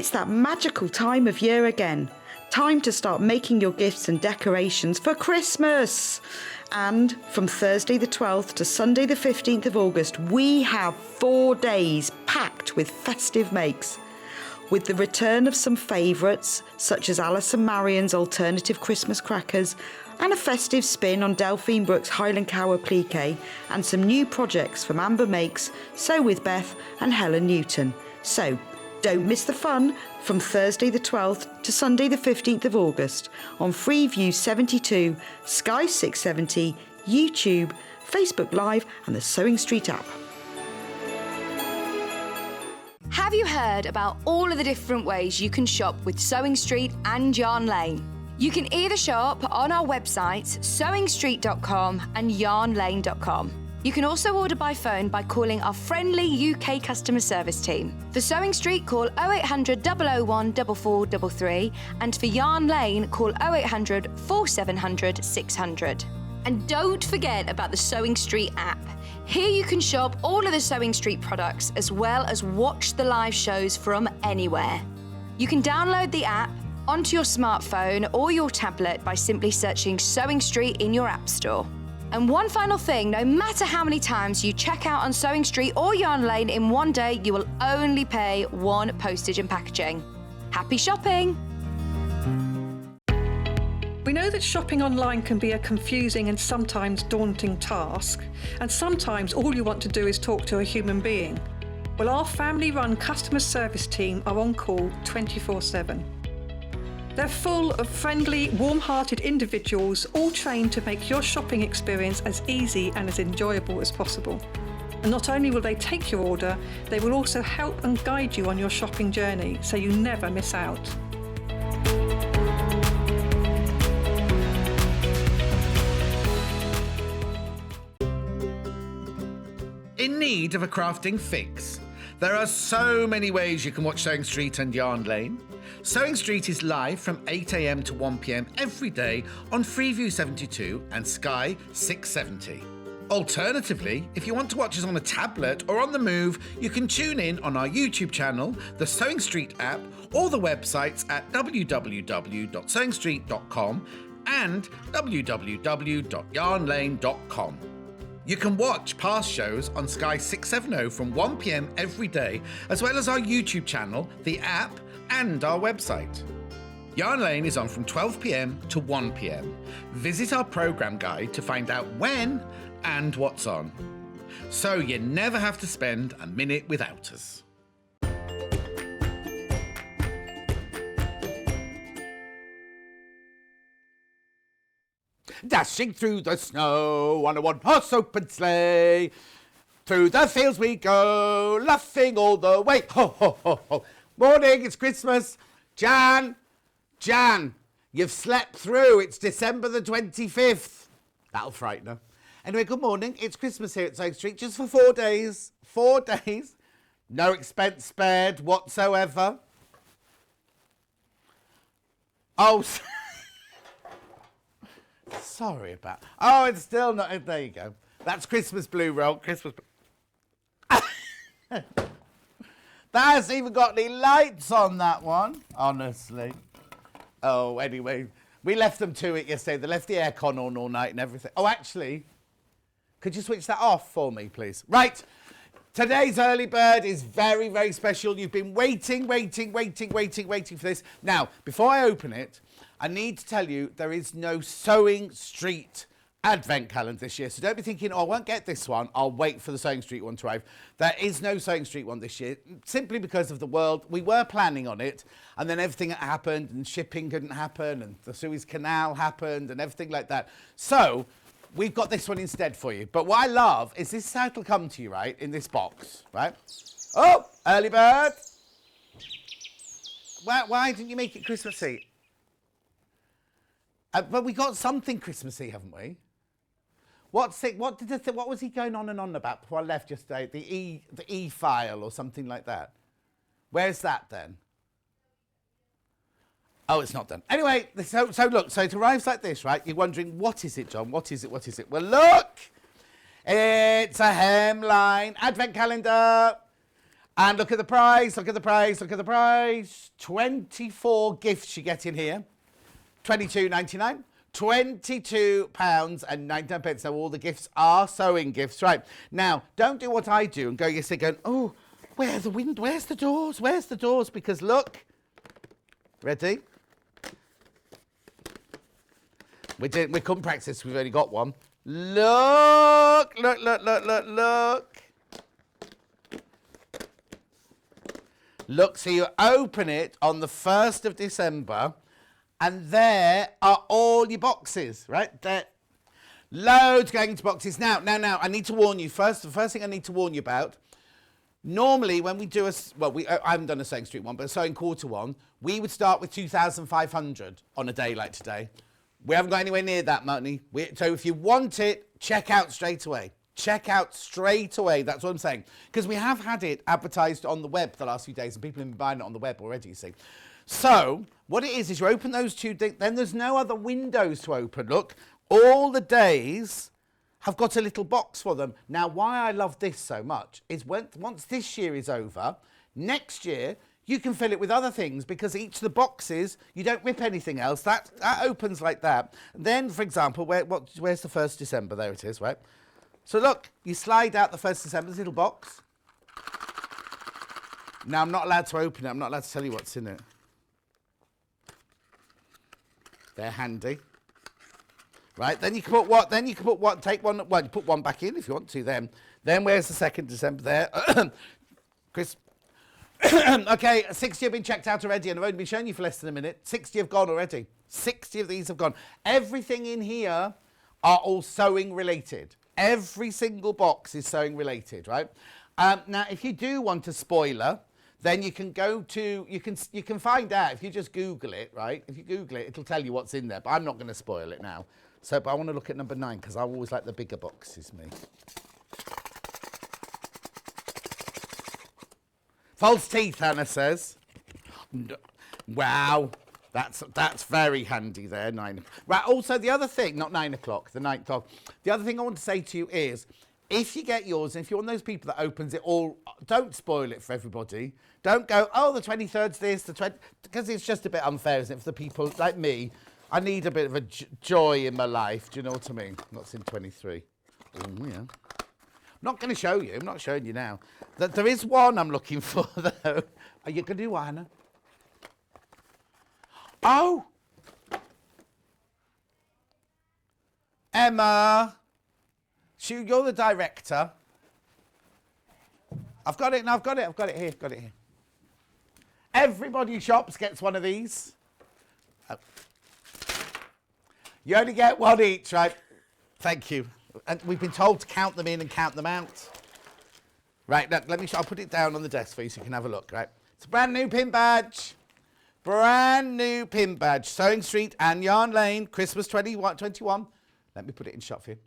It's that magical time of year again. Time to start making your gifts and decorations for Christmas. And from Thursday the 12th to Sunday the 15th of August, we have 4 days packed with festive makes. With the return of some favourites, such as Alice and Marion's alternative Christmas crackers, and a festive spin on Delphine Brooks' Highland Cow applique, and some new projects from Amber Makes, Sew with Beth and Helen Newton. So, don't miss the fun from Thursday the 12th to Sunday the 15th of August on Freeview 72, Sky 670, YouTube, Facebook Live and the Sewing Street app. Have you heard about all of the different ways you can shop with Sewing Street and Yarn Lane? You can either shop on our websites sewingstreet.com and yarnlane.com. You can also order by phone by calling our friendly UK customer service team. For Sewing Street, call 0800 001 4433, and for Yarn Lane, call 0800 4700 600. And don't forget about the Sewing Street app. Here you can shop all of the Sewing Street products as well as watch the live shows from anywhere. You can download the app onto your smartphone or your tablet by simply searching Sewing Street in your app store. And one final thing, no matter how many times you check out on Sewing Street or Yarn Lane in one day, you will only pay 1 postage and packaging. Happy shopping! We know that shopping online can be a confusing and sometimes daunting task, and sometimes all you want to do is talk to a human being. Well, our family-run customer service team are on call 24/7. They're full of friendly, warm-hearted individuals, all trained to make your shopping experience as easy and as enjoyable as possible. And not only will they take your order, they will also help and guide you on your shopping journey, so you never miss out. In need of a crafting fix? There are so many ways you can watch Sewing Street and Yarn Lane. Sewing Street is live from 8 a.m. to 1 p.m. every day on Freeview 72 and Sky 670. Alternatively, if you want to watch us on a tablet or on the move, you can tune in on our YouTube channel, the Sewing Street app, or the websites at www.sewingstreet.com and www.yarnlane.com. You can watch past shows on Sky 670 from 1 p.m. every day, as well as our YouTube channel, the app, and our website. Yarn Lane is on from 12 p.m. to 1 p.m. Visit our programme guide to find out when and what's on. So you never have to spend a minute without us. Dashing through the snow on a one-horse open sleigh. Through the fields we go, laughing all the way. Ho, ho, ho, ho. Morning, it's Christmas. Jan, you've slept through. It's December the 25th. That'll frighten her. Anyway, good morning. It's Christmas here at Sewing Street, just for 4 days. 4 days. No expense spared whatsoever. Oh, sorry about... Oh, it's still not... There you go. That's Christmas blue roll. Christmas... That hasn't even got any lights on, that one. Honestly. Oh, anyway. We left them to it yesterday. They left the aircon on all night and everything. Oh, actually, could you switch that off for me, please? Right. Today's early bird is very, very special. You've been waiting for this. Now, before I open it, I need to tell you there is no Sewing Street Advent calendar this year. So don't be thinking, oh, I won't get this one. I'll wait for the Sewing Street one to arrive. There is no Sewing Street one this year, simply because of the world. We were planning on it, and then everything happened, and shipping couldn't happen, and the Suez Canal happened, and everything like that. So we've got this one instead for you. But what I love is this title come to you, right, in this box, right? Oh, early bird. Why didn't you make it Christmassy? But we got something Christmassy, haven't we? What was he going on and on about before I left yesterday? The e-file or something like that. Where's that then? Oh, it's not done. Anyway, so look, so it arrives like this, right? You're wondering, what is it, John? What is it? Well, look, it's a hemline advent calendar. And look at the price, look at the price, look at the price. 24 gifts you get in here. £22.99. £22.99. Now, all the gifts are sewing gifts. Right. Now, don't do what I do and go, you're going, oh, where's the window? Where's the doors? Where's the doors? Because look. Ready? We couldn't practice. We've only got one. Look, look, look, look, look, look. Look, so you open it on the 1st of December, and there are all your boxes, right? There. Loads going into boxes. Now, I need to warn you first. The first thing I need to warn you about, normally when we do I haven't done a Sewing Street one, but a Sewing Quarter one, we would start with 2,500 on a day like today. We haven't got anywhere near that money. So if you want it, check out straight away. Check out straight away. That's what I'm saying. Because we have had it advertised on the web the last few days, and people have been buying it on the web already, you see. So what it is you open those two, then there's no other windows to open. Look, all the days have got a little box for them. Now, why I love this so much is once this year is over, next year, you can fill it with other things because each of the boxes, you don't rip anything else. That opens like that. Then, for example, where's the 1st December? There it is, right? So look, you slide out the 1st December, this little box. Now, I'm not allowed to open it. I'm not allowed to tell you what's in it. They're handy. Right, then you can put what? Then you can put what? Take one. Well, you put one back in if you want to. Then where's the 2nd December? There, Chris. Okay, 60 have been checked out already, and I've only been showing you for less than a minute. 60 have gone already. 60 of these have gone. Everything in here are all sewing related. Every single box is sewing related, right? Now, if you do want a spoiler, then you can go to, you can find out if you just Google it, right? If you Google it, it'll tell you what's in there. But I'm not going to spoil it now. So, but I want to look at number 9 because I always like the bigger boxes, me. False teeth, Hannah says. Wow, that's very handy there. 9. Right. Also, the other thing, not 9 o'clock, the 9th o'clock. The other thing I want to say to you is, if you get yours, and if you're one of those people that opens it all, don't spoil it for everybody. Don't go, oh, the 23rd's this, the 20th, because it's just a bit unfair, isn't it, for the people like me. I need a bit of a joy in my life. Do you know what I mean? What's in 23? Oh, yeah. I'm not going to show you. I'm not showing you now. There is one I'm looking for, though. Are you going to do one, Hannah? Oh! Emma! You're the director. I've got it. No, I've got it. I've got it here. Got it here. Everybody who shops gets one of these. You only get one each, right? Thank you. And we've been told to count them in and count them out. Right, look, let me I'll put it down on the desk for you so you can have a look, right? It's a brand new pin badge. Brand new pin badge. Sewing Street and Yarn Lane, Christmas 21. Let me put it in shot for you.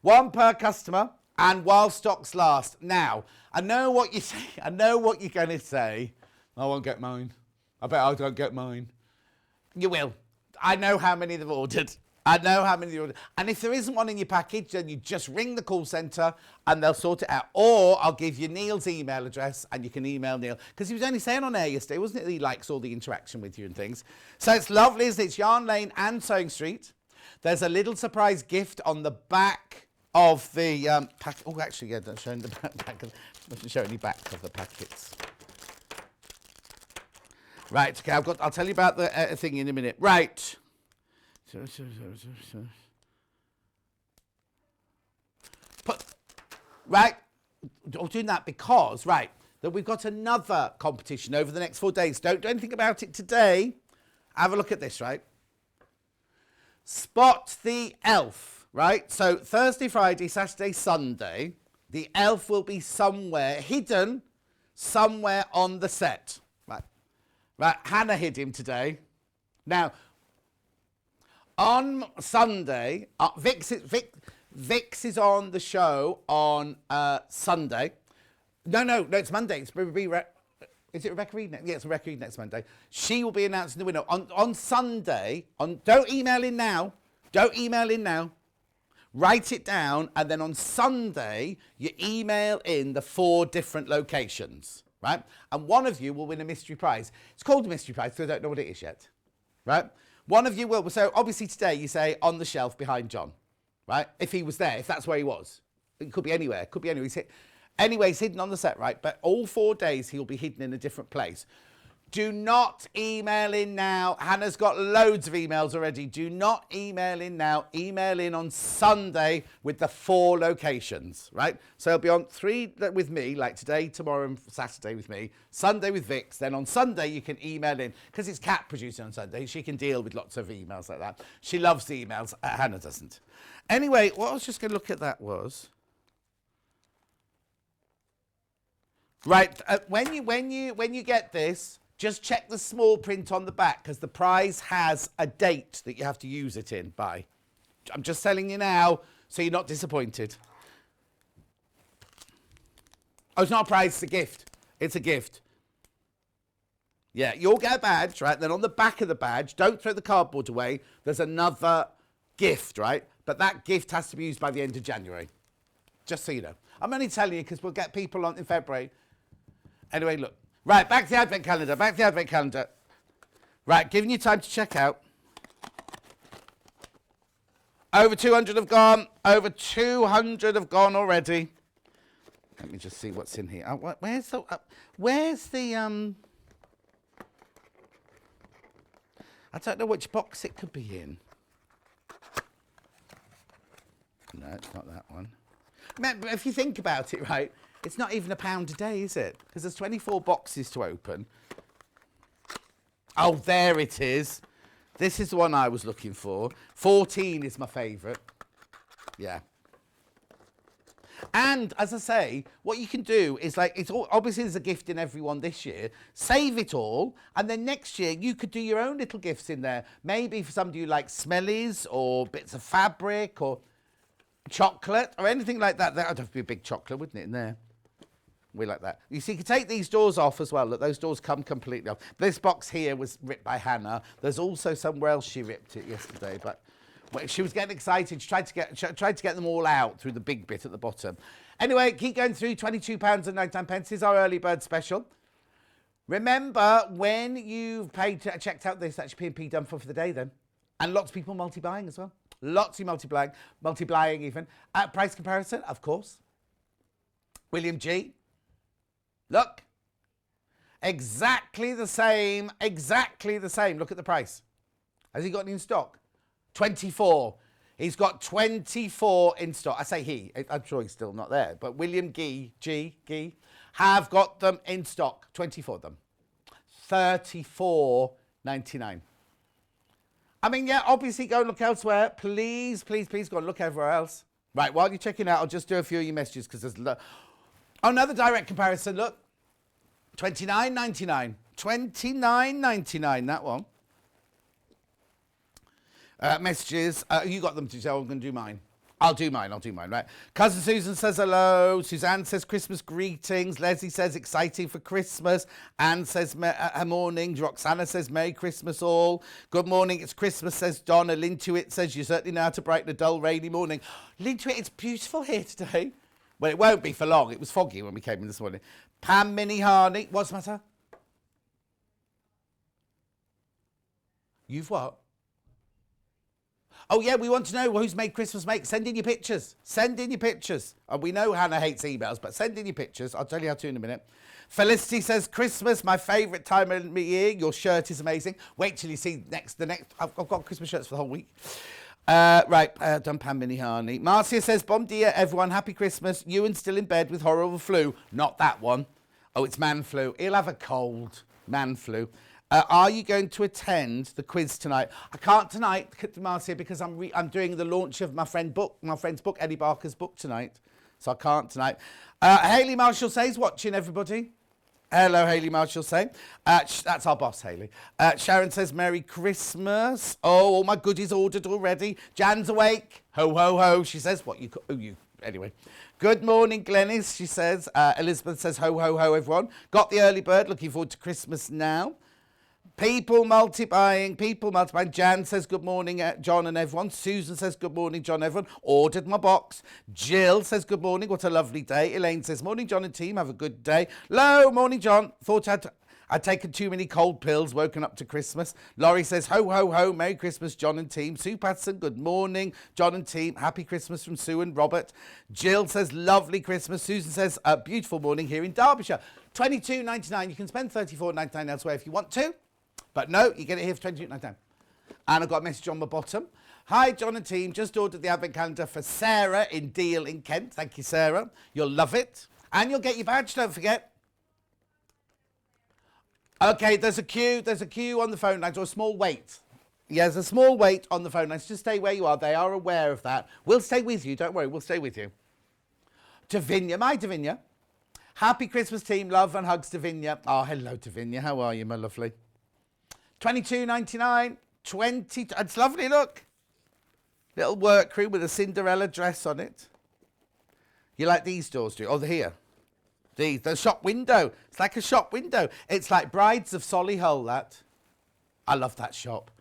1 per customer and while stocks last. Now, I know what you say. I know what you're going to say. I won't get mine. I bet I don't get mine. You will. I know how many they've ordered. I know how many they've ordered. And if there isn't one in your package, then you just ring the call centre and they'll sort it out. Or I'll give you Neil's email address and you can email Neil. Because he was only saying on air yesterday, wasn't it, that he likes all the interaction with you and things. So it's lovely, isn't it? It's Yarn Lane and Sewing Street. There's a little surprise gift on the back of the packet. Oh, actually, yeah, don't show the back. Doesn't show any back of the packets. Right, okay, I'll tell you about the thing in a minute. Right. Right, I'm doing that because, right, that we've got another competition over the next 4 days. Don't do anything about it today. Have a look at this, right? Spot the elf, right? So Thursday, Friday, Saturday, Sunday, the elf will be somewhere, hidden somewhere on the set. Right, Hannah hid him today. Now, on Sunday, Vix is on the show on Sunday. No, it's Monday. Is it Rebecca Reid next? Yeah, it's Rebecca Reid next Monday. She will be announcing the winner. On Sunday, don't email in now. Don't email in now. Write it down, and then on Sunday, you email in the 4 different locations, right? And one of you will win a mystery prize. It's called a mystery prize because I don't know what it is yet, right? One of you will. So obviously today you say on the shelf behind John, right? If he was there, if that's where he was. It could be anywhere. It could be anywhere. He's hidden on the set, right? But all 4 days he'll be hidden in a different place. Do not email in now. Hannah's got loads of emails already. Do not email in now. Email in on Sunday with the 4 locations, right? So it'll be on 3 with me, like today, tomorrow, and Saturday with me. Sunday with Vix. Then on Sunday, you can email in. Because it's Cat producing on Sunday, she can deal with lots of emails like that. She loves the emails. Hannah doesn't. Anyway, what I was just going to look at that was... Right, when you get this... Just check the small print on the back because the prize has a date that you have to use it in by. I'm just telling you now so you're not disappointed. Oh, it's not a prize, it's a gift. It's a gift. Yeah, you'll get a badge, right? Then on the back of the badge, don't throw the cardboard away. There's another gift, right? But that gift has to be used by the end of January. Just so you know. I'm only telling you because we'll get people on in February. Anyway, look. Right, back to the advent calendar, Right, giving you time to check out. Over 200 have gone. Over 200 have gone already. Let me just see what's in here. Where's the, I don't know which box it could be in. No, it's not that one. If you think about it, right, it's not even £1 a day, is it? Because there's 24 boxes to open. Oh, there it is. This is the one I was looking for. 14 is my favourite. Yeah. And as I say, what you can do is like, it's all, obviously there's a gift in every one this year. Save it all. And then next year you could do your own little gifts in there. Maybe for somebody who likes smellies or bits of fabric or chocolate or anything like that. That would have to be a big chocolate, wouldn't it, in there? We like that. You see, you can take these doors off as well. Look, those doors come completely off. This box here was ripped by Hannah. There's also somewhere else she ripped it yesterday, but she was getting excited. She tried to get them all out through the big bit at the bottom. Anyway, keep going through. £22.99 is our early bird special. Remember, when you've checked out this, that's your P&P done for the day then. And lots of people multi-buying as well. Lots of multiplying even. Price comparison, of course. William G. Look. Exactly the same. Look at the price. Has he got any in stock? 24. He's got 24 in stock. I say he. I'm sure he's still not there. But William G, have got them in stock. 24 of them. $34.99. I mean, yeah, obviously go and look elsewhere. Please go and look everywhere else. Right, while you're checking out, I'll just do a few of your messages because there's... another direct comparison, look. $29.99. $29.99, that one. Messages. You got them to say, I'm going to do mine. I'll do mine, right? Cousin Susan says hello. Suzanne says Christmas greetings. Leslie says exciting for Christmas. Anne says her morning. Roxana says Merry Christmas all. Good morning, it's Christmas, says Donna. Lintuit says you certainly know how to brighten a dull, rainy morning. Lintuit, it's beautiful here today. Well, it won't be for long. It was foggy when we came in this morning. Pam Minnie Harney. What's the matter? You've what? Oh, yeah, we want to know who's made Christmas make. Send in your pictures. And we know Hannah hates emails, but send in your pictures. I'll tell you how to in a minute. Felicity says, Christmas, my favourite time of the year. Your shirt is amazing. Wait till you see the next. I've got Christmas shirts for the whole week. Done Pam Minnie Harney. Marcia says, Bon dia, everyone. Happy Christmas. Ewan's still in bed with horrible flu. Not that one. Oh, it's man flu. He'll have a cold. Man flu. Are you going to attend the quiz tonight? I can't tonight, Marcia, because I'm doing the launch of my friend's book, Eddie Barker's book tonight. So I can't tonight. Hayley Marshall says, watching everybody. Hello, Hayley Marshall say. That's our boss, Hayley. Sharon says, Merry Christmas. Oh, all my goodies ordered already. Jan's awake. Ho, ho, ho. She says, anyway. Good morning, Glenys, she says. Elizabeth says, ho, ho, ho, everyone. Got the early bird. Looking forward to Christmas now. People multiplying. Jan says good morning, John and everyone. Susan says good morning, John, everyone. Ordered my box. Jill says good morning, what a lovely day. Elaine says morning, John and team, have a good day. Hello, morning, John. Thought I'd taken too many cold pills, woken up to Christmas. Laurie says, ho, ho, ho, Merry Christmas, John and team. Sue Patterson, good morning, John and team. Happy Christmas from Sue and Robert. Jill says, lovely Christmas. Susan says, a beautiful morning here in Derbyshire. $22.99. You can spend $34.99 elsewhere if you want to. But no, you get it here for $22.99. And I've got a message on the bottom. Hi, John and team. Just ordered the advent calendar for Sarah in Deal in Kent. Thank you, Sarah. You'll love it. And you'll get your badge, don't forget. Okay, there's a queue. There's a queue on the phone lines, or a small wait. Yeah, there's a small wait on the phone lines. Just stay where you are. They are aware of that. We'll stay with you. Don't worry. We'll stay with you. Davinia. My Davinia. Happy Christmas, team. Love and hugs, Davinia. Oh, hello, Davinia. How are you, my lovely? $22.99. It's lovely, look. Little work crew with a Cinderella dress on it. You like these doors, do you? Oh, they're here. The shop window. It's like a shop window. It's like Brides of Solihull, that. I love that shop.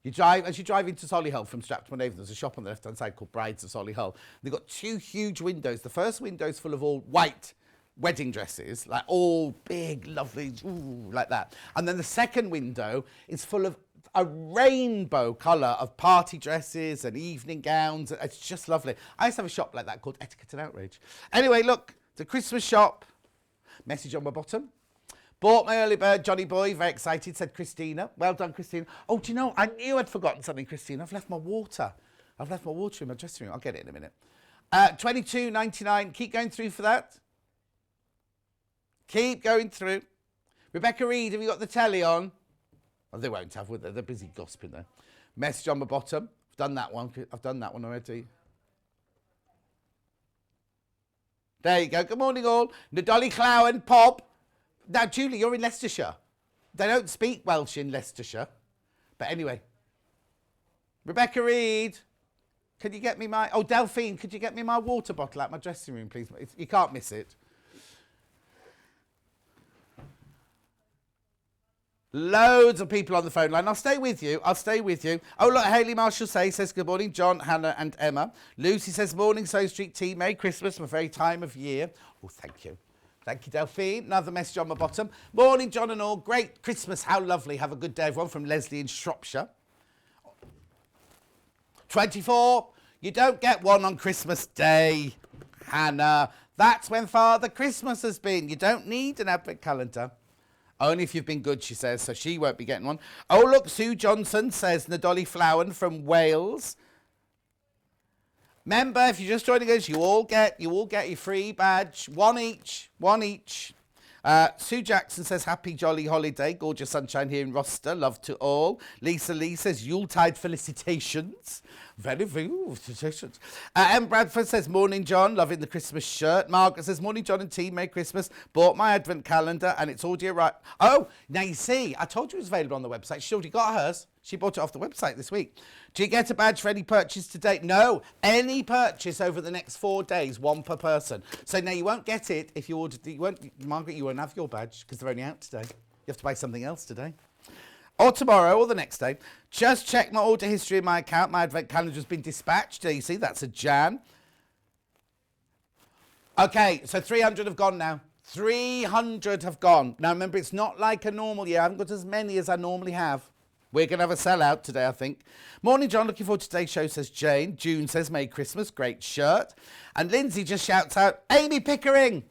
As you drive into Solihull from Stratford-on-Avon, there's a shop on the left-hand side called Brides of Solihull. They've got two huge windows. The first window is full of all white wedding dresses, like all big, lovely, ooh, like that. And then the second window is full of a rainbow colour of party dresses and evening gowns. It's just lovely. I used to have a shop like that called Etiquette and Outrage. Anyway, look, the Christmas shop. Message on my bottom. Bought my early bird, Johnny boy. Very excited, said Christina. Well done, Christina. Oh, do you know, I knew I'd forgotten something, Christina. I've left my water. I've left my water in my dressing room. I'll get it in a minute. $22.99. Keep going through for that. Keep going through. Rebecca Reid, have you got the telly on? Oh, they won't have, would they? They're busy gossiping there. Message on the bottom. I've done that one. I've done that one already. There you go. Good morning, all. Nadolly Clowen, Pop. Now, Julie, you're in Leicestershire. They don't speak Welsh in Leicestershire. But anyway. Rebecca Reid. Can you get me my... Oh, Delphine, could you get me my water bottle out my dressing room, please? You can't miss it. Loads of people on the phone line. I'll stay with you. I'll stay with you. Oh, look, Hayley Marshall says good morning, John, Hannah and Emma. Lucy says, morning, Sow Street team. Merry Christmas, my very time of year. Oh, thank you. Thank you, Delphine. Another message on my bottom. Morning, John and all. Great Christmas. How lovely. Have a good day, everyone. From Leslie in Shropshire. 24. You don't get one on Christmas Day, Hannah. That's when Father Christmas has been. You don't need an advent calendar. Only if you've been good, she says, so she won't be getting one. Oh, look, Sue Johnson says, Nadolly Flowen from Wales. Remember, if you're just joining us, you all get your free badge. One each. Sue Jackson says, happy jolly holiday. Gorgeous sunshine here in Roster. Love to all. Lisa Lee says, Yuletide felicitations. Very, very felicitations. M. Bradford says, morning, John. Loving the Christmas shirt. Margaret says, morning, John and team. Merry Christmas. Bought my advent calendar and it's audio right. Oh, now you see, I told you it was available on the website. She already got hers. She bought it off the website this week. Do you get a badge for any purchase today? No. Any purchase over the next 4 days, one per person. So now you won't get it if you order. Margaret, you won't have your badge because they're only out today. You have to buy something else today. Or tomorrow, or the next day. Just check my order history in my account. My advent calendar has been dispatched. There you see, that's a Jan. Okay, so 300 have gone now. 300 have gone. Now remember, it's not like a normal year. I haven't got as many as I normally have. We're going to have a sellout today, I think. Morning, John. Looking forward to today's show, says Jane. June says, Merry Christmas. Great shirt. And Lindsay just shouts out, Amy Pickering.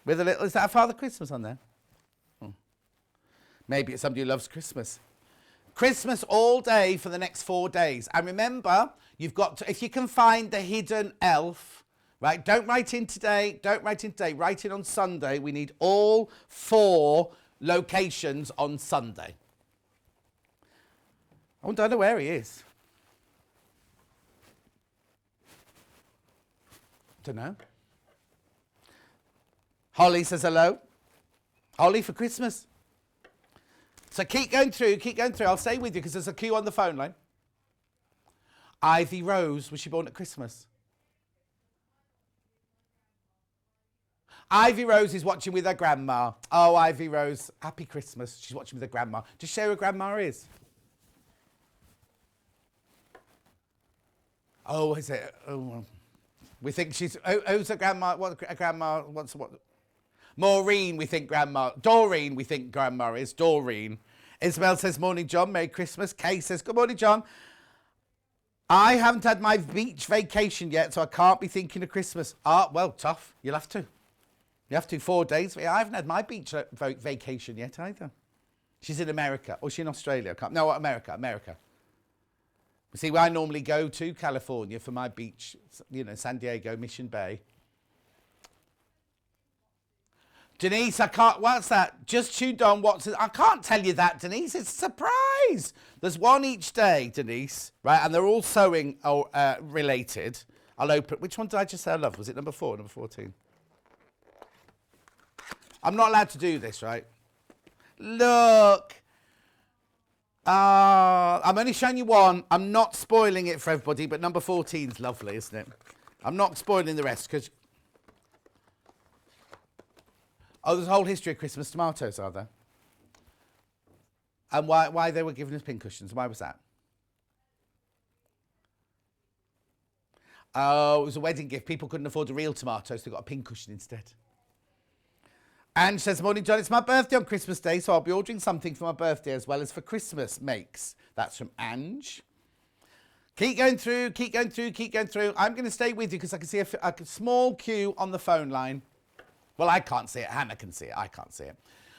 With a little, is that a Father Christmas on there? Maybe it's somebody who loves Christmas. Christmas all day for the next 4 days. And remember, you've got to, if you can find the hidden elf, right? Don't write in today. Write in on Sunday. We need all 4 locations on Sunday. I don't know where he is. Don't know. Holly says hello. Holly for Christmas. So keep going through. I'll stay with you because there's a queue on the phone line. Ivy Rose, was she born at Christmas? Ivy Rose is watching with her grandma. Oh, Ivy Rose, happy Christmas. She's watching with her grandma. Just show her grandma is. Oh, is it? Oh, we think she's... who's her grandma? What a grandma... What's what? Maureen, we think grandma... Doreen, we think grandma is. Doreen. Isabel says, morning, John. Merry Christmas. Kay says, good morning, John. I haven't had my beach vacation yet, so I can't be thinking of Christmas. Ah, well, tough. You'll have to. You have to, 4 days. I haven't had my beach vacation yet either. She's in America. Or is she in Australia? No, America. See, where I normally go to California for my beach, you know, San Diego, Mission Bay. Denise, I can't... What's that? Just tuned on. I can't tell you that, Denise. It's a surprise. There's one each day, Denise. Right, and they're all sewing related. I'll open... Which one did I just say I love? Was it number 4 or number 14? I'm not allowed to do this, right? Look. I'm only showing you one. I'm not spoiling it for everybody, but number 14 is lovely, isn't it? I'm not spoiling the rest because... Oh, there's a whole history of Christmas tomatoes, are there? And why they were giving us pincushions. Why was that? Oh, it was a wedding gift. People couldn't afford a real tomato, so they got a pincushion instead. Ange says, morning, John. It's my birthday on Christmas Day, so I'll be ordering something for my birthday as well as for Christmas makes. That's from Ange. Keep going through, keep going through, keep going through. I'm going to stay with you because I can see a small queue on the phone line. Well, I can't see it. Hannah can see it. I can't see it.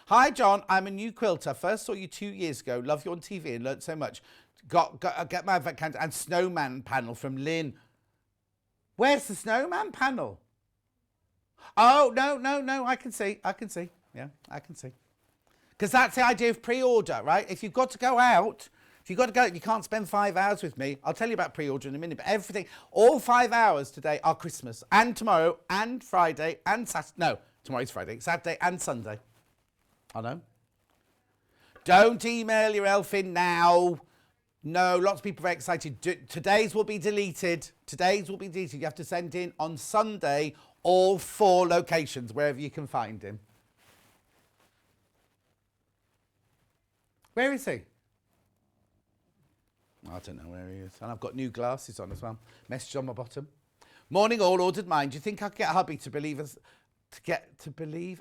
Hi, John. I'm a new quilter. First saw you 2 years ago. Love you on TV and learnt so much. Get my advent calendar and snowman panel from Lynn. Where's the snowman panel? Oh, no. I can see. Yeah, I can see. Because that's the idea of pre-order, right? If you've got to go out, you can't spend 5 hours with me. I'll tell you about pre-order in a minute. But everything, all 5 hours today are Christmas. And tomorrow, and Friday, and Saturday. No, tomorrow's Friday. Saturday and Sunday. I know. Don't email your elf in now. No, lots of people are very excited. Today's will be deleted. You have to send in on Sunday all 4 locations, wherever you can find him. Where is he? I don't know where he is. And I've got new glasses on as well. Message on my bottom. Morning all, ordered mine. Do you think I could get hubby to believe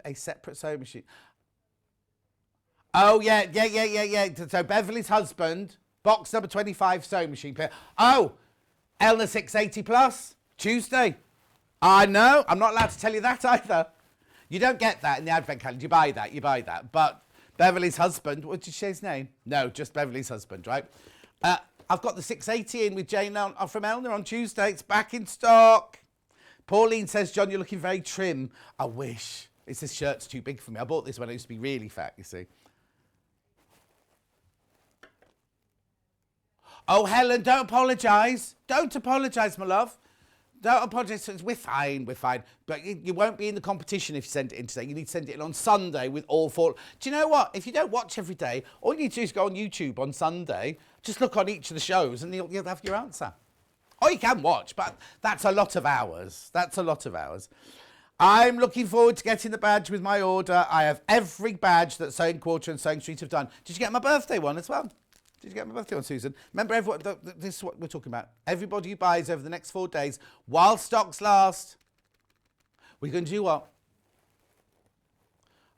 a separate sewing machine? Oh, yeah. So Beverly's husband, box number 25 sewing machine pair. Oh, Elna 680 plus, Tuesday. I know, I'm not allowed to tell you that either. You don't get that in the advent calendar. You buy that. But Beverly's husband, what did you say his name? No, just Beverly's husband, right? I've got the 680 in with Jane from Elna on Tuesday. It's back in stock. Pauline says, John, you're looking very trim. I wish. This shirt's too big for me. I bought this when I used to be really fat, you see. Oh, Helen, don't apologise. Don't apologise, my love. Don't apologise. We're fine. But you won't be in the competition if you send it in today. You need to send it in on Sunday with all 4. Do you know what? If you don't watch every day, all you need to do is go on YouTube on Sunday. Just look on each of the shows and you'll have your answer. Or you can watch, but that's a lot of hours. I'm looking forward to getting the badge with my order. I have every badge that Sewing Quarter and Sewing Street have done. Did you get my birthday one as well? Did you get my birthday one, Susan? Remember, everyone, this is what we're talking about. Everybody who buys over the next 4 days, while stocks last, we're going to do what?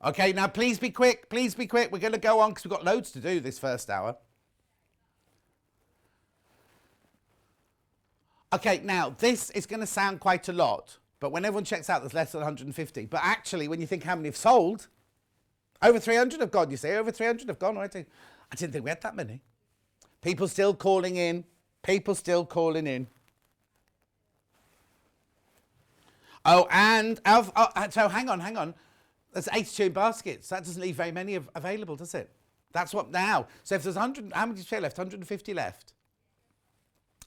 Okay, now please be quick. We're going to go on because we've got loads to do this first hour. Okay, now this is going to sound quite a lot, but when everyone checks out, there's less than 150. But actually, when you think how many have sold, over 300 have gone, you see. Over 300 have gone already. I didn't think we had that many. People still calling in. Oh, and so hang on. There's 82 in baskets. That doesn't leave very many available, does it? That's what now. So if there's 100, how many did you say left? 150 left.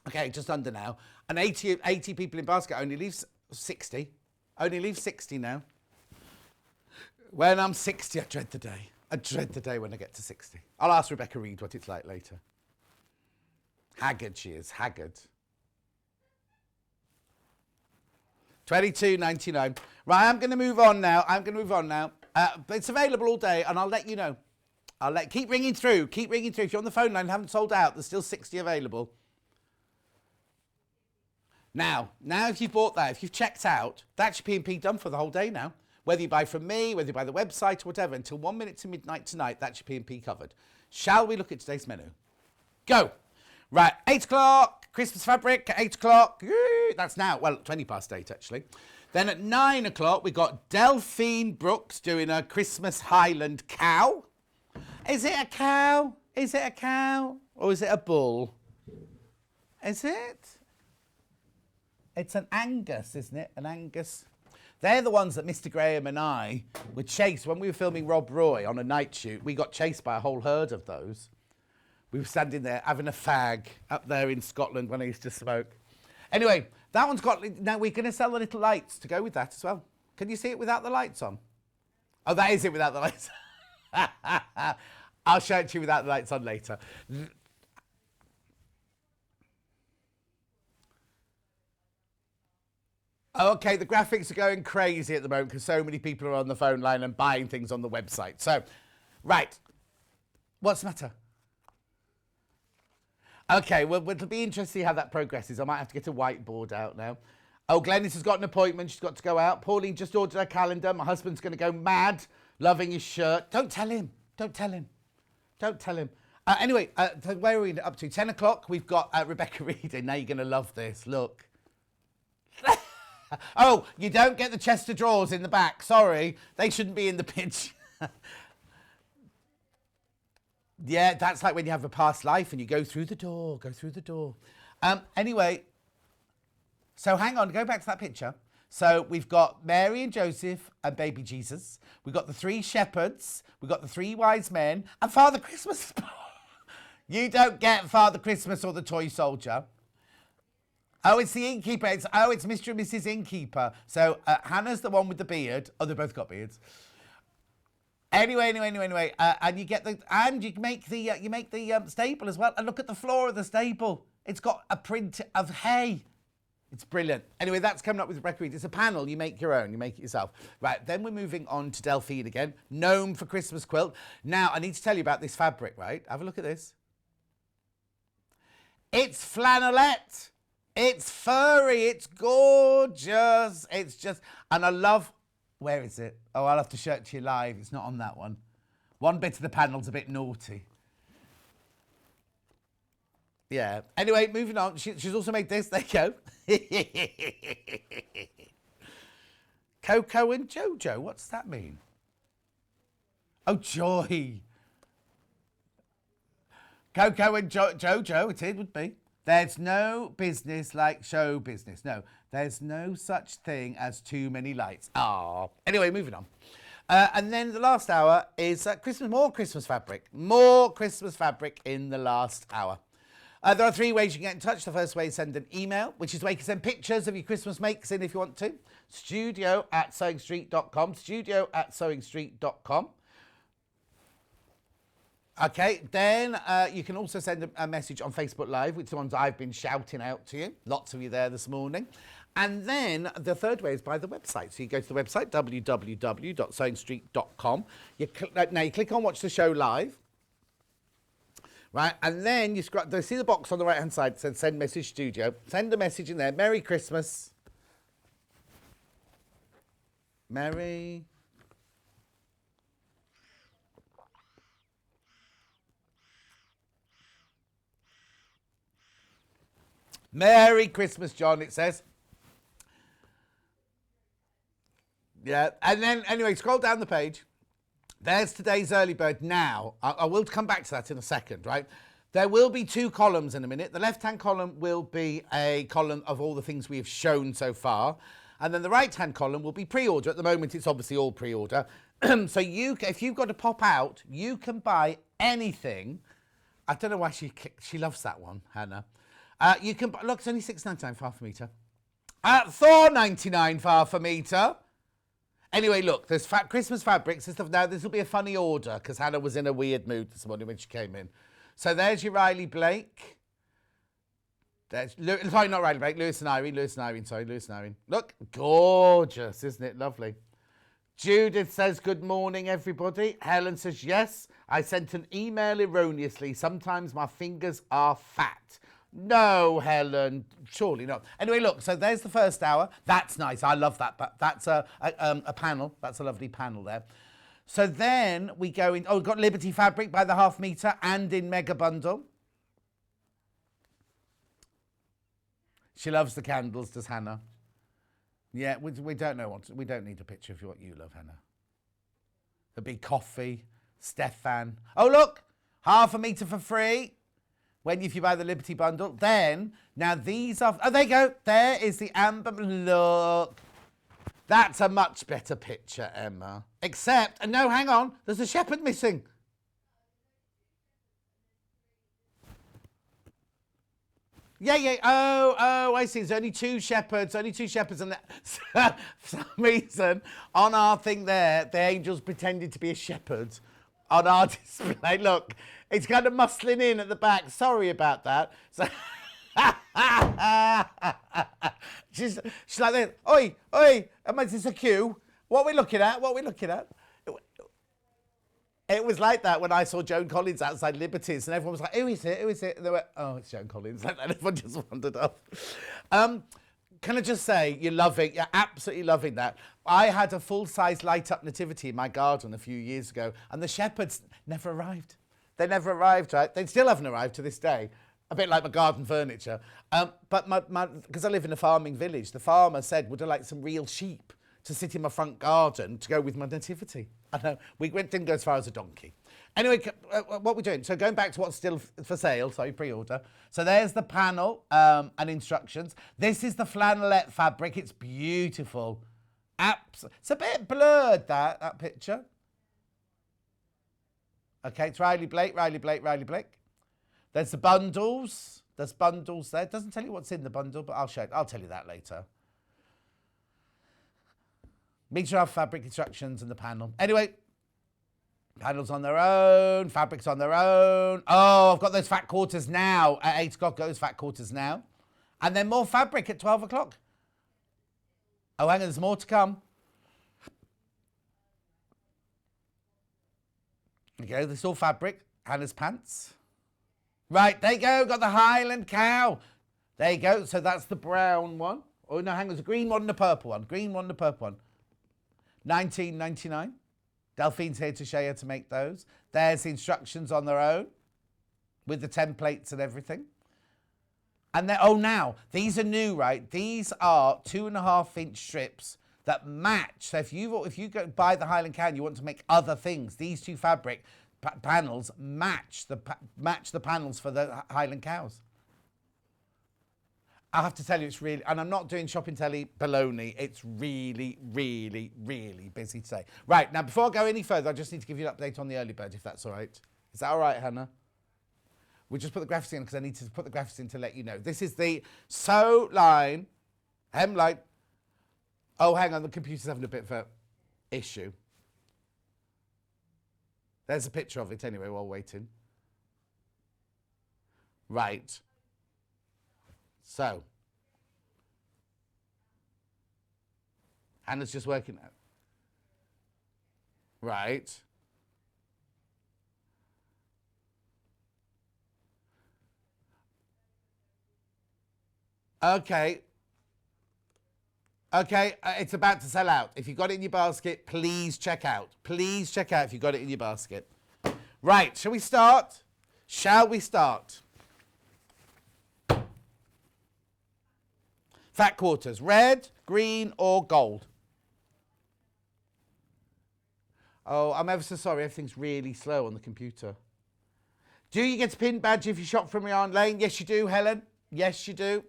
Okay, just under now. And 80 people in basket only leaves 60. Only leaves 60 now. When I'm 60, I dread the day. I dread the day when I get to 60. I'll ask Rebecca Reid what it's like later. Haggard she is, haggard. $22.99. Right, I'm going to move on now. But it's available all day, and I'll let you know. Keep ringing through. If you're on the phone line and haven't sold out, there's still 60 available. Now, if you've bought that, if you've checked out, that's your P&P done for the whole day now. Whether you buy from me, whether you buy the website or whatever, until 1 minute to midnight tonight, that's your P&P covered. Shall we look at today's menu? Go. Right, 8 o'clock, Christmas fabric at 8 o'clock. That's now, well, 20 past 8 actually. Then at 9 o'clock, we got Delphine Brooks doing a Christmas Highland cow. Is it a cow? Or is it a bull? Is it? It's an Angus, isn't it? An Angus. They're the ones that Mr. Graham and I were chased when we were filming Rob Roy on a night shoot. We got chased by a whole herd of those. We were standing there having a fag up there in Scotland when I used to smoke. Anyway, that one's got... Now, we're going to sell the little lights to go with that as well. Can you see it without the lights on? Oh, that is it without the lights. I'll show it to you without the lights on later. Okay, the graphics are going crazy at the moment because so many people are on the phone line and buying things on the website. So, right. What's the matter? Okay, well, it'll be interesting to see how that progresses. I might have to get a whiteboard out now. Oh, Glennis has got an appointment. She's got to go out. Pauline just ordered her calendar. My husband's going to go mad, loving his shirt. Don't tell him. Anyway, where are we up to? 10 o'clock, we've got Rebecca Reid in. Now you're going to love this. Look. Oh, you don't get the chest of drawers in the back. Sorry. They shouldn't be in the pitch. Yeah, that's like when you have a past life and you go through the door. Anyway, so hang on. Go back to that picture. So we've got Mary and Joseph and baby Jesus. We've got the 3 shepherds. We've got the 3 wise men. And Father Christmas. You don't get Father Christmas or the toy soldier. Oh, it's the innkeeper. It's Mr. and Mrs. Innkeeper. So Hannah's the one with the beard. Oh, they both got beards. Anyway, and you make the stable as well. And look at the floor of the stable. It's got a print of hay. It's brilliant. Anyway, that's coming up with Rebecca Reid. It's a panel. You make your own. You make it yourself. Right, then we're moving on to Delphine again. Gnome for Christmas quilt. Now, I need to tell you about this fabric, right? Have a look at this. It's flannelette. It's furry. It's gorgeous. It's just... And I love... Where is it? Oh, I'll have to show it to you live. It's not on that one. One bit of the panel's a bit naughty. Yeah. Anyway, moving on. She's also made this. There you go. Coco and Jojo. What's that mean? Oh, joy. Coco and Jojo, it would be. There's no business like show business. No, there's no such thing as too many lights. Ah. Anyway, moving on. And then the last hour is more Christmas fabric. More Christmas fabric in the last hour. There are 3 ways you can get in touch. The first way is send an email, which is where you can send pictures of your Christmas makes in if you want to. studio@sewingstreet.com. studio@sewingstreet.com. Okay, then you can also send a message on Facebook Live, which are the ones I've been shouting out to you. Lots of you there this morning. And then the third way is by the website. So you go to the website, www.sewingstreet.com. Now you click on Watch the Show Live. Right, and then you see the box on the right-hand side that says Send Message Studio. Send a message in there. Merry Christmas. Merry Christmas, John, it says. Yeah, and then, anyway, scroll down the page. There's today's early bird now. I will come back to that in a second, right? There will be 2 columns in a minute. The left-hand column will be a column of all the things we have shown so far. And then the right-hand column will be pre-order. At the moment, it's obviously all pre-order. So if you've got to pop out, you can buy anything. I don't know why she loves that one, Hannah. You can, look, it's only $6.99 for half a metre. $4.99 for half a metre. Anyway, look, there's Christmas fabrics and stuff. Now, this will be a funny order because Hannah was in a weird mood this morning when she came in. So there's your Riley Blake. Sorry, not Riley Blake. Lewis and Irene. Lewis and Irene. Look, gorgeous, isn't it? Lovely. Judith says, good morning, everybody. Helen says, yes, I sent an email erroneously. Sometimes my fingers are fat. No, Helen, surely not. Anyway, look, so there's the first hour. That's nice. I love that. But that's a panel. That's a lovely panel there. So then we go in. Oh, we've got Liberty fabric by the half metre and in mega bundle. She loves the candles, does Hannah? Yeah, we don't know we don't need a picture of what you love, Hannah. The big coffee, Stefan. Oh, look, half a metre for free if you buy the Liberty bundle. Then, now these are, oh, there you go. There is the amber, look. That's a much better picture, Emma. Except, and no, hang on, there's a shepherd missing. Yeah. Oh, I see. There's only two shepherds, and for some reason, on our thing there, the angel's pretended to be a shepherd on our display. Look, it's kind of muscling in at the back. Sorry about that. So she's like this. Oi, is this a cue? What are we looking at? It was like that when I saw Joan Collins outside Liberties, and everyone was like, who is it? And they went, oh, it's Joan Collins. And everyone just wandered off. Can I just say, you're absolutely loving that. I had a full-size light-up nativity in my garden a few years ago, and the shepherds never arrived. They never arrived, right? They still haven't arrived to this day. A bit like my garden furniture. But because I live in a farming village, the farmer said, would I like some real sheep to sit in my front garden to go with my nativity? I know, didn't go as far as a donkey. Anyway, what we're doing, so going back to what's still for sale, pre-order. So there's the panel and instructions. This is the flannelette fabric. It's beautiful. It's a bit blurred, that picture. Okay, it's Riley Blake. There's the bundles. There's bundles there. It doesn't tell you what's in the bundle, but I'll show it. I'll tell you that later. Metre of fabric instructions and the panel. Anyway, panels on their own, fabrics on their own. Oh, I've got those fat quarters now. At 8 o'clock, those fat quarters now. And then more fabric at 12 o'clock. Oh, hang on, there's more to come. Okay, this is all fabric. Hannah's pants. Right, there you go. Got the Highland cow. There you go. So that's the brown one. Oh, no, hang on. There's a green one and a purple one. $19.99. Delphine's here to show you how to make those. There's the instructions on their own with the templates and everything. And then, now, these are new, right? These are 2.5-inch strips that match. So if you go buy the Highland cow and you want to make other things, these two fabric panels match the panels for the Highland cows. I have to tell you, it's really, and I'm not doing shopping telly baloney, it's really, really, really busy today. Right, now before I go any further, I just need to give you an update on the early bird, if that's all right. Is that all right, Hannah? We just put the graphics in because I need to put the graphics in to let you know. This is the sew line, hemline. Oh, hang on, the computer's having a bit of an issue. There's a picture of it anyway while waiting. Right. So, Hannah's just working out. Right. Okay. It's about to sell out. If you've got it in your basket, please check out. Please check out if you've got it in your basket. Right, shall we start? Fat quarters, red, green or gold? Oh, I'm ever so sorry, everything's really slow on the computer. Do you get a pin badge if you shop from Yarn Lane? Yes, you do, Helen. Yes, you do.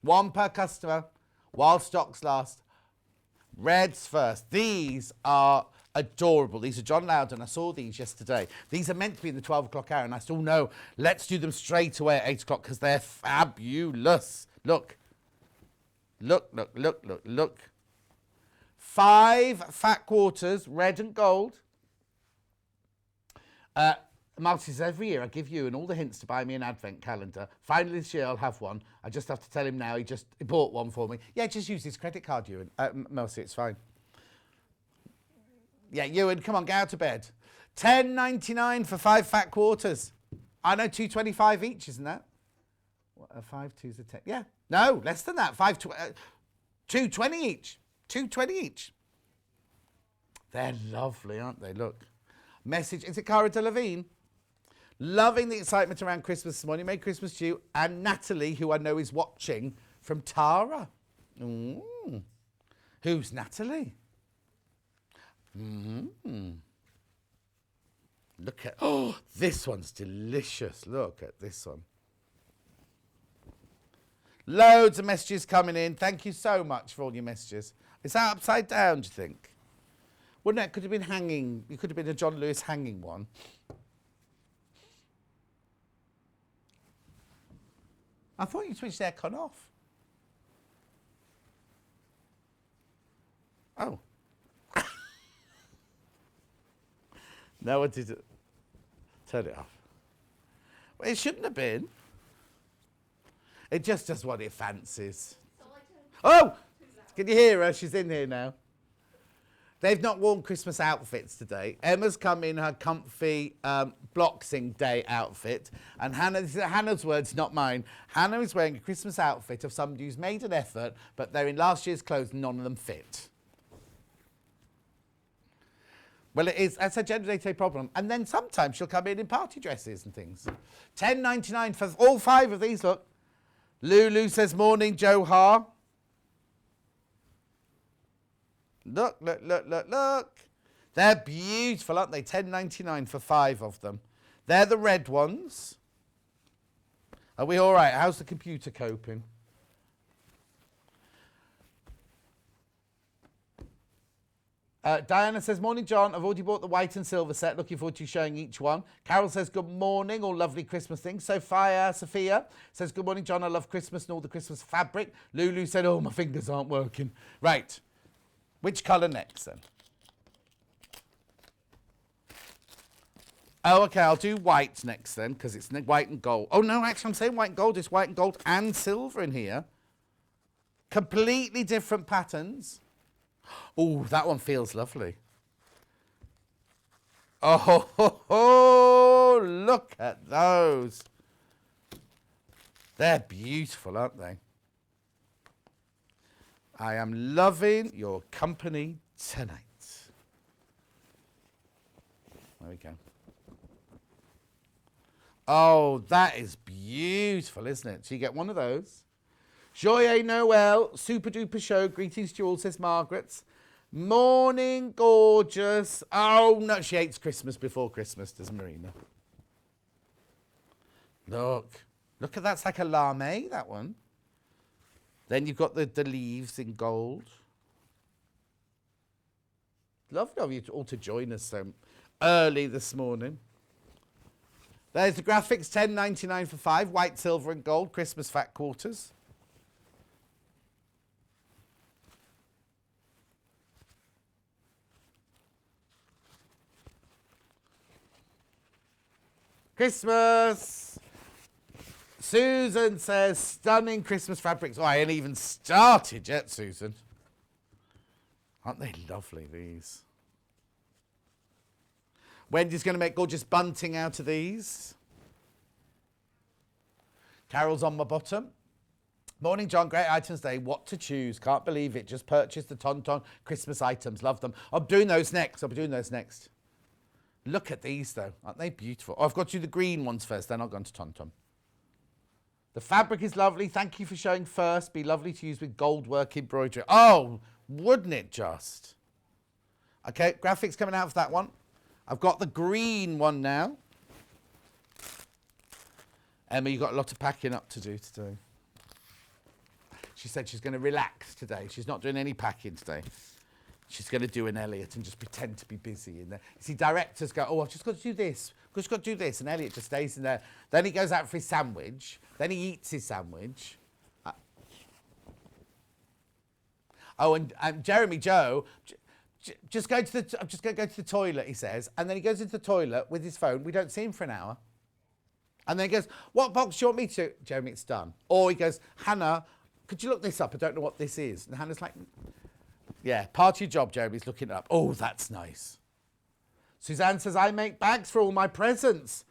1 per customer while stocks last. Reds first. These are adorable. These are John Loudon. I saw these yesterday. These are meant to be in the 12 o'clock hour, and I still know, let's do them straight away at 8 o'clock because they're fabulous. Look. Look. 5 fat quarters, red and gold. Marty says, every year I give you and all the hints to buy me an advent calendar. Finally this year I'll have one. I just have to tell him now he bought one for me. Yeah, just use his credit card, Ewan. Mercy, it's fine. Yeah, Ewan, come on, get out of bed. $10.99 for 5 fat quarters. I know, $2.25 each, isn't that? What, 5 twos are 10. Yeah, no, less than that. $2.20 each. $2.20 each. They're lovely, aren't they? Look. Message, is it Cara Delevingne? Loving the excitement around Christmas this morning. Merry Christmas to you. And Natalie, who I know is watching, from Tara. Who's Natalie? Look at, this one's delicious. Look at this one. Loads of messages coming in. Thank you so much for all your messages. Is that upside down, do you think? Wouldn't it? Could have been hanging. It could have been a John Lewis hanging one. I thought you switched the aircon off. Oh. No, I didn't. Turn it off. Well, it shouldn't have been. It just does what it fancies. Oh! Can you hear her? She's in here now. They've not worn Christmas outfits today. Emma's come in her comfy Boxing Day outfit. And Hannah, this is Hannah's words, not mine. Hannah is wearing a Christmas outfit of somebody who's made an effort, but they're in last year's clothes and none of them fit. Well, it is. That's a gender day problem. And then sometimes she'll come in party dresses and things. $10.99 for all 5 of these, look. Lulu says, morning, Joe Ha. Look, look, look, look, look. They're beautiful, aren't they? $10.99 for 5 of them. They're the red ones. Are we all right? How's the computer coping? Diana says, morning, John. I've already bought the white and silver set. Looking forward to you showing each one. Carol says, good morning. All lovely Christmas things. Sophia says, good morning, John. I love Christmas and all the Christmas fabric. Lulu said, oh, my fingers aren't working. Right. Which colour next, then? Oh, OK, I'll do white next, then, because it's white and gold. Oh, no, actually, I'm saying white and gold. It's white and gold and silver in here. Completely different patterns. Oh, that one feels lovely. Oh, look at those. They're beautiful, aren't they? I am loving your company tonight. There we go. Oh, that is beautiful, isn't it? So you get one of those. Joyeux Noel, super duper show. Greetings to you all, says Margaret. Morning, gorgeous. Oh, no, she hates Christmas before Christmas, does Marina. Look at that. It's like a lame, that one. Then you've got the leaves in gold. Lovely of you all to join us so early this morning. There's the graphics, $10.99 for 5, white, silver and gold, Christmas fat quarters. Christmas. Susan says, stunning Christmas fabrics. Oh, I ain't even started yet, Susan. Aren't they lovely, these? Wendy's going to make gorgeous bunting out of these. Carol's on my bottom. Morning, John. Great items day. What to choose? Can't believe it. Just purchased the Tonton Christmas items. Love them. I'll be doing those next. Look at these, though. Aren't they beautiful? Oh, I've got to do the green ones first, then I'll go on to Tonton. The fabric is lovely. Thank you for showing first. Be lovely to use with gold work embroidery. Oh, wouldn't it just? Okay, graphics coming out for that one. I've got the green one now. Emma, you've got a lot of packing up to do today. She said she's going to relax today. She's not doing any packing today. She's going to do an Elliot and just pretend to be busy in there. You see, directors go, oh, I've just got to do this. I've just got to do this. And Elliot just stays in there. Then he goes out for his sandwich. Then he eats his sandwich. Oh, and Jeremy Joe, Just go to the. I'm just going to go to the toilet," he says, and then he goes into the toilet with his phone. We don't see him for an hour, and then he goes, "What box do you want me to?" Jeremy, it's done. Or he goes, "Hannah, could you look this up? I don't know what this is." And Hannah's like, "Yeah, part of your job, Jeremy's looking it up." "Oh, that's nice." Suzanne says, "I make bags for all my presents.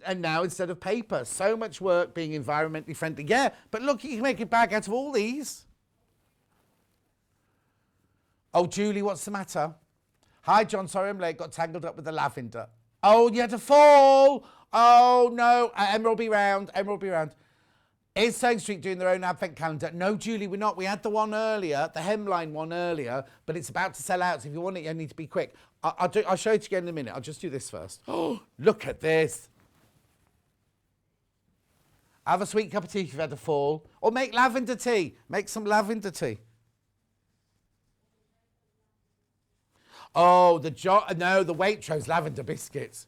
And now instead of paper, so much work being environmentally friendly." Yeah, but look, you can make a bag out of all these. "Oh, Julie, what's the matter?" "Hi, John, sorry I'm late, got tangled up with the lavender." "Oh, you had to fall." "Oh, no, Emma will be round, Emma will be round." Is Sewing Street doing their own advent calendar? No, Julie, we're not. We had the one earlier, the hemline one earlier, but it's about to sell out, so if you want it, you need to be quick. I'll show it again in a minute. I'll just do this first. Oh, look at this. Have a sweet cup of tea if you've had a fall. Or make lavender tea. Make some lavender tea. Oh, the Waitrose lavender biscuits.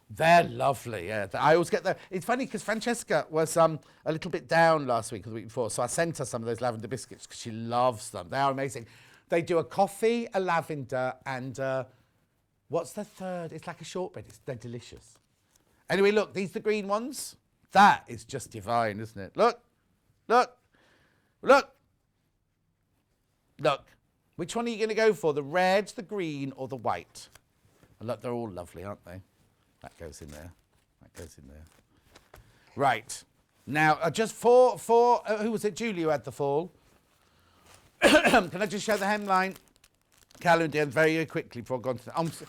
They're lovely, yeah. I always get them. It's funny because Francesca was a little bit down last week or the week before, so I sent her some of those lavender biscuits because she loves them. They are amazing. They do a coffee, a lavender, and what's the third? It's like a shortbread. They're delicious. Anyway, look, these are the green ones. That is just divine, isn't it? Look, look, look, look. Which one are you going to go for? The red, the green, or the white? And look, they're all lovely, aren't they? That goes in there. That goes in there. Right. Now, just for who was it? Julie who had the fall. Can I just show the hemline calendar very quickly before I go on to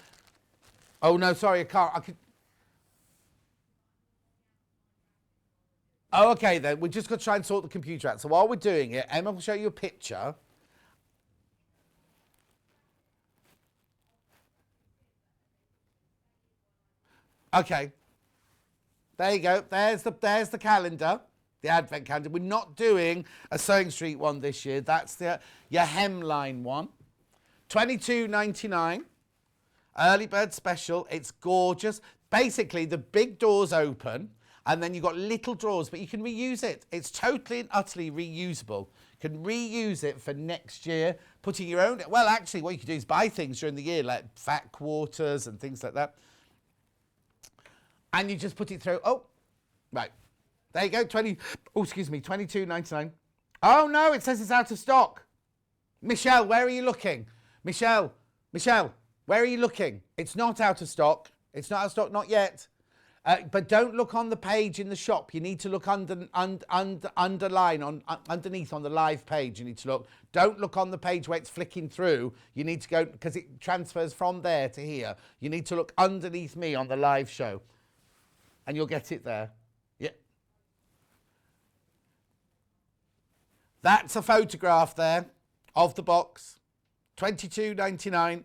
oh, no, sorry, I can't. I could. Oh, okay, then. We're just going to try and sort the computer out. So while we're doing it, Emma will show you a picture. Okay. There you go. There's the calendar, the advent calendar. We're not doing a Sewing Street one this year. That's your hemline one. $22.99. Early bird special. It's gorgeous. Basically, the big doors open, and then you've got little drawers, but you can reuse it. It's totally and utterly reusable. You can reuse it for next year, putting your own. Well, actually, what you can do is buy things during the year, like fat quarters and things like that. And you just put it through. Oh, right. There you go. $22.99. Oh, no, it says it's out of stock. Michelle, where are you looking? Michelle, where are you looking? It's not out of stock. It's not out of stock, not yet. But don't look on the page in the shop. You need to look underneath on the live page. You need to look. Don't look on the page where it's flicking through. You need to go, because it transfers from there to here. You need to look underneath me on the live show. And you'll get it there. Yeah. That's a photograph there of the box. $22.99.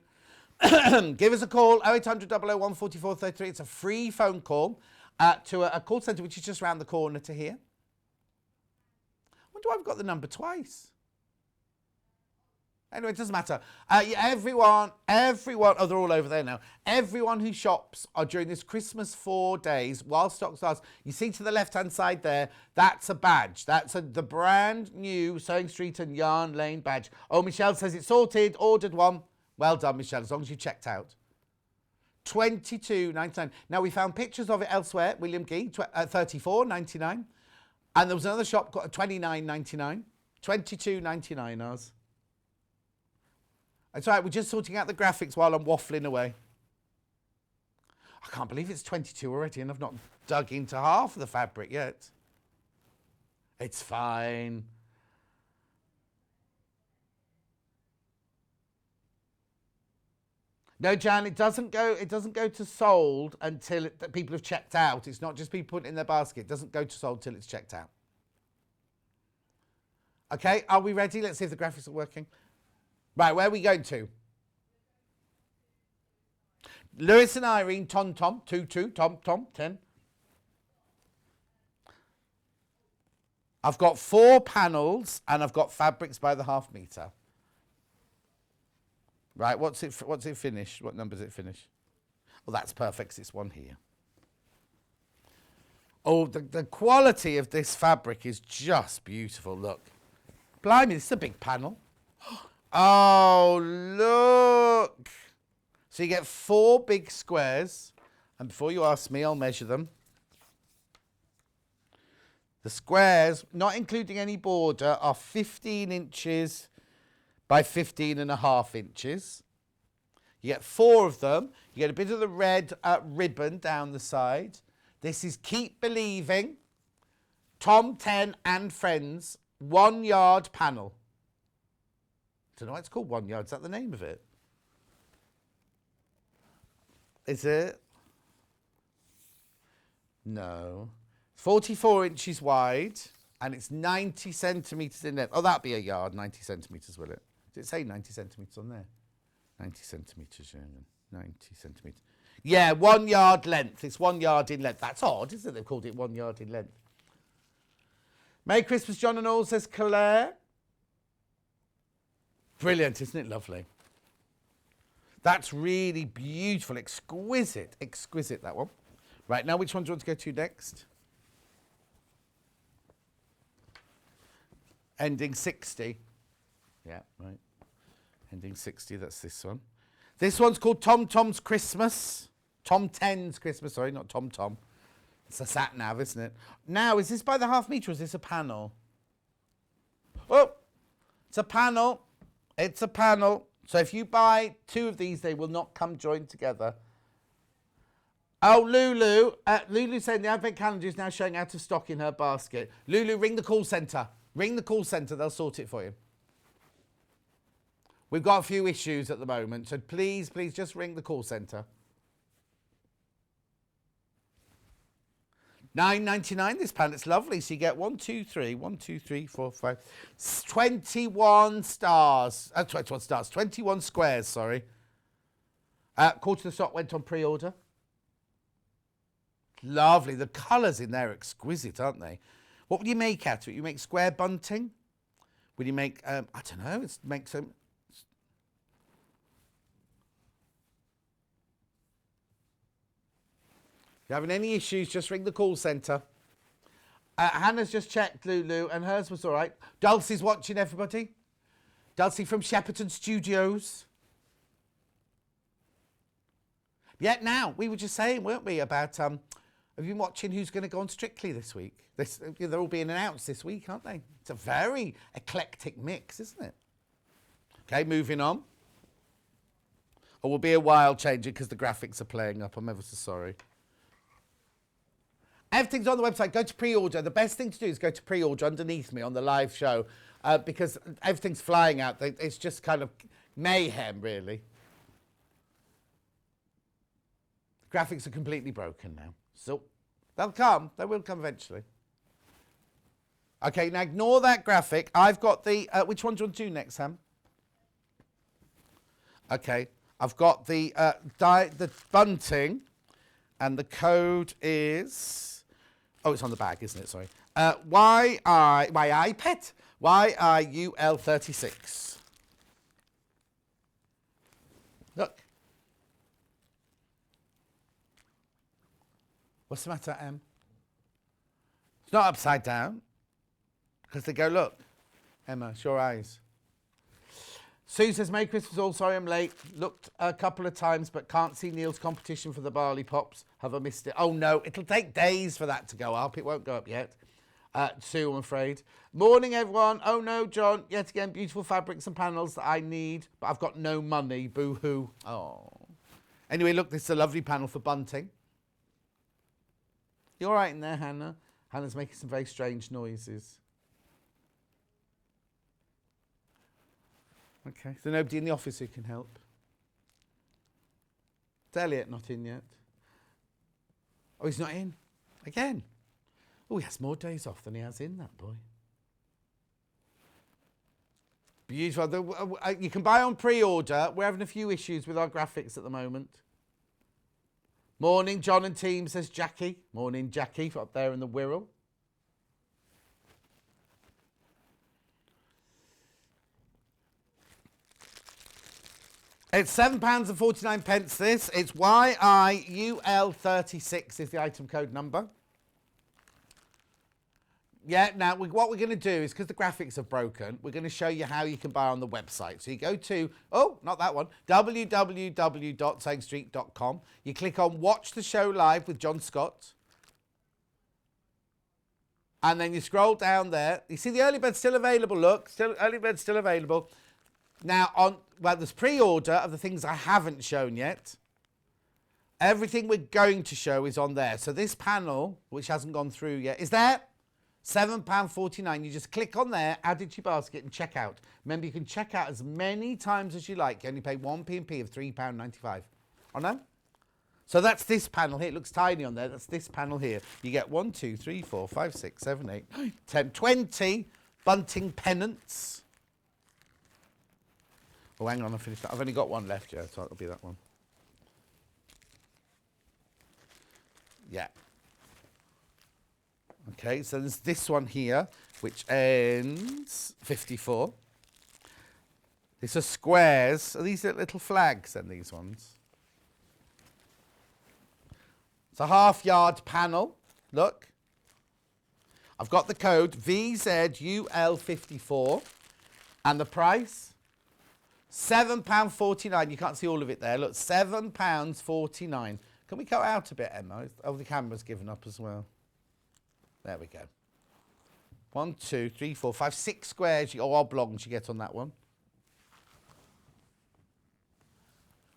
Give us a call, 0800 001 4433. It's a free phone call to a call centre, which is just round the corner to here. I wonder why I've got the number twice. Anyway, it doesn't matter. Everyone, oh, they're all over there now. Everyone who shops during this Christmas 4 days, while stock lasts, you see to the left-hand side there, that's a badge. That's the brand new Sewing Street and Yarn Lane badge. Oh, Michelle says it's sorted, ordered one. Well done, Michelle, as long as you checked out. $22.99. Now, we found pictures of it elsewhere. William Gee, $34.99. And there was another shop got $29.99. $22.99 ours. It's all right, we're just sorting out the graphics while I'm waffling away. I can't believe it's 22 already and I've not dug into half of the fabric yet. It's fine. No, Jan, it doesn't go to sold until people have checked out. It's not just people putting it in their basket. It doesn't go to sold till it's checked out. Okay, are we ready? Let's see if the graphics are working. Right, where are we going to? Lewis and Irene, Tom, 2, Tom, 10. I've got 4 panels and I've got fabrics by the half metre. Right, what's it finish? What number does it finish? Well, that's perfect 'cause it's one here. Oh, the quality of this fabric is just beautiful. Look. Blimey, this is a big panel. Oh, look. So you get 4 big squares. And before you ask me, I'll measure them. The squares, not including any border, are 15 inches by 15.5 inches. You get 4 of them. You get a bit of the red ribbon down the side. This is Keep Believing, Tom 10 and Friends, 1 yard panel. I don't know why it's called 1 yard. Is that the name of it? Is it? No. 44 inches wide and it's 90 centimetres in length. Oh, that'd be a yard, 90 centimetres, will it? Did it say 90 centimetres on there? 90 centimetres, yeah. 90 centimetres. Yeah, 1 yard length. It's 1 yard in length. That's odd, isn't it? They've called it 1 yard in length. Merry Christmas, John and all, says Claire. Brilliant, isn't it lovely? That's really beautiful, exquisite, that one. Right, now which one do you want to go to next? Ending 60. Yeah, right. Ending 60, that's this one. This one's called Tom Tom's Christmas. Tom 10's Christmas, sorry, not Tom Tom. It's a sat nav, isn't it? Now, is this by the half metre or is this a panel? Oh, it's a panel. It's a panel. So if you buy 2 of these, they will not come joined together. Oh, Lulu. Lulu's saying the advent calendar is now showing out of stock in her basket. Lulu, ring the call centre. Ring the call centre. They'll sort it for you. We've got a few issues at the moment, so please just ring the call centre. $9.99 this pan. It's lovely. So you get 1, 2, 3, 1, 2, 3, 4, 5, 21 stars. 21 stars. 21 squares, sorry. Quarter of the stock went on pre-order. Lovely. The colours in there are exquisite, aren't they? What would you make out of it? You make square bunting? Would you make, I don't know, make some... If you're having any issues, just ring the call centre. Hannah's just checked, Lulu, and hers was all right. Dulcie's watching, everybody. Dulcie from Shepperton Studios. Yet now, we were just saying, weren't we, about... have you been watching Who's Going to Go on Strictly this week? They're all being announced this week, aren't they? It's a very eclectic mix, isn't it? Okay, moving on. Or we'll be a while changing because the graphics are playing up. I'm ever so sorry. Everything's on the website. Go to pre-order. The best thing to do is go to pre-order underneath me on the live show because everything's flying out. It's just kind of mayhem, really. Graphics are completely broken now. So they'll come. They will come eventually. Okay, now ignore that graphic. I've got the... which one do you want to do next, Sam? Okay, I've got the bunting, and the code is... Oh, it's on the bag, isn't it? Sorry. My iPad. YIUL36. Look. What's the matter, Em? It's not upside down. Because they go, look. Emma, it's your eyes. Sue says, Merry Christmas all. Sorry I'm late. Looked a couple of times, but can't see Neil's competition for the barley pops. Have I missed it? Oh, no. It'll take days for that to go up. It won't go up yet. Sue, I'm afraid. Morning, everyone. Oh, no, John. Yet again, beautiful fabrics and panels that I need, but I've got no money. Boo-hoo. Oh. Anyway, look, this is a lovely panel for bunting. You all right in there, Hannah? Hannah's making some very strange noises. Okay, so nobody in the office who can help. Is Elliot not in yet? Oh, he's not in? Again? Oh, he has more days off than he has in, that boy. Beautiful. You can buy on pre-order. We're having a few issues with our graphics at the moment. Morning, John and team, says Jackie. Morning, Jackie, up there in the Wirral. It's £7.49 this. It's YIUL36 is the item code number. Yeah, now what we're going to do is, because the graphics are broken, we're going to show you how you can buy on the website. So you go to, oh, not that one, www.sewingstreet.com. You click on Watch the Show Live with John Scott. And then you scroll down there. You see the early bird's still available, look. Early bird's still available. Now, there's pre-order of the things I haven't shown yet. Everything we're going to show is on there. So this panel, which hasn't gone through yet, is there. £7.49. You just click on there, add it to your basket and check out. Remember, you can check out as many times as you like. You only pay one P&P of £3.95. Oh no? So that's this panel here. It looks tiny on there. That's this panel here. You get 1, 2, 3, 4, 5, 6, 7, 8, 9, 10, 20 bunting pennants. Oh, hang on, I finished that. I've only got one left, yeah, so it'll be that one. Yeah. Okay, so there's this one here, which ends 54. These are squares. Are these little flags then, these ones? It's a half-yard panel. Look. I've got the code VZUL54. And the price? £7.49. You can't see all of it there. Look, £7.49. Can we go out a bit, Emma? Oh, the camera's given up as well. There we go. 1, 2, 3, 4, 5, 6 squares, or oblongs you get on that one.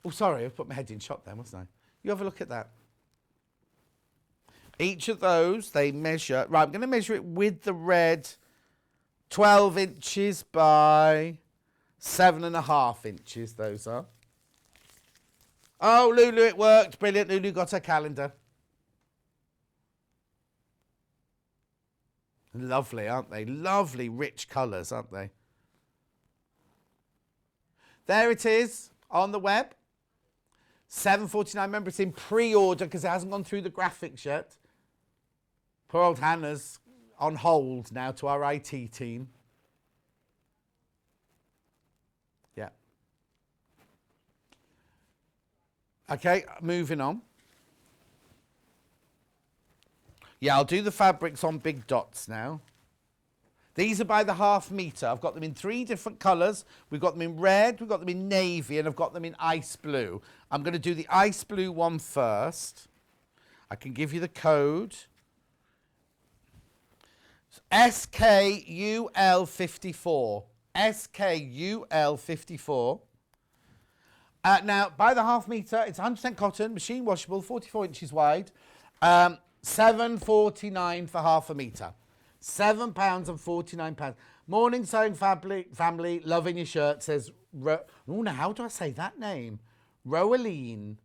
Oh, sorry, I put my head in shot then, wasn't I? You have a look at that. Each of those, they measure... Right, I'm going to measure it with the red. 12 inches by 7.5 inches, those are. Oh, Lulu, it worked. Brilliant. Lulu got her calendar. Lovely, aren't they? Lovely, rich colours, aren't they? There it is on the web. £7.49. Remember, it's in pre-order because it hasn't gone through the graphics yet. Poor old Hannah's on hold now to our IT team. Yeah. Okay, moving on. Yeah, I'll do the fabrics on big dots now. These are by the half metre. I've got them in 3 different colours. We've got them in red, we've got them in navy, and I've got them in ice blue. I'm going to do the ice blue one first. I can give you the code. SKUL54. SKUL54. Now, by the half metre, it's 100% cotton, machine washable, 44 inches wide. £7.49 for half a metre. £7.49. Morning Sewing family, loving your shirt, says... oh, now how do I say that name? Rowleen.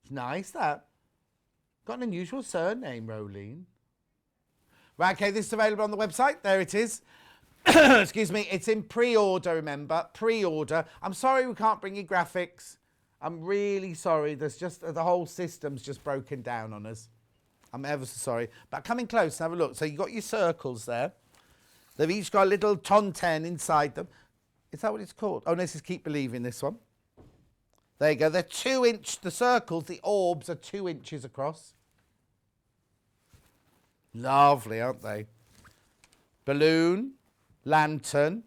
It's nice, that. Got an unusual surname, Rowleen. Right, okay, this is available on the website. There it is. Excuse me, it's in pre-order, remember. Pre-order. I'm sorry we can't bring you graphics. I'm really sorry. There's just... the whole system's just broken down on us. I'm ever so sorry. But coming close, have a look. So you've got your circles there. They've each got a little tonten inside them. Is that what it's called? Oh, no, this is Keep Believing, this one. There you go. They're 2 inch... the circles, the orbs are 2 inches across. Lovely, aren't they? Balloon, lantern,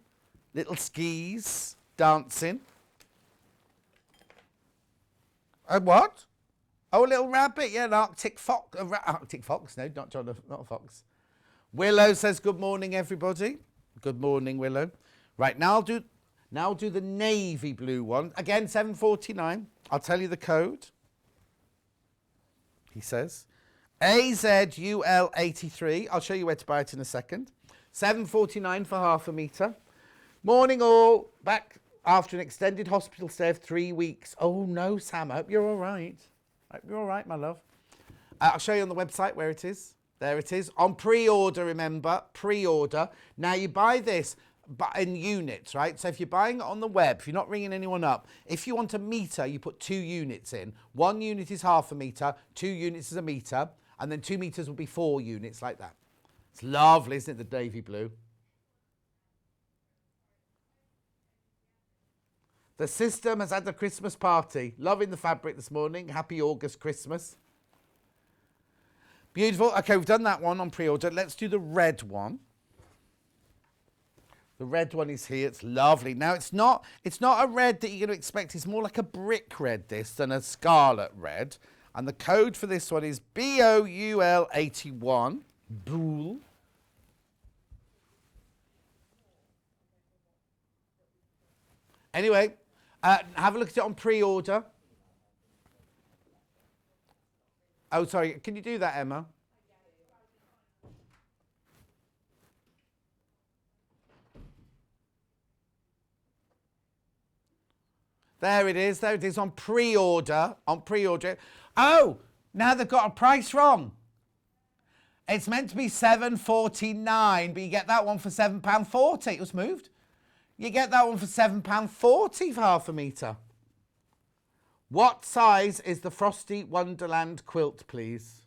little skis, dancing. A what? Oh, a little rabbit, yeah, an Arctic fox. Arctic fox, no, not a fox. Willow says, good morning, everybody. Good morning, Willow. Right, now I'll do the navy blue one. Again, £7.49. I'll tell you the code. He says. AZUL83. I'll show you where to buy it in a second. £7.49 for half a metre. Morning all. Back after an extended hospital stay of 3 weeks. Oh no, Sam, I hope you're all right. I hope you're all right, my love. I'll show you on the website where it is. There it is. On pre-order, remember. Pre-order. Now you buy this in units, right? So if you're buying it on the web, if you're not ringing anyone up, if you want a metre, you put 2 units in. 1 unit is half a metre, 2 units is a metre, and then 2 metres will be 4 units, like that. It's lovely, isn't it, the navy blue? The system has had a Christmas party. Loving the fabric this morning. Happy August Christmas. Beautiful. Okay, we've done that one on pre-order. Let's do the red one. The red one is here. It's lovely. Now, it's not a red that you're going to expect. It's more like a brick red, this, than a scarlet red. And the code for this one is BOUL81. Bool. Anyway, have a look at it on pre-order. Oh, sorry. Can you do that, Emma? There it is. There it is on pre-order. On pre-order. Oh, now they've got a price wrong. It's meant to be £7.49, but you get that one for £7.40. It was moved. You get that one for £7.40 for half a metre. What size is the Frosty Wonderland quilt, please?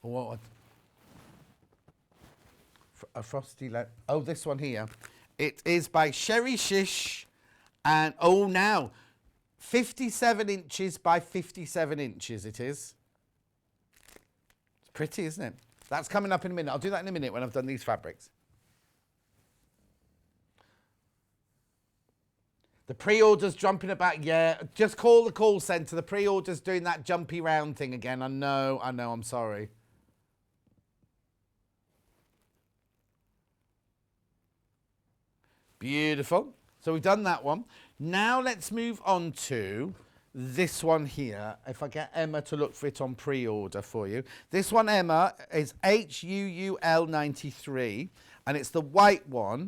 Or what? A Frosty... Oh, this one here. It is by Sherry Shish. And, oh, now... 57 inches by 57 inches it is. It's pretty, isn't it? That's coming up in a minute. I'll do that in a minute when I've done these fabrics. The pre-order's jumping about. Yeah, just call the call centre. The pre-order's doing that jumpy round thing again. I know, I'm sorry. Beautiful. So we've done that one. Now let's move on to this one here. If I get Emma to look for it on pre-order for you. This one, Emma, is HUUL93, and it's the white one. Do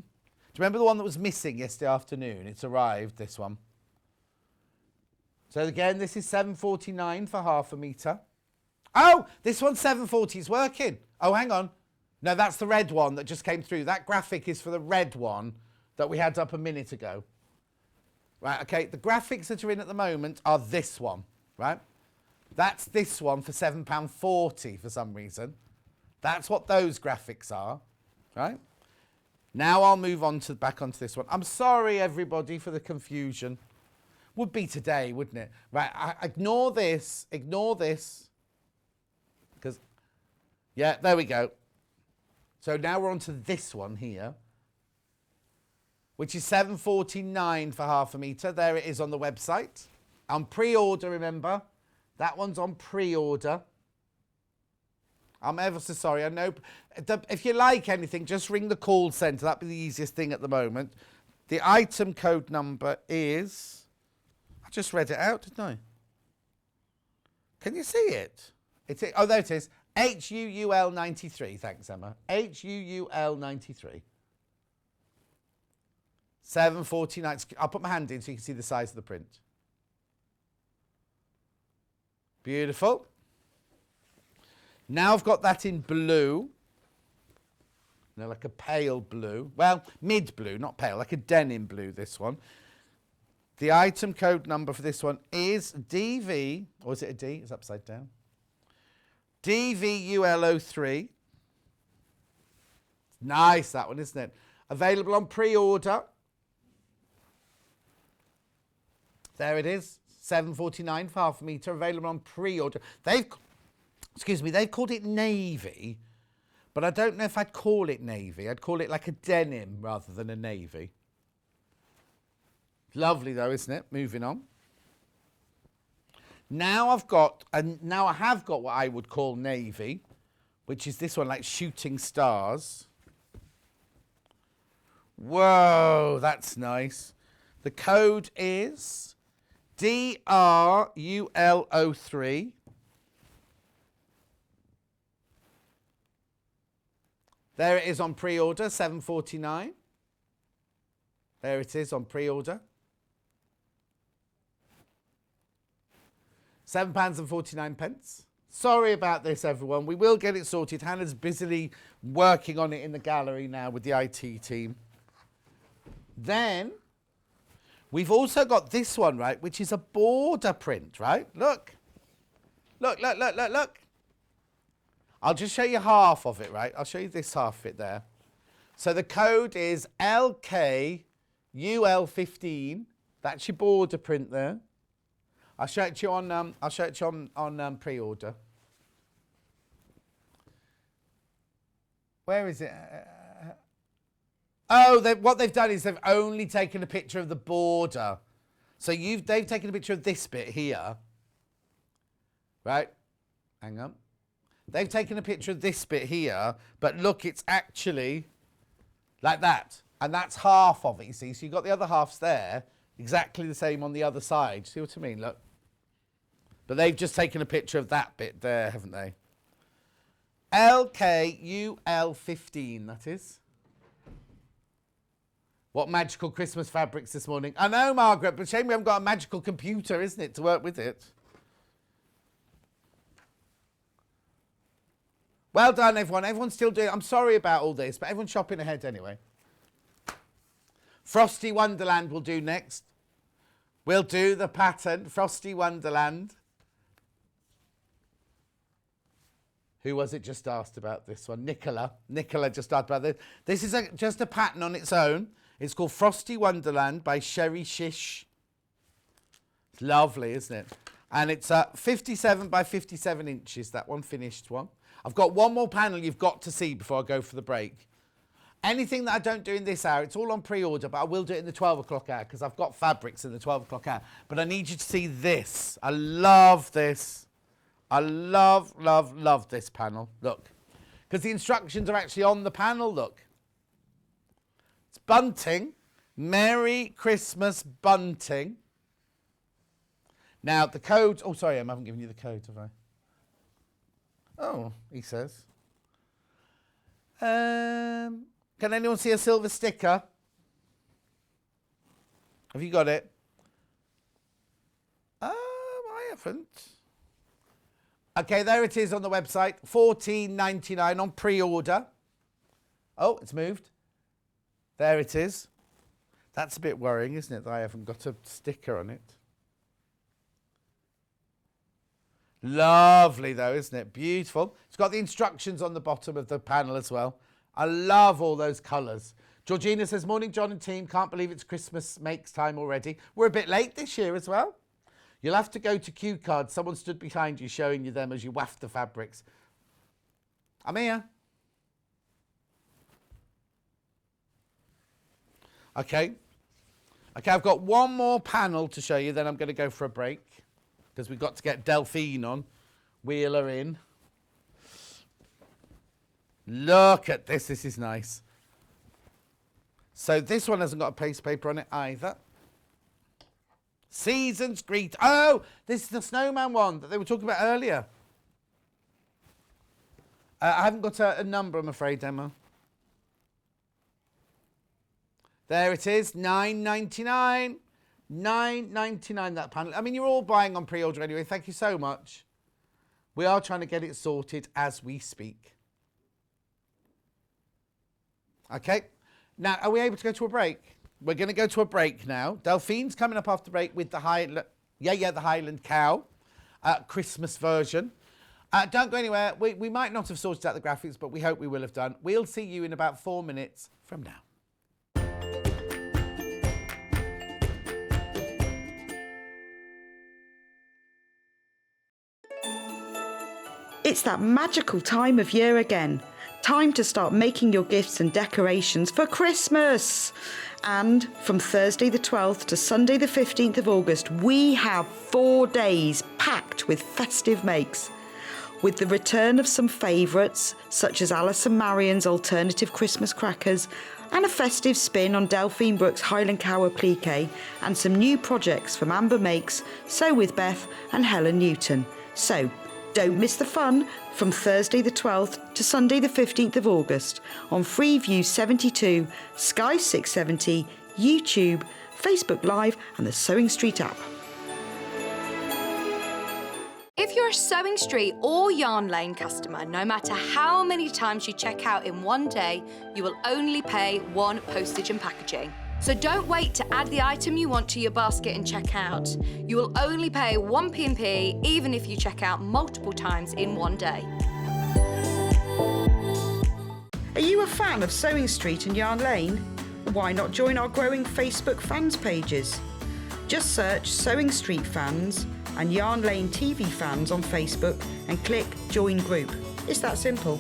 you remember the one that was missing yesterday afternoon? It's arrived, this one. So again, this is £7.49 for half a metre. Oh, this one's £7.40. It's working. Oh, hang on. No, that's the red one that just came through. That graphic is for the red one that we had up a minute ago. Right, okay, the graphics that are in at the moment are this one, right? That's this one for £7.40 for some reason. That's what those graphics are, right? Now I'll move on to back onto this one. I'm sorry, everybody, for the confusion. Would be today, wouldn't it? Right, ignore this, because, yeah, there we go. So now we're on to this one here, which is £7.49 for half a metre. There it is on the website. On pre-order, remember. That one's on pre-order. I'm ever so sorry. I know. If you like anything, just ring the call centre. That'd be the easiest thing at the moment. The item code number is... I just read it out, didn't I? Can you see it? Oh, there it is. HUUL93. Thanks, Emma. HUUL93. £7.49. I'll put my hand in so you can see the size of the print. Beautiful. Now I've got that in blue. No, like a pale blue. Well, mid blue, not pale, like a denim blue, this one. The item code number for this one is DV, or is it a D? It's upside down. DVUL03. Nice, that one, isn't it? Available on pre-order. There it is, £7.49 for half a metre, available on pre-order. They've called it navy, but I don't know if I'd call it navy. I'd call it like a denim rather than a navy. Lovely though, isn't it? Moving on. Now I have got what I would call navy, which is this one, like shooting stars. Whoa, that's nice. The code is DRUL03. There it is on pre-order, £7.49. There it is on pre-order. £7.49. Sorry about this, everyone. We will get it sorted. Hannah's busily working on it in the gallery now with the IT team. Then we've also got this one, right, which is a border print, right? Look. Look. I'll just show you half of it, right? I'll show you this half of it there. So the code is LKUL15. That's your border print there. I'll show it to you on pre-order. Where is it? Oh, what they've done is they've only taken a picture of the border. So they've taken a picture of this bit here. Right? Hang on. They've taken a picture of this bit here, but look, it's actually like that. And that's half of it, you see. So you've got the other halves there, exactly the same on the other side. See what I mean? Look. But they've just taken a picture of that bit there, haven't they? LKUL15, that is. What magical Christmas fabrics this morning. I know, Margaret, but shame we haven't got a magical computer, isn't it, to work with it. Well done, everyone. Everyone's still doing it. I'm sorry about all this, but everyone's shopping ahead anyway. Frosty Wonderland will do next. We'll do the pattern, Frosty Wonderland. Who was it just asked about this one? Nicola. Nicola just asked about this. This is just a pattern on its own. It's called Frosty Wonderland by Sherry Shish. It's lovely, isn't it? And it's 57 by 57 inches, that one, finished one. I've got one more panel you've got to see before I go for the break. Anything that I don't do in this hour, it's all on pre-order, but I will do it in the 12 o'clock hour because I've got fabrics in the 12 o'clock hour. But I need you to see this. I love this. I love, love, love this panel. Look. Because the instructions are actually on the panel, look. It's bunting. Merry Christmas bunting. Now, the code... Oh, sorry, I haven't given you the code, have I? Oh, he says. Can anyone see a silver sticker? Have you got it? I haven't. Okay, there it is on the website. $14.99 on pre-order. Oh, it's moved. There it is. That's a bit worrying, isn't it, that I haven't got a sticker on it. Lovely, though, isn't it? Beautiful. It's got the instructions on the bottom of the panel as well. I love all those colours. Georgina says, morning, John and team. Can't believe it's Christmas makes time already. We're a bit late this year as well. You'll have to go to cue cards. Someone stood behind you showing you them as you waft the fabrics. I'm here. Okay. Okay, I've got one more panel to show you, then I'm going to go for a break because we've got to get Delphine on. Wheel her in. Look at this. This is nice. So this one hasn't got a paste paper on it either. Season's Greet. Oh, this is the snowman one that they were talking about earlier. I haven't got a number, I'm afraid, Emma. There it is, $9.99. $9.99 that panel. I mean, you're all buying on pre-order anyway. Thank you so much. We are trying to get it sorted as we speak. Okay. Now, are we able to go to a break? We're going to go to a break now. Delphine's coming up after break with the Highland, the Highland cow, Christmas version. Don't go anywhere. We might not have sorted out the graphics, but we hope we will have done. We'll see you in about 4 minutes from now. It's that magical time of year again. Time to start making your gifts and decorations for Christmas. And from Thursday the 12th to Sunday the 15th of August, we have 4 days packed with festive makes. With the return of some favourites, such as Alice and Marion's alternative Christmas crackers, and a festive spin on Delphine Brooks' Highland cow applique, and some new projects from Amber Makes, Sew with Beth and Helen Newton. So, don't miss the fun from Thursday the 12th to Sunday the 15th of August on Freeview 72, Sky 670, YouTube, Facebook Live and the Sewing Street app. If you're a Sewing Street or Yarn Lane customer, no matter how many times you check out in one day, you will only pay 1 postage and packaging. So don't wait to add the item you want to your basket and check out. You will only pay 1 P&P even if you check out multiple times in one day. Are you a fan of Sewing Street and Yarn Lane? Why not join our growing Facebook fans pages? Just search Sewing Street Fans and Yarn Lane TV Fans on Facebook and click Join Group. It's that simple.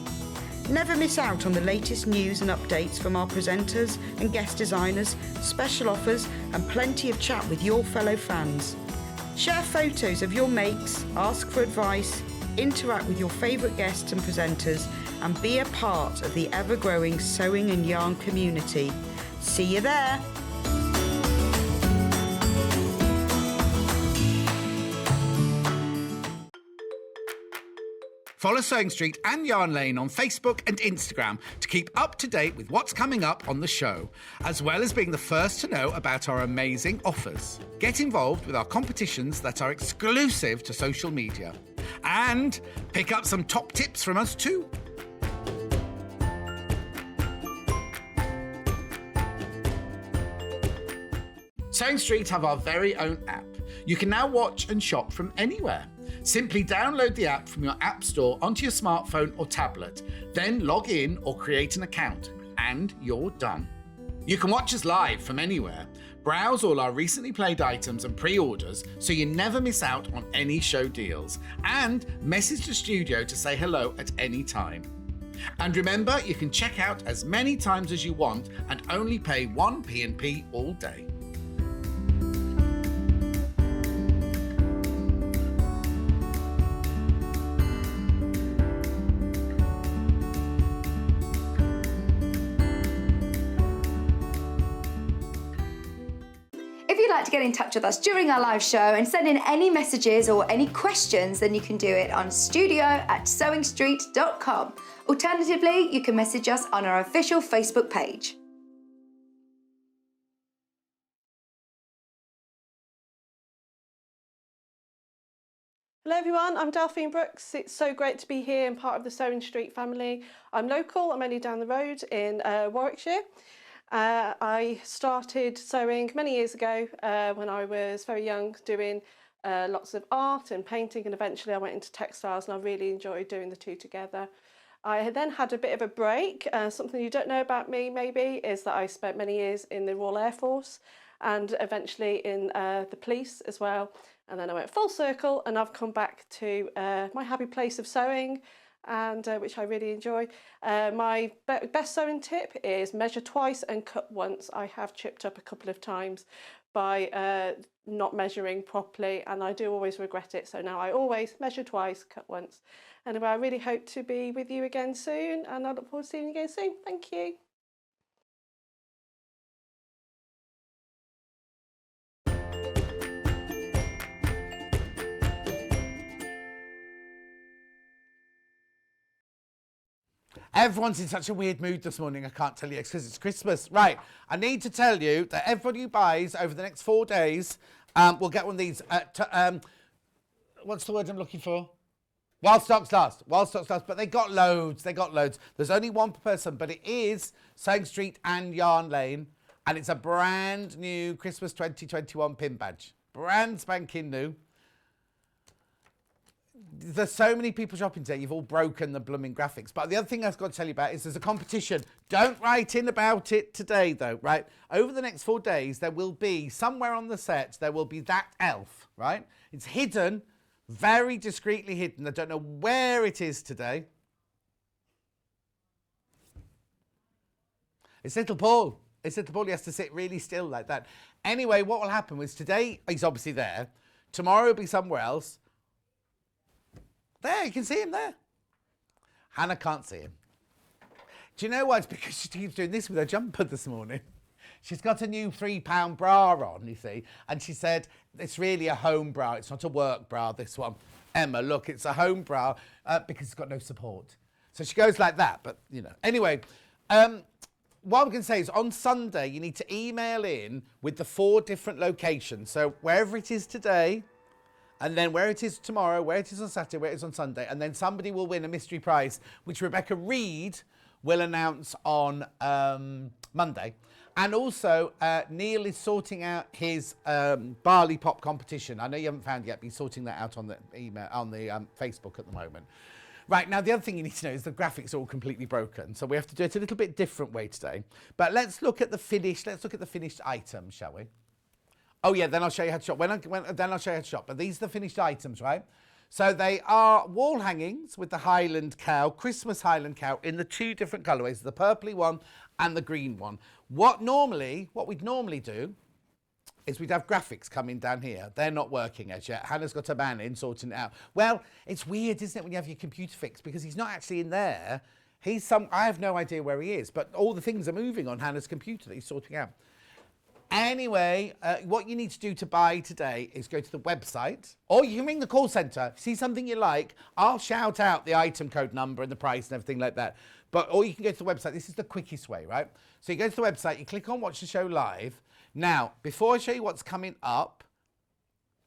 Never miss out on the latest news and updates from our presenters and guest designers, special offers and plenty of chat with your fellow fans. Share photos of your makes, ask for advice, interact with your favourite guests and presenters and be a part of the ever-growing sewing and yarn community. See you there! Follow Sewing Street and Yarn Lane on Facebook and Instagram to keep up to date with what's coming up on the show, as well as being the first to know about our amazing offers. Get involved with our competitions that are exclusive to social media. And pick up some top tips from us too. Sewing Street have our very own app. You can now watch and shop from anywhere. Simply download the app from your app store onto your smartphone or tablet, then log in or create an account, and you're done. You can watch us live from anywhere, browse all our recently played items and pre-orders so you never miss out on any show deals, and message the studio to say hello at any time. And remember, you can check out as many times as you want and only pay 1 P&P all day. If you'd like to get in touch with us during our live show and send in any messages or any questions, then you can do it on studio@sewingstreet.com. Alternatively, you can message us on our official Facebook page. Hello everyone, I'm Delphine Brooks. It's so great to be here and part of the Sewing Street family. I'm local, I'm only down the road in Warwickshire. I started sewing many years ago when I was very young, doing lots of art and painting, and eventually I went into textiles and I really enjoyed doing the two together. I then had a bit of a break. Something you don't know about me maybe is that I spent many years in the Royal Air Force and eventually in the police as well. And then I went full circle and I've come back to my happy place of sewing, and which I really enjoy. My best sewing tip is measure twice and cut once. I have chipped up a couple of times by not measuring properly, and I do always regret it, so now I always measure twice, cut once. Anyway, I really hope to be with you again soon, and I look forward to seeing you again soon. Thank you. Everyone's in such a weird mood this morning, I can't tell you, it's because it's Christmas. Right, I need to tell you that everybody who buys over the next 4 days will get one of these. What's the word I'm looking for? While stocks last. While stocks last, but they got loads, There's only one per person, but it is Sewing Street and Yarn Lane, and it's a brand new Christmas 2021 pin badge. Brand spanking new. There's so many people shopping today, you've all broken the blooming graphics. But the other thing I've got to tell you about is there's a competition. Don't write in about it today, though, right? Over the next 4 days, there will be, somewhere on the set, there will be that elf, right? It's hidden, very discreetly hidden. I don't know where it is today. It's little Paul. It's little Paul. He has to sit really still like that. Anyway, what will happen was today, he's obviously there. Tomorrow he'll be somewhere else. There, you can see him there. Hannah can't see him. Do you know why? It's because she keeps doing this with her jumper this morning. She's got a new £3 bra on, you see, and she said, it's really a home bra. It's not a work bra, this one. Emma, look, it's a home bra because it's got no support. So she goes like that, but, you know. Anyway, what I'm going to say is on Sunday, you need to email in with the 4 different locations. So wherever it is today, and then where it is tomorrow, where it is on Saturday, where it is on Sunday, and then somebody will win a mystery prize, which Reid will announce on Monday. And also, Neil is sorting out his barley pop competition. I know you haven't found it yet, but he's sorting that out on the email, on the Facebook at the moment. Right, now the other thing you need to know is the graphics are all completely broken, so we have to do it a little bit different way today. But let's look at the finished items, shall we? Oh yeah, then I'll show you how to shop. Then I'll show you how to shop. But these are the finished items, right? So they are wall hangings with the Highland cow, Christmas Highland cow, in the two different colourways, the purpley one and the green one. What we'd normally do is we'd have graphics coming down here. They're not working as yet. Hannah's got a man in sorting it out. Well, it's weird, isn't it, when you have your computer fixed, because he's not actually in there. I have no idea where he is, but all the things are moving on Hannah's computer that he's sorting out. Anyway, what you need to do to buy today is go to the website, or you can ring the call centre. See something you like, I'll shout out the item code number and the price and everything like that. Or you can go to the website. This is the quickest way, right? So you go to the website, you click on Watch the Show Live. Now, before I show you what's coming up,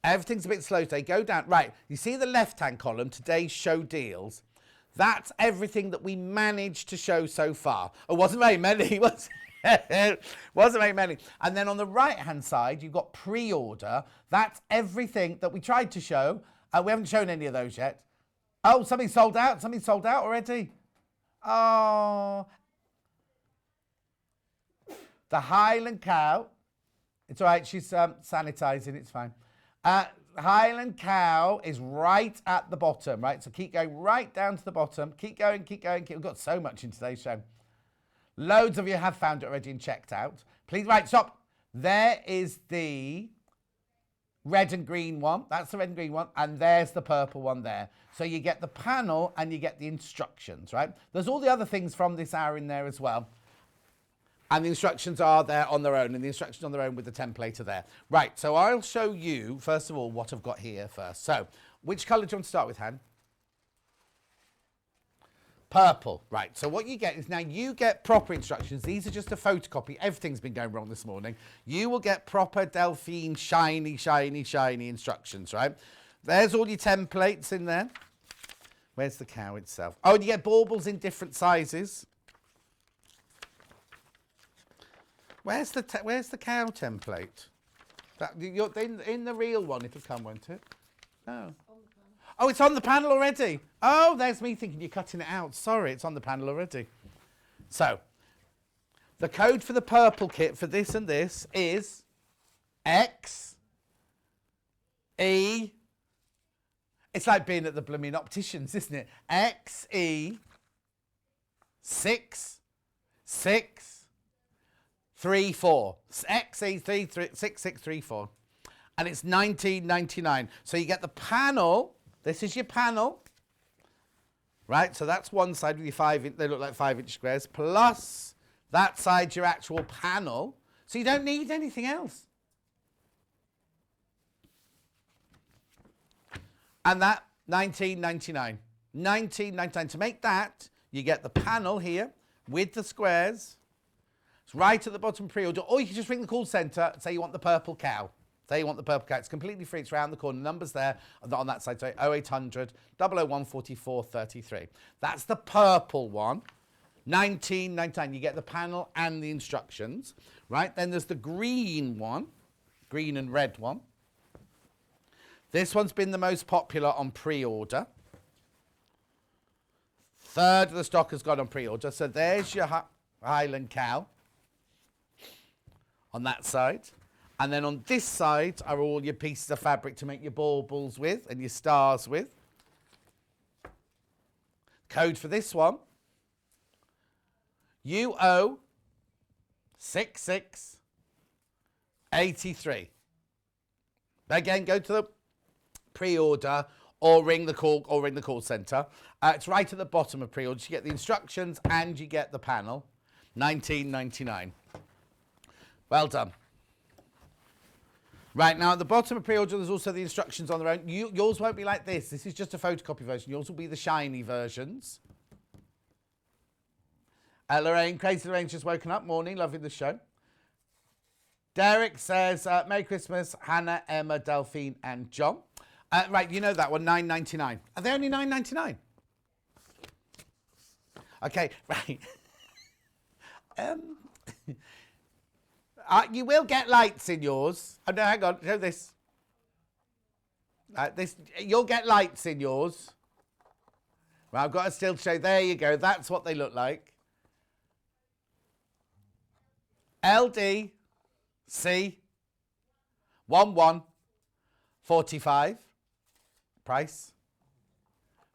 everything's a bit slow today. Go down. Right, you see the left-hand column, today's show deals. That's everything that we managed to show so far. It wasn't very many, was it? Wasn't very many. And then on the right-hand side, you've got pre-order. That's everything that we tried to show. We haven't shown any of those yet. Oh, something sold out. Something sold out already. Oh. The Highland cow. It's all right. She's sanitising. It's fine. Highland cow is right at the bottom, right? So keep going right down to the bottom. Keep going, keep going. We've got so much in today's show. Loads of you have found it already and checked out. Please, right, stop. There is the red and green one. That's the red and green one. And there's the purple one there. So you get the panel and you get the instructions, right? There's all the other things from this hour in there as well. And the instructions are there on their own. And the instructions on their own with the template are there. Right, so I'll show you, first of all, what I've got here first. So, which colour do you want to start with, Han? Purple. Right, so what you get is now you get proper instructions. These are just a photocopy. Everything's been going wrong this morning. You will get proper Delphine shiny, shiny, shiny instructions, right? There's all your templates in there. Where's the cow itself? Oh, and you get baubles in different sizes. Where's the cow template? In the real one, it'll come, won't it? No. Oh, it's on the panel already. Oh, there's me thinking you're cutting it out. Sorry, it's on the panel already. So, the code for the purple kit for this and this is X E. It's like being at the blooming opticians, isn't it? XE 6634. XE 6634. And it's $19.99. So you get the panel. This is your panel. Right, so that's one side with your 5-inch, they look like 5-inch squares, plus that side's your actual panel. So you don't need anything else. And that, $19.99. $19.99. To make that, you get the panel here with the squares. It's right at the bottom pre-order. Or you can just ring the call centre and say you want the purple cow. Say you want the purple cow. It's completely free. It's round the corner. Numbers there on that side. So 0800 001 44 33. That's the purple one. $19.99. You get the panel and the instructions. Right? Then there's the green one. Green and red one. This one's been the most popular on pre-order. Third of the stock has gone on pre-order. So there's your Highland cow on that side. And then on this side are all your pieces of fabric to make your baubles with and your stars with. Code for this one. UO 6683. Again, go to the pre-order or ring the call centre. It's right at the bottom of pre-order. You get the instructions and you get the panel. $19.99. Well done. Right, now at the bottom of pre-order, there's also the instructions on their own. Yours won't be like this. This is just a photocopy version. Yours will be the shiny versions. Lorraine, Crazy Lorraine's just woken up. Morning, loving the show. Derek says, Merry Christmas, Hannah, Emma, Delphine, and John. Right, you know that one, $9.99. Are they only $9.99? Okay, right. You will get lights in yours. Oh, no, hang on. Show this. You'll get lights in yours. Well, I've got a still show. There you go. That's what they look like. LD C 1145. Price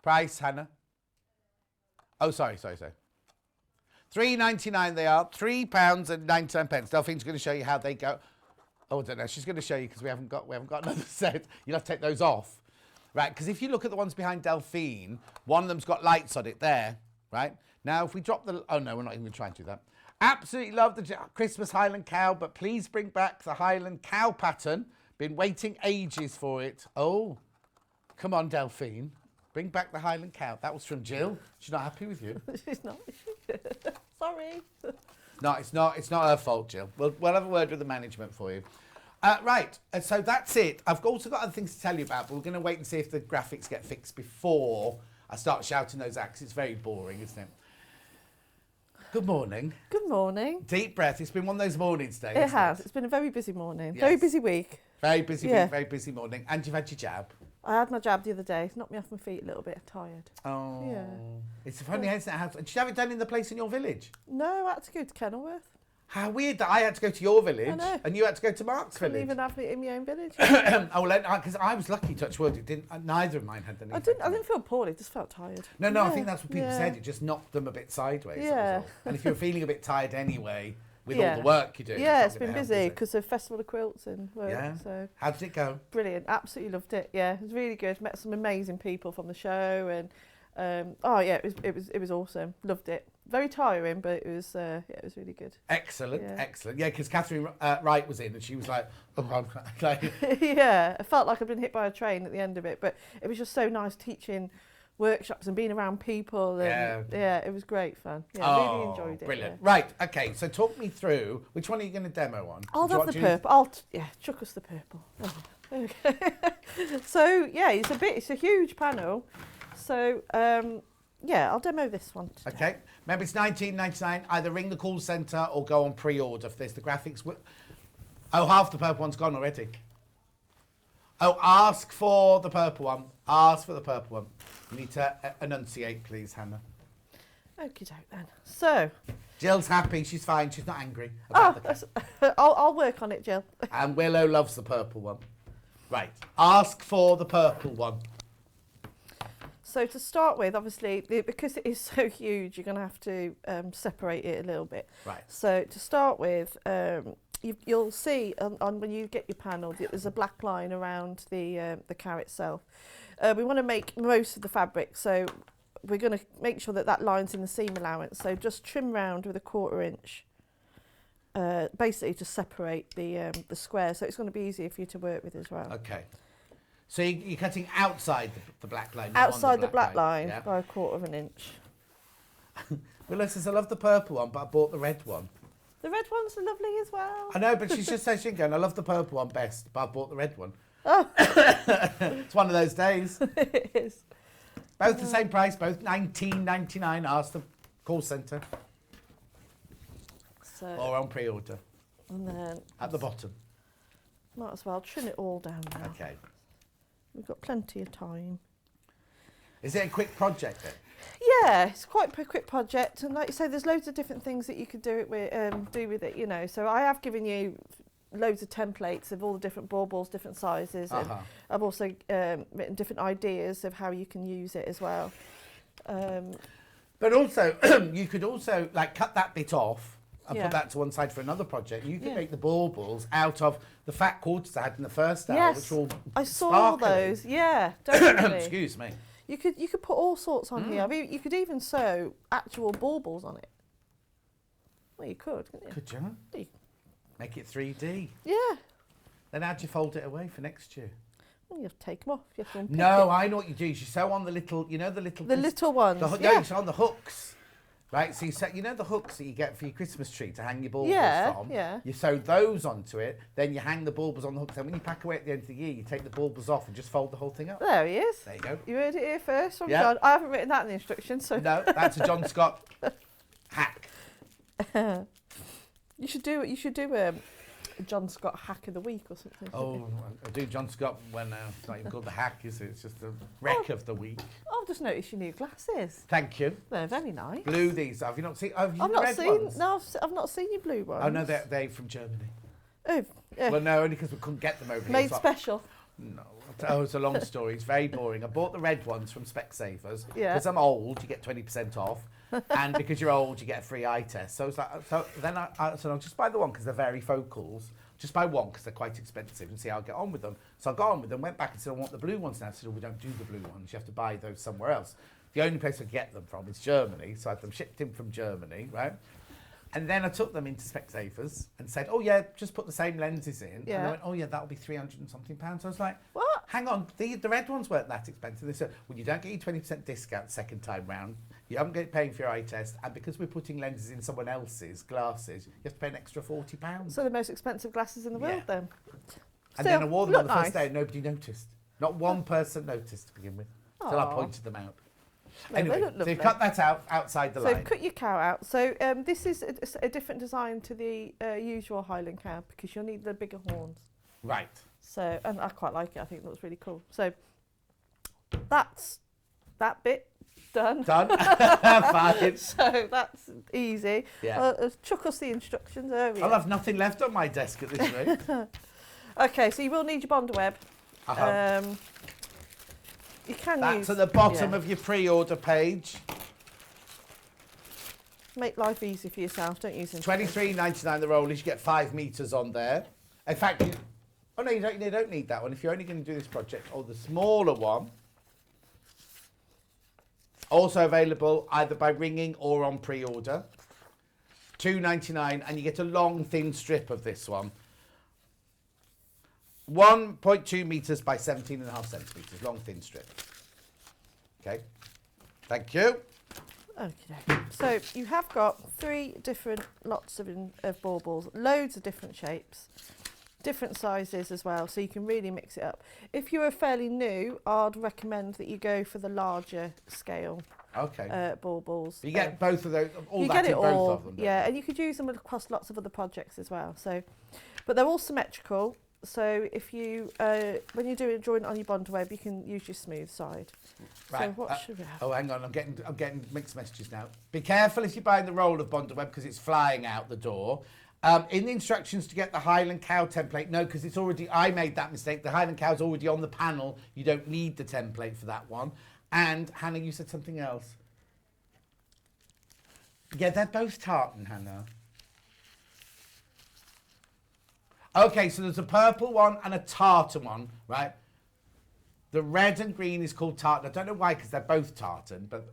Price, Hannah. Oh, sorry. £3.99 they are. £3.99. Delphine's going to show you how they go. Oh, I don't know. She's going to show you because we haven't got another set. You'll have to take those off, right? Because if you look at the ones behind Delphine, one of them's got lights on it there, right? Now, if we drop the... Oh, no, we're not even going to try and do that. Absolutely love the Christmas Highland cow, but please bring back the Highland cow pattern. Been waiting ages for it. Oh, come on, Delphine. Bring back the Highland cow. That was from Jill. She's not happy with you. She's not. Sorry. No, it's not her fault, Jill. We'll have a word with the management for you. Right, so that's it. I've also got other things to tell you about, but we're going to wait and see if the graphics get fixed before I start shouting those acts. It's very boring, isn't it? Good morning. Good morning. Deep breath. It's been one of those mornings today. It has. It's been a very busy morning. Yes. Very busy week. Very busy Yeah. week, very busy morning. And you've had your jab. I had my jab the other day. It's knocked me off my feet a little bit. Tired. Oh. Yeah. It's funny, isn't it? Did you have it done in the place in your village? No, I had to go to Kenilworth. How weird that I had to go to your village and you had to go to Mark's Couldn't village. even have it in my own village. Oh, well, because I was lucky, touch wood, it didn't. Neither of mine had any. I didn't feel poorly. Just felt tired. No, Yeah, I think that's what people yeah. said. It just knocked them a bit sideways. that was Yeah. all. And if you're feeling a bit tired anyway, with Yeah. all the work you're doing, Yeah, it's it's not been gonna help, busy is it? because of Festival of Quilts and work. Yeah. So How did it go? brilliant. Absolutely loved it. Yeah, it was really good. Met some amazing people from the show and it was awesome. Loved it. Very tiring, but it was really good. Excellent, Yeah. excellent. Yeah, because Catherine Wright was in and she was like, oh, I'm like, Yeah, I felt like I'd been hit by a train at the end of it, but it was just so nice teaching workshops and being around people. And yeah, it was great fun. Yeah, really enjoyed it. Brilliant. Yeah. Right, okay, so talk me through, which one are you going to demo on? I'll Do you have want the to- purple. Chuck us the purple. Oh, okay. So yeah, it's a huge panel. So I'll demo this one today. Okay, remember it's £19.99. Either ring the call centre or go on pre-order if there's the graphics. Oh, half the purple one's gone already. Oh, ask for the purple one. Ask for the purple one. You need to enunciate, please, Hannah. Okie doke then. So, Jill's happy. She's fine. She's not angry about the I'll work on it, Jill. And Willow loves the purple one. Right. Ask for the purple one. So to start with, obviously, because it is so huge, you're going to have to separate it a little bit. Right. So to start with, you'll see on when you get your panel, there's a black line around the cow itself. We want to make most of the fabric, so we're going to make sure that line's in the seam allowance. So just trim round with a 1/4 inch, basically to separate the square. So it's going to be easier for you to work with as well. Okay. So you're cutting outside the black line. not on Outside the black line yeah? by 1/4 inch. Willow says, I love the purple one, but I bought the red one. The red ones are lovely as well. I know, but she's just saying, she's going, I love the purple one best, but I bought the red one. Oh. It's one of those days. It is. Both the same price, both £19.99. Ask the call centre So, or on pre-order and then at the bottom. might as well trim it all down now. Okay. We've got plenty of time. Is it a quick project then? Yeah, it's quite a quick project, and like you say, there's loads of different things that you could do with it. You know, so I have given you loads of templates of all the different baubles, different sizes, and I've also written different ideas of how you can use it as well. But also, you could also like cut that bit off and Yeah. put that to one side for another project. You could Yeah. make the baubles out of the fat quarters I had in the first hour, Yes, which were all I saw sparkly. those. Yeah, definitely. Excuse me. You could put all sorts on here. I mean, you could even sew actual baubles on it. Well, you could, couldn't you? Could you? You- Make it 3D. Yeah. Then how'd you fold it away for next year? Well, you have to take them off. You have to unpick No, it. I know what you do. You sew on the little, you know, the little... The little ones. No, yeah. you sew on the hooks. Right, so you set, you know the hooks that you get for your Christmas tree to hang your baubles Yeah, from? yeah. You sew those onto it, then you hang the baubles on the hooks, and when you pack away at the end of the year, you take the baubles off and just fold the whole thing up. There he is. There you go. You heard it here first from Yeah. John. I haven't written that in the instructions, so No, that's a John Scott hack. you should do a John Scott hack of the week or something. Oh, I do John Scott when it's not even called the hack, is it? It's just the wreck of the week. I've just noticed your new glasses. Thank you. They're very nice. Blue these. Have you not seen? Have you I've the not red seen. ones? No, I've not seen your blue ones. Oh no, they're from Germany. Oh, yeah. Well, no, only because we couldn't get them over here. Made so- special. No, Oh, it's a long story. It's very boring. I bought the red ones from Specsavers. Yeah. Because I'm old, you get 20% off. And because you're old, you get a free eye test. So it's like, so then I said, I'll just buy the one because they're very focals. Just buy one because they're quite expensive and see how I get on with them. So I got on with them, went back and said, I want the blue ones now. I said, oh, we don't do the blue ones. You have to buy those somewhere else. The only place I get them from is Germany. So I had them shipped in from Germany, right? And then I took them into Specsavers and said, oh, yeah, just put the same lenses in. Yeah. And they went, oh, yeah, that'll be 300 and something pounds. So I was like, What? hang on, the red ones weren't that expensive. They said, well, you don't get your 20% discount second time round. You haven't got paying for your eye test. And because we're putting lenses in someone else's glasses, you have to pay an extra £40. So the most expensive glasses in the world then. And then I wore them on the look first nice. day and nobody noticed. Not one person noticed to begin with. Till I Aw. pointed them out. No, they Anyway, look so lovely. you cut that out outside the So line. cut your cow out. So this is a different design to the usual Highland cow because you'll need the bigger horns. Right. So, and I quite like it. I think it looks really cool. So that's that bit done. Done. Fine. So that's easy. Yeah. Chuck us the instructions. There we I'll go. have nothing left on my desk at this rate. Okay, so you will need your bond web. Uh-huh. You can That's use, at the bottom yeah. of your pre-order page. Make life easy for yourself. Don't use them. $23.99 the rollers. You get 5 metres on there. In fact, oh no, you don't need that one. If you're only going to do this project, or the smaller one, also available either by ringing or on pre-order. $2.99, and you get a long, thin strip of this one. 1.2 metres by 17.5 centimetres, long, thin strip. Okay, thank you. Okay. So you have got 3 different lots of baubles, loads of different shapes, different sizes as well, so you can really mix it up. If you're fairly new, I'd recommend that you go for the larger scale Okay. baubles. You get both of those, all you that get in it both all, of them. don't yeah, you? and you could use them across lots of other projects as well. So, but they're all symmetrical. So if you, when you're doing drawing on your bond web, you can use your smooth side. Right. So what should we have? Oh, hang on, I'm getting mixed messages now. Be careful if you're buying the roll of bond web because it's flying out the door. In the instructions to get the Highland cow template, no, because it's already, I made that mistake. The Highland cow's already on the panel. You don't need the template for that one. And Hannah, you said something else. Yeah, they're both tartan, Hannah. Okay, so there's a purple one and a tartan one, right? The red and green is called tartan. I don't know why, because they're both tartan, but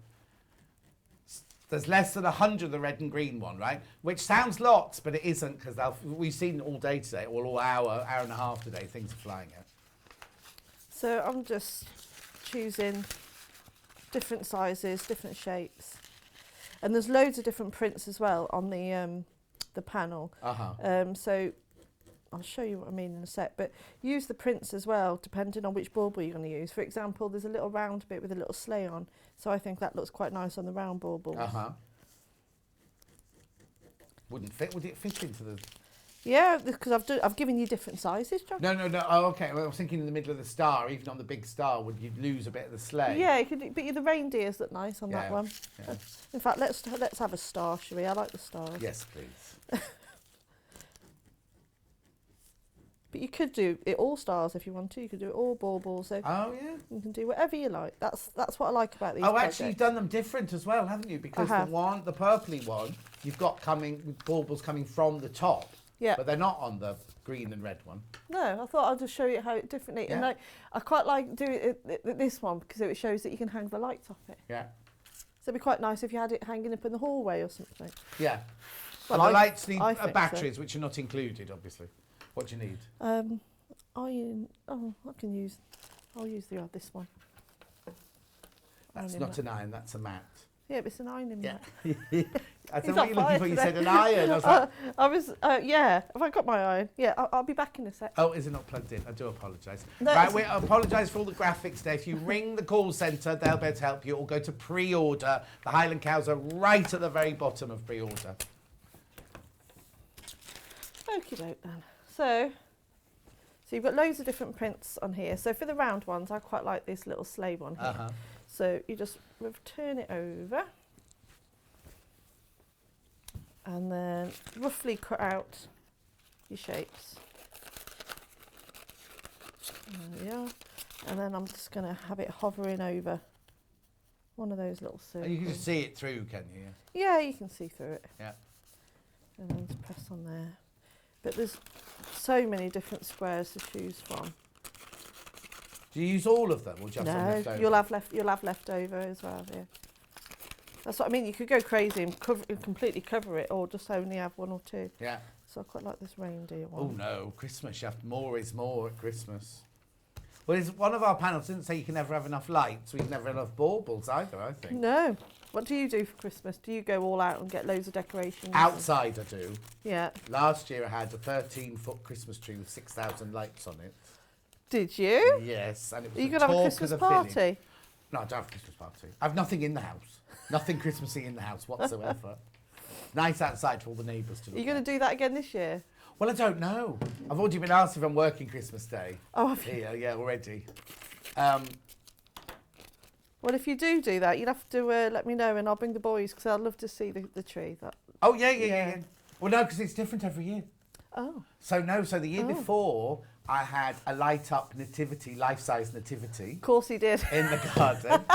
there's less than 100 of the red and green one, right? Which sounds lots, but it isn't, because we've seen all day today, or all hour and a half today, things are flying out. So I'm just choosing different sizes, different shapes, and there's loads of different prints as well on the panel. So I'll show you what I mean in a sec, but use the prints as well, depending on which bauble you're going to use. For example, there's a little round bit with a little sleigh on, so I think that looks quite nice on the round baubles. Wouldn't fit, would it fit into the... Yeah, because I've given you different sizes, John. No. Oh, okay. Well, I was thinking in the middle of the star, even on the big star, would you lose a bit of the sleigh? Yeah, you could, but the reindeers look nice on that one. Yeah. In fact, let's have a star, shall we? I like the stars. Yes, please. But you could do it all stars if you want to. You could do it all baubles. So Oh, yeah. you can do whatever you like. That's what I like about these. Oh, projects. actually, you've done them different as well, haven't you? Because have. the purpley one, you've got with baubles coming from the top. Yeah. But they're not on the green and red one. No, I thought I'd just show you how it differently. And Yeah. I quite like doing this one because it shows that you can hang the lights off it. Yeah. So it'd be quite nice if you had it hanging up in the hallway or something. Yeah. Well, And the I- lights need I think so. batteries, which are not included, obviously. What do you need? I'll use this one. That's Ironing not mat. an iron, that's a mat. Yeah, but it's an ironing mat. I He's don't know on what you're looking fire for. You today. said an iron. I was like, Yeah. Have I got my iron? Yeah, I'll be back in a sec. oh, is it not plugged in? I do apologise. No, Right, it's- we apologise for all the graphics there. If you ring the call centre, they'll be able to help you, or go to pre-order. The Highland cows are right at the very bottom of pre-order. Okie doke then. So you've got loads of different prints on here. So for the round ones, I quite like this little sleigh one here. So you just turn it over and then roughly cut out your shapes. There we are. And then I'm just going to have it hovering over one of those little circles. And you can just see it through, can you? Yeah, you can see through it. Yeah. And then just press on there. But there's so many different squares to choose from. Do you use all of them, or just some No, left over? you'll have leftover as well. Yeah. That's what I mean. You could go crazy and completely cover it, or just only have one or two. Yeah. So I quite like this reindeer Oh one. no, Christmas. You have more is more at Christmas. Well, it's one of our panels didn't say you can never have enough lights, or you can never have enough baubles either, I think. No. What do you do for Christmas? Do you go all out and get loads of decorations? Outside I do. Yeah. Last year I had a 13-foot Christmas tree with 6,000 lights on it. Did you? Yes, and it was Are you the going to have a talk Christmas of the village. party? No, I don't have a Christmas party. I have nothing in the house. Nothing Christmassy in the house whatsoever. Nice outside for all the neighbours to look Are you going at. to do that again this year? Well, I don't know. I've already been asked if I'm working Christmas Day. Oh, have you? Here, yeah, already. Well, if you do that, you'll have to let me know, and I'll bring the boys because I'd love to see the tree. Oh, yeah. Well, no, because it's different every year. Oh. So the year before, I had a light-up nativity, life-size nativity. Of course he did. In the garden.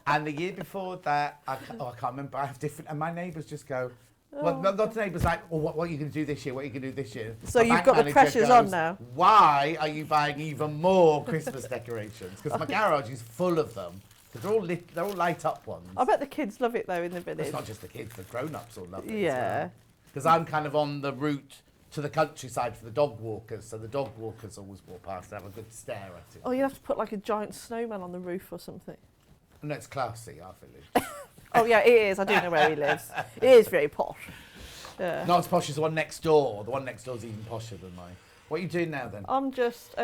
And the year before that, I can't remember, I have different, and my neighbours just go, well, not the neighbours like, oh, what are you going to do this year? What are you going to do this year? So My you've bank got the manager pressures on now. Why are you buying even more Christmas decorations? Because my garage is full of them. Because they're all light-up ones. I bet the kids love it though in the village. It's not just the kids, the grown-ups all love it. Yeah. Because I'm kind of on the route to the countryside for the dog walkers, so the dog walkers always walk past and have a good stare at it. Oh, you have to put like a giant snowman on the roof or something. No, it's classy, our village. Oh yeah, it is. I do know where he lives. It is very posh. Yeah. Not as posh as the one next door. The one next door is even posher than mine. What are you doing now then? I'm just.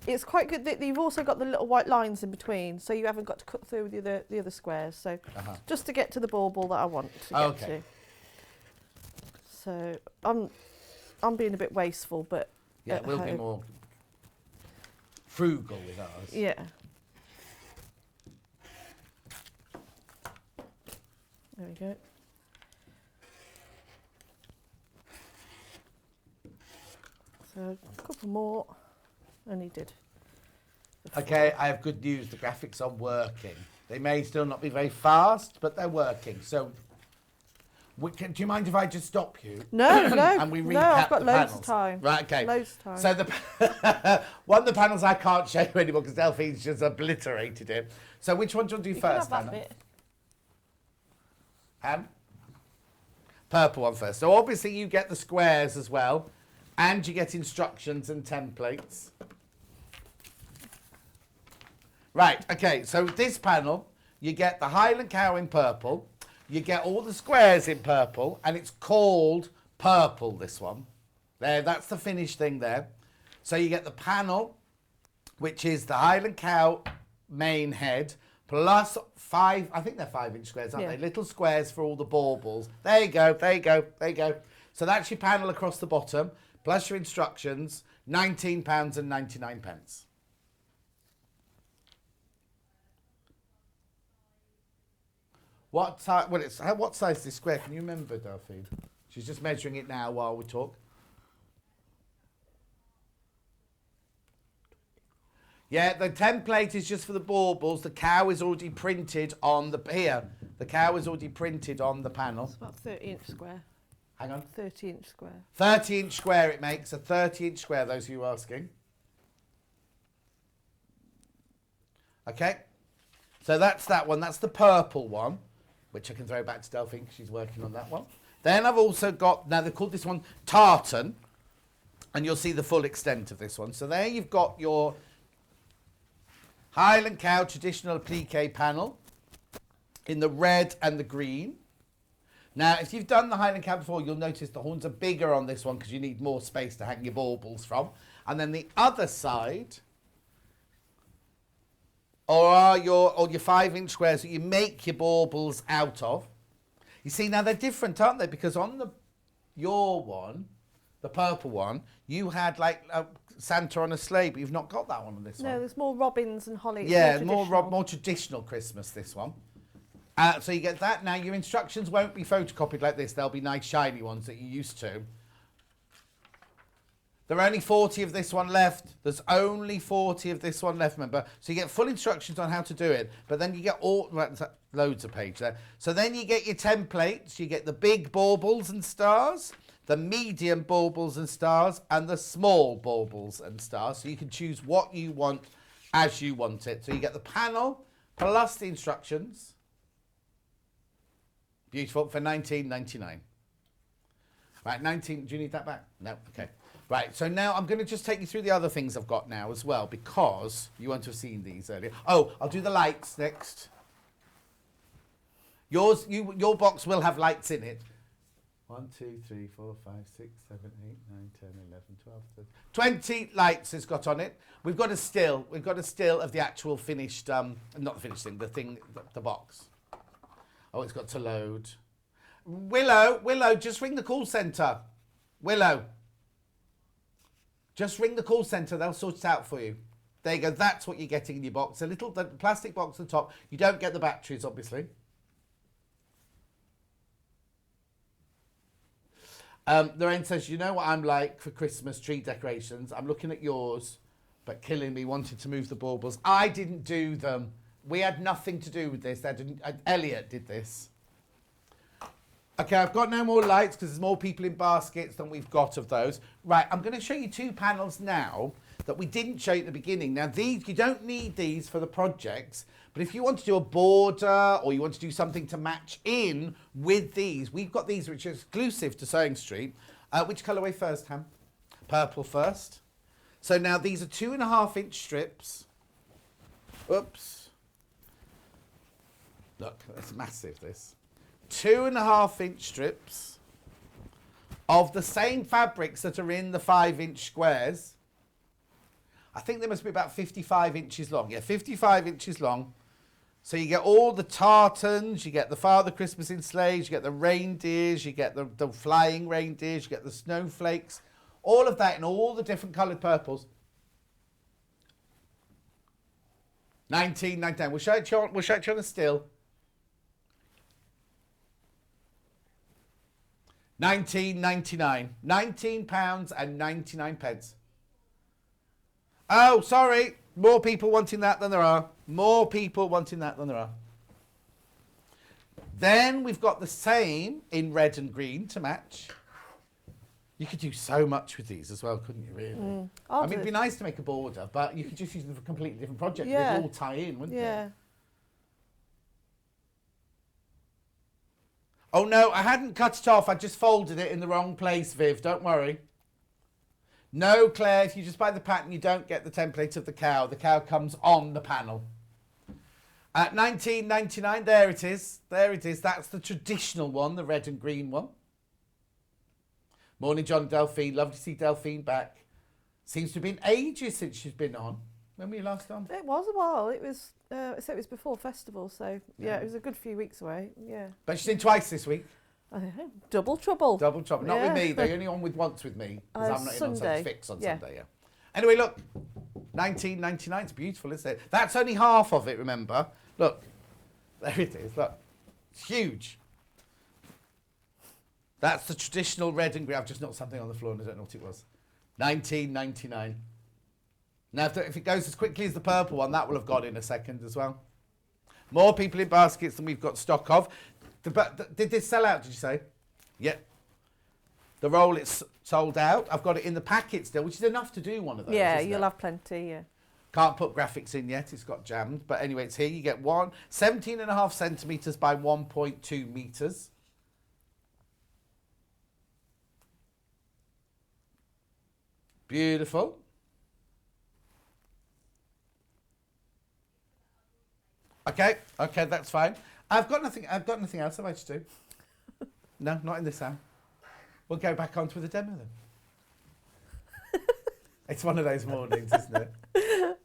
It's quite good that you've also got the little white lines in between, so you haven't got to cut through the other squares. So just to get to the bauble that I want to get to. So I'm being a bit wasteful, but Yeah, we'll be more frugal with ours. Yeah. There we go. So a couple more, and he did. Okay, I have good news. The graphics are working. They may still not be very fast, but they're working. So, do you mind if I just stop you? No, no, and we recap no. I've got the loads panels? of time. Right, okay. Loads of time. So one of the panels I can't show you anymore because Delphine's just obliterated it. So which one do you want to do You first, can have Anna? that bit. Purple one first. So obviously you get the squares as well, and you get instructions and templates. Right, okay, so this panel, you get the Highland cow in purple, you get all the squares in purple, and it's called purple, this one. There, that's the finished thing there. So you get the panel, which is the Highland cow main head, plus 5, I think they're 5-inch squares, aren't they? Little squares for all the baubles. There you go, there you go, there you go. So that's your panel across the bottom, plus your instructions, £19.99. What size? Well, what size is this square? Can you remember, Delphine? She's just measuring it now while we talk. Yeah, the template is just for the baubles. The cow is already printed on the here. The cow is already printed on the panel. It's about 30-inch square. Hang on. 30-inch square. 30-inch square it makes. A 30-inch square. Those of you asking. Okay. So that's that one. That's the purple one, which I can throw back to Delphine because she's working on that one. Then I've also got, now they called this one tartan, and you'll see the full extent of this one. So there you've got your Highland cow traditional applique panel in the red and the green. Now, if you've done the Highland cow before, you'll notice the horns are bigger on this one because you need more space to hang your baubles from. And then the other side are your 5-inch squares that you make your baubles out of. You see, now they're different, aren't they? Because on your one, the purple one, you had like Santa on a sleigh, but you've not got that one on this one. No, there's more robins and holly. It's Yeah, more more traditional Christmas, this one. So you get that. Now, your instructions won't be photocopied like this. They'll be nice, shiny ones that you're used to. There are only 40 of this one left. There's only 40 of this one left, remember? So you get full instructions on how to do it, but then you get loads of page there. So then you get your templates. You get the big baubles and stars, the medium baubles and stars, and the small baubles and stars. So you can choose what you want as you want it. So you get the panel plus the instructions. Beautiful, for $19.99. Right, 19, do you need that back? No, okay. Right, so now I'm going to just take you through the other things I've got now as well, because you won't have seen these earlier. Oh, I'll do the lights next. Your box will have lights in it. 1, 2, 3, 4, 5, 6, 7, 8, 9, 10, 11, 12, 13. 20 lights it's got on it. We've got a still. We've got a still of the actual finished, not the finished thing, the box. Oh, it's got to load. Willow, just ring the call centre. Willow. Just ring the call centre. They'll sort it out for you. There you go. That's what you're getting in your box. The plastic box on the top. You don't get the batteries, obviously. Lorraine says, you know what I'm like for Christmas tree decorations? I'm looking at yours, but killing me wanting to move the baubles. I didn't do them. We had nothing to do with this. Elliot did this. Okay, I've got no more lights because there's more people in baskets than we've got of those. Right, I'm going to show you 2 panels now that we didn't show you at the beginning. Now, these, you don't need these for the projects, but if you want to do a border or you want to do something to match in with these, we've got these which are exclusive to Sewing Street. Which colourway first, Ham? Purple first. So now these are 2.5-inch strips. Oops. Look, that's massive, this. 2.5-inch strips of the same fabrics that are in the 5-inch squares. I think they must be about 55 inches long. Yeah, 55 inches long. So you get all the tartans, you get the Father Christmas in sleighs, you get the reindeers, you get the flying reindeers, you get the snowflakes, all of that in all the different coloured purples. $19.99. We'll show it to you on a still. £19.99. £19.99. Oh, sorry. More people wanting that than there are. More people wanting that than there are. Then we've got the same in red and green to match. You could do so much with these as well, couldn't you, really? I mean, it'd be nice to make a border, but you could just use them for a completely different project. Yeah. They'd all tie in, wouldn't they? Yeah. Oh, no, I hadn't cut it off. I just folded it in the wrong place, Viv. Don't worry. No, Claire, if you just buy the pattern, you don't get the template of the cow. The cow comes on the panel. At $19.99, there it is. There it is. That's the traditional one, the red and green one. Morning, John and Delphine. Lovely to see Delphine back. Seems to have been ages since she's been on. When were you last on? It was a while. It was so it was before festival, so yeah, it was a good few weeks away. Yeah. But she's in twice this week. Double trouble. Double trouble. Not with me. They only on with once with me. Because I'm not in on Sunday. Fix on Sunday, yeah. Anyway, look. $19.99. It's beautiful, isn't it? That's only half of it, remember? Look. There it is. Look. It's huge. That's the traditional red and green. I've just knocked something on the floor and I don't know what it was. $19.99. Now, if it goes as quickly as the purple one, that will have got in a second as well. More people in baskets than we've got stock of. Did this sell out, did you say? Yeah. The roll, it's sold out. I've got it in the packet still, which is enough to do one of those. Yeah, you'll have plenty, yeah. Can't put graphics in yet, it's got jammed. But anyway, it's here. You get 17.5 centimetres by 1.2 metres. Beautiful. Okay, that's fine. I've got nothing else have I to do. No, not in this hour. We'll go back on to the demo then. It's one of those mornings, isn't it?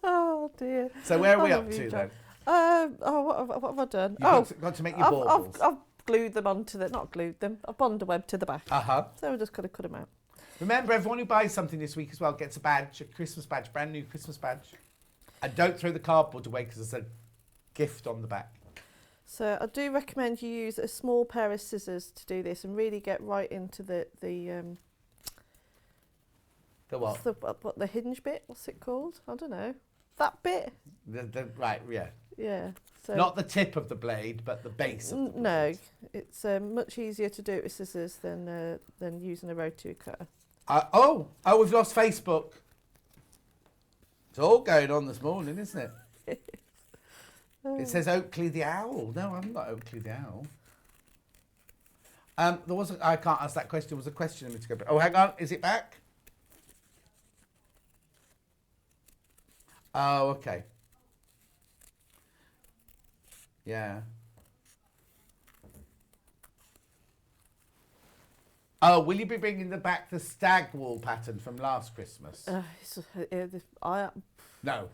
Oh dear. So where are we up to then? What have I done? Got to make your baubles. I've glued them onto the, not glued them, I've bonded a web to the back. So we're just going to cut them out. Remember, everyone who buys something this week as well gets a badge, a Christmas badge, brand new Christmas badge. And don't throw the cardboard away because there's a gift on the back. So I do recommend you use a small pair of scissors to do this and really get right into the The what? What the hinge bit? What's it called? I don't know. That bit. Right, yeah. Yeah. So Not the tip of the blade, but the base of the blade. no, it's much easier to do it with scissors than using a rotary cutter. Oh, we've lost Facebook. It's all going on this morning, isn't it? It says Oakley the Owl. No, I'm not Oakley the Owl. I can't ask that question. There was a question a minute ago. Oh, hang on. Is it back? Oh, okay. Yeah. Oh, will you be bringing back the stag wall pattern from last Christmas? No. No.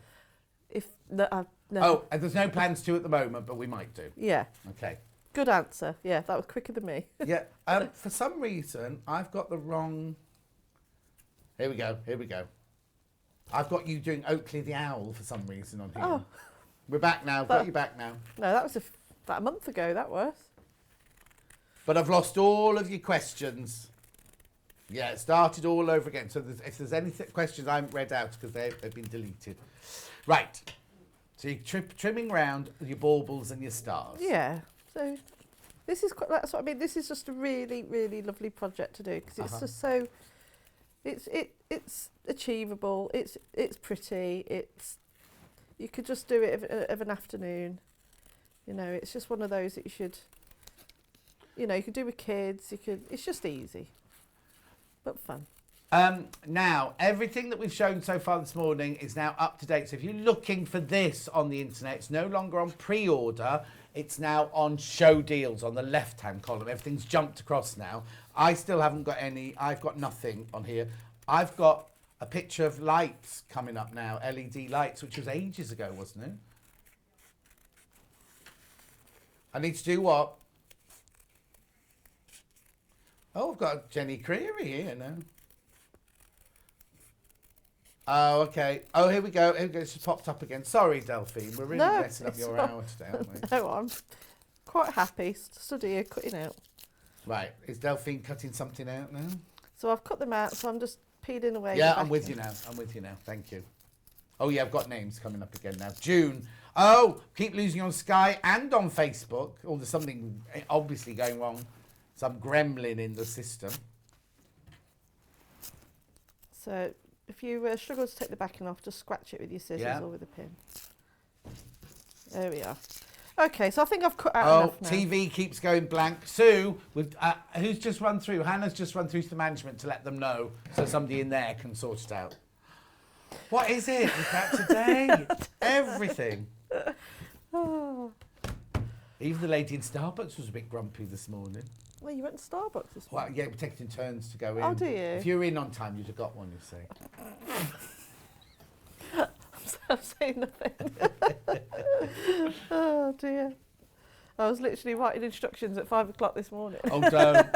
Oh, and there's no plans to at the moment, but we might do. Yeah. Okay. Good answer. Yeah, that was quicker than me. Yeah. For some reason, I've got the wrong. Here we go. I've got you doing Oakley the Owl for some reason on here. Oh. We're back now. Got you back now. No, that was about a month ago. That was. But I've lost all of your questions. Yeah, it started all over again. So if there's any questions I haven't read out because they've been deleted. Right. So you're trimming round your baubles and your stars. Yeah. So this is that's what I mean. This is just a really, really lovely project to do because it's just so. It's achievable. It's pretty. You could just do it of an afternoon. You know, it's just one of those that you should. You know, you could do with kids. It's just easy, but fun. Now, everything that we've shown so far this morning is now up to date. So if you're looking for this on the internet, it's no longer on pre-order. It's now on show deals on the left-hand column. Everything's jumped across now. I still haven't got any. I've got nothing on here. I've got a picture of lights coming up now, LED lights, which was ages ago, wasn't it? I need to do what? Oh, I've got Jenny Creary here now. Oh, okay. Oh, here we go. It's just popped up again. Sorry, Delphine. We're really messing up your hour today, aren't we? No, I'm quite happy. Stood here cutting out. Right. Is Delphine cutting something out now? So I've cut them out, so I'm just peeling away. Yeah, I'm with you now. Thank you. Oh, yeah, I've got names coming up again now. June. Oh, keep losing on Sky and on Facebook. Oh, there's something obviously going wrong. Some gremlin in the system. So if you struggle to take the backing off, just scratch it with your scissors or with a pin. There we are. Okay, so I think I've cut out enough now. TV keeps going blank. Sue, who's just run through? Hannah's just run through to the management to let them know so somebody in there can sort it out. What is it about today? Everything. Even the lady in Starbucks was a bit grumpy this morning. Well, you went to Starbucks this Well, morning. yeah, we're taking turns to go in. Oh, do you? If you were in on time, you'd have got one, you see. I'm saying nothing. Oh, dear. I was literally writing instructions at 5 o'clock this morning. Oh, don't.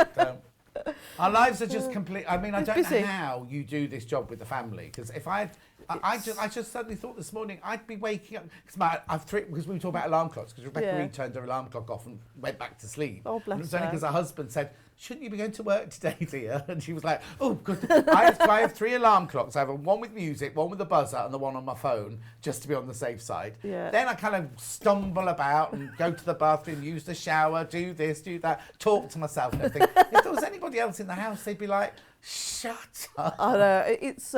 Our lives are just complete. I mean, I don't busy. know how you do this job with the family. Because if I just suddenly thought this morning I'd be waking up because we talk about alarm clocks. Because Rebecca Reid turned her alarm clock off and went back to sleep. Oh, bless and it was only her. because her husband said, "Shouldn't you be going to work today, dear?" And she was like, "Oh, good. I have 3 alarm clocks. I have one with music, one with a buzzer, and the one on my phone, just to be on the safe side." Yeah. Then I kind of stumble about and go to the bathroom, use the shower, do this, do that, talk to myself and everything. If there was anybody else in the house, they'd be like, "Shut up." I know. It's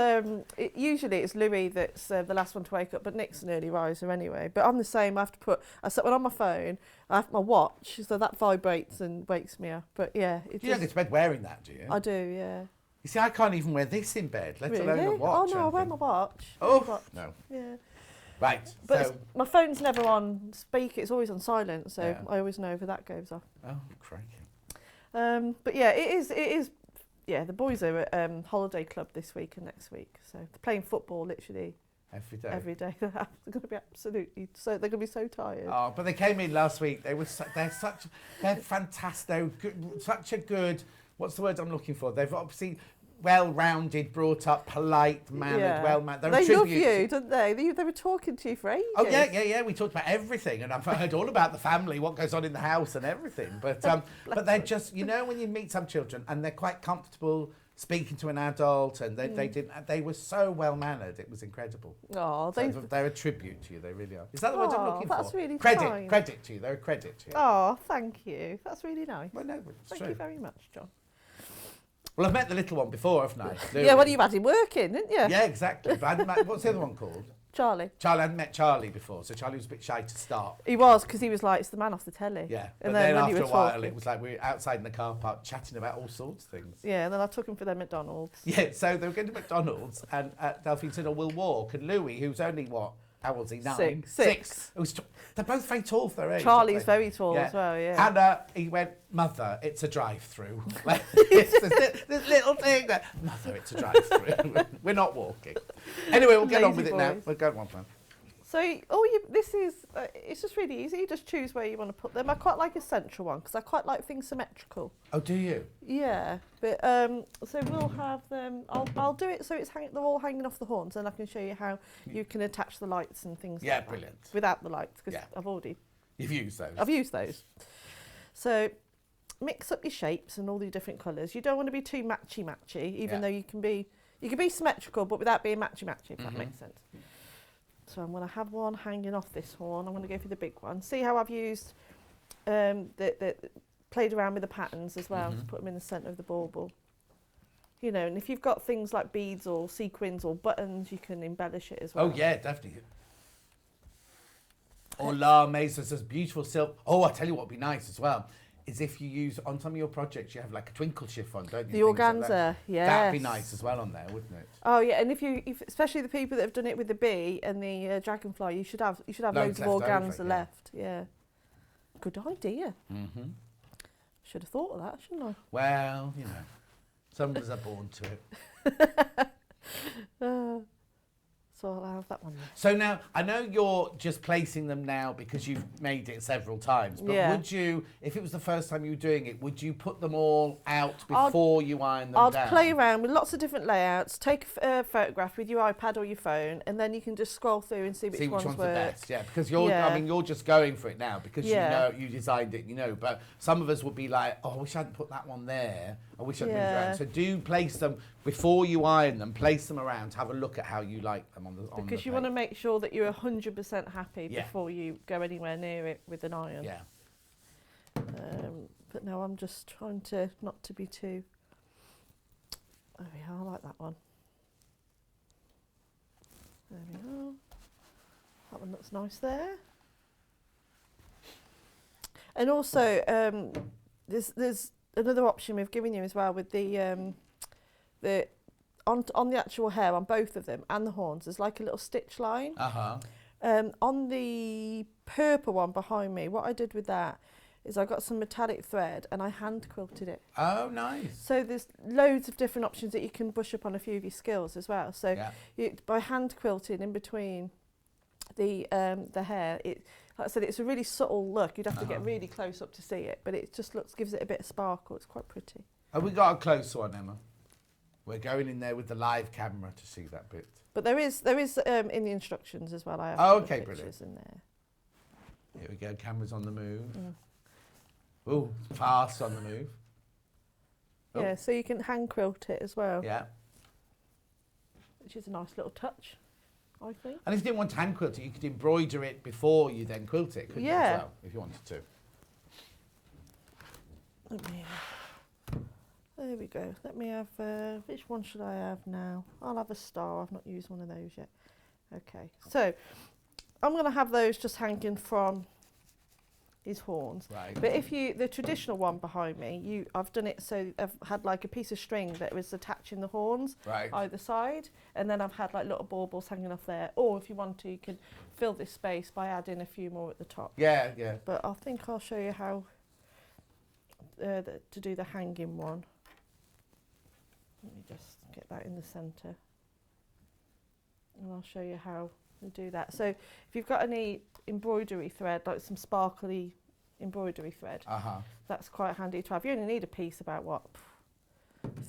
usually it's Louis that's the last one to wake up, but Nick's an early riser anyway. But I'm the same. I have to put I set one on my phone. I have my watch, so that vibrates and wakes me up. But yeah, You don't get to bed wearing that, do you? I do, yeah. You see, I can't even wear this in bed, let alone a Really? watch. Oh no, I wear my watch. Oh, no. Yeah. Right, But so... my phone's never on speaker, it's always on silent, so Yeah. I always know if that goes off. Oh, crikey. But yeah, it is. Yeah, the boys are at holiday club this week and next week, so they're playing football literally every day. They're going to be absolutely they're going to be so tired. Oh, but they came in last week. They're fantastic. They're good, such a good. What's the word I'm looking for? They've obviously well-rounded, brought up, polite, mannered, well-mannered. They love you, don't they? They were talking to you for ages. Oh yeah. We talked about everything, and I've heard all about the family, what goes on in the house, and everything. But they're just, when you meet some children and they're quite comfortable speaking to an adult, and they were so well mannered. It was incredible. Oh, They're a tribute to you. They really are. Is that the word I'm looking that's for? really credit. kind. Credit to you. They're a credit to you. Oh, thank you. That's really nice. Well, no, it's Thank true. you very much, John. Well, I've met the little one before, haven't I? Yeah, well, you had him working, didn't you? Yeah, exactly. But I hadn't met, what's the other one called? Charlie. Charlie. I hadn't met Charlie before, so Charlie was a bit shy to start. He was, because he was like, it's the man off the telly. Yeah, And but then when after you a were while, talking, it was like we were outside in the car park chatting about all sorts of things. Yeah, and then I took him for their McDonald's. Yeah, so they were going to McDonald's, and Delphine said, "Oh, we'll walk." And Louis, who's only what? How old was he? 9? Six. They're both very tall for their age. Charlie's aren't they? very tall as well, yeah. And he went, "Mother, it's a drive-through." Like, it's this little thing that, "Mother, it's a drive-through." We're not walking. Anyway, we'll get on with Lazy it now. boys. We'll go on, man. So, this is, it's just really easy. You just choose where you want to put them. I quite like a central one, because I quite like things symmetrical. Oh, do you? Yeah, but so we'll have them. I'll do it so they're all hanging off the horns, and I can show you how you can attach the lights and things. Yeah, like that brilliant. without the lights, because Yeah. You've used those. I've used those. So mix up your shapes and all the different colours. You don't want to be too matchy, even though you can be symmetrical, but without being matchy, if that makes sense. So I'm going to have one hanging off this horn. I'm going to go for the big one. See how I've used played around with the patterns as well to put them in the centre of the bauble. You know, and if you've got things like beads or sequins or buttons, you can embellish it as well. Oh, yeah, definitely. Or lames, there's beautiful silk. Oh, I tell you what would be nice as well, is if you use, on some of your projects, you have like a twinkle chiffon, don't you? The organza, yes. That'd be nice as well on there, wouldn't it? Oh yeah, and if especially the people that have done it with the bee and the dragonfly, you should have loads of organza left. Yeah. Good idea. Should have thought of that, shouldn't I? Well, you know, some of us are born to it. So I'll have that one then. So now, I know you're just placing them now because you've made it several times, but would you, if it was the first time you were doing it, would you put them all out before you iron them down? I'd play around with lots of different layouts, take a photograph with your iPad or your phone, and then you can just scroll through and see which ones the work. best, yeah, because you're just going for it now because you know, you designed it, you know, but some of us would be like, oh, I wish I hadn't put that one there. I wish I'd moved around. So do place them, before you iron them, place them around, have a look at how you like them on the Because you want to make sure that you're 100% happy before you go anywhere near it with an iron. Yeah. But no, I'm just trying to not to be too... There we are, I like that one. There we are. That one looks nice there. And also, there's another option we've given you as well with the on the actual hair on both of them and the horns. There's like a little stitch line. On the purple one behind me, what I did with that is I got some metallic thread and I hand quilted it. Oh, nice. So there's loads of different options that you can brush up on a few of your skills as well. So by hand quilting in between the hair, like I said, it's a really subtle look. You'd have to get really close up to see it, but it just gives it a bit of sparkle. It's quite pretty. Have we got a close one, Emma? We're going in there with the live camera to see that bit. But there is in the instructions as well. I have okay, pictures in there. Here we go. Camera's on the move. Oh, fast on the move. Oh. Yeah, so you can hand quilt it as well. Yeah. Which is a nice little touch, I think. And if you didn't want to hand quilt it, you could embroider it before you then quilt it, couldn't you, as well, if you wanted to. There we go. Let me have, which one should I have now? I'll have a star. I've not used one of those yet. Okay, so I'm going to have those just hanging from his horns. Right. But if the traditional one behind me, I've done it so I've had like a piece of string that was attaching the horns either side, and then I've had like little baubles hanging off there. Or if you want to, you can fill this space by adding a few more at the top. Yeah, yeah. But I think I'll show you how to do the hanging one. Let me just get that in the centre. And I'll show you how to do that. So if you've got any embroidery thread, like some sparkly embroidery thread, that's quite handy to have. You only need a piece about, what,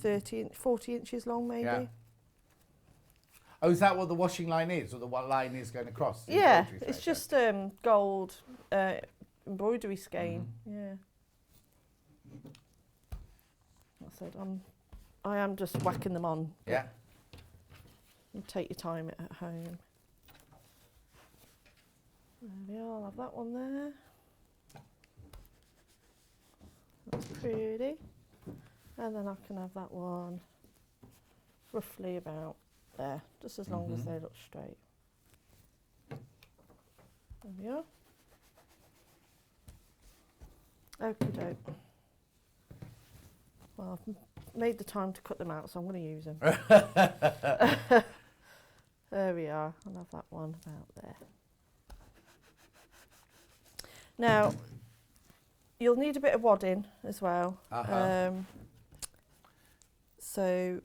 40 inches long maybe? Yeah. Oh, is that what the washing line is, or what line is going across? Yeah, it's just gold embroidery skein. Yeah. I said I am just whacking them on. Yeah. And take your time at home. There we are, I'll have that one there. That's pretty. And then I can have that one roughly about there, just as long as they look straight. There we are. Okie doke. Well, I've made the time to cut them out, so I'm going to use them. There we are. I'll have that one about there. Now, you'll need a bit of wadding as well. So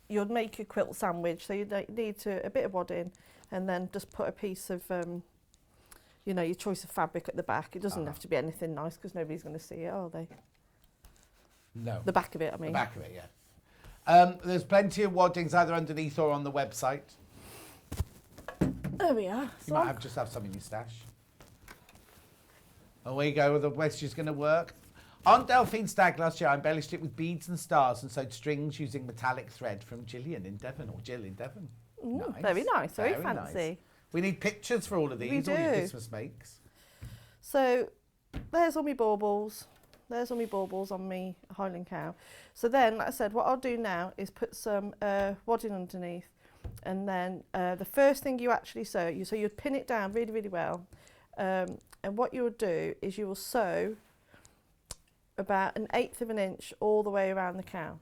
you'll make your quilt sandwich. So you need a bit of wadding, and then just put a piece of, you know, your choice of fabric at the back. It doesn't have to be anything nice because nobody's going to see it, are they? No. The back of it, I mean. The back of it, yeah. There's plenty of waddings either underneath or on the website. There we are. You might just have some in your stash. Away you go, the wedge going to work. On Delphine's stag last year, I embellished it with beads and stars and sewed strings using metallic thread from Gillian in Devon, or Jill in Devon. Ooh, very nice, very fancy. Nice. We need pictures for all of these, all your Christmas makes. So there's all my baubles. There's all my baubles on me Highland cow. So then, like I said, what I'll do now is put some wadding underneath. And then the first thing you actually sew, you'd pin it down really, really well. And what you will do is you will sew about 1/8 of an inch all the way around the cow.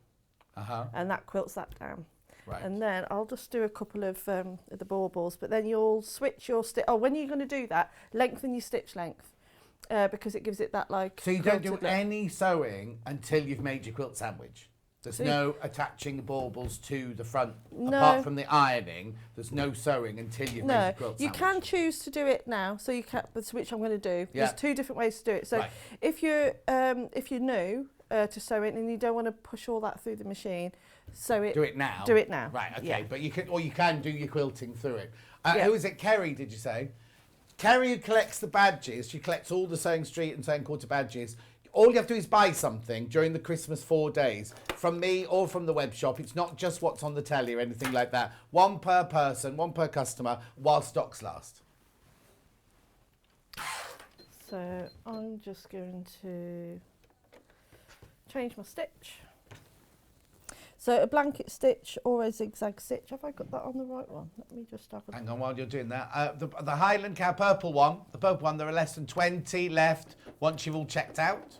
And that quilts that down. Right. And then I'll just do a couple of the baubles, but then you'll switch your stitch. Oh, when you're going to do that, lengthen your stitch length because it gives it that like. So you don't do any sewing until you've made your quilt sandwich. There's no attaching baubles to the front. No. Apart from the ironing, there's no sewing until you've made your quilt you sandwich. can choose to do it now. So you can, which I'm going to do. Yeah. There's 2 different ways to do it. So if you're new to sew it and you don't want to push all that through the machine, sew it. Do it now. Do it now. Right. Okay. Yeah. But you can do your quilting through it. Who is it? Kerry? Did you say? Kerry, who collects the badges. She collects all the Sewing Street and Sewing Quarter badges. All you have to do is buy something during the Christmas 4 days from me or from the web shop. It's not just what's on the telly or anything like that. 1 per person, 1 per customer, while stocks last. So I'm just going to change my stitch. So a blanket stitch or a zigzag stitch. Have I got that on the right one? Let me just have a Hang on while you're doing that. The Highland cow purple one, there are less than 20 left once you've all checked out.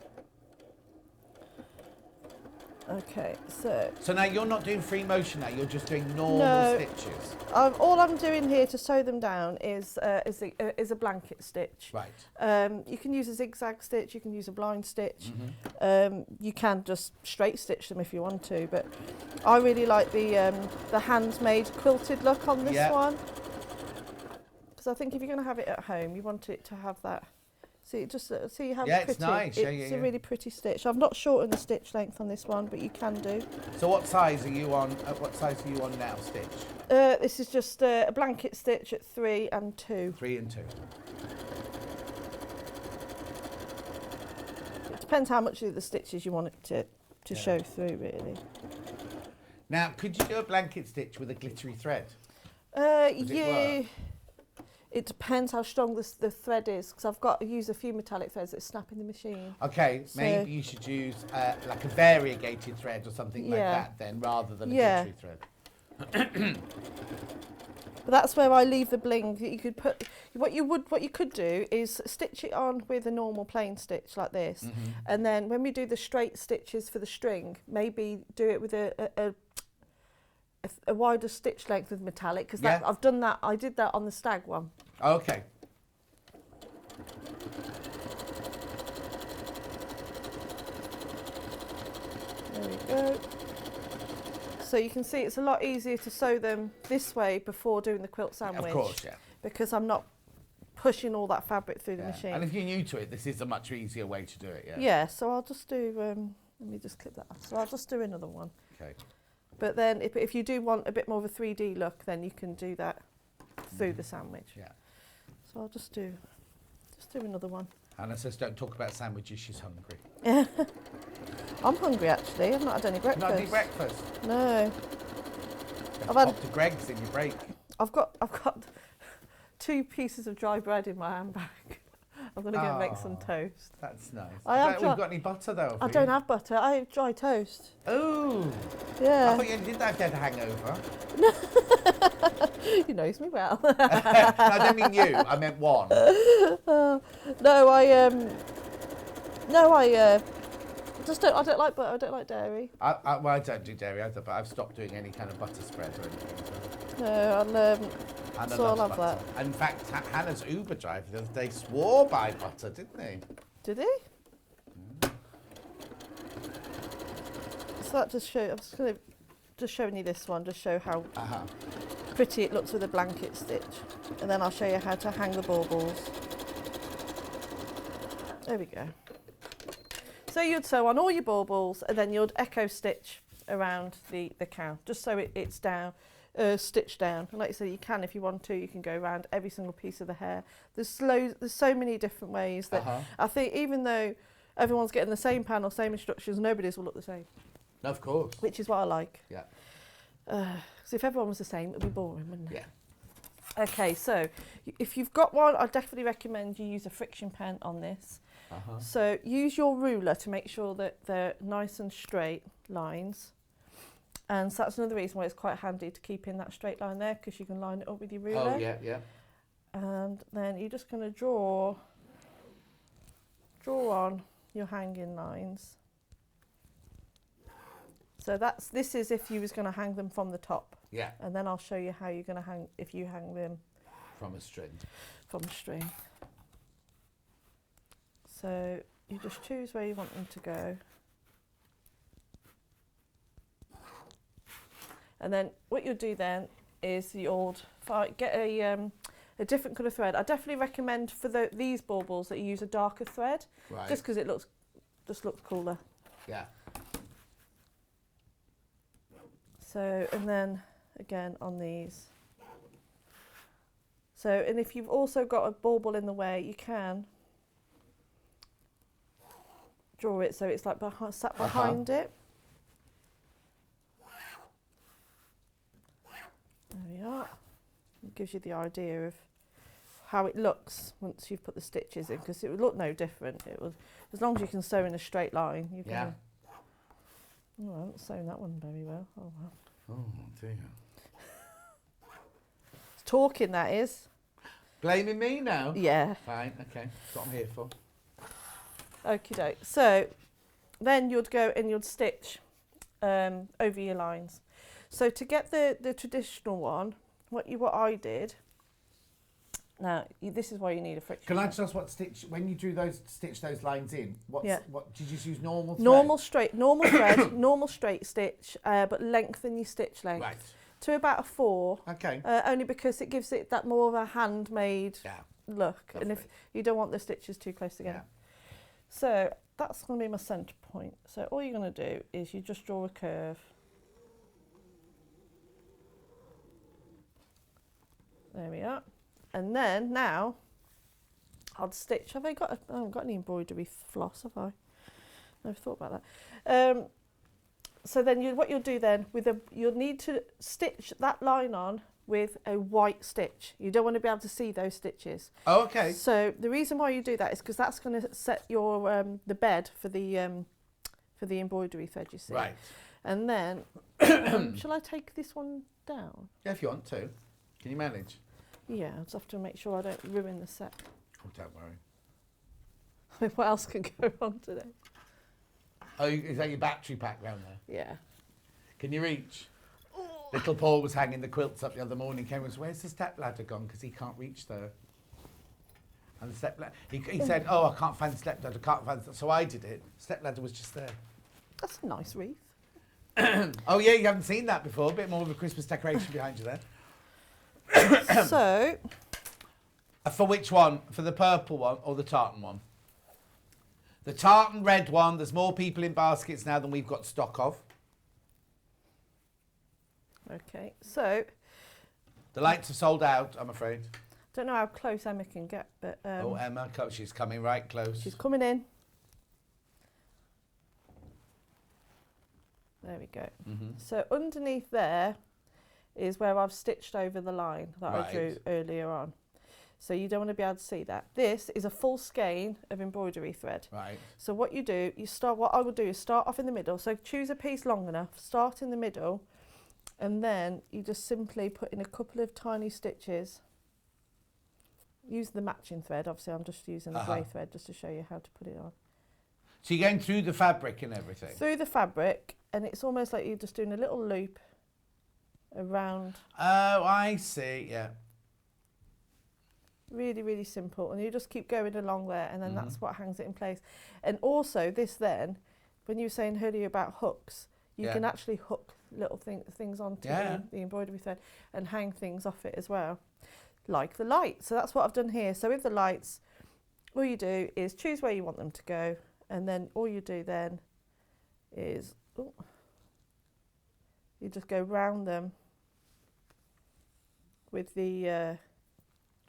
Okay, so now you're not doing free motion now, you're just doing normal stitches. All I'm doing here to sew them down is a blanket stitch. Right. You can use a zigzag stitch, you can use a blind stitch, you can just straight stitch them if you want to, but I really like the handmade quilted look on this one. Because I think if you're going to have it at home, you want it to have that. See, just see how pretty. It's nice. It's a really pretty stitch. I've not shortened the stitch length on this one, but you can do. So what size are you on? What size are you on now, stitch? This is just a blanket stitch at 3 and 2. 3 and 2. It depends how much of the stitches you want it to show through, really. Now, could you do a blanket stitch with a glittery thread? Yeah. It depends how strong the thread is, because I've got to use a few metallic threads that snap in the machine. Okay, so maybe you should use like a variegated thread or something like that then, rather than a glittery thread. But that's where I leave the bling. You could put what you could do is stitch it on with a normal plain stitch like this, and then when we do the straight stitches for the string, maybe do it with a wider stitch length with metallic, because I've done that. I did that on the stag one. Okay. There we go. So you can see it's a lot easier to sew them this way before doing the quilt sandwich. Of course, yeah. Because I'm not pushing all that fabric through the machine. And if you're new to it, this is a much easier way to do it, yeah. Yeah, so I'll just do, let me just clip that off. So I'll just do another one. Okay. But then if you do want a bit more of a 3D look, then you can do that through the sandwich. Yeah. So I'll just do another one. Hannah says don't talk about sandwiches, she's hungry. I'm hungry actually. I've not had any breakfast. Not any breakfast. No. I've had to Greg's in your break. I've got 2 pieces of dry bread in my handbag. I'm going to go and make some toast. That's nice. Have we've got any butter though? I don't have butter. I have dry toast. Oh. Yeah. I thought you did have a hangover. You knows me well. I don't mean you. I meant one. No, I just don't. I don't like butter. I don't like dairy. Well, I don't do dairy either, but I've stopped doing any kind of butter spread or anything. No, so I'll have butter. that. In fact, Hannah's Uber driver the other day swore by butter, didn't he? Did he? So that just show. I'm just going to showing you this one, just show how pretty it looks with a blanket stitch, and then I'll show you how to hang the baubles. There we go. So you'd sew on all your baubles, and then you'd echo stitch around the cow, just so it's down, stitched down. And like I said, you can, if you want to, you can go around every single piece of the hair. There's so many different ways that I think, even though everyone's getting the same panel, same instructions, nobody's will look the same. Of course. Which is what I like. Yeah. So if everyone was the same, it would be boring, wouldn't it? Yeah. Okay, so if you've got one, I definitely recommend you use a friction pen on this. So use your ruler to make sure that they're nice and straight lines. And so that's another reason why it's quite handy to keep in that straight line there, because you can line it up with your ruler. Oh, yeah, yeah. And then you're just going to draw on your hanging lines. So this is if you was going to hang them from the top. Yeah. And then I'll show you how you're going to hang, if you hang them from a string. From a string. So you just choose where you want them to go. And then what you'll do then is you'll get a different colour thread. I definitely recommend for these baubles that you use a darker thread, just because it looks cooler. Yeah. So, and then again on these. So, and if you've also got a bauble in the way, you can draw it so it's like sat behind it. There we are. It gives you the idea of how it looks once you've put the stitches in, because it would look no different. It would, as long as you can sew in a straight line. You can. Yeah. Oh, I haven't sewn that one very well. Oh well. Oh dear. It's talking, that is. Blaming me now? Yeah. Fine. Okay. That's what I'm here for. Okie doke. So then you'd go and you'd stitch over your lines. So to get the traditional one, what I did. Now this is why you need a friction. Can I just ask what stitch when you drew stitch those lines in? What did you just use normal thread? Normal thread, normal straight stitch, but lengthen your stitch length. Right. To about a 4. Okay. Only because it gives it that more of a handmade look, Lovely. and if you don't want the stitches too close together. Yeah. So that's going to be my centre point. So all you're going to do is you just draw a curve. There we are. And then now I'll stitch. I haven't got any embroidery floss, have I? Never thought about that. So then what you'll do then you'll need to stitch that line on with a white stitch. You don't want to be able to see those stitches. Oh, okay. So the reason why you do that is because that's going to set your the bed for the embroidery thread, you see. Right. And then shall I take this one down? Yeah, if you want to. Can you manage? Yeah, I just have to make sure I don't ruin the set. Oh, don't worry. I mean, what else can go wrong today? Oh, is that your battery pack round there? Yeah. Can you reach? Little Paul was hanging the quilts up the other morning. Came and said, "Where's the step ladder gone? Because he can't reach there." And the step ladder, he said, "Oh, I can't find the step ladder. Can't find." So I did it. Step ladder was just there. That's a nice wreath. Oh yeah, you haven't seen that before. A bit more of a Christmas decoration behind you there. So. For which one? For the purple one or the tartan one? The tartan red one, there's more people in baskets now than we've got stock of. Okay, so. The lights have sold out, I'm afraid. Don't know how close Emma can get, but. Oh, Emma, she's coming right close. She's coming in. There we go. So underneath there is where I've stitched over the line that I drew earlier on. So you don't want to be able to see that. This is a full skein of embroidery thread. Right. So what you do, what I would do is start off in the middle. So choose a piece long enough, start in the middle, and then you just simply put in a couple of tiny stitches. Use the matching thread. Obviously, I'm just using the grey thread just to show you how to put it on. So you're going through the fabric and everything? Through the fabric, and it's almost like you're just doing a little loop around. Oh, I see, yeah. Really, really simple. And you just keep going along there, and then that's what hangs it in place. And also this then, when you were saying earlier about hooks, you can actually hook little things onto the embroidery thread and hang things off it as well, like the lights. So that's what I've done here. So with the lights, all you do is choose where you want them to go, and then all you do then is you just go round them with the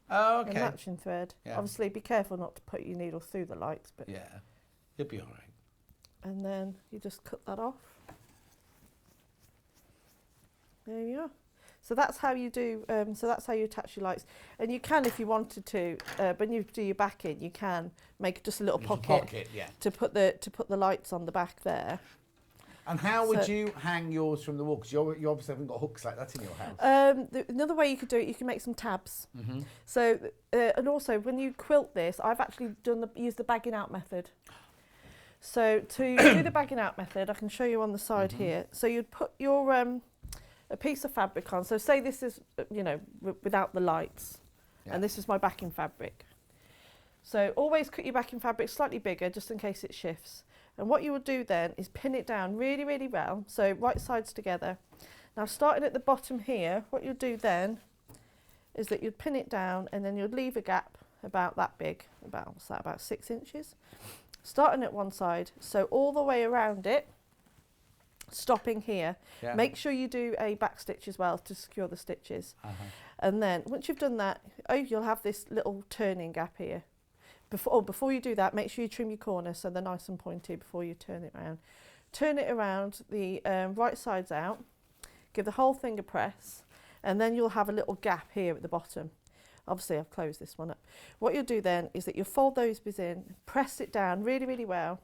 the matching thread. Obviously be careful not to put your needle through the lights, but you'll be all right. And then you just cut that off. There you are. So that's how you do. So that's how you attach your lights. And you can, if you wanted to, when you do your backing, you can make just a little pocket, to put the lights on the back there. And how would you hang yours from the wall? Because you obviously haven't got hooks like that in your house. Another way you could do it, you can make some tabs. So, and also when you quilt this, I've actually used the bagging out method. So to do the bagging out method, I can show you on the side here. So you'd put your a piece of fabric on. So say this is, without the lights, and this is my backing fabric. So always cut your backing fabric slightly bigger, just in case it shifts. And what you will do then is pin it down really, really well, so right sides together. Now starting at the bottom here, what you'll do then is that you'd pin it down and then you'd leave a gap about that big, about 6 inches. Starting at one side, so all the way around it, stopping here. Make sure you do a back stitch as well to secure the stitches. And then once you've done that, you'll have this little turning gap here. Before you do that, make sure you trim your corners so they're nice and pointy before you turn it around. Turn it around the right sides out, give the whole thing a press, and then you'll have a little gap here at the bottom. Obviously, I've closed this one up. What you'll do then is that you'll fold those bits in, press it down really, really well,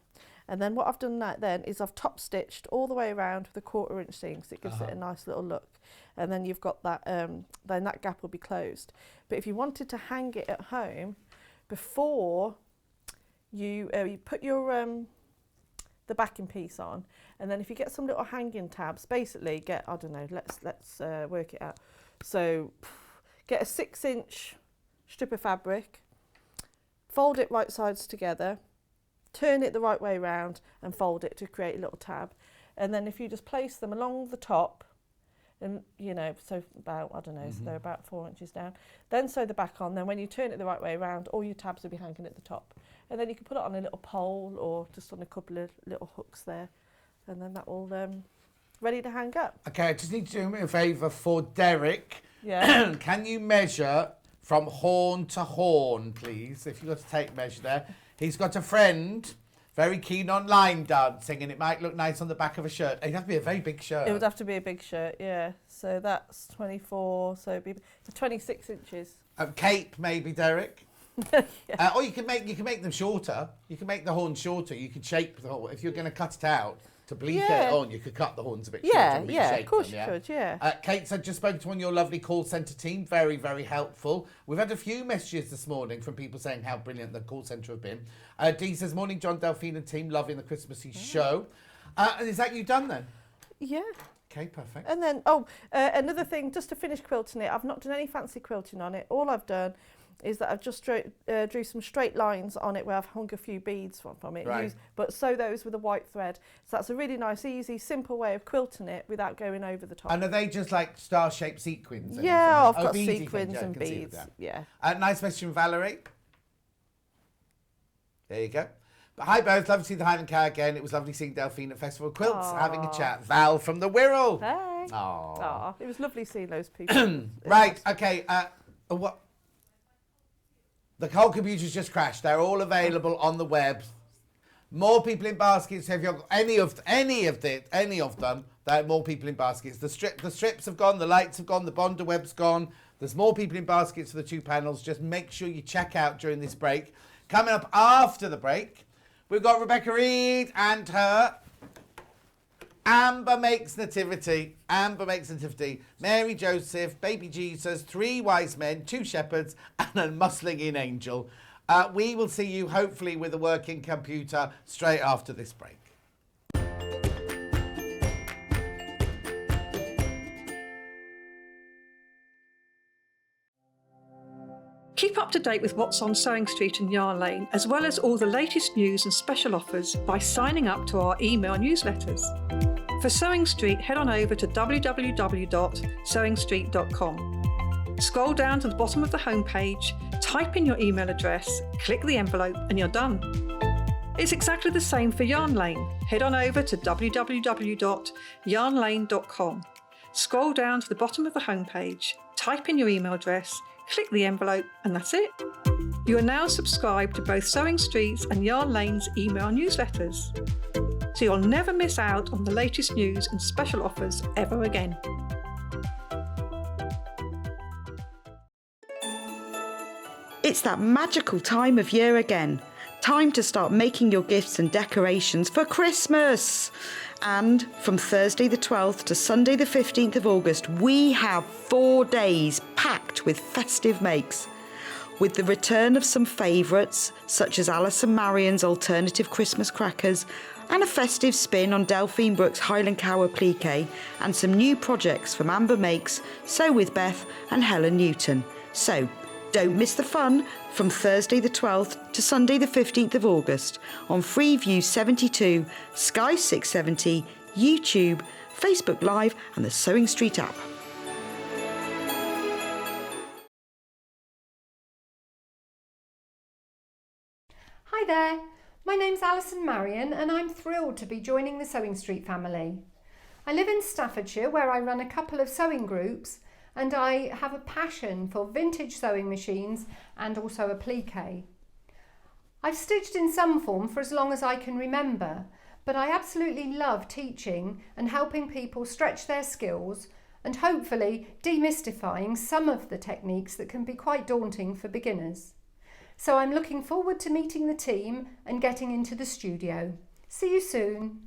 and then what I've done then is I've top stitched all the way around with a 1/4 inch seam, so it gives it a nice little look. And then you've got that, then that gap will be closed. But if you wanted to hang it at home, before you put your the backing piece on, and then if you get some little hanging tabs, basically get, I don't know, let's work it out. So get a 6 inch strip of fabric, fold it right sides together, turn it the right way round and fold it to create a little tab. And then if you just place them along the top, and so about, I don't know, so they're about 4 inches down, then sew the back on. Then when you turn it the right way around, all your tabs will be hanging at the top, and then you can put it on a little pole or just on a couple of little hooks there, and then that will ready to hang up. Okay, I just need to do me a favour for Derek. Yeah. Can you measure from horn to horn, please? If you've got to take measure there. He's got a friend very keen on line dancing, and it might look nice on the back of a shirt. It'd have to be a very big shirt. It would have to be a big shirt, yeah. So that's 24, so it'd be 26 inches. Cape, maybe, Derek. Or you can make them shorter. You can make the horn shorter. You could shape the horn. If you're going to cut it out to bleed it on, you could cut the horns a bit shorter. Of course you could, yeah. Kate said, just spoken to one of your lovely call centre team. Very, very helpful. We've had a few messages this morning from people saying how brilliant the call centre have been. Dee says, morning, John, Delphine and team, loving the Christmassy show. And is that you done then? Yeah. Okay, perfect. And then, another thing, just to finish quilting it, I've not done any fancy quilting on it. All I've done is that I've just drew some straight lines on it where I've hung a few beads from it. Right. But sew those with a white thread. So that's a really nice, easy, simple way of quilting it without going over the top. And are they just like star-shaped sequins? Yeah, I've got sequins and beads. Yeah. Nice message from Valerie. There you go. But hi both, lovely to see the Highland car again. It was lovely seeing Delphine at Festival of Quilts, having a chat. Val from the Wirral. Hey. Aww. It was lovely seeing those people. Right, okay. What? The whole computer's just crashed. They're all available on the web. More people in baskets. Have you got any of them? There are more people in baskets. The strips have gone. The lights have gone. The Bonder web's gone. There's more people in baskets for the 2 panels. Just make sure you check out during this break. Coming up after the break, we've got Rebecca Reid and her Amber Makes Nativity. Amber Makes Nativity. Mary, Joseph, Baby Jesus, 3 wise men, 2 shepherds, and a muscling-in angel. We will see you hopefully with a working computer straight after this break. Keep up to date with what's on Sewing Street and Yarn Lane, as well as all the latest news and special offers by signing up to our email newsletters. For Sewing Street, head on over to www.sewingstreet.com. Scroll down to the bottom of the homepage, type in your email address, click the envelope, and you're done. It's exactly the same for Yarn Lane. Head on over to www.yarnlane.com. Scroll down to the bottom of the homepage, type in your email address, click the envelope, and that's it. You are now subscribed to both Sewing Street's and Yarn Lane's email newsletters, so you'll never miss out on the latest news and special offers ever again. It's that magical time of year again. Time to start making your gifts and decorations for Christmas. And from Thursday the 12th to Sunday the 15th of August, we have 4 days packed with festive makes. With the return of some favourites, such as Alison Marion's alternative Christmas crackers, and a festive spin on Delphine Brooks' Highland Cow applique, and some new projects from Amber Makes, Sew with Beth and Helen Newton. So, don't miss the fun from Thursday the 12th to Sunday the 15th of August on Freeview 72, Sky 670, YouTube, Facebook Live and the Sewing Street app. Hi there, my name's Alison Marion and I'm thrilled to be joining the Sewing Street family. I live in Staffordshire where I run a couple of sewing groups and I have a passion for vintage sewing machines and also applique. I've stitched in some form for as long as I can remember, but I absolutely love teaching and helping people stretch their skills and hopefully demystifying some of the techniques that can be quite daunting for beginners. So I'm looking forward to meeting the team and getting into the studio. See you soon.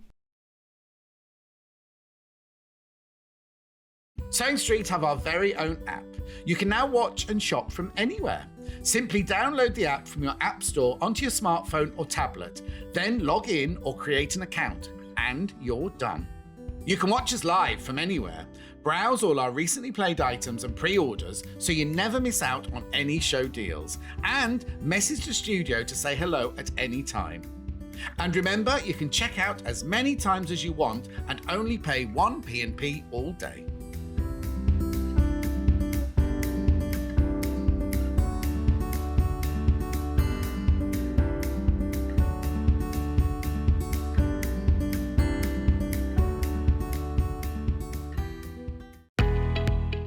Sewing Street have our very own app. You can now watch and shop from anywhere. Simply download the app from your app store onto your smartphone or tablet, then log in or create an account, and you're done. You can watch us live from anywhere, browse all our recently played items and pre-orders so you never miss out on any show deals, and message the studio to say hello at any time. And remember, you can check out as many times as you want and only pay 1 P&P all day.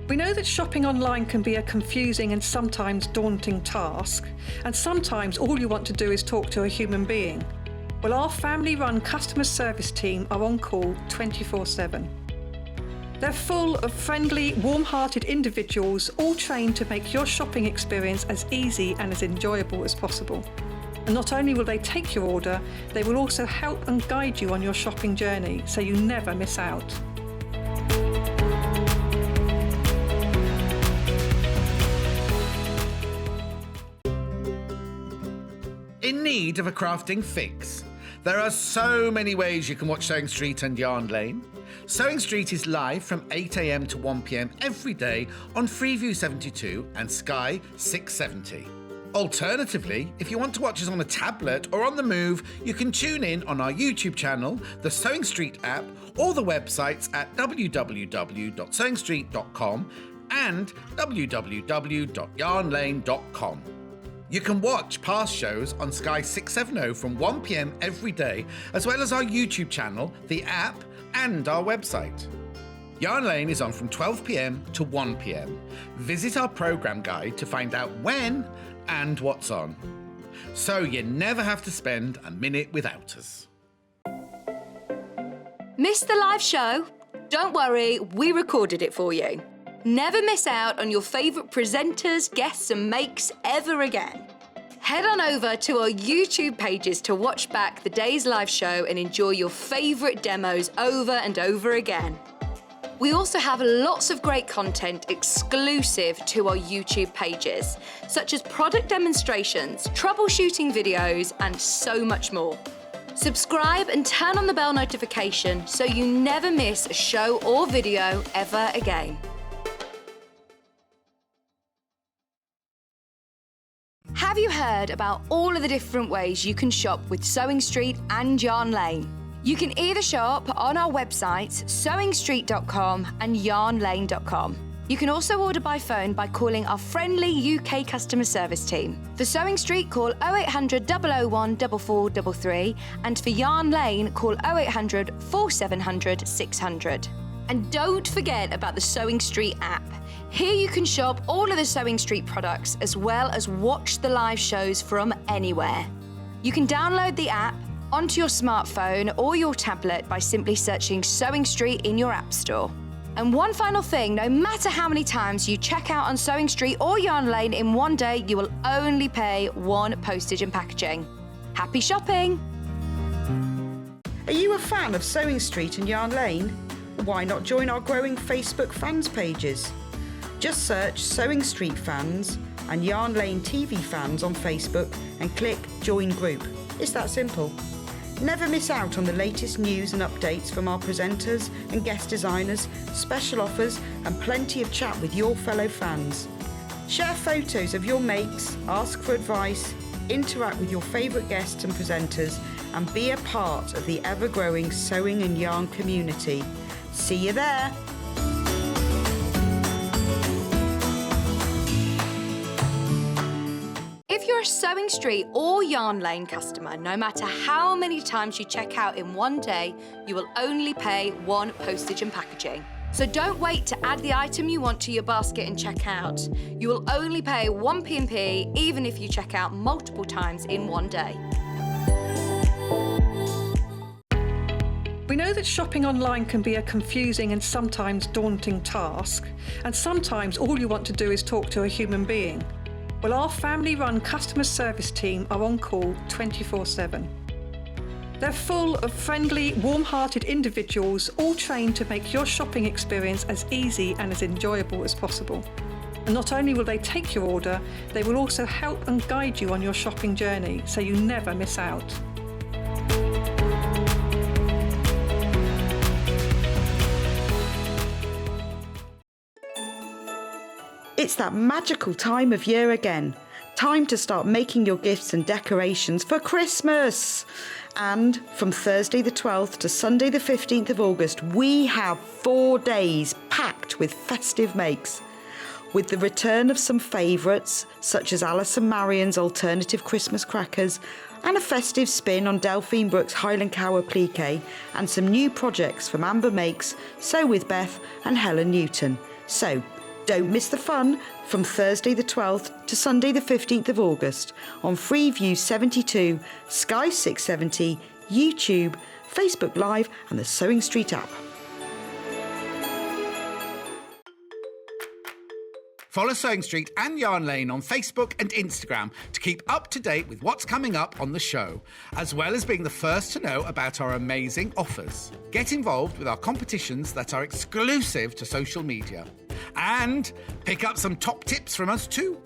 We know that shopping online can be a confusing and sometimes daunting task, and sometimes all you want to do is talk to a human being. Well, our family-run customer service team are on call 24/7. They're full of friendly, warm-hearted individuals, all trained to make your shopping experience as easy and as enjoyable as possible. And not only will they take your order, they will also help and guide you on your shopping journey, so you never miss out. In need of a crafting fix? There are so many ways you can watch Sewing Street and Yarn Lane. Sewing Street is live from 8 a.m. to 1 p.m. every day on Freeview 72 and Sky 670. Alternatively, if you want to watch us on a tablet or on the move, you can tune in on our YouTube channel, the Sewing Street app, or the websites at www.sewingstreet.com and www.yarnlane.com. You can watch past shows on Sky 670 from 1 p.m. every day, as well as our YouTube channel, the app, and our website. Yarn Lane is on from 12 p.m. to 1 p.m. Visit our programme guide to find out when and what's on. so you never have to spend a minute without us. Missed the live show? Don't worry, we recorded it for you. Never miss out on your favourite presenters, guests and makes ever again. Head on over to our YouTube pages to watch back the day's live show and enjoy your favourite demos over and over again. We also have lots of great content exclusive to our YouTube pages, such as product demonstrations, troubleshooting videos, and so much more. Subscribe and turn on the bell notification so you never miss a show or video ever again. Have you heard about all of the different ways you can shop with Sewing Street and Yarn Lane? You can either shop on our websites, sewingstreet.com and yarnlane.com. You can also order by phone by calling our friendly UK customer service team. For Sewing Street, call 0800 001 4433, and for Yarn Lane, call 0800 4700 600. And don't forget about the Sewing Street app. Here you can shop all of the Sewing Street products as well as watch the live shows from anywhere. You can download the app onto your smartphone or your tablet by simply searching Sewing Street in your app store. And one final thing, no matter how many times you check out on Sewing Street or Yarn Lane in one day, you will only pay one postage and packaging. Happy shopping! Are you a fan of Sewing Street and Yarn Lane? Why not join our growing Facebook fans pages? Just search Sewing Street Fans and Yarn Lane TV Fans on Facebook and click Join Group. It's that simple. Never miss out on the latest news and updates from our presenters and guest designers, special offers and plenty of chat with your fellow fans. Share photos of your makes, ask for advice, interact with your favourite guests and presenters and be a part of the ever-growing sewing and yarn community. See you there! If you're a Sewing Street or Yarn Lane customer, no matter how many times you check out in one day, you will only pay one postage and packaging. So don't wait to add the item you want to your basket and check out. You will only pay one P&P even if you check out multiple times in one day. We know that shopping online can be a confusing and sometimes daunting task, and sometimes all you want to do is talk to a human being. Well, our family-run customer service team are on call 24/7. They're full of friendly, warm-hearted individuals, all trained to make your shopping experience as easy and as enjoyable as possible. And not only will they take your order, they will also help and guide you on your shopping journey, so you never miss out. It's that magical time of year again. Time to start making your gifts and decorations for Christmas. And from Thursday the 12th to Sunday the 15th of August, we have 4 days packed with festive makes. With the return of some favourites, such as Alison Marion's alternative Christmas crackers, and a festive spin on Delphine Brooks' Highland cow applique, and some new projects from Amber Makes, Sew with Beth and Helen Newton. So, don't miss the fun from Thursday the 12th to Sunday the 15th of August on Freeview 72, Sky 670, YouTube, Facebook Live and the Sewing Street app. Follow Sewing Street and Yarn Lane on Facebook and Instagram to keep up to date with what's coming up on the show, as well as being the first to know about our amazing offers. Get involved with our competitions that are exclusive to social media. And pick up some top tips from us too.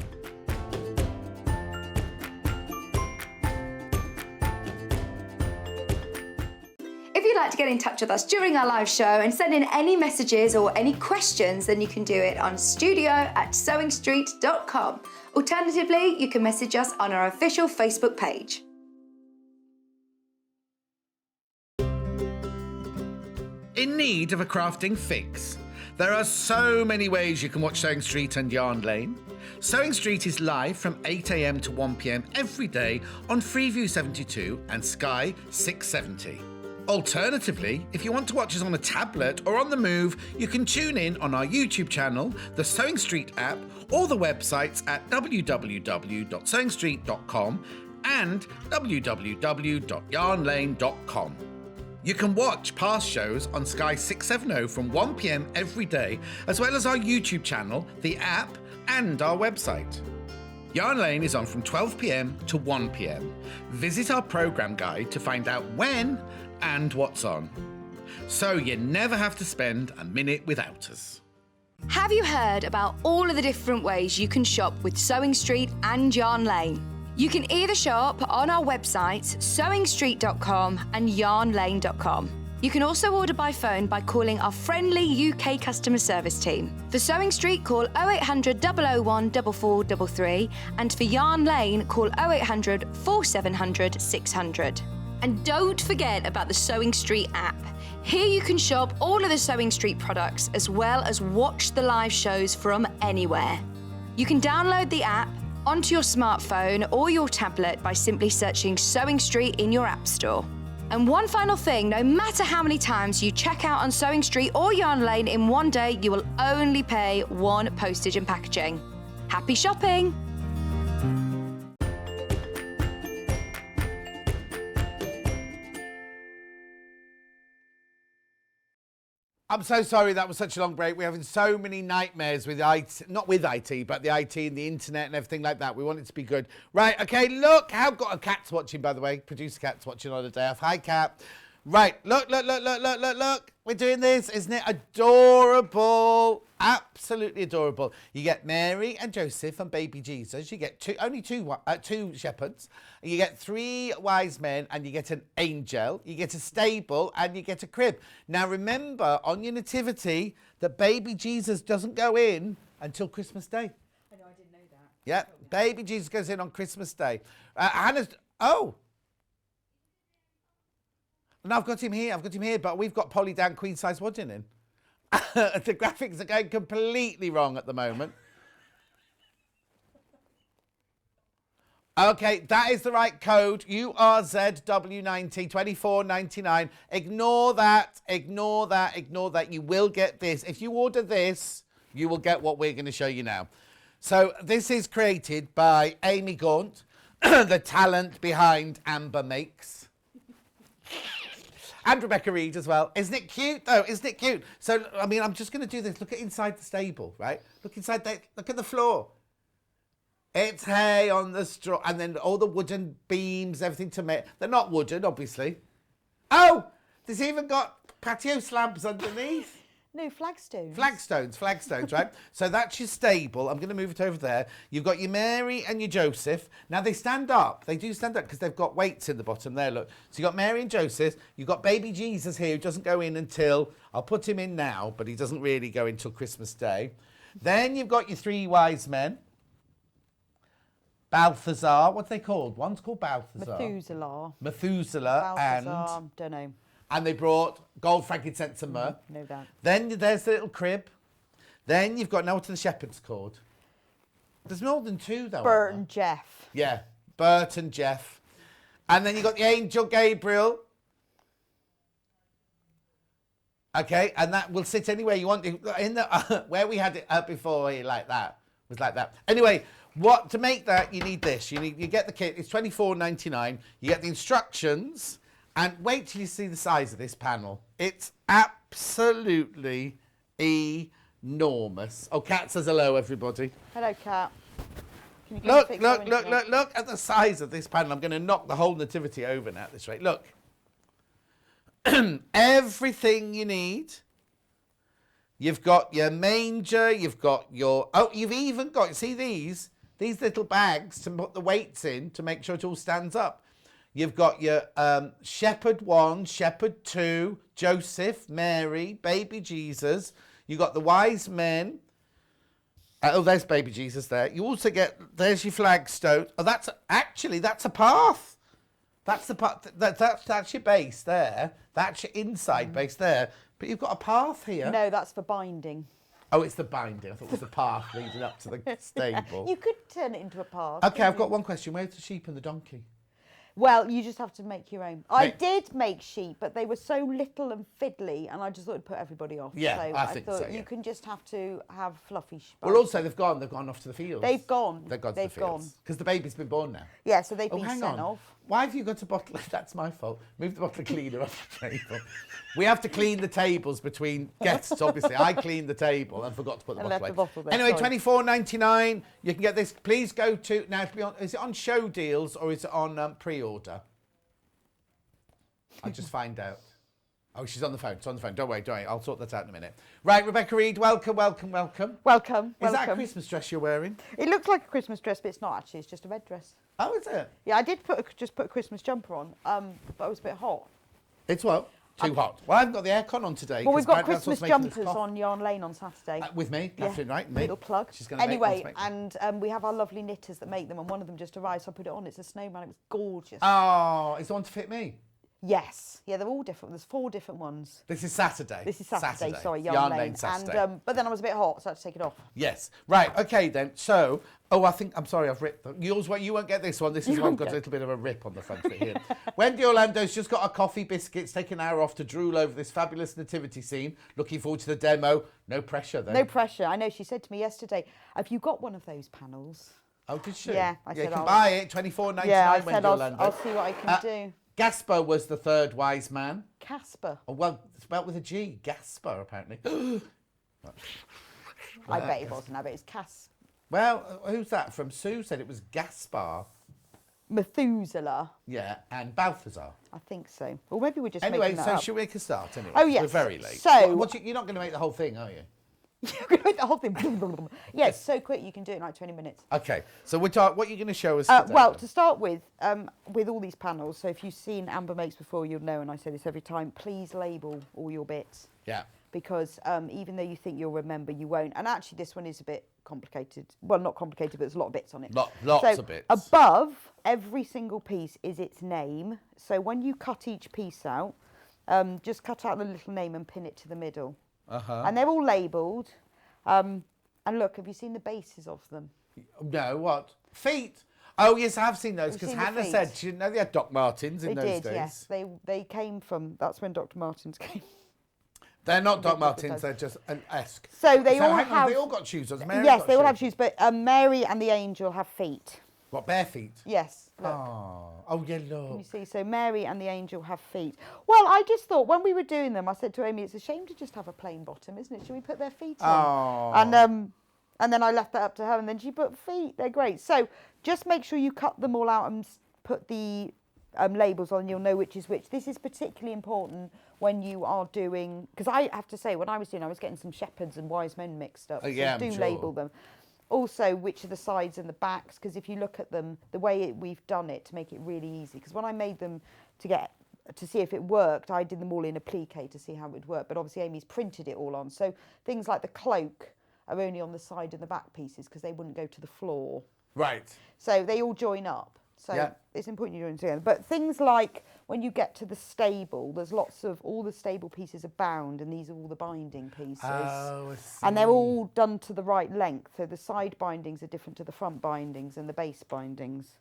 If you'd like to get in touch with us during our live show and send in any messages or any questions, then you can do it on studio@sewingstreet.com. Alternatively, you can message us on our official Facebook page. In need of a crafting fix? There are so many ways you can watch Sewing Street and Yarn Lane. Sewing Street is live from 8 a.m. to 1 p.m. every day on Freeview 72 and Sky 670. Alternatively, if you want to watch us on a tablet or on the move, you can tune in on our YouTube channel, the Sewing Street app, or the websites at www.sewingstreet.com and www.yarnlane.com. You can watch past shows on Sky 670 from 1 p.m. every day, as well as our YouTube channel, the app, and our website. Yarn Lane is on from 12 p.m. to 1 p.m. Visit our programme guide to find out when and what's on. So you never have to spend a minute without us. Have you heard about all of the different ways you can shop with Sewing Street and Yarn Lane? You can either shop on our websites, sewingstreet.com and yarnlane.com. You can also order by phone by calling our friendly UK customer service team. For Sewing Street, call 0800 001 4433, and for Yarn Lane, call 0800 4700 600. And don't forget about the Sewing Street app. Here you can shop all of the Sewing Street products as well as watch the live shows from anywhere. You can download the app onto your smartphone or your tablet by simply searching Sewing Street in your app store. And one final thing, no matter how many times you check out on Sewing Street or Yarn Lane in one day, you will only pay one postage and packaging. Happy shopping! I'm so sorry that was such a long break. We're having so many nightmares with IT, not with IT, but the IT and the internet and everything like that. We want it to be good. Right, okay, look, I've got a cat's watching, by the way. Producer Cat's watching on a day off. Hi, Cat. Right, look. We're doing this. Isn't it adorable? Absolutely adorable. You get Mary and Joseph and baby Jesus. You get two shepherds. You get 3 wise men and you get an angel. You get a stable and you get a crib. Now, remember, on your nativity, that baby Jesus doesn't go in until Christmas Day. I know, I didn't know that. Yeah, baby Jesus goes in on Christmas Day. Hannah's... Oh! No, I've got him here, but we've got Polly down queen size wadding in. The graphics are going completely wrong at the moment. Okay, that is the right code. URZW90 24.99. Ignore that. You will get this. If you order this, you will get what we're going to show you now. So this is created by Amy Gaunt, the talent behind Amber Makes. And Rebecca Reid as well. Isn't it cute, though? Isn't it cute? So, I mean, I'm just going to do this. Look at inside the stable, right? Look inside there. Look at the floor. It's hay on the straw. And then all the wooden beams, everything to make. They're not wooden, obviously. Oh, there's even got patio slabs underneath. No, flagstones. Flagstones, right? So that's your stable. I'm going to move it over there. You've got your Mary and your Joseph. Now, they stand up. They do stand up because they've got weights in the bottom there, look. So you've got Mary and Joseph. You've got baby Jesus here who doesn't go in until... I'll put him in now, but he doesn't really go until Christmas Day. Then you've got your 3 wise men. Balthazar. What's they called? One's called Balthazar. Methuselah. Balthazar, don't know. And they brought gold, frankincense and myrrh. No doubt. Then there's the little crib. Then you've got, now what are the shepherds called? There's more than 2 though. Bert and Jeff. Yeah, Bert and Jeff. And then you've got the angel Gabriel. Okay, and that will sit anywhere you want. In the where we had it before, like that. Was like that. Anyway, what to make that, you need this. You get the kit. It's $24.99. You get the instructions. And wait till you see the size of this panel. It's absolutely enormous. Oh, Kat says hello, everybody. Hello, Kat. Can you Look at the size of this panel. I'm going to knock the whole nativity over now at this rate. Look. Everything you need. You've got your manger. You've got your... Oh, you've even got... See these little bags to put the weights in to make sure it all stands up. You've got your shepherd 1, shepherd 2, Joseph, Mary, baby Jesus. You've got the wise men. Oh, there's baby Jesus there. You also get, there's your flagstone. Oh, that's a path. That's the path. That's your base there. That's your inside base there. But you've got a path here. No, that's for binding. Oh, it's the binding. I thought it was the path leading up to the stable. You could turn it into a path. Okay, I've got one question. Where's the sheep and the donkey? Well, you just have to make your own. I Make- did make sheep, but they were so little and fiddly, and I just thought it'd put everybody off. Yeah, so I think thought so, yeah. you can just have to have fluffy sheep. Well, also they've gone off to the fields. They've gone. They've gone to They've the fields. Because the baby's been born now. Yeah, so they've Oh, been hang sent on. off. Why have you got a bottle? That's my fault. Move the bottle cleaner off the table. We have to clean the tables between guests, obviously. I cleaned the table and forgot to put the And bottle left away. the bottle there, Anyway, sorry. $24.99. You can get this. Please go to... Now, is it on show deals or is it on pre-order? I'll just find out. Oh, she's on the phone. It's on the phone. Don't worry. I'll sort that out in a minute. Right, Rebecca Reid, welcome. Welcome. Is that a Christmas dress you're wearing? It looks like a Christmas dress, but it's not actually. It's just a red dress. Oh, is it? Yeah, I did just put a Christmas jumper on, but I was a bit hot. It's what? Too hot. Well, I haven't got the aircon on today. Well, we've 'cause got apparently that's what's Christmas making us jumpers cough. on Yarn Lane on Saturday. With me, Yeah. Catherine, right? Me. Little plug. She's going to anyway, make one. and we have our lovely knitters that make them, and one of them just arrived, so I put it on. It's a snowman. It was gorgeous. Oh, it's the one to fit me. Yes. Yeah, they're all different. There's 4 different ones. This is Saturday. This is Saturday. Sorry, Yarn Lane. Lane Saturday. And but then I was a bit hot, so I had to take it off. Yes. Right. Okay then. So, I'm sorry, I've ripped them. You won't get this one. This is one got a little bit of a rip on the front of it here. Wendy Orlando's just got a coffee, biscuits, taken an hour off to drool over this fabulous nativity scene. Looking forward to the demo. No pressure though. No pressure. I know. She said to me yesterday, "Have you got one of those panels?" Oh, did she? Yeah, I said you can I'll- buy it. $24.99. Yeah, I Wendy said Orlando. I'll see what I can do. Gasper was the third wise man. Casper. Oh, well, it's spelled with a G. Gasper, apparently. I bet it wasn't. I bet it's Well, who's that? From Sue said it was Gaspar. Methuselah. Yeah, and Balthazar. I think so. Or maybe we're just Anyway, making that so up. should we make a start anyway? Oh, yes. We're very late. So- You're not going to make the whole thing, are you? You're going to make the whole thing. Yeah, it's so quick. You can do it in like 20 minutes. Okay, so what are you going to show us today? Well, then? to start with all these panels, so if you've seen Amber Makes before, you'll know, and I say this every time, please label all your bits. Yeah. Because even though you think you'll remember, you won't. And actually, this one is a bit complicated. Well, not complicated, but there's a lot of bits on it. Lots of bits. Above every single piece is its name. So when you cut each piece out, just cut out the little name and pin it to the middle. And they're all labelled. And look, have you seen the bases of them? No, what? Feet. Oh, yes, I have seen those, Have because you seen the Hannah feet? said she didn't know they had Doc Martens in They those did, days. yes. They came from, that's when Dr. Martens came. They're not Doc They Martens, did. they're just an esque. So they all hang on, have... they all got shoes on. Mary yes, got they all have shoes, but Mary and the angel have feet. What, bare feet? Yes, look. Oh, yeah, Can look. you see? So Mary and the angel have feet. Well, I just thought when we were doing them, I said to Amy, it's a shame to just have a plain bottom, isn't it? Should we put their feet on? And then I left that up to her, and then she put feet. They're great. So just make sure you cut them all out and put the labels on. You'll know which is which. This is particularly important when you are doing, because I have to say, when I was doing, I was getting some shepherds and wise men mixed up. Oh, yeah, so I'm do sure. label them. Also, which are the sides and the backs, because if you look at them, the way we've done it to make it really easy, because when I made them to see if it worked, I did them all in applique to see how it would work, but obviously Amy's printed it all on. So things like the cloak are only on the side and the back pieces because they wouldn't go to the floor. Right. So they all join up. So Yeah. it's important you join together. But things like when you get to the stable, there's lots of, all the stable pieces are bound, and these are all the binding pieces. Oh, I see. And they're all done to the right length. So the side bindings are different to the front bindings and the base bindings.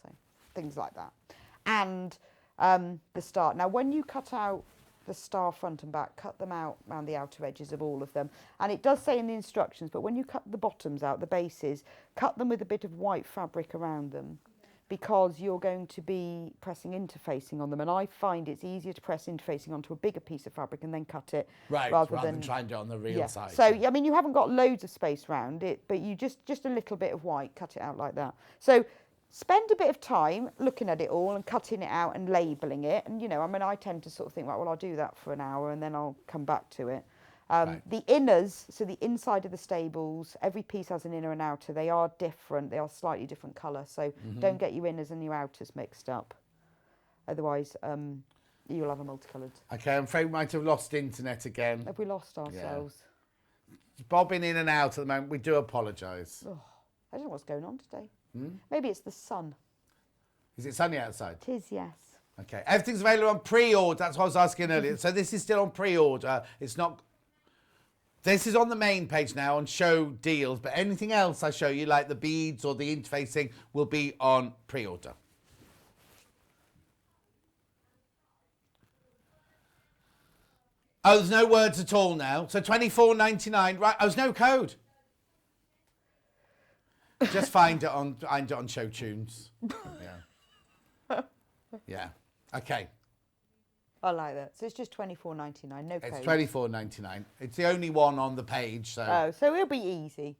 So things like that. And the star. Now, when you cut out the star front and back, cut them out around the outer edges of all of them. And it does say in the instructions, but when you cut the bottoms out, the bases, cut them with a bit of white fabric around them, because you're going to be pressing interfacing on them. And I find it's easier to press interfacing onto a bigger piece of fabric and then cut it, Right, rather rather than than trying to do it on the real side. So, I mean, you haven't got loads of space around it, but you just a little bit of white, cut it out like that. So spend a bit of time looking at it all and cutting it out and labelling it. And, you know, I mean, I tend to sort of think, right, well, I'll do that for an hour and then I'll come back to it. Right. The inners, so the inside of the stables, every piece has an inner and outer. They are different. They are slightly different colour. So don't get your inners and your outers mixed up. Otherwise, you'll have a multicoloured. Okay, I'm afraid we might have lost internet again. Have we lost ourselves? Bobbing in and out at the moment. We do apologise. Oh, I don't know what's going on today. Maybe it's the sun. Is it sunny outside? It is, yes. Okay, everything's available on pre-order. That's what I was asking earlier. So this is still on pre-order. It's not... This is on the main page now on show deals, but anything else I show you, like the beads or the interfacing, will be on pre-order. Oh, there's no words at all now. So 24.99. Right. Oh, there's no code. Just find it on Show Tunes. Yeah. Yeah. Okay. I like that. So it's just $24.99, no code. It's $24.99. It's the only one on the page. So. Oh, so it'll be easy.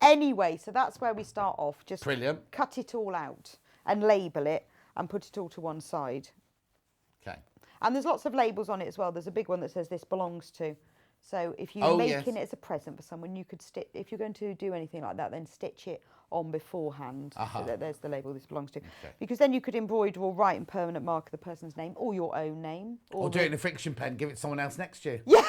Anyway, so that's where we start off. Just Brilliant. cut it all out and label it and put it all to one side. Okay. And there's lots of labels on it as well. There's a big one that says this belongs to. So if you're making it as a present for someone, you could stitch. If you're going to do anything like that, then stitch it on beforehand. So that there's the label this belongs to. Okay. Because then you could embroider or write in permanent marker the person's name or your own name. Or do it in a friction pen. Give it to someone else next year. Yeah.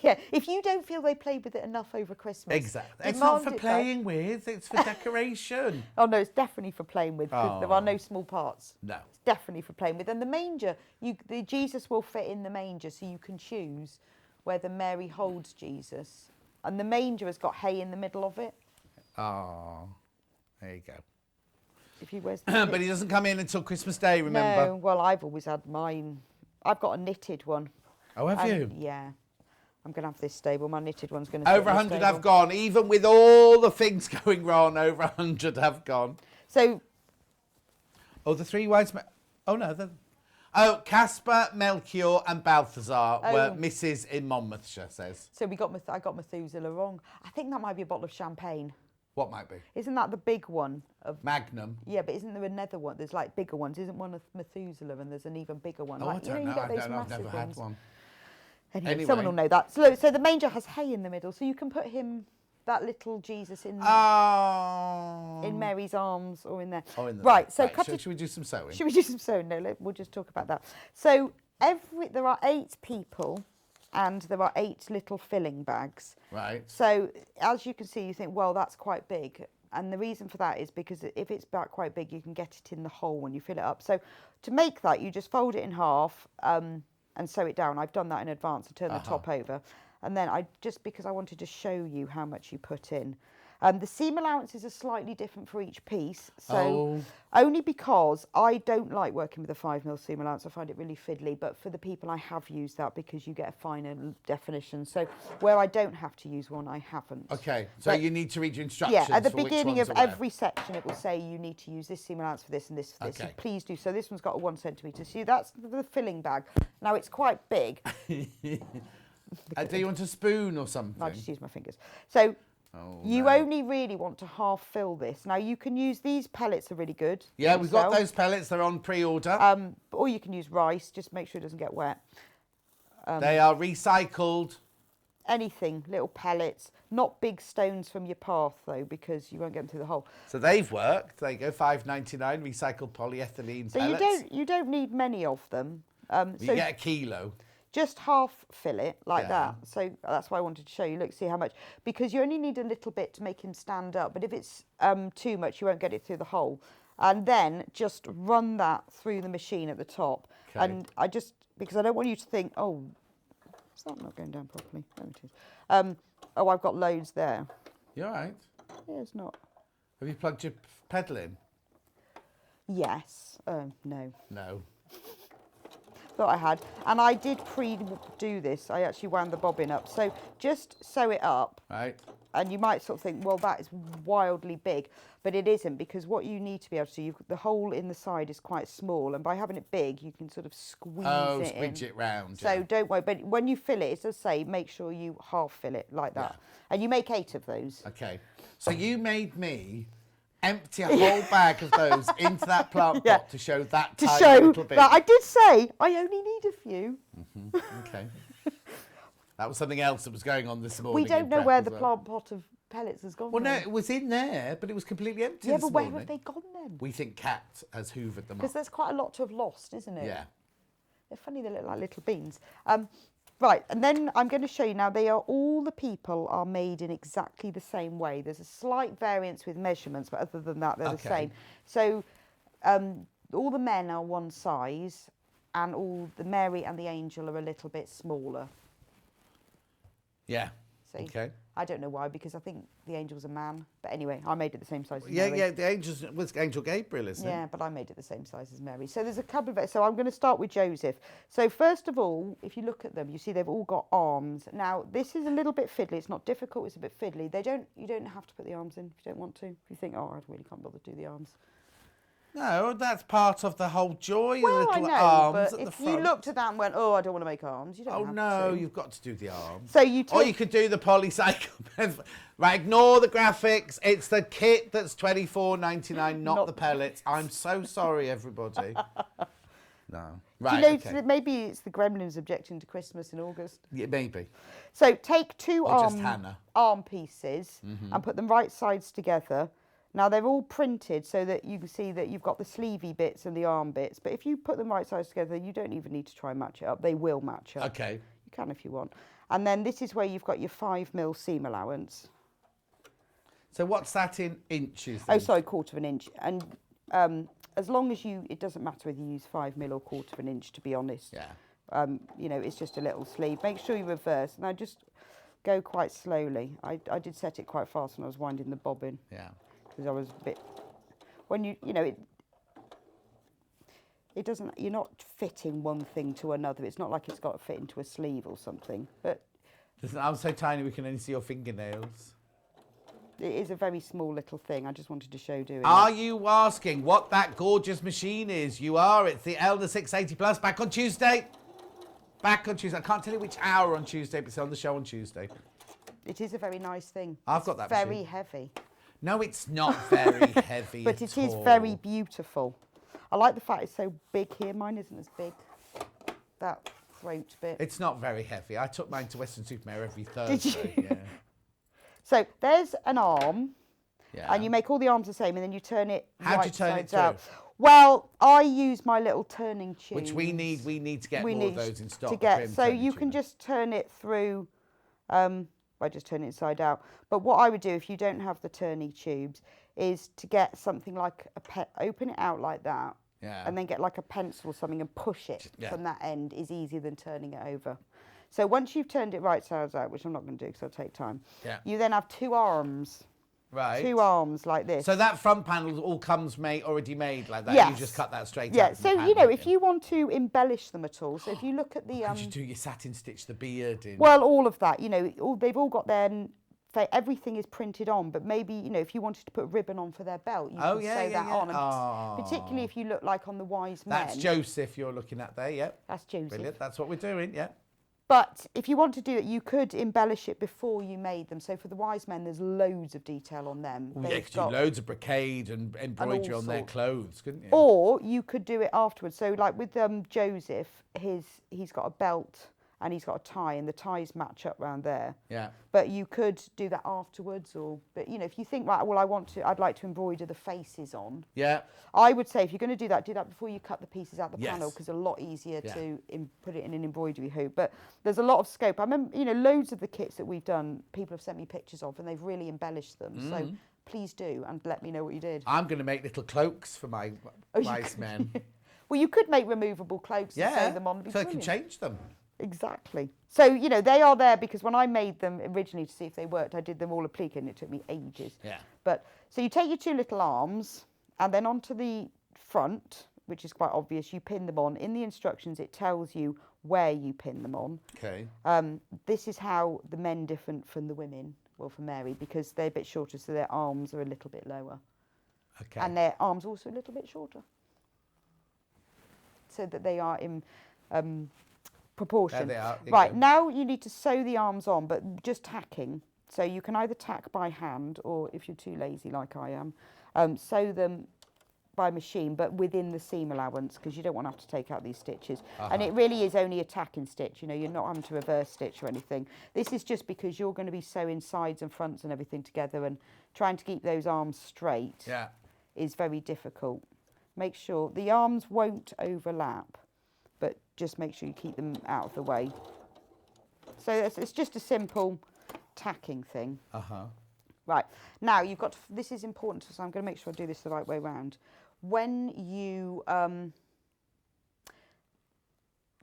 Yeah. If you don't feel they played with it enough over Christmas. Exactly. It's not for playing with. It's for decoration. Oh no, it's definitely for playing with. Because there are no small parts. No. It's definitely for playing with. And the manger, the Jesus will fit in the manger, so you can choose whether Mary holds Jesus. And the manger has got hay in the middle of it. Oh, there you go. If you wears But he doesn't come in until Christmas Day, remember? No, well, I've always had mine. I've got a knitted one. Oh, have you? Yeah. I'm going to have this stable. My knitted one's going to Over 100 have gone. Even with all the things going wrong, over 100 have gone. So... Oh, the three wise men. Oh, no. Oh, Caspar, Melchior and Balthazar were misses in Monmouthshire, says. So I got Methuselah wrong. I think that might be a bottle of champagne. What might be? Isn't that the big one? Magnum. Yeah, but isn't there another one? There's like bigger ones. Isn't one of Methuselah and there's an even bigger one? Oh, like, I don't know. I've never had ones. one. Anyway, someone will know that. So the manger has hay in the middle, so you can put him, that little Jesus, in Mary's arms or in there. Oh, in there. Right, so should we do some sewing? Should we do some sewing? No, we'll just talk about that. So there are 8 people and there are 8 little filling bags. Right. So as you can see, you think, well, that's quite big. And the reason for that is because if it's quite big, you can get it in the hole when you fill it up. So to make that, you just fold it in half and sew it down. I've done that in advance. I turn the top over. And then because I wanted to show you how much you put in. The seam allowances are slightly different for each piece. So only because I don't like working with a 5mm seam allowance. I find it really fiddly. But for the people, I have used that because you get a finer definition. So where I don't have to use one, I haven't. Okay, so you need to read your instructions. Yeah, at the for beginning which of ones are every section, it will say you need to use this seam allowance for this and this for this. Okay. So please do. So this one's got a 1 centimetre. So that's the filling bag. Now it's quite big. Do you want a spoon or something? I'll just use my fingers. So you only really want to half fill this. Now you can use these pellets are really good. Yeah, we've got those pellets. They're on pre-order. Or you can use rice. Just make sure it doesn't get wet. They are recycled. Anything, little pellets, not big stones from your path though, because you won't get them through the hole. So they've worked. There you go, $5.99 recycled polyethylene pellets. So you don't need many of them. You get a kilo. Just half fill it like that. So that's why I wanted to show you. Look, see how much. Because you only need a little bit to make him stand up. But if it's too much, you won't get it through the hole. And then just run that through the machine at the top. Okay. And because I don't want you to think, oh, is that not going down properly? There it is. Oh, I've got loads there. You all right? Yeah, it's not. Have you plugged your pedal in? Yes. No. No. Thought I had. And I did pre-do this. I actually wound the bobbin up. So just sew it up. Right. And you might sort of think, well, that is wildly big. But it isn't, because what you need to be able to do, the hole in the side is quite small. And by having it big, you can sort of squeeze it in. Squidge it round. So don't worry. But when you fill it, it does say, make sure you half fill it like that. Yeah. And you make 8 of those. Okay. So you made me empty a whole bag of those into that plant pot to show that tiny little bit. That I did say I only need a few. Okay. That was something else that was going on this morning. We don't know where the plant pot of pellets has gone. Well, no, it was in there, but it was completely empty. Yeah, this but where morning. have they gone then? We think Cat has hoovered them up. Because there's quite a lot to have lost, isn't it? Yeah. They're funny, they look like little beans. Right, and then I'm going to show you now, all the people are made in exactly the same way. There's a slight variance with measurements, but other than that, they're the same. So all the men are one size, and all the Mary and the angel are a little bit smaller. Yeah. See? Okay. I don't know why, because I think the angel's a man. But anyway, I made it the same size as Yeah, Mary. yeah, the angels was Angel Gabriel, isn't it? Yeah, but I made it the same size as Mary. So there's a couple of it. So I'm going to start with Joseph. So first of all, if you look at them, you see they've all got arms. Now this is a little bit fiddly. It's not difficult. It's a bit fiddly. You don't have to put the arms in if you don't want to. If you think, oh, I really can't bother to do the arms. No, that's part of the whole joy. Well, the I little know, arms but at the if front. you looked at that and went, oh, I don't want to make arms, you don't Oh have no, to. you've got to do the arms. So you Or take... you could do the polycycle. Right, ignore the graphics. It's the kit that's $24.99, not the pellets. I'm so sorry, everybody. No. Right, Do you know, okay. maybe it's the gremlins objecting to Christmas in August. Yeah, maybe. So take two Or just Hannah. arm pieces and put them right sides together. Now they're all printed so that you can see that you've got the sleevey bits and the arm bits. But if you put them right sides together, you don't even need to try and match it up. They will match up. Okay. You can if you want. And then this is where you've got your 5mm seam allowance. So what's that in inches? Oh, then? sorry, 1/4 inch. And as long as it doesn't matter whether you use 5mm or 1/4 inch, to be honest. Yeah. You know, it's just a little sleeve. Make sure you reverse. Now just go quite slowly. I did set it quite fast when I was winding the bobbin. Yeah. Because I was a bit, when you know, it doesn't, you're not fitting one thing to another. It's not like it's got to fit into a sleeve or something, but Listen, I'm so tiny we can only see your fingernails. it is a very small little thing. I just wanted to show doing Are it. you asking what that gorgeous machine is? You are. It's the Elder 680 Plus. Back on Tuesday. Back on Tuesday. I can't tell you which hour on Tuesday, but it's on the show on Tuesday. It is a very nice thing. I've got that very machine. heavy. No, it's not very heavy But at it is all. very beautiful. I like the fact it's so big here. Mine isn't as big. That throat bit. It's not very heavy. I took mine to Western Supermare every Thursday. you? Yeah. So there's an arm, Yeah. and you make all the arms the same, and then you turn it How'd you right turn it sides out. through? Well, I use my little turning tube. Which we need to get more of those in stock. To the get, prim so turning you can tube. just turn it through. I just turn it inside out. But what I would do if you don't have the turning tubes is to get something like open it out like that. Yeah. And then get like a pencil or something and push it Yeah. from that end is easier than turning it over. So once you've turned it right sides out, which I'm not going to do because it'll take time, Yeah. you then have two arms. Right. Two arms like this. So that front panel all comes already made like that. Yes. You just cut that straight Yeah, out. so you know, if you want to embellish them at all, so if you look at the Could you do your satin stitch the beard in? well, all of that, you know, they've all got their everything is printed on, but maybe, you know, if you wanted to put ribbon on for their belt, you can sew that on. And particularly if you look like on the Wise Men. That's Joseph you're looking at there, yep. That's Joseph. Brilliant, that's what we're doing, yeah. But if you want to do it, you could embellish it before you made them. So for the Wise Men, there's loads of detail on them. Well, yeah, you could do loads of brocade and embroidery on their sorts. clothes, couldn't you? Or you could do it afterwards. So like with Joseph, he's got a belt and he's got a tie, and the ties match up round there. Yeah. But you could do that afterwards, but you know, if you think, right, well, I'd like to embroider the faces on. Yeah. I would say if you're going to do that before you cut the pieces out the Yes. panel, because it's a lot easier Yeah. to put it in an embroidery hoop. But there's a lot of scope. I remember, you know, loads of the kits that we've done, people have sent me pictures of, and they've really embellished them. So please do, and let me know what you did. I'm going to make little cloaks for my Wise Men. Well, you could make removable cloaks and sew them on. It'd be so I can brilliant. change them. Exactly. So, you know, they are there because when I made them originally to see if they worked, I did them all applique and it took me ages. Yeah. But, so you take your two little arms and then onto the front, which is quite obvious, you pin them on. In the instructions, it tells you where you pin them on. Okay. This is how the men different from the women, well, for Mary, because they're a bit shorter, so their arms are a little bit lower. Okay. And their arms also a little bit shorter. So that they are in proportion. There they are. Right, now you need to sew the arms on, but just tacking. So you can either tack by hand, or if you're too lazy like I am, sew them by machine, but within the seam allowance, because you don't want to have to take out these stitches. And it really is only a tacking stitch, you know, you're not having to reverse stitch or anything. This is just because you're going to be sewing sides and fronts and everything together, and trying to keep those arms straight is very difficult. Make sure the arms won't overlap, but just make sure you keep them out of the way. So it's just a simple tacking thing. Right, now you've got, this is important, so I'm going to make sure I do this the right way round. When you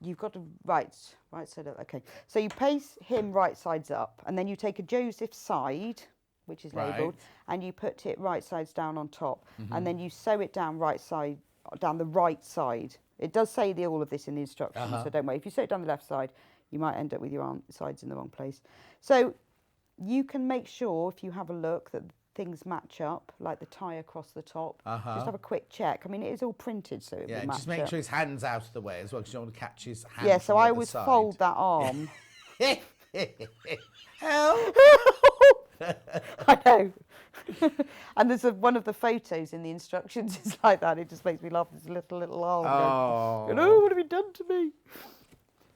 you've got to right side up. Okay, so you place him right sides up, and then you take a Joseph side, which is labelled, and you put it right sides down on top, and then you sew it down down the right side. It does say all of this in the instructions, so don't worry. If you sew it down the left side, you might end up with your sides in the wrong place. So you can make sure, if you have a look, that things match up, like the tie across the top. Just have a quick check. I mean, it is all printed, so it will match just make up. sure his hand's out of the way as well, because you don't want to catch his hand. Yeah, so from the I other always side. fold that arm. Help! I know. And there's one of the photos in the instructions is like that. It just makes me laugh. There's a little arm going, oh, what have you done to me?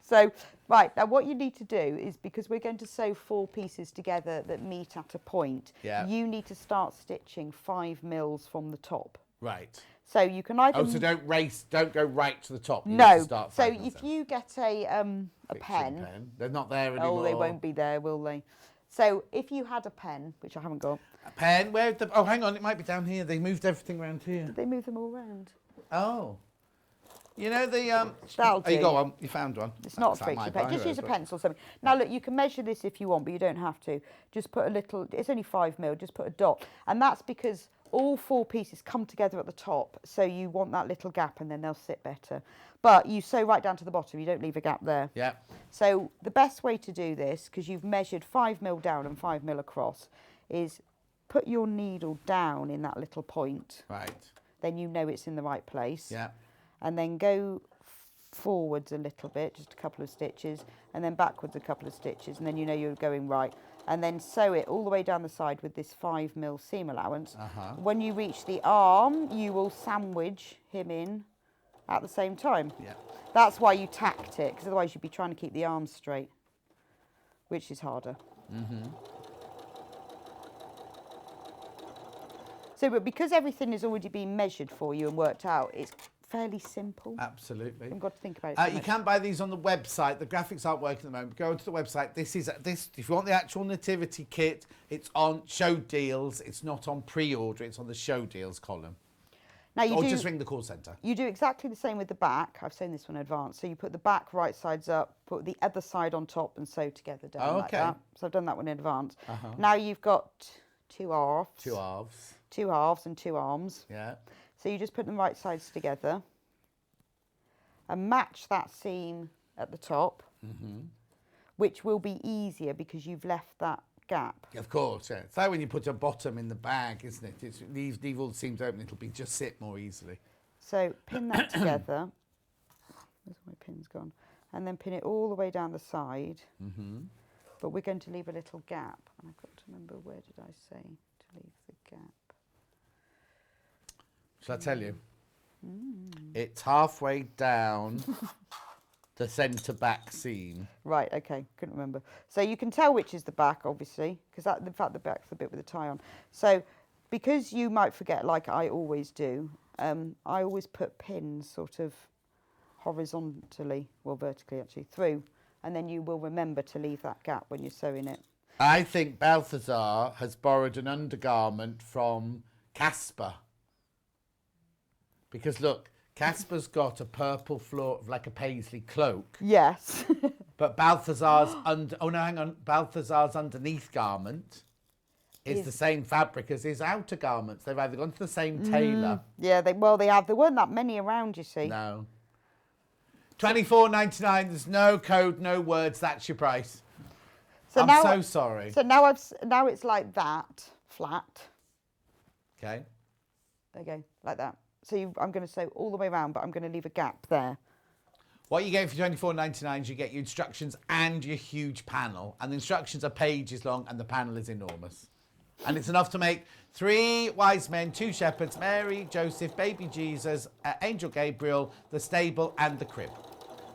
So, right, now what you need to do is, because we're going to sew 4 pieces together that meet at a point, you need to start stitching 5 mils from the top. Right. So you can either... Oh, so don't go right to the top. You no, need to start so 5 mils if you get a pen... They're not there anymore. Oh, they won't be there, will they? So if you had a pen, which I haven't got... A pen? Where the... Oh, hang on, it might be down here. They moved everything around here. Did they move them all around? Oh. You know the... That'll Oh, you do. got one. You found one. It's not a That's like friction my pen. Just biro, use a but- pencil or something. Now, look, you can measure this if you want, but you don't have to. Just put a little... It's only 5 mil. Just put a dot. And that's because all 4 pieces come together at the top, so you want that little gap, and then they'll sit better. But you sew right down to the bottom. You don't leave a gap there. Yeah. So the best way to do this, because you've measured 5 mil down and 5 mil across, is put your needle down in that little point. Right. Then you know it's in the right place. Yeah. And then go forwards a little bit, just a couple of stitches, and then backwards a couple of stitches, and then you know you're going right. And then sew it all the way down the side with this 5 mil seam allowance. When you reach the arm, you will sandwich him in at the same time. Yeah. That's why you tacked it, because otherwise you'd be trying to keep the arms straight, which is harder. So, but because everything has already been measured for you and worked out, it's fairly simple. Absolutely. You've got to think about it. So You much. can buy these on the website. The graphics aren't working at the moment. Go to the website. This. If you want the actual nativity kit, it's on show deals. It's not on pre-order. It's on the show deals column. Now you Or do, just ring the call centre. You do exactly the same with the back. I've sewn this one in advance. So you put the back right sides up, put the other side on top, and sew together down like Okay. that. So I've done that one in advance. Now you've got 2 halves. 2 halves. 2 halves and 2 arms. Yeah. So you just put them right sides together and match that seam at the top, which will be easier because you've left that gap. Of course, yeah. It's like when you put a bottom in the bag, isn't it? It's, leave all the seams open, it'll be just sit more easily. So pin that together. Where's my pin's gone? And then pin it all the way down the side. But we're going to leave a little gap. And I've got to remember, where did I say to leave the gap? Shall I tell you? It's halfway down the centre back seam. Right, okay, couldn't remember. So you can tell which is the back, obviously, because in fact the back's the bit with the tie on. So because you might forget, like I always do, I always put pins sort of horizontally, well vertically actually, through, and then you will remember to leave that gap when you're sewing it. I think Balthazar has borrowed an undergarment from Casper. Because look, Casper's got a purple floor, like a paisley cloak. Yes. But Balthazar's Balthazar's underneath garment is the same fabric as his outer garments. They've either gone to the same tailor. Yeah, they have. There weren't that many around, you see. No. $24.99. There's no code, no words. That's your price. So I'm so sorry. So now it's like that, flat. Okay. There you go, like that. So I'm going to sew all the way around, but I'm going to leave a gap there. What you get for $24.99 is you get your instructions and your huge panel. And the instructions are pages long and the panel is enormous. And it's enough to make 3 wise men, 2 shepherds, Mary, Joseph, baby Jesus, Angel Gabriel, the stable and the crib.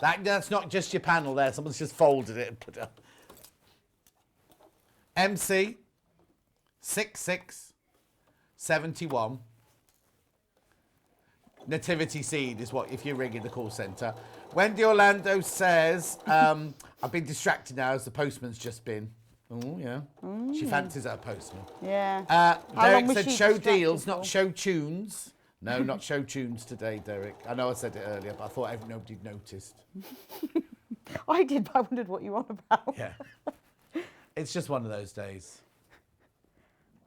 That's not just your panel there. Someone's just folded it and put it up. MC 6671. Nativity seed is what, if you're ringing the call centre. Wendy Orlando says, I've been distracted now as the postman's just been. Oh, yeah. She fancies her postman. Yeah. How long Derek was said she show distracted deals, for? not show tunes. No, not show tunes today, Derek. I know I said it earlier, but I thought nobody'd noticed. I did, but I wondered what you want about. Yeah. It's just one of those days.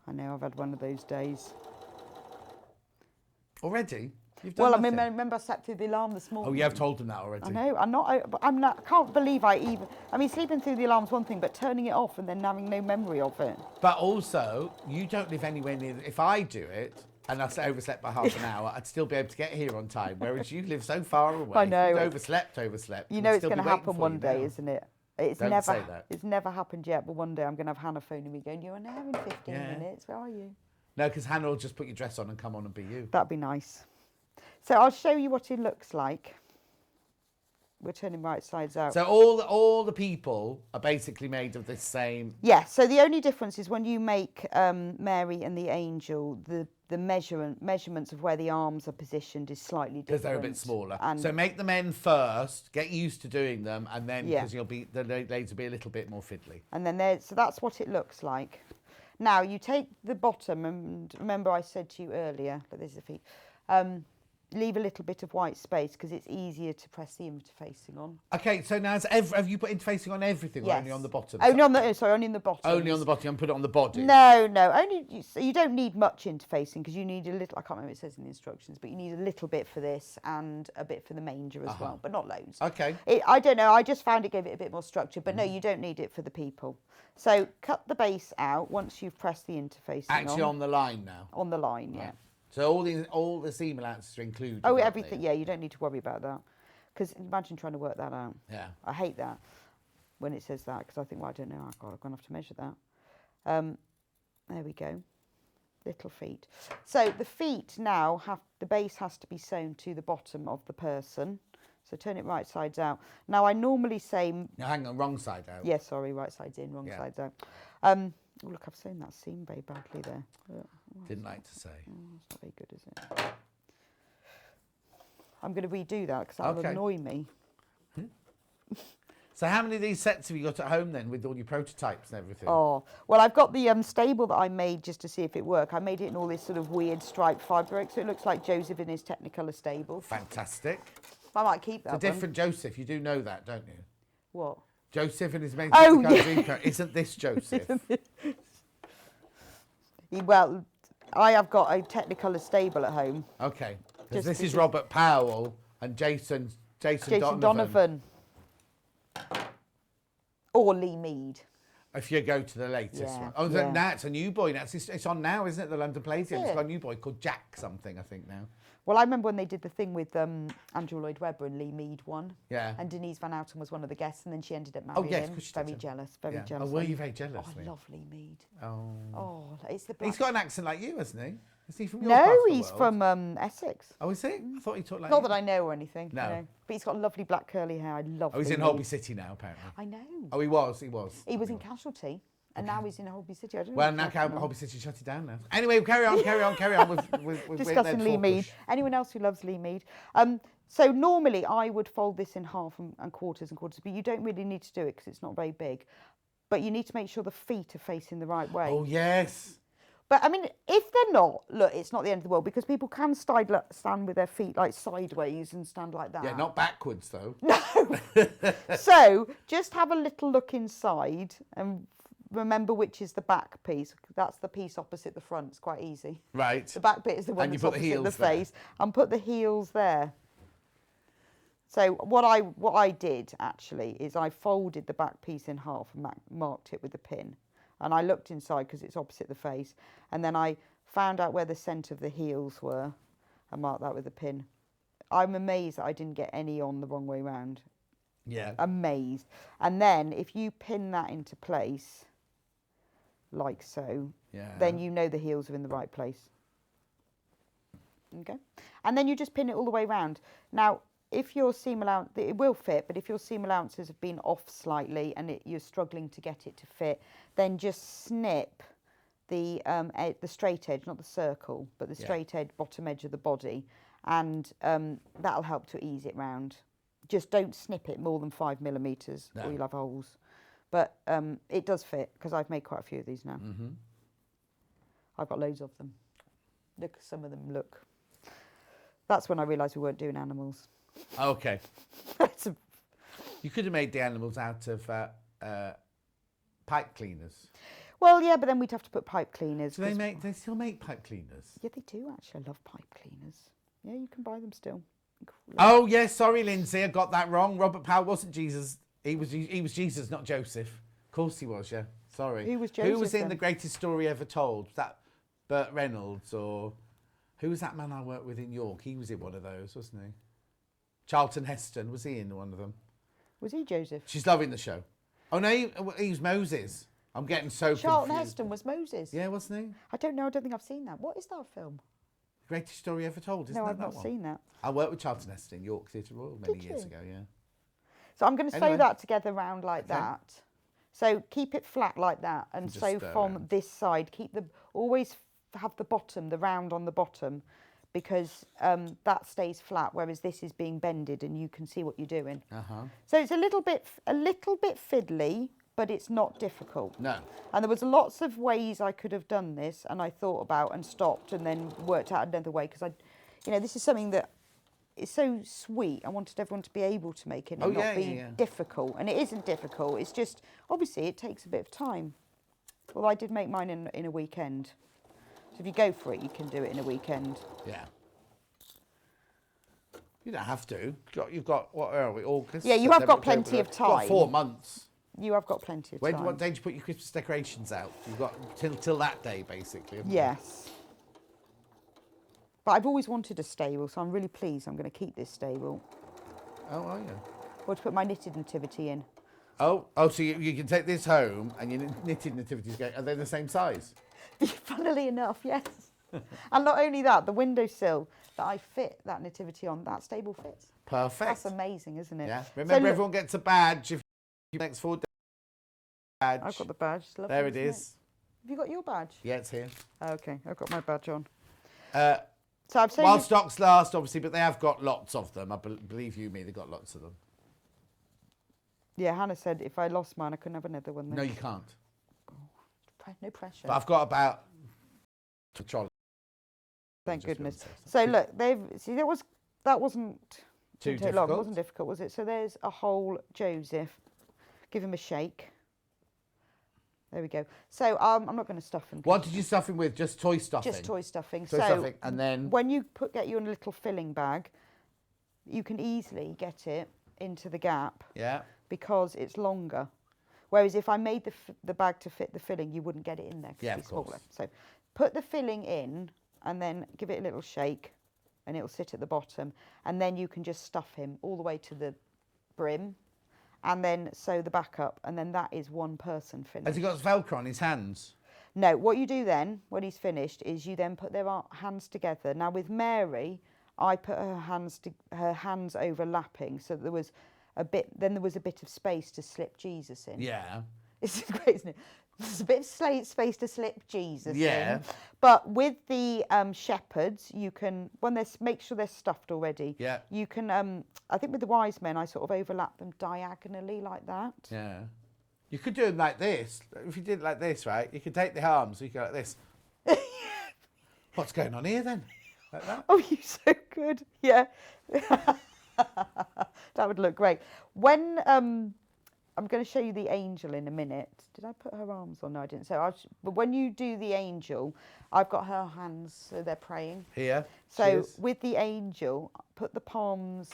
I know, I've had one of those days. Already? You've done Well, nothing? I remember I slept through the alarm this morning. Oh, you have told them that already. I know, I can't believe I mean, sleeping through the alarm's one thing, but turning it off and then having no memory of it. But also, you don't live anywhere near... If I do it, and I overslept by half an hour, I'd still be able to get here on time, whereas you live so far away. I know. You've overslept. You know it's going to happen one day, isn't it? It's Don't say that. It's never happened yet, but one day I'm going to have Hannah phoning me going, you're now in 15 minutes, where are you? No, because Hannah will just put your dress on and come on and be you. That'd be nice. So I'll show you what it looks like. We're turning right sides out. So all the people are basically made of this same... Yeah, so the only difference is when you make Mary and the angel, the measurements of where the arms are positioned is slightly different. Because they're a bit smaller. And So make the men first, get used to doing them, and then because the ladies will be a little bit more fiddly. And then so that's what it looks like. Now you take the bottom, and remember I said to you earlier, but there's the feet, leave a little bit of white space because it's easier to press the interfacing on. Okay, so now have you put interfacing on everything or only on the bottom? Only on the only on the bottom. Only on the bottom, and put it on the body? No, only so you don't need much interfacing because you need a little. I can't remember what it says in the instructions, but you need a little bit for this and a bit for the manger as well, but not loads. Okay. I don't know. I just found it gave it a bit more structure, but no, you don't need it for the people. So cut the base out once you've pressed the interfacing. Actually, on the line now. On the line, yeah. So all the seam allowances are included. Oh, aren't everything. they? Yeah, you don't need to worry about that. Because imagine trying to work that out. Yeah. I hate that when it says that because I think, well, I don't know. I'm going to have to measure that. There we go. Little feet. So the feet now the base has to be sewn to the bottom of the person. So turn it right sides out. Now I normally say... No, hang on, wrong side out. Yeah, sorry, right sides in, wrong sides out. Oh, look, I've sewn that seam very badly there. Didn't like to say. That's not very good, is it? I'm going to redo that because that'll annoy me. So how many of these sets have you got at home then with all your prototypes and everything? Oh, well, I've got the stable that I made just to see if it worked. I made it in all this sort of weird striped fabric, so it looks like Joseph in his Technicolor stable. Fantastic. I might keep that It's a different Joseph. You do know that, don't you? What? Joseph and his main yeah. Isn't this Joseph? Well, I have got a Technicolor stable at home. Okay. Just This is Robert Powell and Jason Donovan. Or Lee Mead. If you go to the latest one. Oh, now it's a new boy. It's on now, isn't it? The London Palladium. It's got a new boy called Jack something, I think, now. Well, I remember when they did the thing with Andrew Lloyd Webber and Lee Mead won. Yeah. And Denise Van Outen was one of the guests, and then she ended up marrying him. Very jealous, very jealous. Oh, were you very jealous? Oh, I love Lee Mead. Oh. It's the. He's got an accent like you, hasn't he? Is he from your No, part of the he's world? from Essex. Oh, is he? I thought he talked like Not you. that I know or anything. No. You know. But he's got lovely black curly hair. I love. Oh, he's Lee in Mead. Holby City now, apparently. I know. Oh, he was. He was in Casualty. And now he's in Holby City. I don't know. Well, now Holby City shut it down now. Anyway, carry on. With discussing Lee Mead. Anyone else who loves Lee Mead? So normally I would fold this in half and quarters, but you don't really need to do it because it's not very big. But you need to make sure the feet are facing the right way. Oh, yes. But I mean, if they're not, look, it's not the end of the world because people can stand with their feet like sideways and stand like that. Yeah, not backwards though. No. So just have a little look inside and remember which is the back piece. That's the piece opposite the front. It's quite easy. Right. The back bit is the one that's opposite the face. And put the heels there. So what I did actually is I folded the back piece in half and marked it with a pin. And I looked inside because it's opposite the face. And then I found out where the centre of the heels were and marked that with a pin. I'm amazed that I didn't get any on the wrong way round. Yeah. Amazed. And then if you pin that into place, like so, then you know the heels are in the right place. Okay. And then you just pin it all the way round. Now, if your seam allowance, it will fit, but if your seam allowances have been off slightly and you're struggling to get it to fit, then just snip the straight edge, not the circle, but the straight edge, bottom edge of the body, and that'll help to ease it round. Just don't snip it more than 5 millimetres, or you'll have holes. But it does fit because I've made quite a few of these now. I've got loads of them. Look, some of them look. That's when I realised we weren't doing animals. Okay. That's a- You could have made the animals out of pipe cleaners. well, yeah, but then we'd have to put pipe cleaners. Do they still make pipe cleaners? Yeah, they do actually. I love pipe cleaners. Yeah, you can buy them still. Oh, yes, sorry, Lindsay, I got that wrong. Robert Powell wasn't Jesus. He was Jesus, not Joseph. Of course he was, yeah. Sorry. Who was Joseph Who was in then? The Greatest Story Ever Told? Was that Burt Reynolds, or who was that man I worked with in York? He was in one of those, wasn't he? Charlton Heston, was he in one of them? Was he Joseph? She's loving the show. Oh, no, he was Moses. I'm getting so Charlton confused. Heston was Moses. Yeah, wasn't he? I don't know. I don't think I've seen that. What is that film? Greatest Story Ever Told, isn't No, that I've not one? seen that. I worked with Charlton Heston in York Theatre Royal many Did years you? ago, yeah. So I'm going to sew Anyway. that together round like Okay. that. So keep it flat like that, and Just sew stir from around. this side. Always have the bottom, the round on the bottom, because that stays flat, whereas this is being bended, and you can see what you're doing. So it's a little bit fiddly, but it's not difficult. No. And there was lots of ways I could have done this, and I thought about and stopped, and then worked out another way, because this is something that is so sweet. I wanted everyone to be able to make it and not be difficult. And it isn't difficult. It's just, obviously, it takes a bit of time. Well, I did make mine in a weekend. So if you go for it, you can do it in a weekend. Yeah. You don't have to. You've got what are we, August? Yeah, you have September, got plenty of October. You've got time. 4 months. You have got plenty of time. What day did you put your Christmas decorations out? You've got till that day, basically. haven't you? Yes. But I've always wanted a stable, so I'm really pleased I'm going to keep this stable. Oh, are you? Or to put my knitted nativity in. Oh, so you can take this home and your knitted nativities are they the same size? Funnily enough, yes. And not only that, the windowsill that I fit that nativity on, that stable fits. Perfect. That's amazing, isn't it? Yeah. So Remember, look- everyone gets a badge if you next 4 days. Badge. I've got the badge. It's lovely, There it isn't is. Have you got your badge? Yeah, it's here. Okay, I've got my badge on. Uh, So I've while saved. stocks last, obviously, but they have got lots of them. I believe you me, they've got lots of them. Yeah, Hannah said if I lost mine, I couldn't have another one. Then. No, you can't. No pressure. But I've got about a trolley. Thank just goodness. gonna say So something. look, that wasn't Too didn't take long. It difficult? wasn't difficult, was it? So there's a whole Joseph. Give him a shake. There we go. So I'm not going to stuff him. What did you stuff him with? Just toy stuffing? Just toy stuffing. Toy so stuffing, and then... when you get your little filling bag, you can easily get it into the gap Yeah. because it's longer. Whereas if I made the bag to fit the filling, you wouldn't get it in there. 'Cause Yeah, it'd be of course. smaller. So put the filling in and then give it a little shake and it'll sit at the bottom. And then you can just stuff him all the way to the brim and then sew the back up. And then that is one person finished. Has he got Velcro on his hands? No, what you do then, when he's finished, is you then put their hands together. Now with Mary, I put her hands overlapping, so there was a bit of space to slip Jesus in. Yeah. It's great, isn't it? There's a bit of space to slip Jesus Yeah. in. But with the shepherds, you can, make sure they're stuffed already. Yeah. You can, I think with the wise men, I sort of overlap them diagonally like that. Yeah. You could do it like this. If you did it like this, right, you could take the arms, you go like this. What's going on here then? Like that? Oh, you're so good. Yeah. That would look great. When I'm going to show you the angel in a minute. Did I put her arms on? No, I didn't. So, but when you do the angel, I've got her hands, so they're praying. Here. So cheers. with the angel, put the palms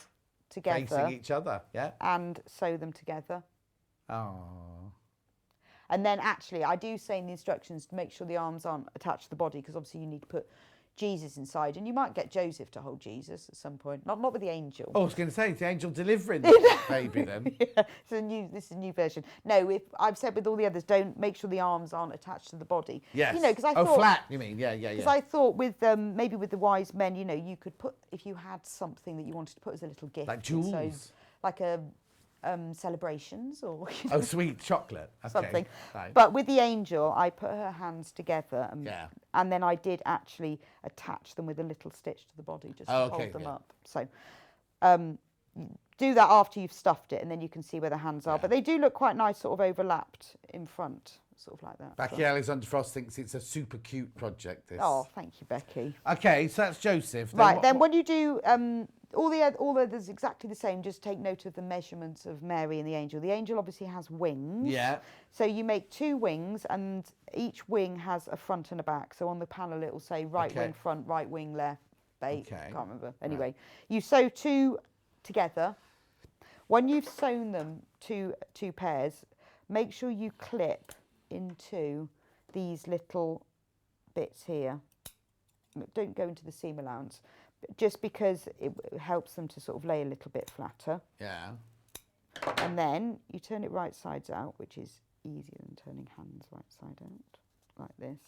together Facing each other, yeah. and sew them together. Oh. And then actually, I do say in the instructions to make sure the arms aren't attached to the body, because obviously you need to put Jesus inside, and you might get Joseph to hold Jesus at some point. Not with the angel. Oh, I was going to say, it's the angel delivering the baby then. Yeah, this is a new version. No, if I've said with all the others, don't make sure the arms aren't attached to the body. Yes. You know, because I thought flat, you mean? Yeah. Because I thought with maybe with the wise men, you know, you could put, if you had something that you wanted to put as a little gift, Like so jewels. like a celebrations or Oh, sweet chocolate. Okay. something. Right. But with the angel, I put her hands together, and then I did actually attach them with a little stitch to the body just to hold them up. So do that after you've stuffed it, and then you can see where the hands are. But they do look quite nice, sort of overlapped in front. sort of like that. Becky Alexander Frost thinks it's a super cute project, this. Oh, thank you, Becky. Okay, so that's Joseph. Right, then when you do all the others exactly the same, just take note of the measurements of Mary and the angel. The angel obviously has wings. Yeah. So you make 2 wings, and each wing has a front and a back. So on the panel it will say right wing front, right wing left, bait. Okay. Can't remember. Anyway, you sew 2 together. When you've sewn them two pairs, make sure you clip into these little bits here. Don't go into the seam allowance, just because it helps them to sort of lay a little bit flatter. Yeah. And then you turn it right sides out, which is easier than turning hands right side out, like this.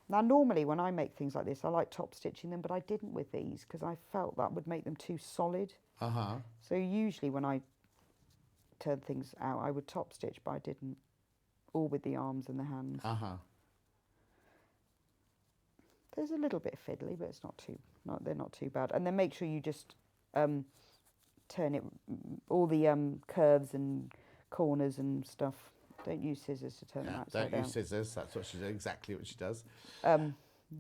Now, normally when I make things like this, I like top stitching them, but I didn't with these because I felt that would make them too solid. Uh-huh. So usually when I turn things out, I would top stitch, but I didn't, all with the arms and the hands. Uh-huh. There's a little bit fiddly, but it's they're not too bad. And then make sure you just turn it, all the curves and corners and stuff. Don't use scissors to turn it outside Don't out. use scissors. That's what she does, exactly what she does. Use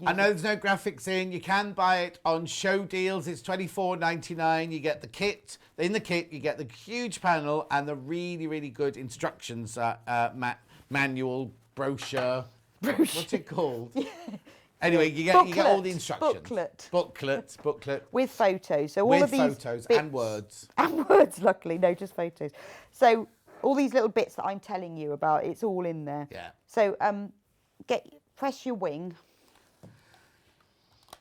I know there's no graphics in. You can buy it on show deals. It's $24.99. You get the kit. In the kit, you get the huge panel and the really, really good instructions manual, brochure. What's it called? Anyway, you get all the instructions. Booklet. With photos. So all with of these photos bits, and words. And words, luckily, no, just photos. So all these little bits that I'm telling you about, it's all in there. Yeah. So press your wing.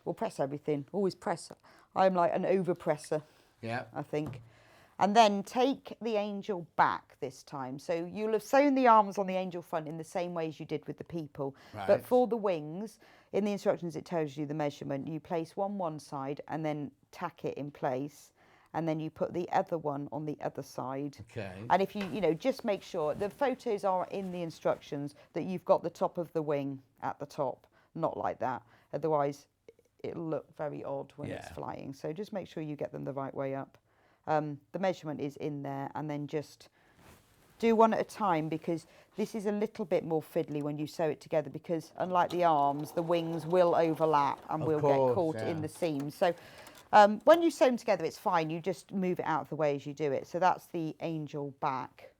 Or press everything. Always press. I'm like an overpresser. Yeah. I think. And then take the angel back this time. So you'll have sewn the arms on the angel front in the same way as you did with the people. Right. But for the wings, in the instructions it tells you the measurement. You place one side and then tack it in place. And then you put the other one on the other side. Okay. And if you just make sure, the photos are in the instructions, that you've got the top of the wing at the top, not like that. Otherwise, it'll look very odd when it's flying. So just make sure you get them the right way up. The measurement is in there, and then just do one at a time, because this is a little bit more fiddly when you sew it together, because unlike the arms, the wings will overlap and will get caught in the seams. So when you sew them together, it's fine. You just move it out of the way as you do it. So that's the angel back,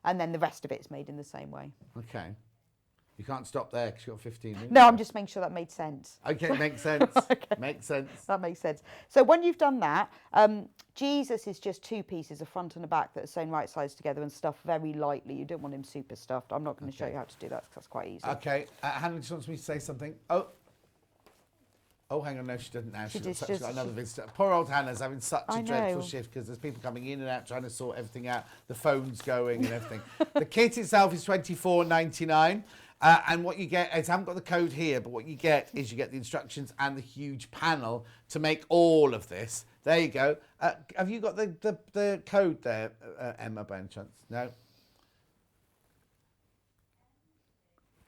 and then the rest of it's made in the same way. Okay. You can't stop there because you've got 15 minutes. No, I'm just making sure that made sense. Okay, makes sense. Okay. Makes sense. That makes sense. So when you've done that, Jesus is just 2 pieces, a front and a back, that are sewn right sides together and stuffed very lightly. You don't want him super stuffed. I'm not going to show you how to do that because that's quite easy. Okay, Hannah just wants me to say something. Oh, hang on, no, she doesn't now. She's got another visitor. Poor old Hannah's having such a dreadful shift because there's people coming in and out trying to sort everything out. The phone's going and everything. The kit itself is $24.99. And what you get is, I haven't got the code here, but what you get is you get the instructions and the huge panel to make all of this. There you go. Have you got the code there, Emma, by any chance? No?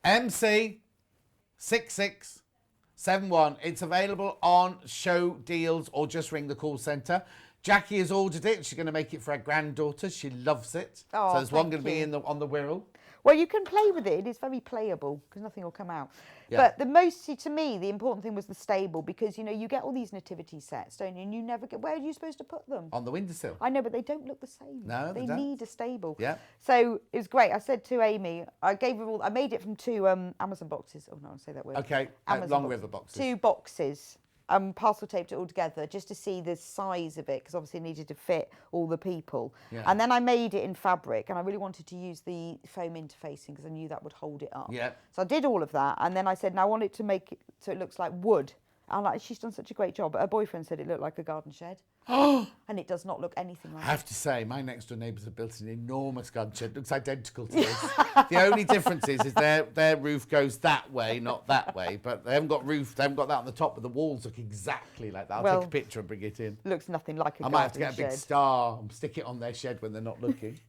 MC6671. It's available on show deals or just ring the call centre. Jackie has ordered it. She's going to make it for her granddaughter. She loves it. Oh, so there's one going to thank be you. on the Wirral. Well, you can play with it. It is very playable because nothing will come out. Yeah. But to me, the important thing was the stable, because, you get all these nativity sets, don't you? And you never get, where are you supposed to put them? On the windowsill. I know, but they don't look the same. No, they They don't. need a stable. Yeah. So it was great. I said to Amy, I made it from 2 Amazon boxes. Oh, no, I'll say that word. Okay, Long River boxes. 2 boxes. Parcel taped it all together just to see the size of it, because obviously it needed to fit all the people. Yeah. And then I made it in fabric, and I really wanted to use the foam interfacing because I knew that would hold it up. Yeah. So I did all of that, and then I said, now I want it to make it so it looks like wood. And she's done such a great job. But her boyfriend said it looked like a garden shed. And it does not look anything like I have to say, my next door neighbours have built an enormous garden shed. It looks identical to this. The only difference is their roof goes that way, not that way. But they haven't got that on the top, but the walls look exactly like that. I'll take a picture and bring it in. Looks nothing like a garden shed. I might have to get a big star and stick it on their shed when they're not looking.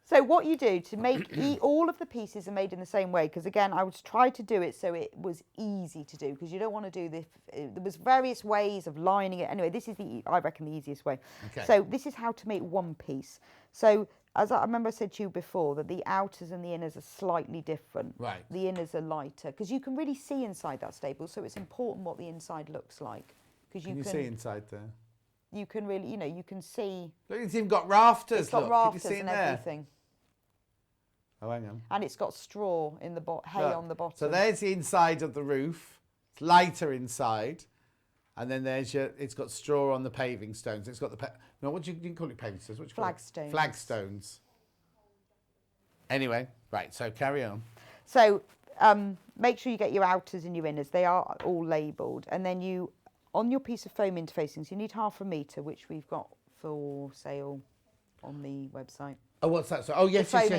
So what you do to make all of the pieces are made in the same way, because again, I was trying to do it so it was easy to do, because you don't want to do this. There was various ways of lining it. Anyway, this is I reckon the easiest way. Okay. So this is how to make one piece. So as I remember I said to you before, that the outers and the inners are slightly different. Right. The inners are lighter because you can really see inside that stable, so it's important what the inside looks like. Because Can you see inside there? You can really, you can see. Look, it's even got rafters. It's got look. rafters Can you see and in there? everything. Oh, hang on. And it's got straw in the hay Look, on the bottom. So there's the inside of the roof. It's lighter inside. And then it's got straw on the paving stones. It's got no, what do you call it, paving stones? What do you call it? Flagstones. Flagstones. Anyway, right, so carry on. So make sure you get your outers and your inners. They are all labelled. And then on your piece of foam interfacings, you need 1/2 metre, which we've got for sale on the website. Oh, what's that? So, yes. foam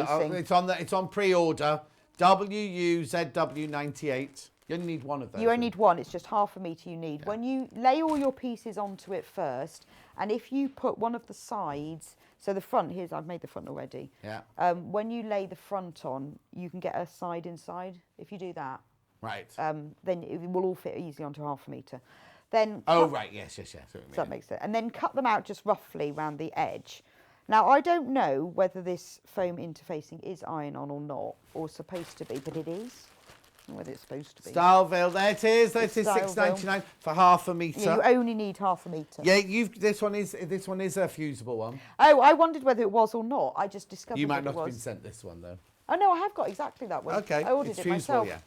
Oh, it's on pre-order. WUZW98. You only need one of those. You only need one. It's just 1/2 metre you need. Yeah. When you lay all your pieces onto it first, and if you put one of the sides, so the front, I've made the front already. Yeah. When you lay the front on, you can get a side inside. If you do that, right. Then it will all fit easily onto 1/2 metre. Then right, yes. So that makes it. And then cut them out just roughly around the edge. Now, I don't know whether this foam interfacing is iron-on or not, or supposed to be, but it is. I don't know whether it's supposed to be. Styleville, there it is. There it is, £6.99 for 1/2 metre. Yeah, you only need 1/2 metre. Yeah, this one is a fusible one. Oh, I wondered whether it was or not. I just discovered You might that not it have was. been sent this one though. Oh no, I have got exactly that one. Okay, I ordered it's it fusible, myself. yeah.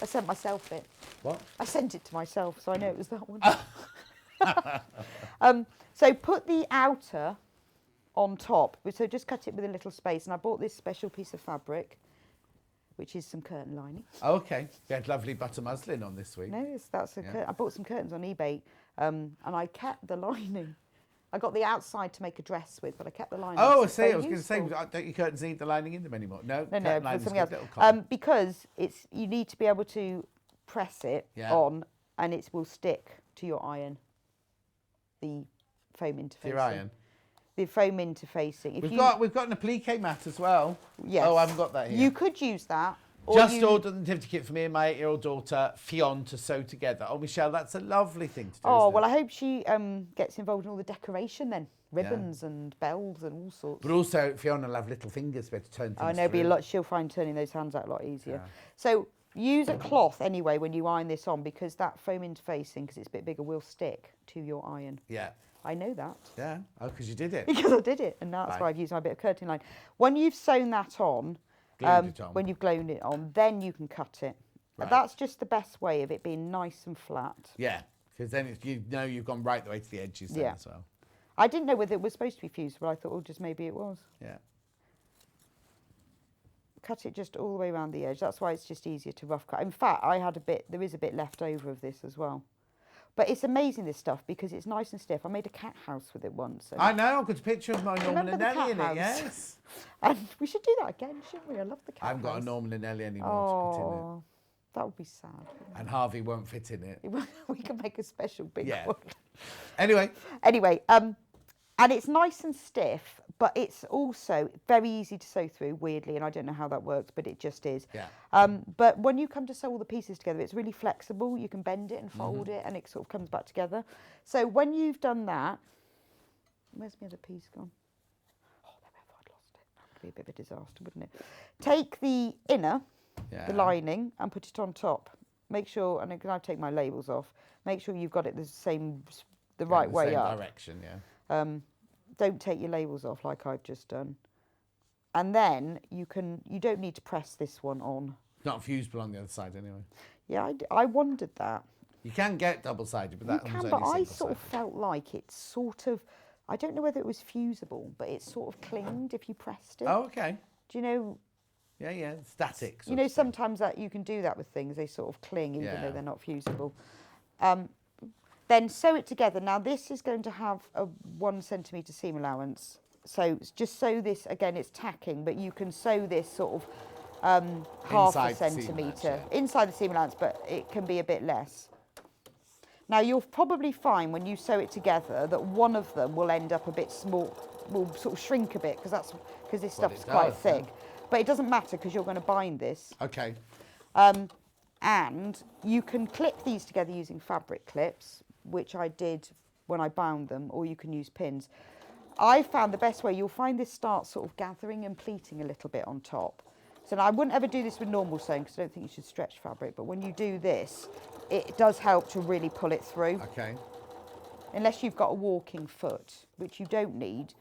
I sent myself it. What? I sent it to myself, so I know it was that one. So put the outer on top. So just cut it with a little space. And I bought this special piece of fabric, which is some curtain lining. Okay. We had lovely butter muslin on this week. No, that's I bought some curtains on eBay, and I kept the lining. I got the outside to make a dress with, but I kept the lining. Oh, I It's see. so I was going to say, useful. don't your curtains need the lining in them anymore? No, No, curtain for lining's something got else. little cotton. Because you need to be able to press it on, and it will stick to your iron. The foam interfacing. Your iron. The foam interfacing. We've got an applique mat as well. Yes. Oh, I haven't got that here. You could use that. Just ordered the nativity kit for me and my 8-year-old daughter, Fionn, to sew together. Oh, Michelle, that's a lovely thing to do. Oh, isn't well, it? I hope she gets involved in all the decoration then. Ribbons and bells and all sorts. But also, Fiona will have little fingers to turn things I know, through. she'll find turning those hands out a lot easier. Yeah. So use a cloth anyway when you iron this on, because that foam interfacing, because it's a bit bigger, will stick to your iron. Yeah. I know that. Yeah. Oh, because you did it. Because I did it, and that's why I've used my bit of curtain line. When you've sewn that on, when you've glued it on, then you can cut it. Right. That's just the best way of it being nice and flat. Yeah, because then you've gone right the way to the edges then as well. I didn't know whether it was supposed to be fusible. I thought, oh, just maybe it was. Yeah. Cut it just all the way around the edge. That's why it's just easier to rough cut. In fact, there is a bit left over of this as well. But it's amazing, this stuff, because it's nice and stiff. I made a cat house with it once. I know, I've got a picture of my Norman Remember and the Ellie cat in it, house? yes. And we should do that again, shouldn't we? I love the cat I haven't got a house. Norman and Ellie anymore to put in it. That would be sad. And Harvey won't fit in it. We can make a special big Yeah. one. Anyway, and it's nice and stiff, but it's also very easy to sew through, weirdly, and I don't know how that works, but it just is. Yeah. But when you come to sew all the pieces together, it's really flexible. You can bend it and fold it, and it sort of comes back together. So when you've done that, where's my other piece gone? Oh, there we have. I'd lost it. That would be a bit of a disaster, wouldn't it? Take the inner, the lining, and put it on top. Make sure, and I've taken my labels off, make sure you've got it the right way same up. direction, yeah. Don't take your labels off like I've just done. And then you don't need to press this one on. It's not fusible on the other side anyway. Yeah, I wondered that. You can get double-sided, but that You one's can, only but I single-sided. sort of felt like it sort of, I don't know whether it was fusible, but it sort of clinged if you pressed it. Oh, okay. Do you know? Yeah, static. You know, sometimes that you can do that with things. They sort of cling even though they're not fusible. Then sew it together. Now this is going to have a 1 centimetre seam allowance. So just sew this, again it's tacking, but you can sew this sort of half Inside a the seam centimetre. allowance, Inside the seam allowance, but it can be a bit less. Now you'll probably find when you sew it together that one of them will end up a bit small, will sort of shrink a bit, because this stuff's quite thick. But it doesn't matter because you're going to bind this. Okay. And you can clip these together using fabric clips, which I did when I bound them, or you can use pins. I found the best way, you'll find this starts sort of gathering and pleating a little bit on top. So now I wouldn't ever do this with normal sewing because I don't think you should stretch fabric, but when you do this, it does help to really pull it through. Okay. Unless you've got a walking foot, which you don't need,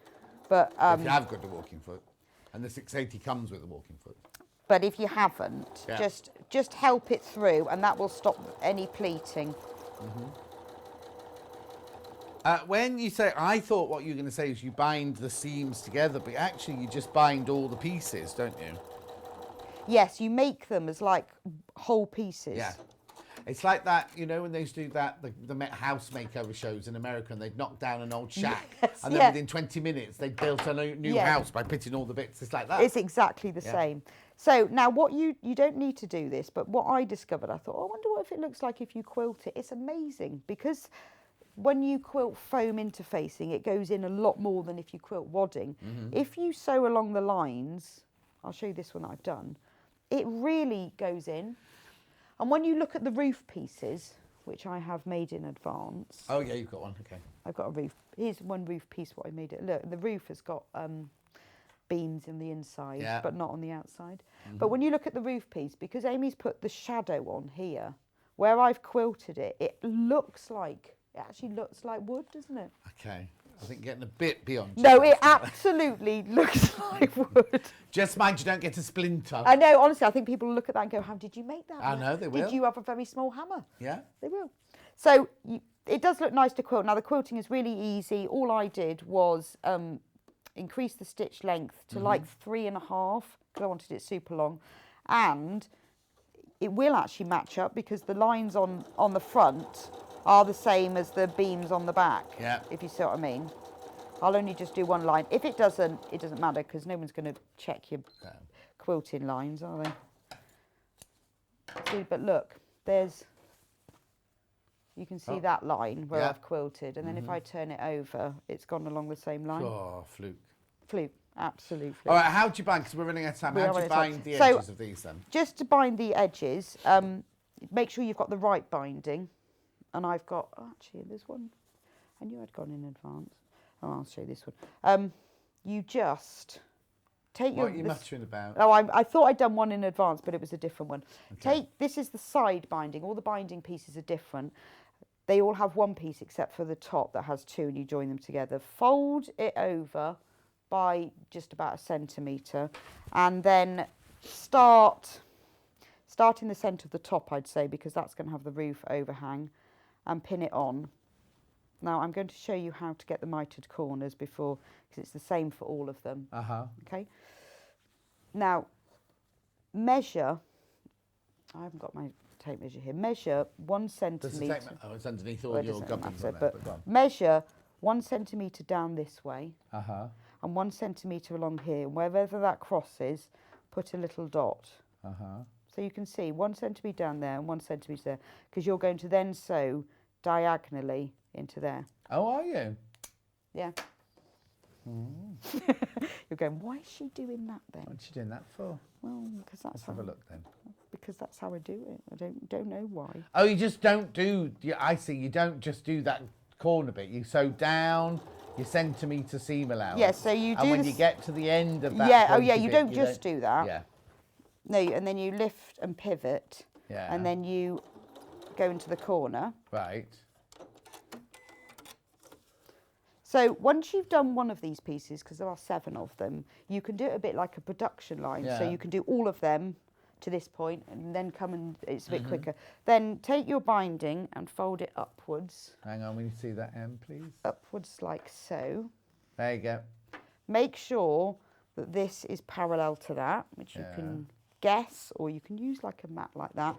but If you have got a walking foot, and the 680 comes with a walking foot. but if you haven't, Yeah. just help it through, and that will stop any pleating. When you say, I thought what you were going to say is you bind the seams together, but actually you just bind all the pieces, don't you? Yes, you make them as like whole pieces. Yeah. It's like that, you know, when they used to do that, the house makeover shows in America, and they'd knock down an old shack, Yes, and then yeah. within 20 minutes they'd built a new Yeah. house by pitting all the bits. It's like that. It's exactly the Yeah. same. So now what you don't need to do this, but what I discovered, I thought, I wonder what if it looks like if you quilt it. It's amazing because when you quilt foam interfacing, it goes in a lot more than if you quilt wadding. If you sew along the lines, I'll show you this one I've done, it really goes in. And when you look at the roof pieces, which I have made in advance, Oh, yeah, you've got one. Okay. I've got a roof. Here's one roof piece, what I made it. Look, the roof has got beams in the inside, Yeah. but not on the outside. But when you look at the roof piece, because Amy's put the shadow on here, where I've quilted it, it actually looks like wood, doesn't it? Okay. I think getting a bit beyond. No, yourself it now. absolutely looks like wood. Just mind you don't get a splinter. I know, honestly, I think people look at that and go, how did you make that? I know, they will. Did you have a very small hammer? Yeah. They will. So it does look nice to quilt. Now, the quilting is really easy. All I did was increase the stitch length to like 3.5 because I wanted it super long. And it will actually match up because the lines on the front are the same as the beams on the back, Yeah. if you see what I mean. I'll only just do one line. If it doesn't matter because no one's going to check your quilting lines, are they? See, but look, you can see that line where Yeah. I've quilted, and then if I turn it over, it's gone along the same line. Oh, fluke. Fluke, absolute fluke. All right, how do you bind, because we're running out of time, We how are do you running out of bind the time. So- edges of these then? Just to bind the edges, make sure you've got the right binding. And I've got, actually, there's one. I knew I'd gone in advance. Oh, I'll show you this one. You just take What are you muttering about? Oh, I thought I'd done one in advance, but it was a different one. Okay. This is the side binding. All the binding pieces are different. They all have one piece except for the top that has two, and you join them together. Fold it over by just about 1 centimetre, and then start in the centre of the top, I'd say, because that's going to have the roof overhang, and pin it on. Now, I'm going to show you how to get the mitered corners before, because it's the same for all of them. Okay. Now, measure. I haven't got my tape measure here. Measure 1 centimetre. Oh, it's underneath all Well, it your doesn't gubbins matter, on there, but but go on. measure 1 centimetre down this way Uh-huh. and 1 centimetre along here. And wherever that crosses, put a little dot. Uh-huh. So you can see 1 centimetre down there and 1 centimetre there, because you're going to then sew diagonally into there. Oh, are you? Yeah. You're going, why is she doing that then? What's she doing that for? Well, because that's Let's have a look then. Because that's how I do it. I don't know why. Oh, you just don't do, I see, you don't just do that corner bit. You sew down your centimetre seam allowance. Yeah, so you do And when the you s- get to the end of that Yeah, oh pointy yeah, you bit, don't just do that. Yeah. No, and then you lift and pivot, Yeah. and then you go into the corner. Right. So once you've done one of these pieces, because there are 7 of them, you can do it a bit like a production line. So Yeah. you can do all of them to this point, and then come and it's a bit quicker. Then take your binding and fold it upwards, Hang on, will you see that end, please? upwards like so. There you go. Make sure that this is parallel to that, which you can guess, or you can use like a mat like that,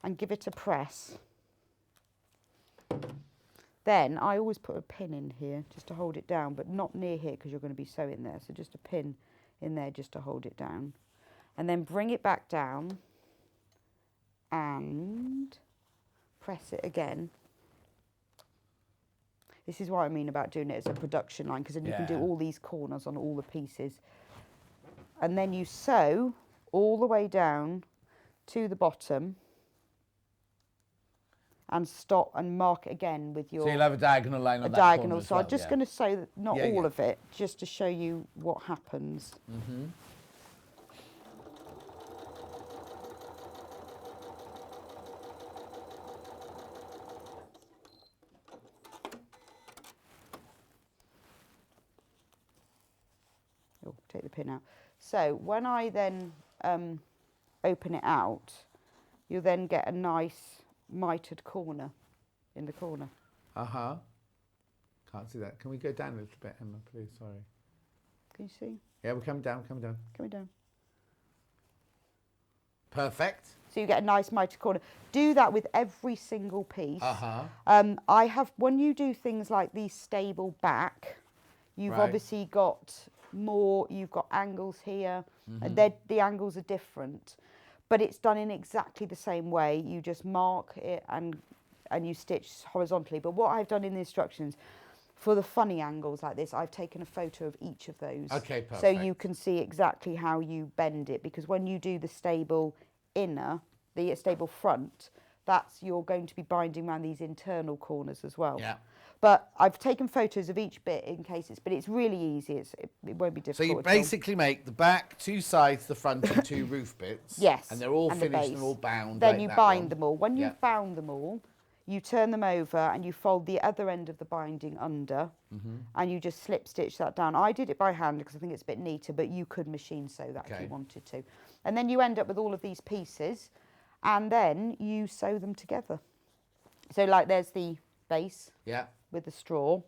and give it a press. Then I always put a pin in here just to hold it down, but not near here because you're going to be sewing there. So just a pin in there just to hold it down. And then bring it back down and press it again. This is what I mean about doing it as a production line, because then you can do Yeah. all these corners on all the pieces. And then you sew all the way down to the bottom and stop and mark it again with your So you'll have a diagonal line on a that diagonal. corner as So well, I'm just yeah. going to sew that, not Yeah, all yeah. of it, just to show you what happens. Mm-hmm. Oh, take the pin out. So when I then open it out, you'll then get a nice mitered corner in the corner. Uh-huh. Can't see that. Can we go down a little bit, Emma, please? Sorry. Can you see? Yeah, we're coming down, coming down. Coming down. Perfect. So you get a nice mitered corner. Do that with every single piece. Uh-huh. I have, when you do things like the stable back, you've Right. obviously got more, you've got angles here, and the angles are different, but it's done in exactly the same way. You just mark it and you stitch horizontally. But what I've done in the instructions, for the funny angles like this, I've taken a photo of each of those. Okay, So perfect. you can see exactly how you bend it, because when you do the stable inner, the stable front, you're going to be binding around these internal corners as well. Yeah. But I've taken photos of each bit in case but it's really easy. It won't be So difficult. you at all. basically make the back, 2 sides, the front, and 2 roof bits. Yes. And they're all and the finished and base. all bound. Then like you that bind one. them all. When Yeah. you've bound them all, you turn them over and you fold the other end of the binding under, and you just slip stitch that down. I did it by hand because I think it's a bit neater, but you could machine sew that if Okay. you wanted to. And then you end up with all of these pieces, and then you sew them together. So like there's the base Yeah. with the straw.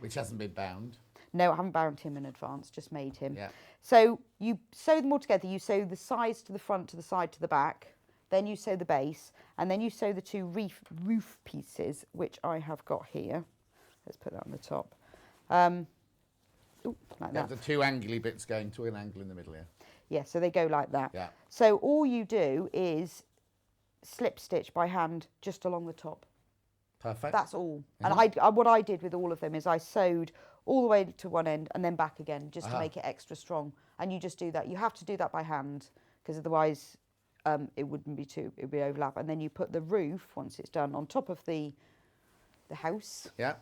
Which hasn't been bound. No, I haven't bound him in advance, just made him. Yeah. So you sew them all together. You sew the sides to the front, to the side, to the back. Then you sew the base, and then you sew the 2 roof pieces, which I have got here. Let's put that on the top. Like Yeah, that. the 2 angly bits going to an angle in the middle here. Yeah, so they go like that. Yeah. So all you do is slip stitch by hand just along the top. Perfect. That's all. And what I did with all of them is I sewed all the way to one end and then back again, just to make it extra strong. And you just do that. You have to do that by hand, because otherwise it wouldn't be it would be overlap. And then you put the roof, once it's done, on top of the house, Yeah.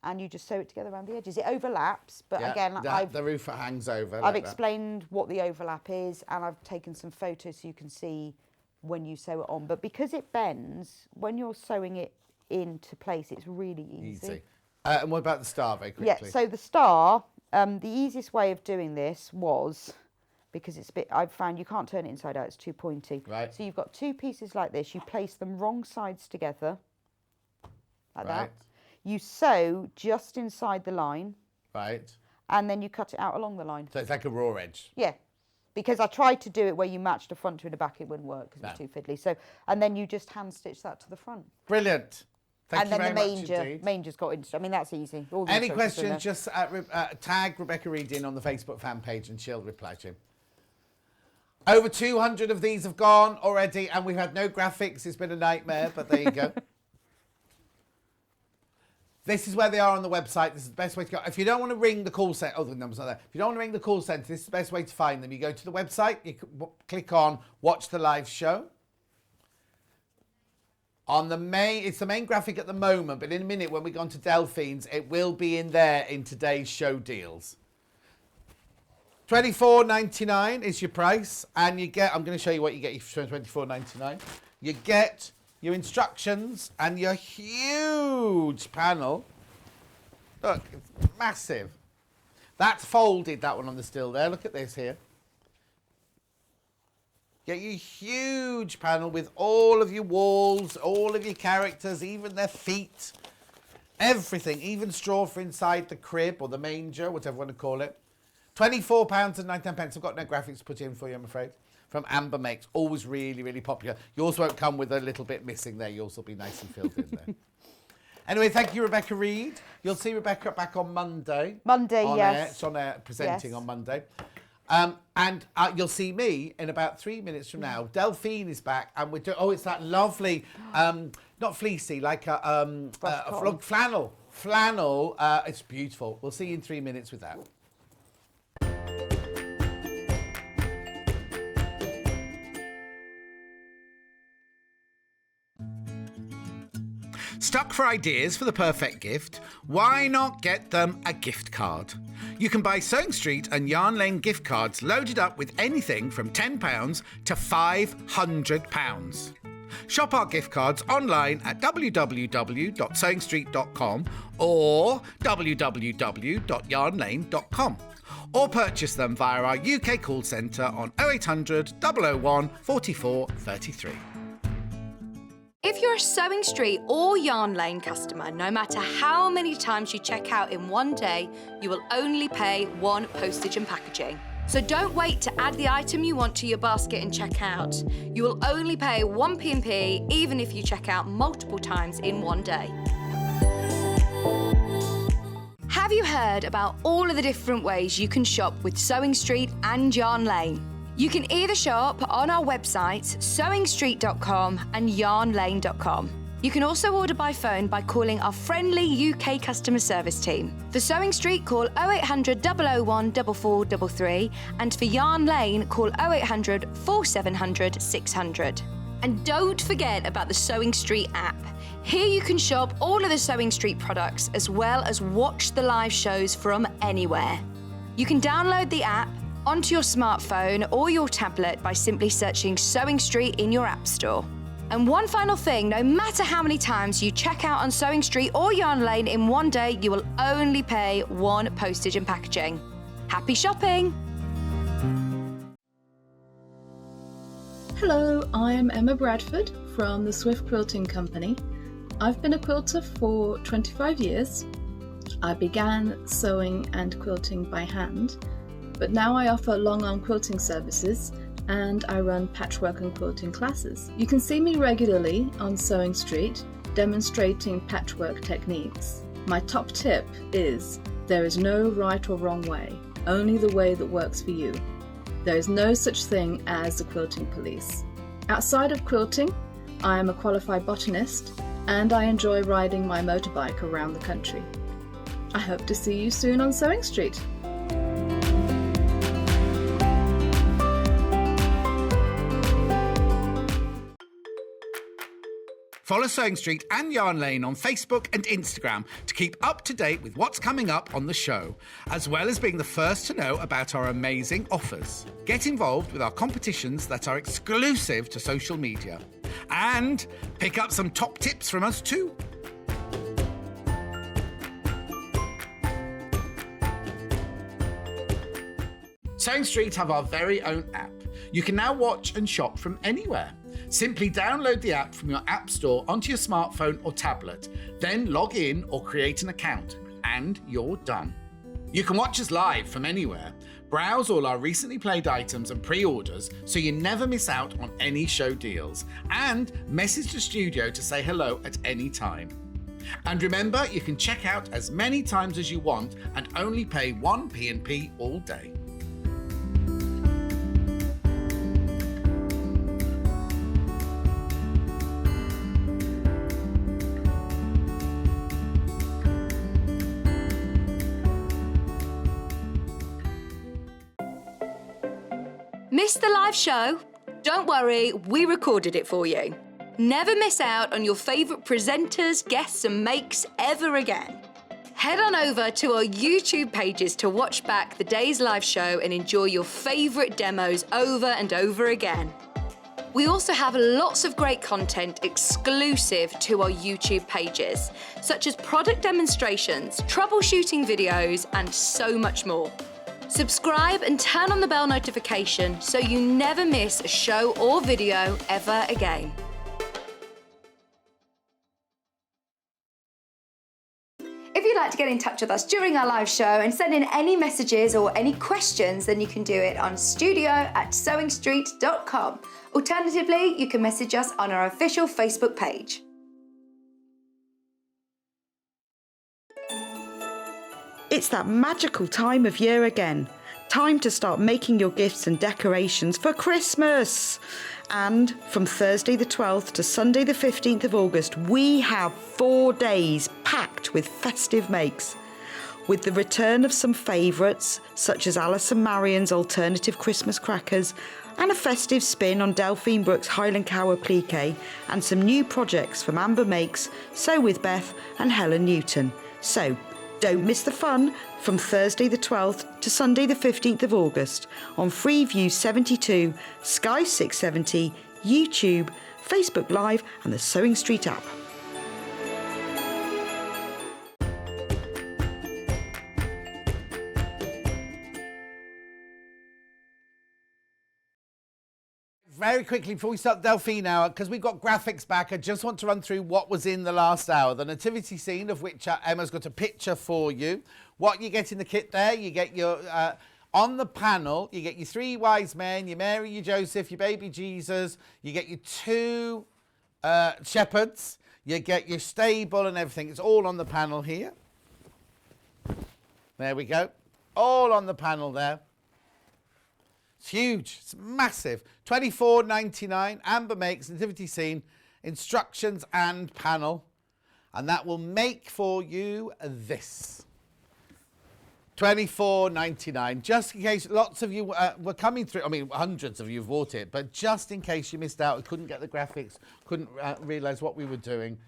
and you just sew it together around the edges. It overlaps, but Yeah. again, The roof hangs over. I've like that. explained what the overlap is, and I've taken some photos so you can see when you sew it on. But because it bends, when you're sewing it into place, it's really easy. Easy. And what about the star, very quickly? Yeah, so the star, the easiest way of doing this was, because it's a bit, I've found you can't turn it inside out, it's too pointy. Right. So you've got 2 pieces like this, you place them wrong sides together, like Right. that. You sew just inside the line, Right. and then you cut it out along the line. So it's like a raw edge. Yeah, because I tried to do it where you matched the front to the back, it wouldn't work because it was too fiddly. So, and then you just hand stitch that to the front. Brilliant. Thank and you then very the much manger, indeed. manger's got I mean, that's easy. All the Any instructions are in questions, just tag Rebecca Reid in on the Facebook fan page and she'll reply to you. Over 200 of these have gone already, and we've had no graphics. It's been a nightmare, but there you go. This is where they are on the website. This is the best way to go. If you don't want to ring the call centre, oh, the number's not there. If you don't want to ring the call centre, this is the best way to find them. You go to the website, you click on Watch the Live Show. On the it's the main graphic at the moment, but in a minute when we go on to Delphine's, it will be in there in today's show deals. $24.99 is your price, and you get, I'm going to show you what you get for $24.99. You get your instructions and your huge panel. Look, it's massive. That's folded, that one on the still there. Look at this here. Get your huge panel with all of your walls, all of your characters, even their feet, everything, even straw for inside the crib or the manger, whatever you want to call it. £24.99. I've got no graphics to put in for you, I'm afraid. From Amber Makes, always really, really popular. Yours won't come with a little bit missing there. Yours will be nicely filled in there. Anyway, thank you, Rebecca Reid. You'll see Rebecca back on Monday. Monday, on yes. Air. It's on air presenting Yes. on Monday. And you'll see me in about 3 minutes from now. Delphine is back, and we're doing. Oh, it's that lovely, not fleecy, like a flannel. Flannel. It's beautiful. We'll see you in 3 minutes with that. Stuck for ideas for the perfect gift? Why not get them a gift card? You can buy Sewing Street and Yarn Lane gift cards loaded up with anything from £10 to £500. Shop our gift cards online at www.sewingstreet.com or www.yarnlane.com, or purchase them via our UK call centre on 0800 001 44 33. If you're a Sewing Street or Yarn Lane customer, no matter how many times you check out in one day, you will only pay one postage and packaging. So don't wait to add the item you want to your basket and check out. You will only pay one P&P even if you check out multiple times in one day. Have you heard about all of the different ways you can shop with Sewing Street and Yarn Lane? You can either shop on our websites, sewingstreet.com and yarnlane.com. You can also order by phone by calling our friendly UK customer service team. For Sewing Street, call 0800 001 4433, and for Yarn Lane, call 0800 4700 600. And don't forget about the Sewing Street app. Here you can shop all of the Sewing Street products as well as watch the live shows from anywhere. You can download the app onto your smartphone or your tablet by simply searching Sewing Street in your app store. And one final thing, no matter how many times you check out on Sewing Street or Yarn Lane in one day, you will only pay one postage and packaging. Happy shopping! Hello, I'm Emma Bradford from the Swift Quilting Company. I've been a quilter for 25 years. I began sewing and quilting by hand, but now I offer long-arm quilting services and I run patchwork and quilting classes. You can see me regularly on Sewing Street demonstrating patchwork techniques. My top tip is there is no right or wrong way, only the way that works for you. There is no such thing as the quilting police. Outside of quilting, I am a qualified botanist and I enjoy riding my motorbike around the country. I hope to see you soon on Sewing Street. Follow Sewing Street and Yarn Lane on Facebook and Instagram to keep up to date with what's coming up on the show, as well as being the first to know about our amazing offers. Get involved with our competitions that are exclusive to social media. And pick up some top tips from us too. Sewing Street have our very own app. You can now watch and shop from anywhere. Simply download the app from your app store onto your smartphone or tablet, then log in or create an account, and you're done. You can watch us live from anywhere, browse all our recently played items and pre-orders so you never miss out on any show deals, and message the studio to say hello at any time. And remember, you can check out as many times as you want and only pay one P&P all day. Missed the live show? Don't worry, we recorded it for you. Never miss out on your favourite presenters, guests and makes ever again. Head on over to our YouTube pages to watch back the day's live show and enjoy your favourite demos over and over again. We also have lots of great content exclusive to our YouTube pages, such as product demonstrations, troubleshooting videos, and so much more. Subscribe and turn on the bell notification so you never miss a show or video ever again. If you'd like to get in touch with us during our live show and send in any messages or any questions, then you can do it on studio@sewingstreet.com. Alternatively, you can message us on our official Facebook page. It's that magical time of year again. Time to start making your gifts and decorations for Christmas. And from Thursday the 12th to Sunday the 15th of August, we have 4 days packed with festive makes. With the return of some favourites, such as Alison Marion's alternative Christmas crackers, and a festive spin on Delphine Brooks' Highland Cow applique, and some new projects from Amber Makes, Sew with Beth and Helen Newton. So, don't miss the fun from Thursday the 12th to Sunday the 15th of August on Freeview 72, Sky 670, YouTube, Facebook Live and the Sewing Street app. Very quickly, before we start Delphine hour, because we've got graphics back, I just want to run through what was in the last hour. The nativity scene, of which Emma's got a picture for you. What you get in the kit there, you get your, on the panel, you get your 3 wise men, your Mary, your Joseph, your baby Jesus, you get your 2 shepherds, you get your stable and everything. It's all on the panel here. There we go. All on the panel there. It's huge. It's massive. $24.99. Amber Makes nativity scene, instructions and panel, and that will make for you this. $24.99. Just in case lots of you were coming through. I mean, hundreds of you have bought it, but just in case you missed out, couldn't get the graphics, couldn't realise what we were doing.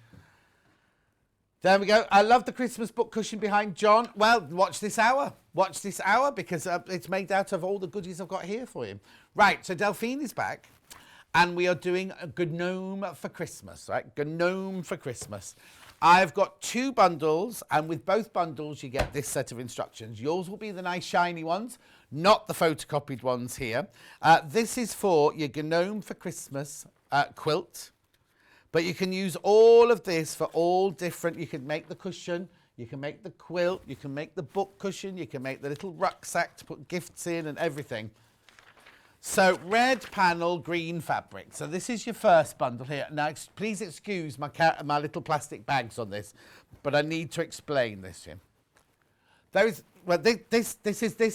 There we go. I love the Christmas book cushion behind John. Well, watch this hour. Watch this hour because it's made out of all the goodies I've got here for you. Right, so Delphine is back and we are doing a Gnome for Christmas, right? Gnome for Christmas. I've got 2 bundles and with both bundles you get this set of instructions. Yours will be the nice shiny ones, not the photocopied ones here. This is for your Gnome for Christmas quilt. But you can use all of this for all different, you can make the cushion, you can make the quilt, you can make the book cushion, you can make the little rucksack to put gifts in and everything. So red panel, green fabric. So this is your first bundle here. Now please excuse my little plastic bags on this, but I need to explain this here. This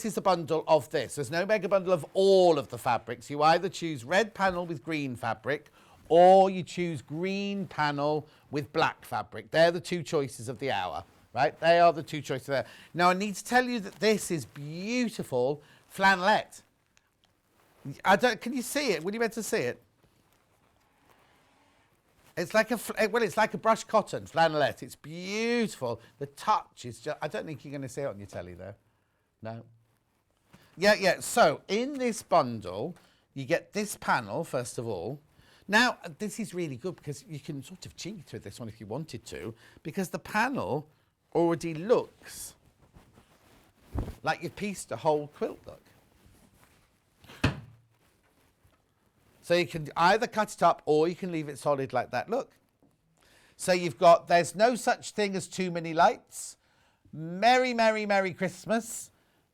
is a bundle of this. There's no mega bundle of all of the fabrics. You either choose red panel with green fabric, or you choose green panel with black fabric. They're the 2 choices of the hour, right? They are the 2 choices there. Now, I need to tell you that this is beautiful flannelette. Can you see it? Will you be able to see it? It's like it's like a brushed cotton flannelette. It's beautiful. The touch is just, I don't think you're going to see it on your telly there. No. Yeah. So, in this bundle, you get this panel, first of all. Now, this is really good because you can sort of cheat with this one if you wanted to, because the panel already looks like you've pieced a whole quilt, look. So you can either cut it up or you can leave it solid like that, look. So you've got, there's no such thing as too many lights, Merry, Merry, Merry Christmas,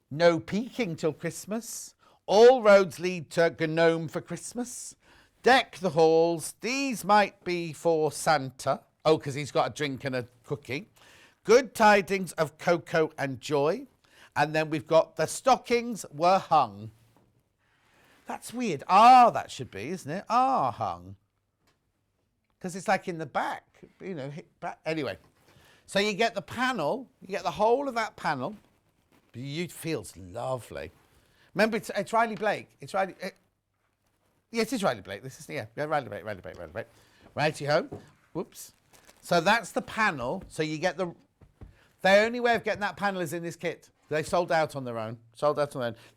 no peeking till Christmas, all roads lead to Gnome for Christmas, deck the halls, these might be for Santa. Oh, because he's got a drink and a cookie. Good tidings of cocoa and joy. And then we've got the stockings were hung. That's weird. That should be, isn't it? Hung. Because it's like in the back, you know. Back. Anyway, so you get the panel, you get the whole of that panel. It feels lovely. Remember, it's Riley Blake. It's Riley... Yes, it's Riley Blake. This is, Riley Blake. Righty-ho. Whoops. So that's the panel. So you get the only way of getting that panel is in this kit. They sold out on their own.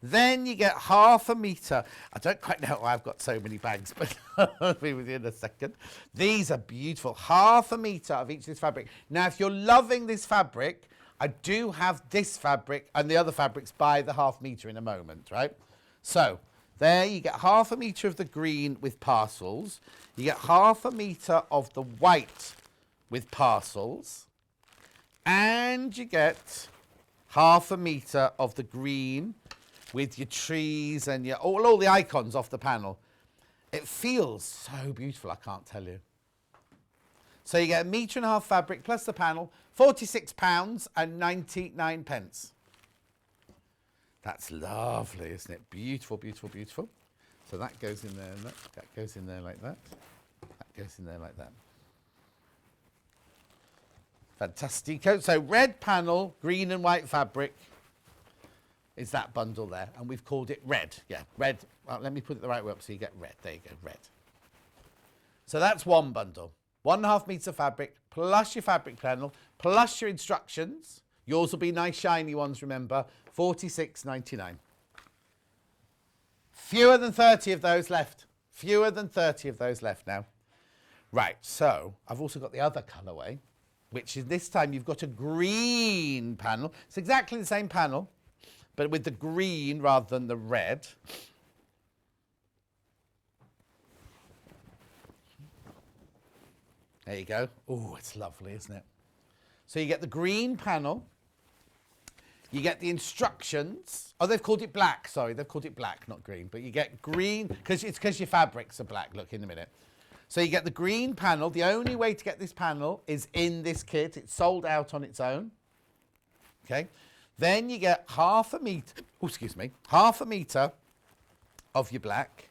Then you get 1/2 metre. I don't quite know why I've got so many bags, but I'll be with you in a second. These are beautiful. 1/2 metre of each of this fabric. Now, if you're loving this fabric, I do have this fabric and the other fabrics by the 1/2 metre in a moment, right? So... there you get 1/2 metre of the green with parcels. You get 1/2 metre of the white with parcels. And you get 1/2 metre of the green with your trees and your all the icons off the panel. It feels so beautiful, I can't tell you. So you get 1.5 metres fabric plus the panel, £46.99. That's lovely, isn't it? Beautiful, beautiful, beautiful. So that goes in there, and that goes in there like that. That goes in there like that. Fantastico. So red panel, green and white fabric. is that bundle there, and we've called it red. Yeah, red. Well, let me put it the right way up so you get red. There you go, red. So that's one bundle. 1.5 metre fabric, plus your fabric panel, plus your instructions. Yours will be nice shiny ones, remember. $46.99. Fewer than 30 of those left. Fewer than 30 of those left now. Right, so I've also got the other colourway, which is this time you've got a green panel. It's exactly the same panel, but with the green rather than the red. There you go. Oh, it's lovely, isn't it? So you get the green panel. You get the instructions. Oh, they've called it black. Sorry, they've called it black, not green. But you get green, because your fabrics are black. Look, in a minute. So you get the green panel. The only way to get this panel is in this kit. It's sold out on its own. Okay. Then you get half a metre of your black,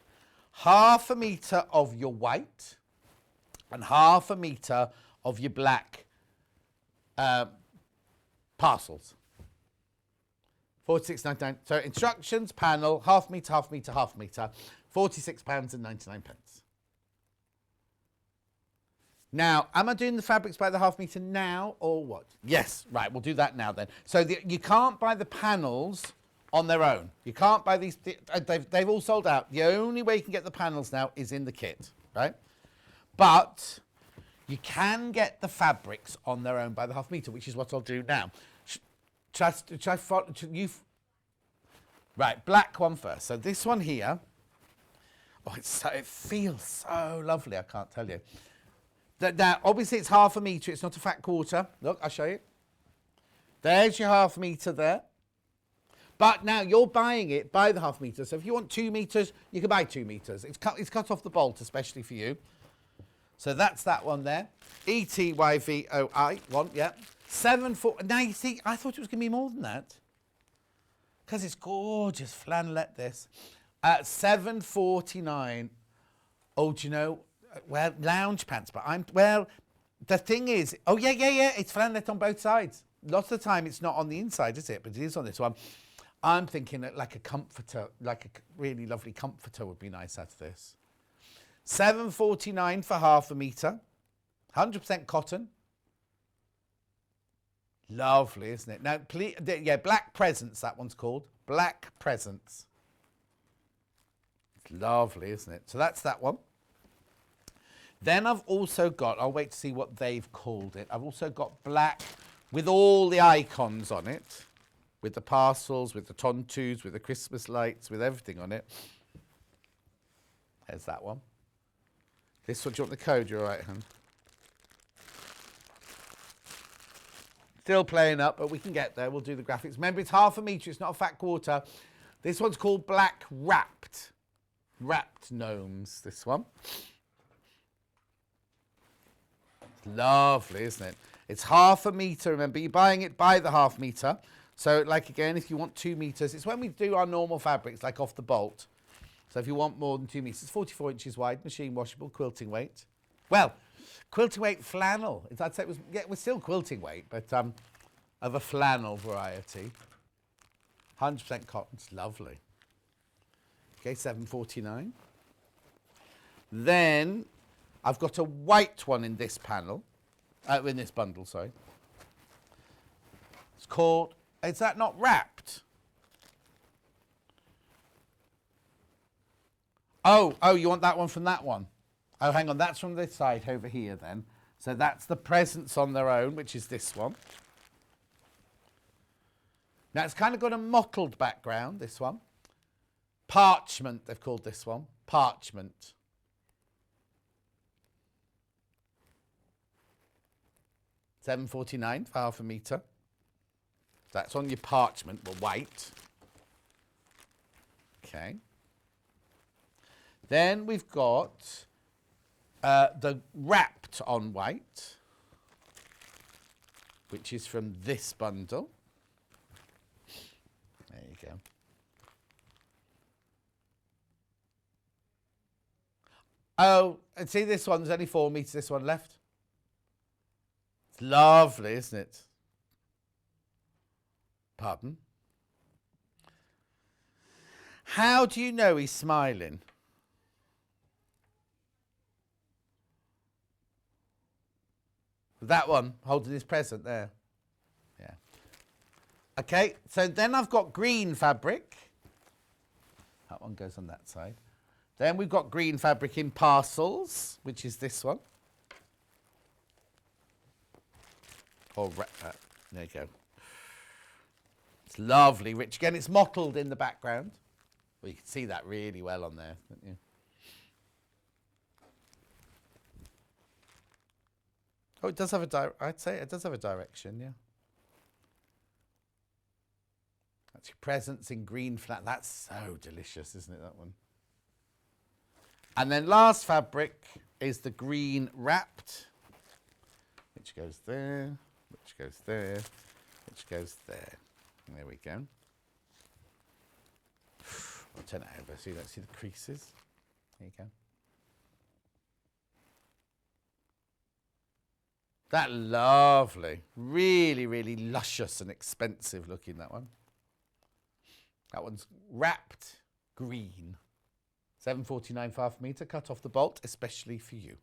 half a metre of your white, and half a metre of your black parcels. £46.99. So instructions, panel, half metre, half metre, half metre, £46.99. Now, am I doing the fabrics by the half metre now or what? Yes, right, we'll do that now then. So you can't buy the panels on their own. You can't buy these, they've all sold out. The only way you can get the panels now is in the kit, right? But you can get the fabrics on their own by the half metre, which is what I'll do now. Right, black one first. So this one here, oh, it feels so lovely, I can't tell you. Now, obviously it's half a metre, it's not a fat quarter. Look, I'll show you. There's your half metre there. But now you're buying it by the half metre. So if you want 2 metres, you can buy 2 metres. It's cut off the bolt, especially for you. So that's that one there. ETYVOI one, yeah. 7.4. Now you see, I thought it was going to be more than that. Because it's gorgeous flannelette, this. At $7.49. Oh, do you know? Well, lounge pants, but the thing is, oh yeah, it's flannelette on both sides. Lots of the time it's not on the inside, is it? But it is on this one. I'm thinking that like a comforter, like a really lovely comforter would be nice out of this. $7.49 for half a metre. 100% cotton. Lovely, isn't it? Now, yeah, Black Presents, that one's called. Black Presents. It's lovely, isn't it? So that's that one. Then I've also got, I'll wait to see what they've called it. I've also got black with all the icons on it. With the parcels, with the tontus, with the Christmas lights, with everything on it. There's that one. This one, do you want the code? You're all right, hun. Still playing up, but we can get there. We'll do the graphics. Remember, it's half a metre. It's not a fat quarter. This one's called Black Wrapped. Wrapped Gnomes, this one. It's lovely, isn't it? It's half a metre. Remember, you're buying it by the half metre. So, like, again, if you want 2 metres, it's when we do our normal fabrics, like off the bolt. So if you want more than 2 metres, 44 inches wide, machine washable, quilting weight. Well, quilting weight flannel. I'd say it was, yeah, we're still quilting weight, but of a flannel variety. 100% cotton. It's lovely. Okay, $7.49. Then I've got a white one in this panel, in this bundle, sorry. It's called, is that not wrapped? Oh, you want that one from that one? Oh, hang on, that's from this side over here then. So that's the presents on their own, which is this one. Now it's kind of got a mottled background, this one. Parchment, they've called this one. Parchment. $7.49 for half a metre. That's on your parchment, but white. Okay. Then we've got the wrapped on white, which is from this bundle. There you go. Oh, and see this one, there's only 4 metres, this one left. It's lovely, isn't it? Pardon? How do you know he's smiling? That one, holding his present there. Yeah. Okay, so then I've got green fabric. That one goes on that side. Then we've got green fabric in parcels, which is this one. Or there you go. It's lovely, rich. Again, it's mottled in the background. Well, you can see that really well on there, don't you? Oh, it does have I'd say it does have a direction, yeah. That's your presents in green flat. That's so delicious, isn't it, that one? And then last fabric is the green wrapped, which goes there, which goes there, which goes there. And there we go. I'll turn it over so you don't see the creases. There you go. That lovely, really, really luscious and expensive looking, that one. That one's wrapped green. $7.49 for metre, cut off the bolt, especially for you.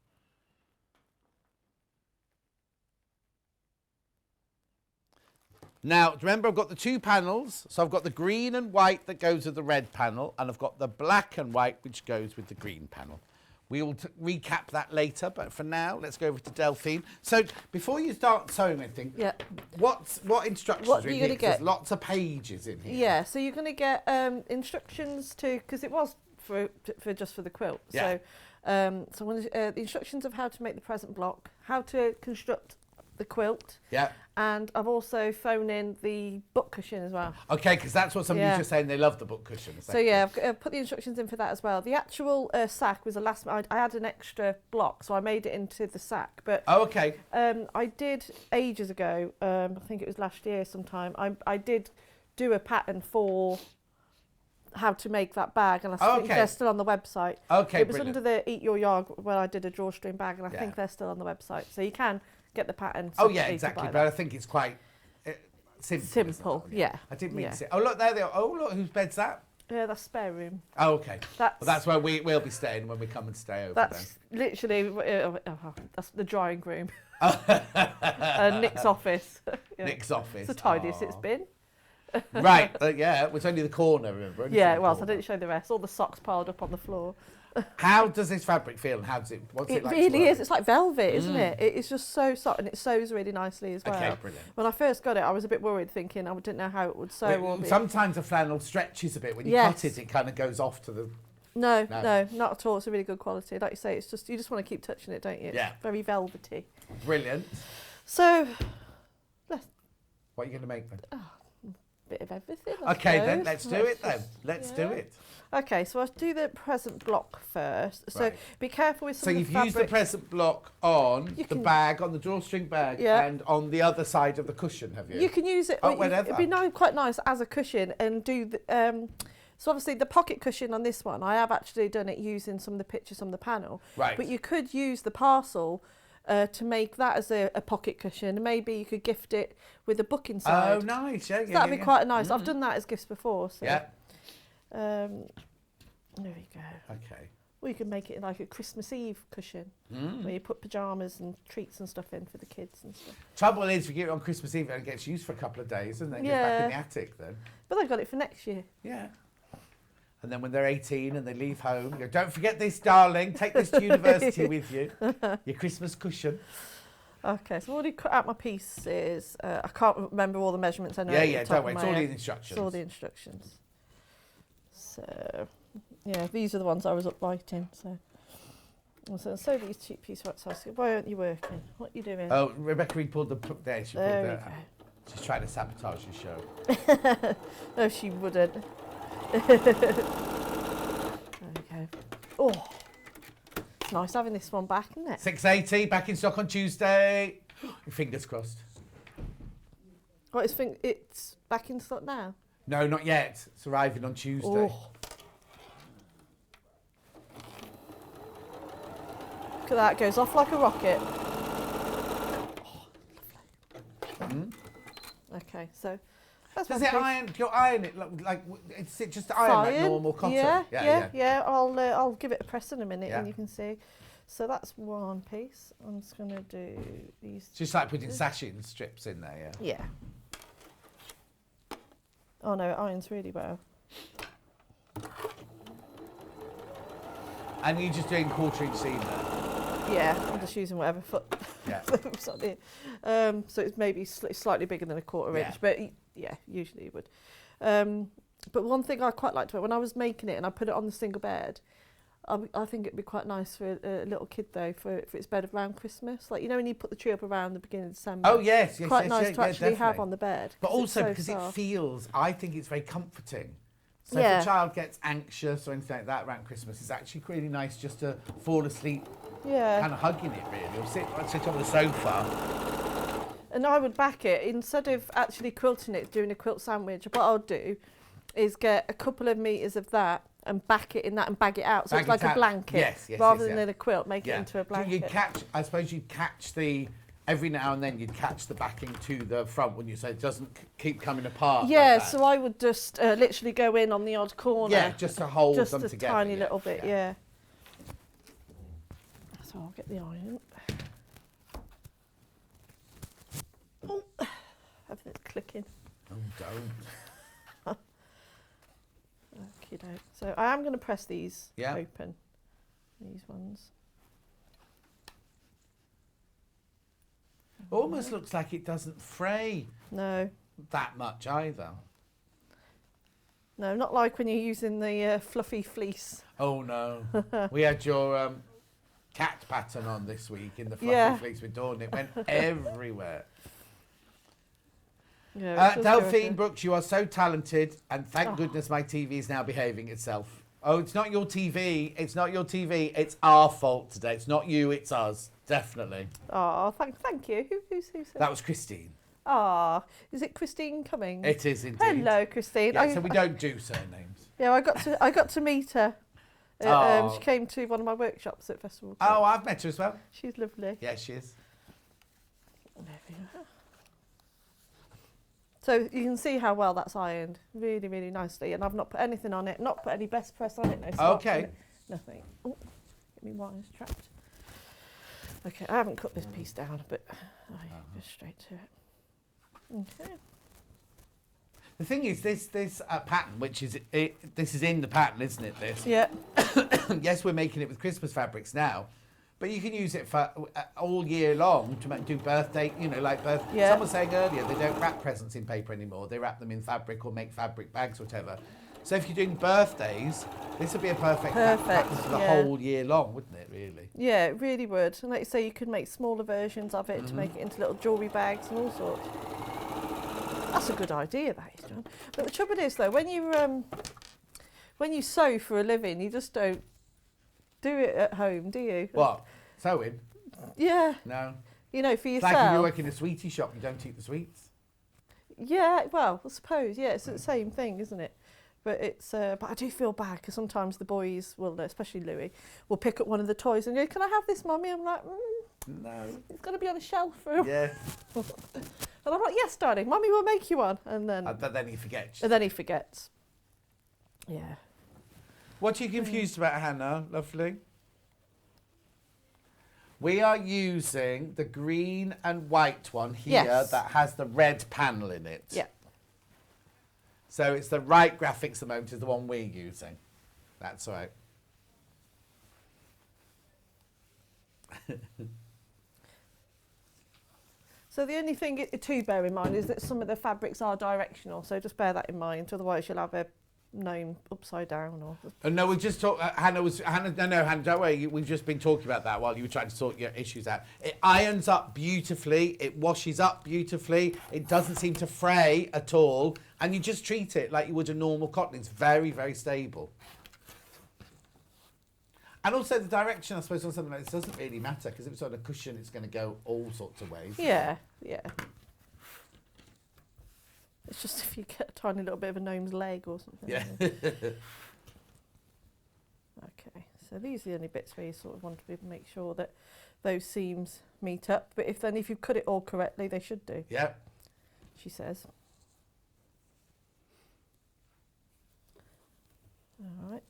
Now, remember, I've got the two panels. So I've got the green and white that goes with the red panel, and I've got the black and white which goes with the green panel. We will recap that later, but for now, let's go over to Delphine. So before you start sewing anything, what instructions are you going to get? There's lots of pages in here. Yeah, so you're going to get instructions to, because it was for just for the quilt. Yeah. So the instructions of how to make the present block, how to construct the quilt. Yeah. And I've also thrown in the book cushion as well. Okay, because that's what somebody was just saying, they love the book cushion. So yeah, I've put the instructions in for that as well. The actual sack was the last, I had an extra block, so I made it into the sack. But oh, okay. I did ages ago, I think it was last year sometime, I did do a pattern for how to make that bag, and I think they're still on the website. Okay, it was under the Eat Your Yard where I did a drawstring bag, and I think they're still on the website. So you can get the pattern. Oh yeah, exactly. But I think it's quite simple. Simple, yeah. I didn't mean to say. Oh look, there they are. Oh look, whose bed's that? Yeah, that's spare room. Oh okay. That's where we'll be staying when we come and stay over. That's then. Literally that's the drying room. Nick's office. Yeah. Nick's office. It's the tidiest it's been. Right. Yeah, it was only the corner, remember? Yeah, it was. I didn't show the rest. All the socks piled up on the floor. How does this fabric feel? And what's it like? It really is. It's like velvet, isn't it? It's just so soft, and it sews really nicely as well. Okay, brilliant. When I first got it, I was a bit worried, thinking I didn't know how it would sew. Sometimes a flannel stretches a bit. When you cut it, it kind of goes off to the... No, not at all. It's a really good quality. Like you say, it's just, you just want to keep touching it, don't you? Yeah. It's very velvety. Brilliant. So, what are you going to make then? Bit of everything. Okay, then let's do it then. Let's do it. Okay, so I'll do the present block first. So be careful with some of the fabric. So you've used the present block on the bag, on the drawstring bag, and on the other side of the cushion, have you? You can use it. Whenever. It'd be quite nice as a cushion, and do the. So obviously the pocket cushion on this one, I have actually done it using some of the pictures on the panel. Right. But you could use the parcel to make that as a pocket cushion, and maybe you could gift it with a book inside. Oh, nice! Yeah, so that'd be quite nice. I've done that as gifts before. So. Yeah. There we go. Okay. Or you could make it like a Christmas Eve cushion, where you put pyjamas and treats and stuff in for the kids and stuff. Trouble is, if you get it on Christmas Eve, it gets used for a couple of days, and then goes back in the attic then. But I've got it for next year. Yeah. And then when they're 18 and they leave home, you go, don't forget this, darling. Take this to university with you. Your Christmas cushion. Okay, so I've already cut out my pieces. I can't remember all the measurements. I know. Yeah, don't worry. It's all the instructions. It's all the instructions. So, yeah, these are the ones I was writing. So these cheap pieces outside. Why aren't you working? What are you doing? Oh, Rebecca Reid pulled the there. She pulled there She's trying to sabotage the show. No, she wouldn't. There we go. Oh, it's nice having this one back, isn't it? 680, back in stock on Tuesday. Your fingers crossed. What, it's back in stock now? No, not yet. It's arriving on Tuesday. Oh. Look at that, goes off like a rocket. Oh, lovely. Okay, so Does it iron? Do you iron it like? Is it just iron like normal cotton? Yeah. I'll give it a press in a minute, and you can see. So that's one piece. I'm just going to do these. Just like putting sashing strips in there, yeah. Oh no, it irons really well. And you're just doing 1/4 inch seam there? Yeah, I'm just using whatever foot. Yeah. So it's maybe slightly bigger than a 1/4 inch, but yeah, usually you would. But one thing I quite liked about when I was making it and I put it on the single bed, I think it'd be quite nice for a little kid though for its bed around Christmas. Like, you know, when you put the tree up around the beginning of December. Oh yes, quite nice to actually have definitely. on the bed. But also so because soft. I think it's very comforting. So if a child gets anxious or anything like that around Christmas, it's actually really nice just to fall asleep, kind of hugging it really, or sit on the sofa. And I would back it instead of actually quilting it, doing a quilt sandwich. What I'll do is get a couple of meters of that and back it in that and bag it out, so it's like a blanket rather than a quilt. Make it into a blanket. I suppose you'd catch every now and then you'd catch the backing to the front when you say it doesn't keep coming apart. Yeah, like that. so I would just literally go in on the odd corner. Yeah, just to hold them together. Just a tiny little bit, yeah. So I'll get the iron. Oh, everything's clicking. Oh, don't. Okay, so I am going to press these open. These ones. Almost looks like it doesn't fray. No. That much either. No, not like when you're using the fluffy fleece. Oh no. We had your cat pattern on this week in the fluffy fleece with Dawn. It went everywhere. Yeah, Delphine Brooks, you are so talented, and thank goodness my TV is now behaving itself. Oh, it's not your TV. It's not your TV. It's our fault today. It's not you. It's us. Definitely. Oh, thank you. Who said that? Was Christine. Ah, is it Christine Cummings? It is indeed. Hello, Christine. Yeah, so we don't do surnames. Yeah, I got to meet her. She came to one of my workshops at Festival. Oh, I've met her as well. She's lovely. Yeah, she is. So you can see how well that's ironed, really, really nicely, and I've not put anything on it, not put any best press on it, no stops on it, nothing. Oh, get me wires trapped. Okay, I haven't cut this piece down, but I go straight to it. Okay. The thing is, this pattern, which is this is in the pattern, isn't it? This. Yeah. Yes, we're making it with Christmas fabrics now, but you can use it for all year long to do birthday. You know, like birthday. Yeah. Someone was saying earlier they don't wrap presents in paper anymore. They wrap them in fabric or make fabric bags or whatever. So if you're doing birthdays, this would be a perfect pattern for the whole year long, wouldn't it? Really. Yeah, it really would. And like you say, you could make smaller versions of it to make it into little jewellery bags and all sorts. That's a good idea, that is, John. But the trouble is, though, when you sew for a living, you just don't do it at home, do you? What? Sewing? Yeah. No. You know, for yourself. It's like if you work in a sweetie shop, you don't eat the sweets. Yeah, well, I suppose, yeah, it's the same thing, isn't it? But it's, but I do feel bad because sometimes the boys will, especially Louis, will pick up one of the toys and go, "Can I have this, Mummy?" I'm like, no, it's got to be on a shelf for him. Yeah. And I'm like, "Yes, darling, Mummy will make you one." And then he forgets. And then he forgets. Yeah. What are you confused about, Hannah? Lovely. We are using the green and white one here that has the red panel in it. Yeah. So it's the right graphics at the moment is the one we're using. That's right. So the only thing to bear in mind is that some of the fabrics are directional, so just bear that in mind, otherwise you'll have a gnome upside down. Or no, we just talked. Hannah, don't worry. We've just been talking about that while you were trying to sort your issues out. It irons up beautifully. It washes up beautifully. It doesn't seem to fray at all, and you just treat it like you would a normal cotton. It's very, very stable. And also the direction, I suppose, on something like this doesn't really matter because if it's on a cushion, it's going to go all sorts of ways. Yeah, yeah. It's just if you get a tiny little bit of a gnome's leg or something. Yeah. Okay, so these are the only bits where you sort of want to make sure that those seams meet up. But if you cut it all correctly, they should do. Yeah. She says.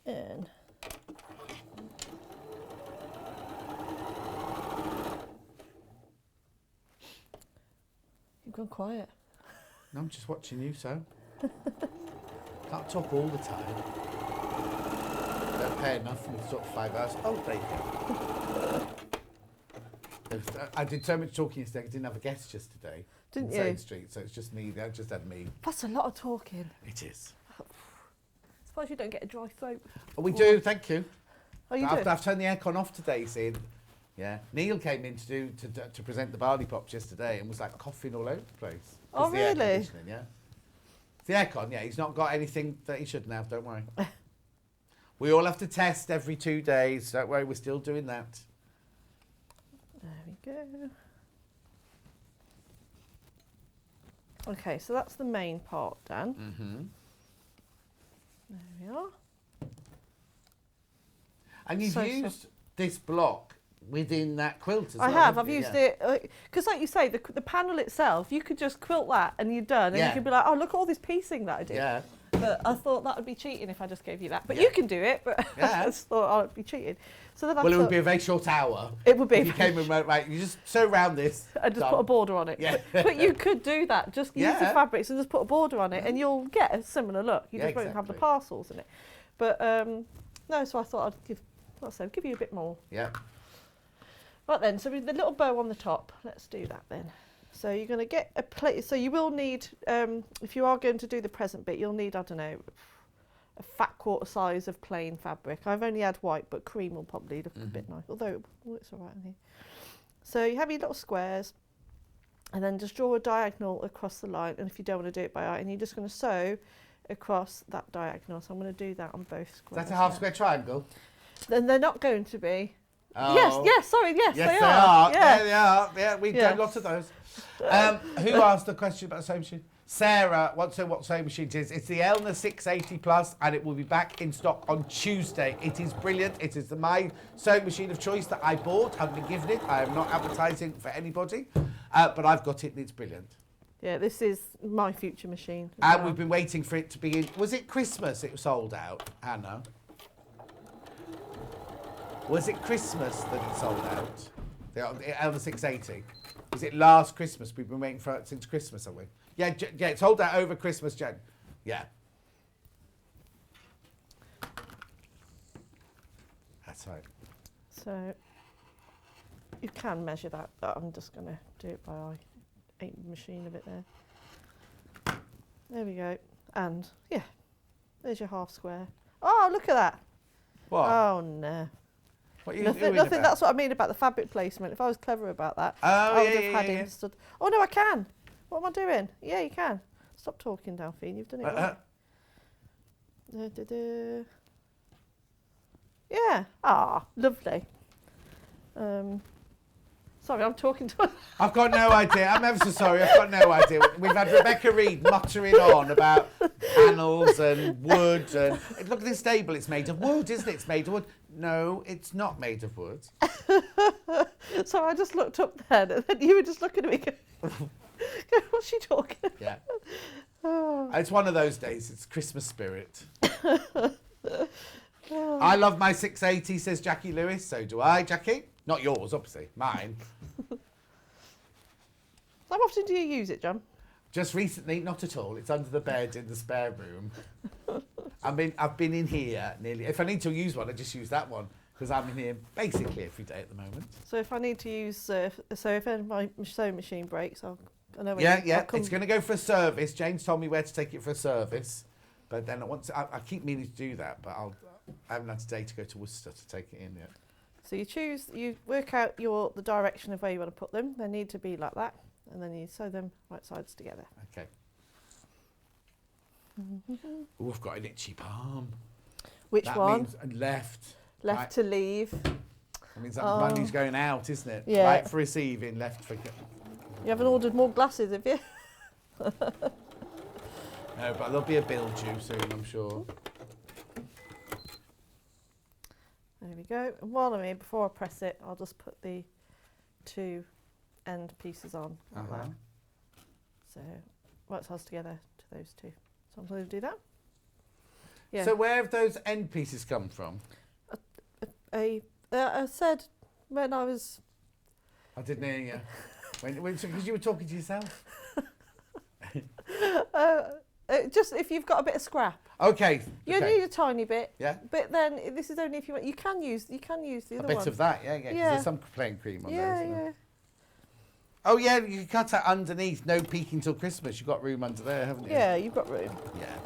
right in. You've gone quiet. No, I'm just watching you, so. Can't talk all the time. Don't pay enough and talk for 5 hours. Oh, there you go. I did so much talking yesterday, I didn't have a guest just today. Didn't in you? Same Street, so it's just me. I just had me. That's a lot of talking. It is. I suppose you don't get a dry throat. Oh, we do, thank you. Oh, you I've, do? I've turned the aircon off today, see. Yeah. Neil came in to present the barley pops yesterday and was like coughing all over the place. Oh, It's the air really? conditioning, yeah. It's the aircon, yeah. He's not got anything that he shouldn't have, don't worry. We all have to test every 2 days. Don't worry, we're still doing that. There we go. Okay, so that's the main part done. Mm-hmm. There we are. And you've So- used this block within that quilt as well. I have. haven't I've you? used Yeah. it because, like you say, the panel itself, you could just quilt that and you're done, and Yeah. you could be like, "Oh, look at all this piecing that I did." Yeah. But I thought that would be cheating if I just gave you that. But Yeah. you can do it. But Yeah. I just thought I would be cheating. So then I Well, it thought would be a very short hour. it would be. If you came and went, right, you just sew around this. and just done. put a border on it. Yeah. But you could do that. Just use the Yeah. fabrics and just put a border on it, and you'll get a similar look. You Yeah, just won't have the exactly. parcels in it. But no, so I thought I'd give you a bit more. Yeah. Right then, so with the little bow on the top, let's do that then. So you're going to get a plate. So you will need, if you are going to do the present bit, you'll need, I don't know, a fat quarter size of plain fabric. I've only had white, but cream will probably look a bit nice, although it looks all right in here. So you have your little squares, and then just draw a diagonal across the line. And if you don't want to do it by eye, and you're just going to sew across that diagonal. So I'm going to do that on both Is squares. that a half now. square triangle? Then they're not going to be. Oh. Yes, sorry, yes, Yes, they they are. are. Yeah. There they are. Yeah, we've Yeah. done lots of those. Who asked the question about the sewing machine? Sarah wants to know what sewing machine it is. It's the Elna 680 Plus, and it will be back in stock on Tuesday. It is brilliant. It is my sewing machine of choice that I bought. Haven't been given it. I am not advertising for anybody, but I've got it and it's brilliant. Yeah, this is my future machine. And we've been waiting for it to be in. Was it Christmas it was sold out, Hannah? Was it Christmas that it sold out? The Elder 680. Was it last Christmas? We've been waiting for it since Christmas, have we? Yeah, yeah, it sold out over Christmas, Jen. Yeah. That's right. So you can measure that, but I'm just going to do it by eye. Ain't the machine of it there. There we go. And yeah, there's your half square. Oh, look at that. What? Oh no. What are you Nothing, doing nothing. about? That's what I mean about the fabric placement. If I was clever about that, Oh, I would yeah, have had yeah, him yeah. stood. Oh no, I can. What am I doing? Yeah, you can. Stop talking, Delphine. You've done it right. Yeah. Ah, lovely. Sorry, I'm talking to. I've got no idea. I'm ever so sorry. I've got no idea. We've had Rebecca Reid muttering on about panels and wood. And look at this table. It's made of wood, isn't it? It's made of wood. No, it's not made of wood. So I just looked up then, and then you were just looking at me going, what's she talking about? Yeah. It's one of those days. It's Christmas spirit. I love my 680, says Jackie Lewis. So do I, Jackie. Not yours, obviously. Mine. How often do you use it, John? Just recently, not at all. It's under the bed in the spare room. I've been in here nearly. If I need to use one, I just use that one because I'm in here basically every day at the moment. So if I need to use, so if my sewing machine breaks, I know when Yeah. I'll come. It's going to go for a service. James told me where to take it for a service, but then I keep meaning to do that, but I haven't had today to go to Worcester to take it in yet. So you work out the direction of where you want to put them. They need to be like that, and then you sew them right sides together. Okay. Oh, I've got an itchy palm. Which That one? means left. Left right. to leave. That means that money's going out, isn't it? Yeah. Right for receiving, left for... You haven't ordered more glasses, have you? No, but there'll be a bill due soon, I'm sure. There we go. And while I'm here, before I press it, I'll just put the two end pieces on like that. So right sides together to those two. So I'm going to do that. Yeah. So where have those end pieces come from? I said when I was... I didn't hear you. Because you were talking to yourself. Just if you've got a bit of scrap. Okay. You need a tiny bit. Yeah. But then this is only if you want. You can use the other one. A bit of that, yeah. 'Cause Yeah. there's some plain cream on there. Yeah, Isn't there? yeah. Oh yeah, you can cut that underneath. No peeking till Christmas. You've got room under there, haven't you? Yeah, you've got room. Yeah.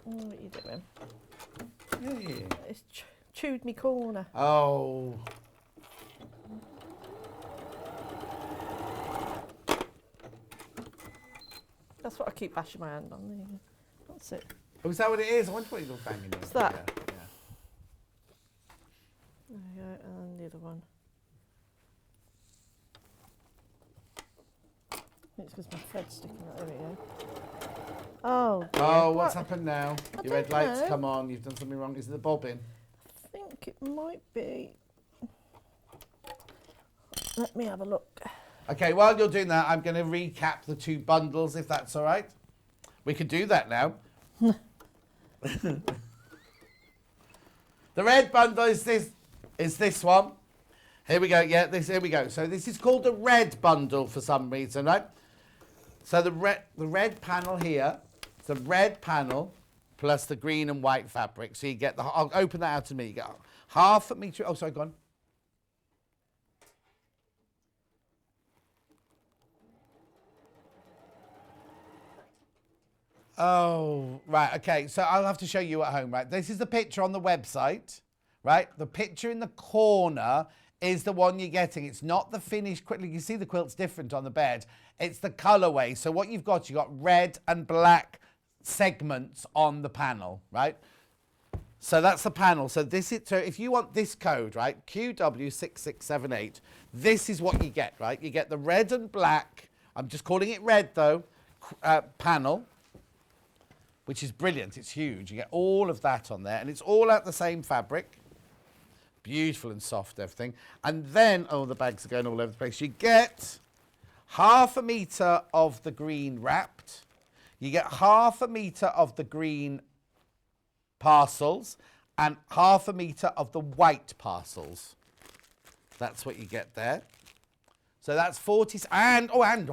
What are you doing? Yeah. It's chewed me corner. Oh. That's what I keep bashing my hand on. There you go. That's it. Oh, is that what it is? I wonder what you're banging on. It's that. Yeah. There you go, and the other one. It's because my thread's sticking out. There we go. Oh, dear. Oh, what's What? happened now? I Your red don't lights know. come on. You've done something wrong. Is it the bobbin? I think it might be. Let me have a look. Okay, while you're doing that, I'm going to recap the two bundles, if that's all right. We could do that now. The red bundle is this one. Here we go. Yeah, here we go. So this is called the red bundle for some reason, right? So the red panel here, it's the red panel plus the green and white fabric. So you get I'll open that out to me. You get half a metre. Oh, sorry, go on. Oh, right, okay. So I'll have to show you at home, right? This is the picture on the website, right? The picture in the corner is the one you're getting. It's not the finished quilt. You can see the quilt's different on the bed. It's the colourway. So what you've got red and black segments on the panel, right? So that's the panel. So so if you want this code, right, QW6678, this is what you get, right? You get the red and black, I'm just calling it red though, panel, which is brilliant. It's huge. You get all of that on there, and it's all out the same fabric. Beautiful and soft, everything. And then, oh, the bags are going all over the place. You get half a metre of the green wrapped. You get half a metre of the green parcels and half a metre of the white parcels. That's what you get there. So that's 40, and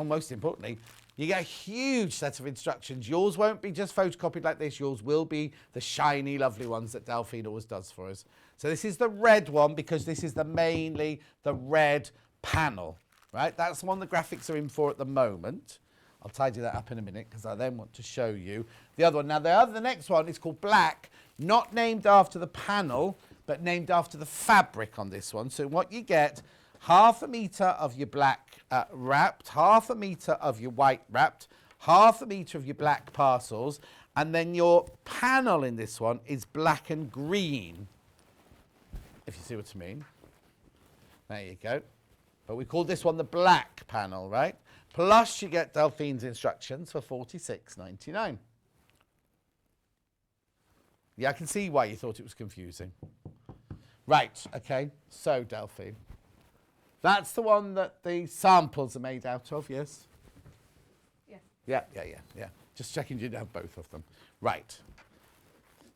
most importantly, you get a huge set of instructions. Yours won't be just photocopied like this. Yours will be the shiny, lovely ones that Delphine always does for us. So this is the red one because this is mainly the red panel, right? That's the one the graphics are in for at the moment. I'll tidy that up in a minute because I then want to show you the other one. Now, the next one is called black, not named after the panel, but named after the fabric on this one. So what you get, half a metre of your black wrapped, half a metre of your white wrapped, half a metre of your black parcels, and then your panel in this one is black and green, if you see what I mean. There you go. But we call this one the black panel, right? Plus you get Delphine's instructions for $46.99. Yeah, I can see why you thought it was confusing. Right, okay, so Delphine. That's the one that the samples are made out of, yes? Yeah. Yeah. Just checking you didn't have both of them. Right.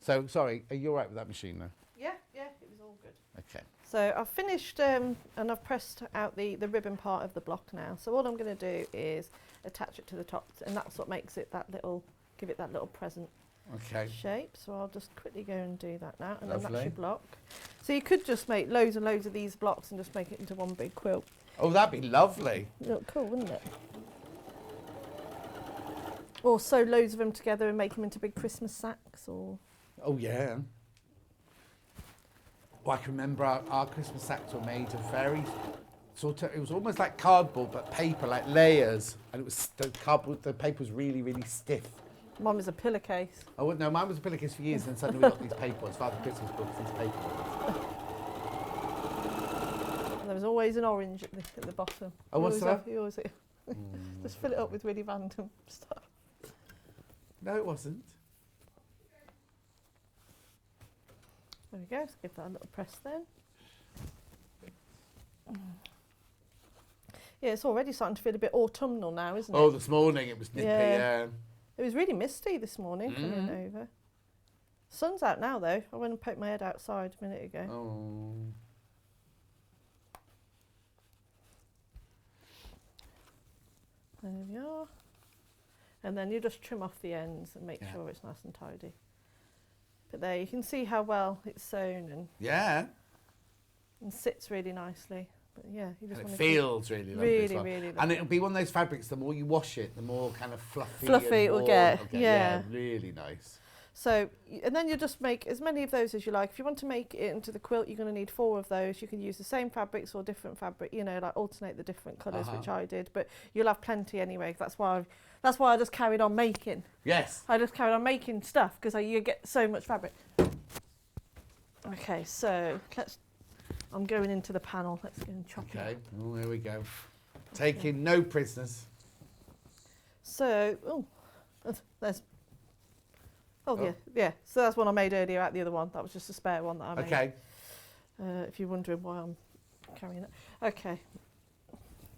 So, sorry, are you all right with that machine now? Yeah, it was all good. Okay. So I've finished and I've pressed out the ribbon part of the block now. So all I'm going to do is attach it to the top, and that's what makes it give it that little present shape. So I'll just quickly go and do that now, and then that's your block. So you could just make loads and loads of these blocks and just make it into one big quilt. Oh, that'd be lovely. Look cool, wouldn't it? Or sew loads of them together and make them into big Christmas sacks, or... Oh, yeah. Well, I can remember our Christmas sacks were made of very it was almost like cardboard, but paper, like layers. And it was the paper was really, really stiff. Mine was a pillowcase. Oh, no, mine was a pillowcase for years, and then suddenly we got these paper ones, Father Christmas books, these paper ones. And there was always an orange at the bottom. Oh, what's that? You always just fill it up with really random stuff. No, it wasn't. There we go, let's give that a little press then. Yeah, it's already starting to feel a bit autumnal now, isn't it? Oh, this morning it was nippy, yeah. It was really misty this morning coming over. Sun's out now though. I went and poked my head outside a minute ago. Oh. There we are. And then you just trim off the ends and make sure it's nice and tidy. But there you can see how well it's sewn and sits really nicely. But yeah, you just And want it to feels really lovely as well. really And lovely. it'll be one of those fabrics, the more you wash it, the more kind of fluffy Fluffy and it'll warm get, it'll yeah. really nice. So, and then you just make as many of those as you like. If you want to make it into the quilt, you're going to need 4 of those. You can use the same fabrics or different fabric, you know, like alternate the different colours, which I did. But you'll have plenty anyway. That's why I just carried on making. Yes. I just carried on making stuff because you get so much fabric. Okay, so I'm going into the panel. Let's go and chop it. Okay. Oh, there we go. Taking no prisoners. So, there's. Yeah. So that's one I made earlier out the other one. That was just a spare one that I made. Okay. If you're wondering why I'm carrying it. Okay.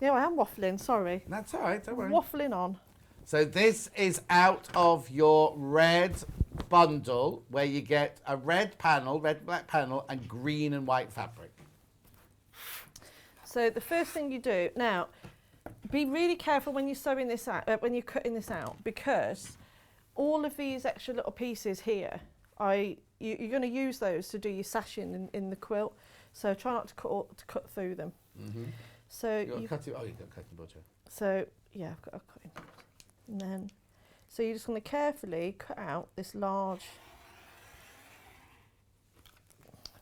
Yeah, I am waffling, sorry. That's all right, don't worry. Waffling on. So this is out of your red bundle where you get a red panel, red black panel, and green and white fabric. So the first thing you do, now, be really careful when you're sewing this out, when you're cutting this out, because all of these extra little pieces here, you're going to use those to do your sashing in the quilt. So try not to cut through them. So You've got to cut it. Oh, you've got to cut the butcher. So yeah, I've got a cutting board. And then, so you're just going to carefully cut out this large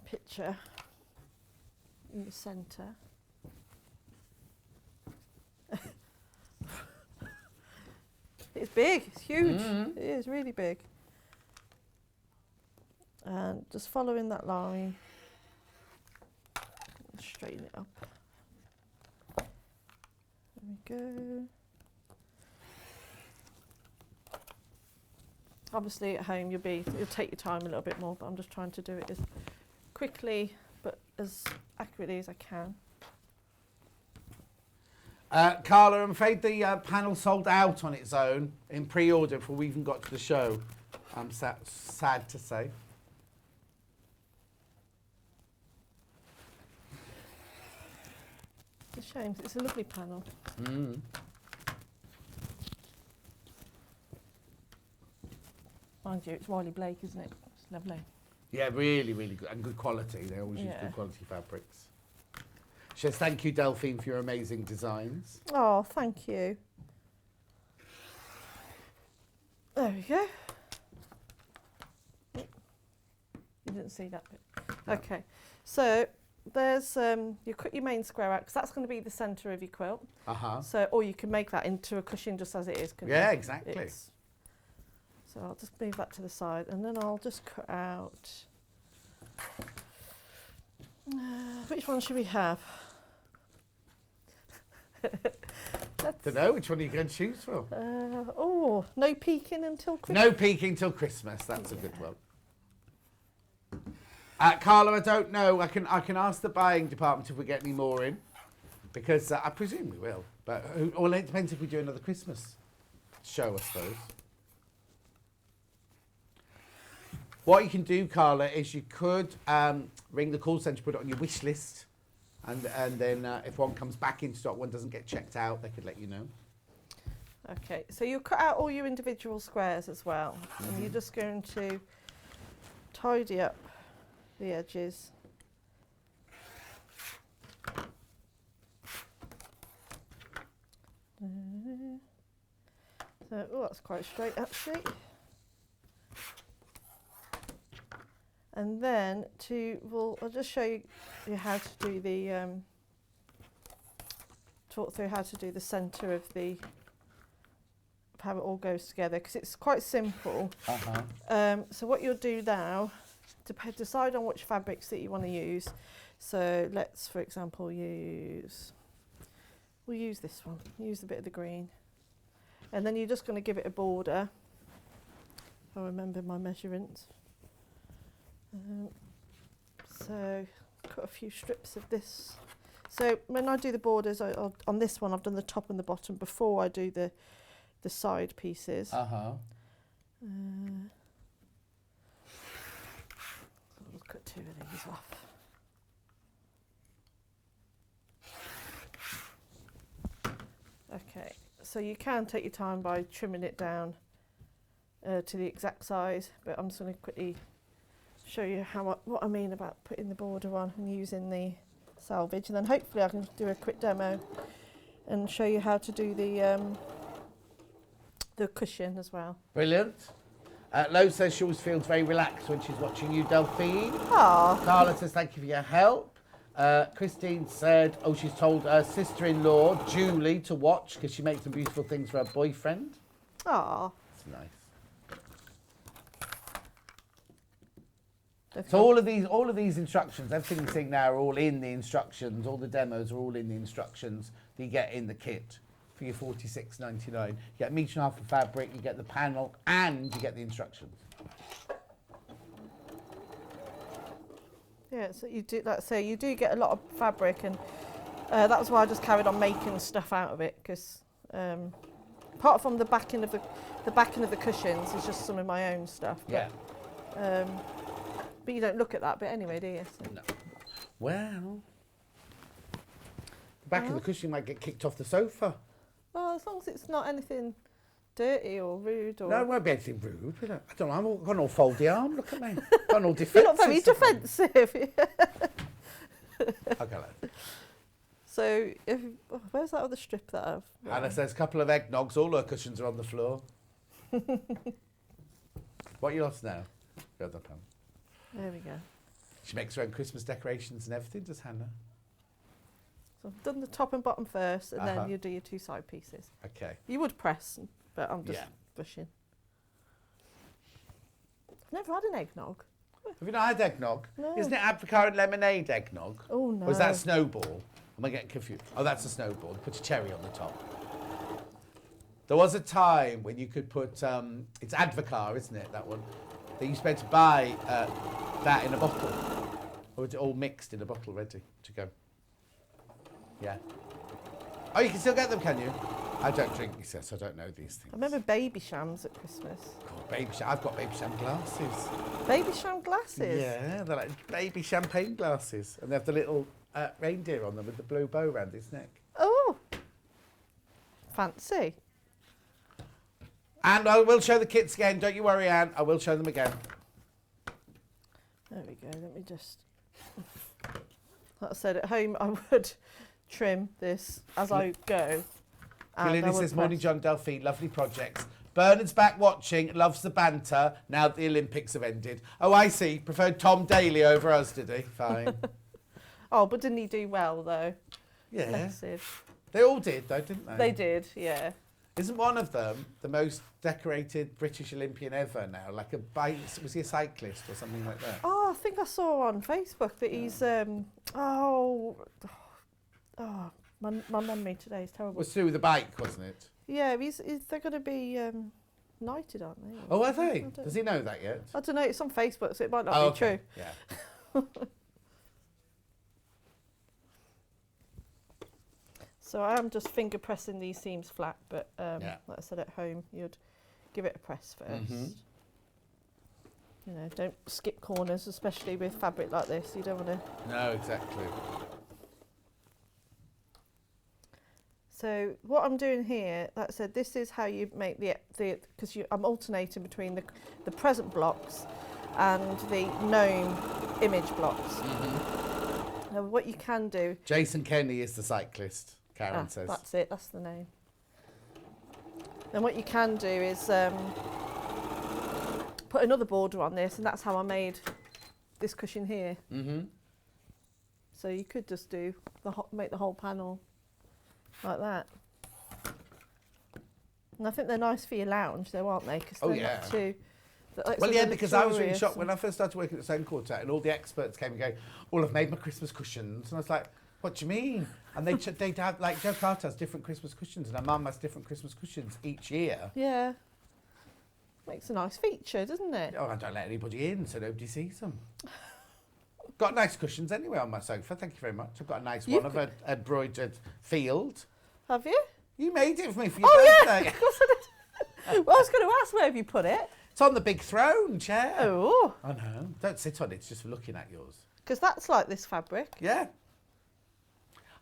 picture in the centre. It's big, it's huge. It is really big. And just following that line, straighten it up. There we go. Obviously at home you'll take your time a little bit more, but I'm just trying to do it as quickly but as accurately as I can. Carla, I'm afraid the panel sold out on its own in pre-order before we even got to the show. I'm sad to say. It's a shame, 'cause it's a lovely panel. Mind you, it's Wiley Blake, isn't it? It's lovely. Yeah, really, really good. And good quality. They always use good quality fabrics. She says, thank you, Delphine, for your amazing designs. Oh, thank you. There we go. You didn't see that bit. No. Okay, so there's you cut your main square out because that's going to be the centre of your quilt. So, or you can make that into a cushion just as it is. Yeah, exactly. So I'll just move that to the side, and then I'll just cut out. Which one should we have? Don't know, which one are you going to choose from? No peeking until Christmas. No peeking till Christmas. That's a good one. Carla, I don't know. I can ask the buying department if we get any more in, because I presume we will. But well, it depends if we do another Christmas show, I suppose. What you can do, Carla, is you could ring the call centre, put it on your wish list, and then if one comes back in stock, one doesn't get checked out, they could let you know. Okay, so you'll cut out all your individual squares as well, and you're just going to tidy up the edges. So, that's quite straight actually. And then I'll just show you how to do the, talk through how to do the centre of how it all goes together, because it's quite simple. So what you'll do now, decide on which fabrics that you want to use. So let's, for example, we'll use this one, use a bit of the green. And then you're just going to give it a border. If I remember my measurements. So cut a few strips of this. So when I do the borders on this one, I've done the top and the bottom before I do the the side pieces. Uh-huh. We'll cut 2 of these off. Okay, so you can take your time by trimming it down to the exact size, but I'm just going to quickly show you what I mean about putting the border on and using the salvage, and then hopefully I can do a quick demo and show you how to do the cushion as well. Brilliant. Lo says she always feels very relaxed when she's watching you, Delphine. Ah, Carla says thank you for your help. Christine said, she's told her sister-in-law, Julie, to watch because she makes some beautiful things for her boyfriend. ah. That's nice. So all of these instructions, everything you're seeing now are all in the instructions. All the demos are all in the instructions that you get in the kit for your $46.99. You get a metre and a half of fabric, you get the panel, and you get the instructions. Yeah, so you do, like I say, you do get a lot of fabric, and that was why I just carried on making stuff out of it, because apart from the backing of the cushions is just some of my own stuff. Yeah. But you don't look at that bit anyway, do you? So. No. Well, the back of the cushion might get kicked off the sofa. Well, as long as it's not anything dirty or rude or... No, it won't be anything rude. I don't know, I've got an all foldy arm, look at me. Got an all defensive. You're not very defensive. Okay, lad. So, where's that other strip that I've... Anna says, a couple of eggnogs, all her cushions are on the floor. What you lost now? Got that pen. There we go. She makes her own Christmas decorations and everything, does Hannah? So I've done the top and bottom first, and then you do your 2 side pieces. Okay. You would press, but I'm just pushing. I've never had an eggnog. Have you not had eggnog? No. Isn't it apricot and lemonade eggnog? Oh, no. Or is that a snowball? Am I getting confused? Oh, that's a snowball. Put a cherry on the top. There was a time when you could put, it's Advocar, isn't it, that one? That you used to be able to buy that in a bottle. Or it's all mixed in a bottle ready to go. Yeah. Oh, you can still get them, can you? I don't drink, he says, so I don't know these things. I remember baby shams at Christmas. God, baby sham. I've got baby sham glasses. Baby sham glasses? Yeah, they're like baby champagne glasses. And they have the little reindeer on them with the blue bow around his neck. Oh, fancy. And I will show the kits again. Don't you worry, Anne. I will show them again. There we go. Let me just... Like I said, at home I would trim this as I go. Gillian says, morning, John, Delphine. Lovely projects. Bernard's back watching. Loves the banter now that the Olympics have ended. Oh, I see. Preferred Tom Daly over us, did he? Fine. Oh, but didn't he do well, though? Yeah. Impressive. They all did, though, didn't they? They did, yeah. Isn't one of them the most decorated British Olympian ever now? Like was he a cyclist or something like that? Oh, I think I saw on Facebook that he's, my memory today is terrible. It was through with the bike, wasn't it? Yeah, they're going to be knighted, aren't they? Oh, are they? Does he know that yet? I don't know, it's on Facebook, so it might not be true. Yeah. So I am just finger pressing these seams flat, but like I said, at home you'd give it a press first. Mm-hmm. You know, don't skip corners, especially with fabric like this. You don't want to. No, exactly. So what I'm doing here, like I said, this is how you make the because I'm alternating between the present blocks and the Gnome image blocks. Mm-hmm. Now what you can do. Jason Kenny is the cyclist. Karen says. That's it. That's the name. Then what you can do is put another border on this, and that's how I made this cushion here. Mm-hmm. So you could just do make the whole panel like that. And I think they're nice for your lounge, though, aren't they? Because they're not too. Well, yeah, because I was really shocked when I first started working at the Sound Quartet, and all the experts came and go, "Well, I've made my Christmas cushions," and I was like, "What do you mean?" And they'd have, like, Jo Carter has different Christmas cushions, and her mum has different Christmas cushions each year. Yeah. Makes a nice feature, doesn't it? Oh, I don't let anybody in, so nobody sees them. Got nice cushions anyway on my sofa, thank you very much. I've got a nice one of a embroidered field. Have you? You made it for me for your birthday. Yeah, of course I did. Well, I was going to ask, where have you put it? It's on the big throne chair. Oh. I know. Don't sit on it. It's just for looking at yours. Because that's like this fabric. Yeah.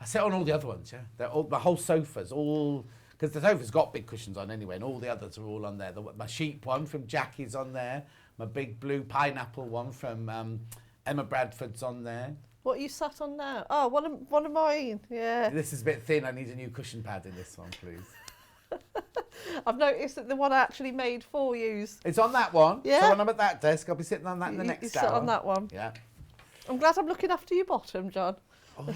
I sit on all the other ones, yeah. My whole sofa's all... Because the sofa's got big cushions on anyway, and all the others are all on there. My sheep one from Jackie's on there. My big blue pineapple one from Emma Bradford's on there. What are you sat on now? Oh, one of mine, yeah. This is a bit thin. I need a new cushion pad in this one, please. I've noticed that the one I actually made for you. It's on that one. Yeah. So when I'm at that desk, I'll be sitting on that in the next you hour. sit on that one. Yeah. I'm glad I'm looking after your bottom, John. Oh.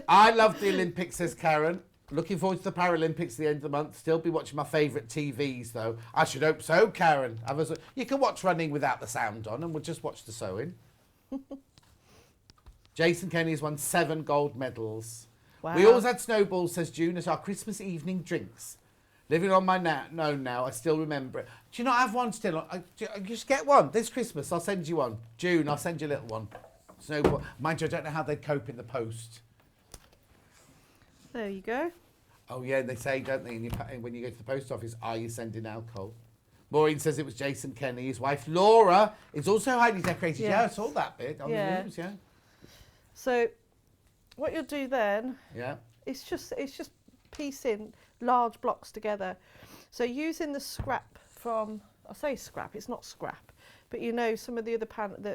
I love the Olympics, says Karen. Looking forward to the Paralympics at the end of the month. Still be watching my favourite TVs, though. I should hope so, Karen. You can watch running without the sound on, and we'll just watch the sewing. Jason Kenny's won 7 gold medals. Wow. We always had snowballs, says June, at our Christmas evening drinks. Living on my known now, I still remember it. Do you not have one still? Just get one this Christmas. I'll send you one. June, I'll send you a little one. Snowball. Mind you, I don't know how they'd cope in the post. There you go. Oh, yeah, they say, don't they, when you go to the post office, are you sending alcohol? Maureen says it was Jason Kenny. His wife, Laura, is also highly decorated. Yeah, I saw that bit on the news, yeah. So what you'll do then, it's just piecing large blocks together. So using the scrap from, I say scrap, it's not scrap, but you know some of the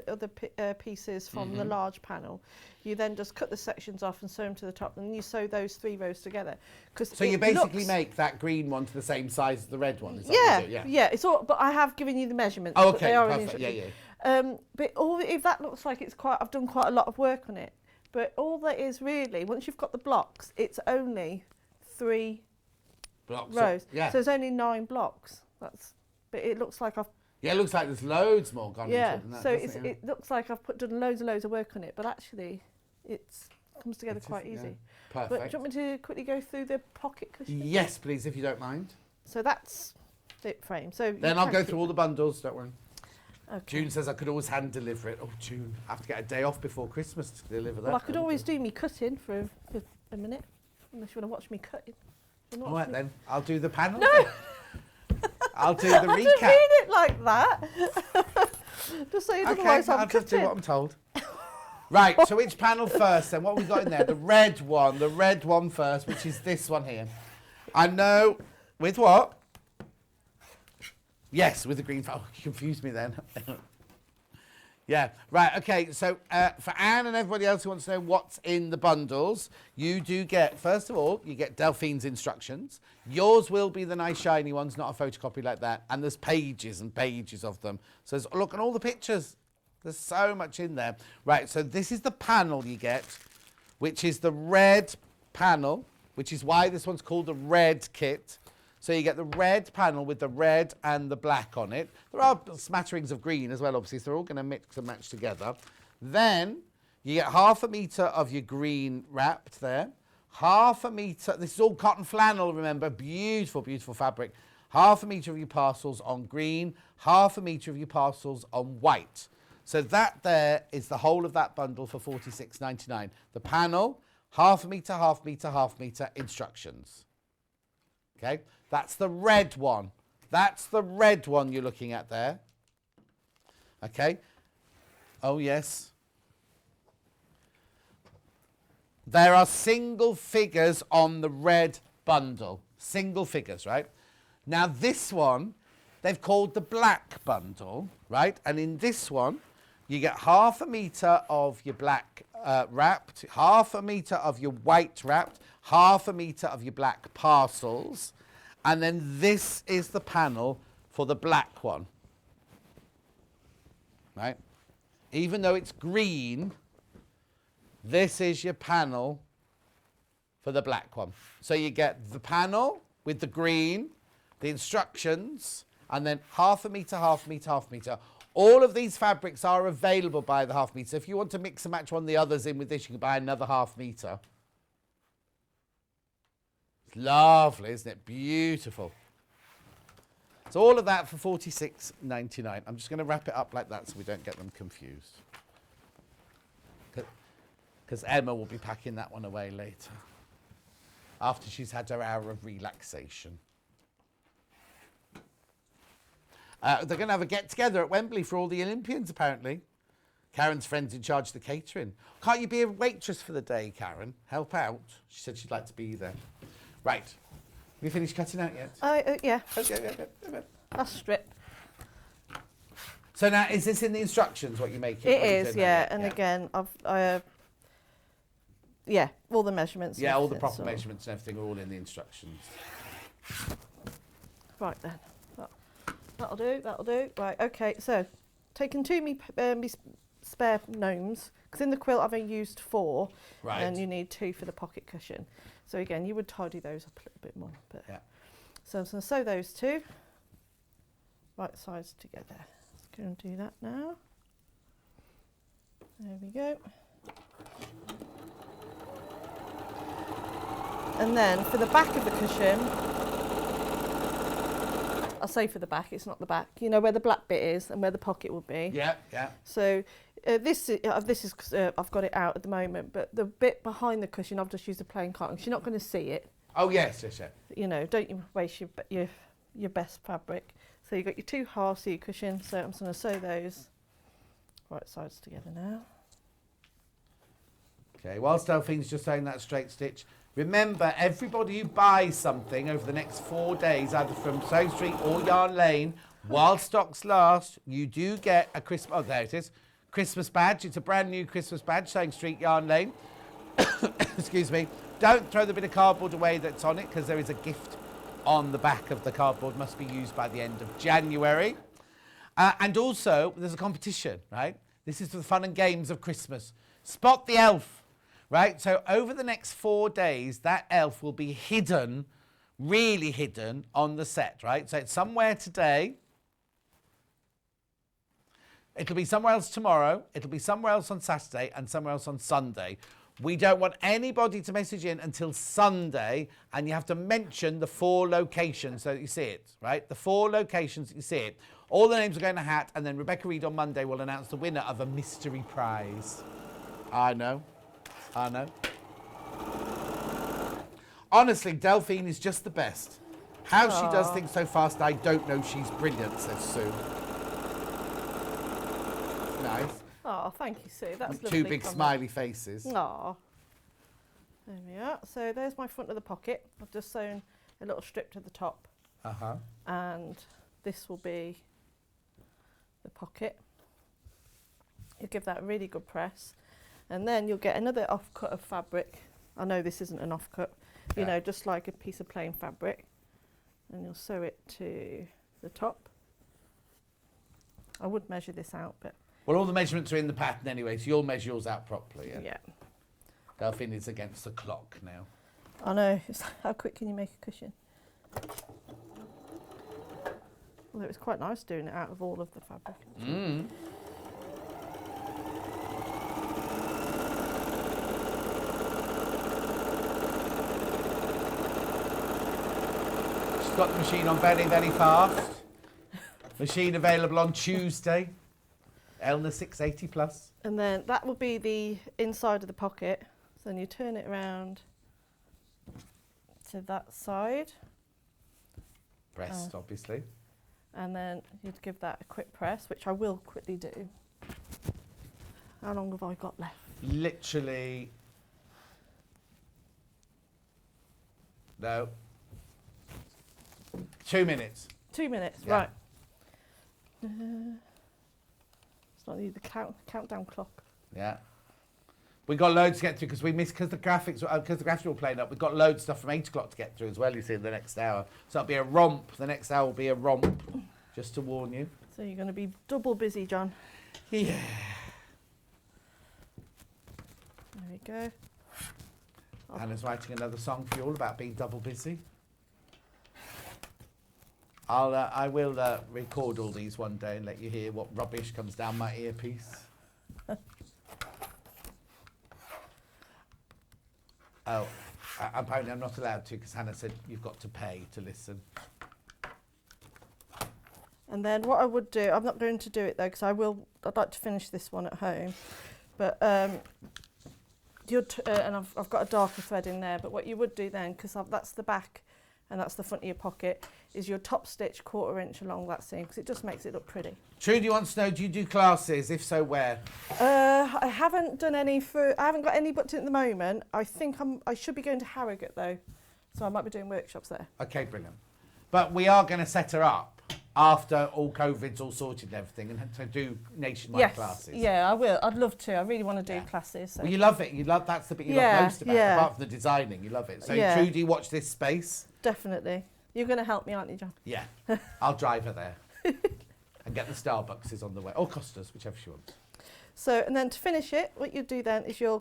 other pieces from the large panel, you then just cut the sections off and sew them to the top, and you sew those 3 rows together. So you basically make that green one to the same size as the red one, is that yeah, what you do? yeah. It's all, but I have given you the measurements. Oh, okay, they are in the perfect. instructions. But if that looks like I've done quite a lot of work on it. But all that is really, once you've got the blocks, it's only 3 blocks rows. Yeah. So there's only 9 blocks. But it looks like I've... Yeah, it looks like there's loads more gone into it than that, it looks like I've done loads and loads of work on it, but actually it comes together quite easy. Yeah. Perfect. But do you want me to quickly go through the pocket cushion? Yes, please, if you don't mind. So that's the frame. So then I'll go through all the bundles, don't worry. Okay. June says I could always hand deliver it. Oh, June, I have to get a day off before Christmas to deliver that. Well, I could always do me cutting for a minute, unless you want to watch me cutting. All right, then. I'll do the panel. No! I'll do the recap. I didn't mean it like that. Just so you don't realise I'm I'll just do cutting. what I'm told. Right, so which panel first then? What have we got in there? The red one first, which is this one here. I know, with what? Yes, with the green. Oh, you confused me then. Yeah, right, okay, so for Anne and everybody else who wants to know what's in the bundles, you do get, first of all, you get Delphine's instructions. Yours will be the nice shiny ones, not a photocopy like that, and there's pages and pages of them. So look at all the pictures. There's so much in there. Right, so this is the panel you get, which is the red panel, which is why this one's called the red kit. So you get the red panel with the red and the black on it. There are smatterings of green as well, obviously, so they're all going to mix and match together. Then you get 1/2 metre of your green wrapped there. 1/2 metre, this is all cotton flannel, remember, beautiful, beautiful fabric. 1/2 metre of your parcels on green, 1/2 metre of your parcels on white. So that there is the whole of that bundle for £46.99. The panel, 1/2 metre, 1/2 metre, 1/2 metre, instructions. Okay, that's the red one. That's the red one you're looking at there. Okay. Oh, yes. There are single figures on the red bundle. Single figures, right? Now, this one, they've called the black bundle, right? And in this one, you get 1/2 metre of your black wrapped, 1/2 metre of your white wrapped, 1/2 metre of your black parcels, and then this is the panel for the black one, right? Even though it's green, this is your panel for the black one. So you get the panel with the green, the instructions, and then 1/2 metre, 1/2 metre, 1/2 metre. All of these fabrics are available by the 1/2 metre. If you want to mix and match one of the others in with this, you can buy another 1/2 metre. It's lovely, isn't it? Beautiful. So all of that for £46.99. I'm just going to wrap it up like that so we don't get them confused. Because Emma will be packing that one away later, after she's had her hour of relaxation. They're going to have a get-together at Wembley for all the Olympians, apparently. Karen's friend's in charge of the catering. Can't you be a waitress for the day, Karen? Help out. She said she'd like to be there. Right. Have you finished cutting out yet? Yeah. Okay. That's strip. So now, is this in the instructions, what you're making? It is, yeah. And again, yeah, all the measurements. Yeah, all the proper measurements and everything are all in the instructions. Right then. That'll do. Right, okay, so taking me spare gnomes, because in the quilt I've only used 4, right. And you need 2 for the pocket cushion. So again, you would tidy those up a little bit more. But yeah. So I'm going to sew those 2 right sides together. Let's go and do that now. There we go. And then for the back of the cushion, I'll say for the back, it's not the back. You know where the black bit is and where the pocket will be. Yeah. So this is I've got it out at the moment, but the bit behind the cushion, I've just used a plain cotton. You're not going to see it. Oh yes. You know, don't you waste your best fabric. So you've got your 2 halves of your cushion. So I'm just going to sew those right sides together now. Okay. Whilst Delphine's just sewing that straight stitch. Remember, everybody who buys something over the next 4 days, either from Sewing Street or Yarn Lane, while stocks last, you do get a Christmas... Oh, there it is. Christmas badge. It's a brand new Christmas badge, Sewing Street, Yarn Lane. Excuse me. Don't throw the bit of cardboard away that's on it, because there is a gift on the back of the cardboard. Must be used by the end of January. And also, there's a competition, right? This is for the fun and games of Christmas. Spot the elf. Right, so over the next 4 days, that elf will be hidden, really hidden on the set, right? So it's somewhere today. It'll be somewhere else tomorrow. It'll be somewhere else on Saturday and somewhere else on Sunday. We don't want anybody to message in until Sunday, and you have to mention the 4 locations so that you see it, right? The 4 locations that you see it. All the names are going to a hat, and then Rebecca Reid on Monday will announce the winner of a mystery prize. I know. Honestly, Delphine is just the best. How she does things so fast, I don't know. She's brilliant, says Sue. Nice. Oh, thank you, Sue. That's lovely. 2 big smiley faces. Oh. There we are. So there's my front of the pocket. I've just sewn a little strip to the top. And this will be the pocket. You give that a really good press. And then you'll get another offcut of fabric. I know this isn't an offcut, you know, just like a piece of plain fabric. And you'll sew it to the top. I would measure this out, but... Well, all the measurements are in the pattern anyway, so you'll measure yours out properly, Yeah. Delphine is against the clock now. I know. How quick can you make a cushion? Well, it was quite nice doing it out of all of the fabric. Got the machine on very, very fast. Machine available on Tuesday. Elna 680 plus. And then that will be the inside of the pocket. So then you turn it around to that side. Breast, obviously. And then you'd give that a quick press, which I will quickly do. How long have I got left? Literally. No. 2 minutes. 2 minutes, Yeah. right. It's not need the countdown clock. Yeah. We got loads to get through because we missed because the graphics were playing up. We've got loads of stuff from 8 o'clock to get through as well. You see in the next hour, so it'll be a romp. The next hour will be a romp. Just to warn you. So you're going to be double busy, John. Yeah. There we go. Hannah's writing another song for you all about being double busy. I will record all these one day and let you hear what rubbish comes down my earpiece. Apparently I'm not allowed to because Hannah said you've got to pay to listen. And then what I would do, I'm not going to do it though because I'd like to finish this one at home. But and I've got a darker thread in there, but what you would do then, because that's the back and that's the front of your pocket, is your top stitch 1/4 inch along that seam, because it just makes it look pretty. Trudy wants to know, do you do classes? If so, where? I haven't done any I haven't got any booked in at the moment. I think I should be going to Harrogate though, so I might be doing workshops there. Okay, brilliant. But we are going to set her up after all COVID's all sorted and everything, and to do nationwide classes. Yeah, I will. I'd love to. I really want to do classes. So. Well, you love it. That's the bit you love most about it. Apart from the designing, you love it. So Trudy, watch this space. Definitely. You're going to help me, aren't you, John? Yeah. I'll drive her there. And get the Starbucks on the way. Or Costas, whichever she wants. So, and then to finish it, what you do then is you'll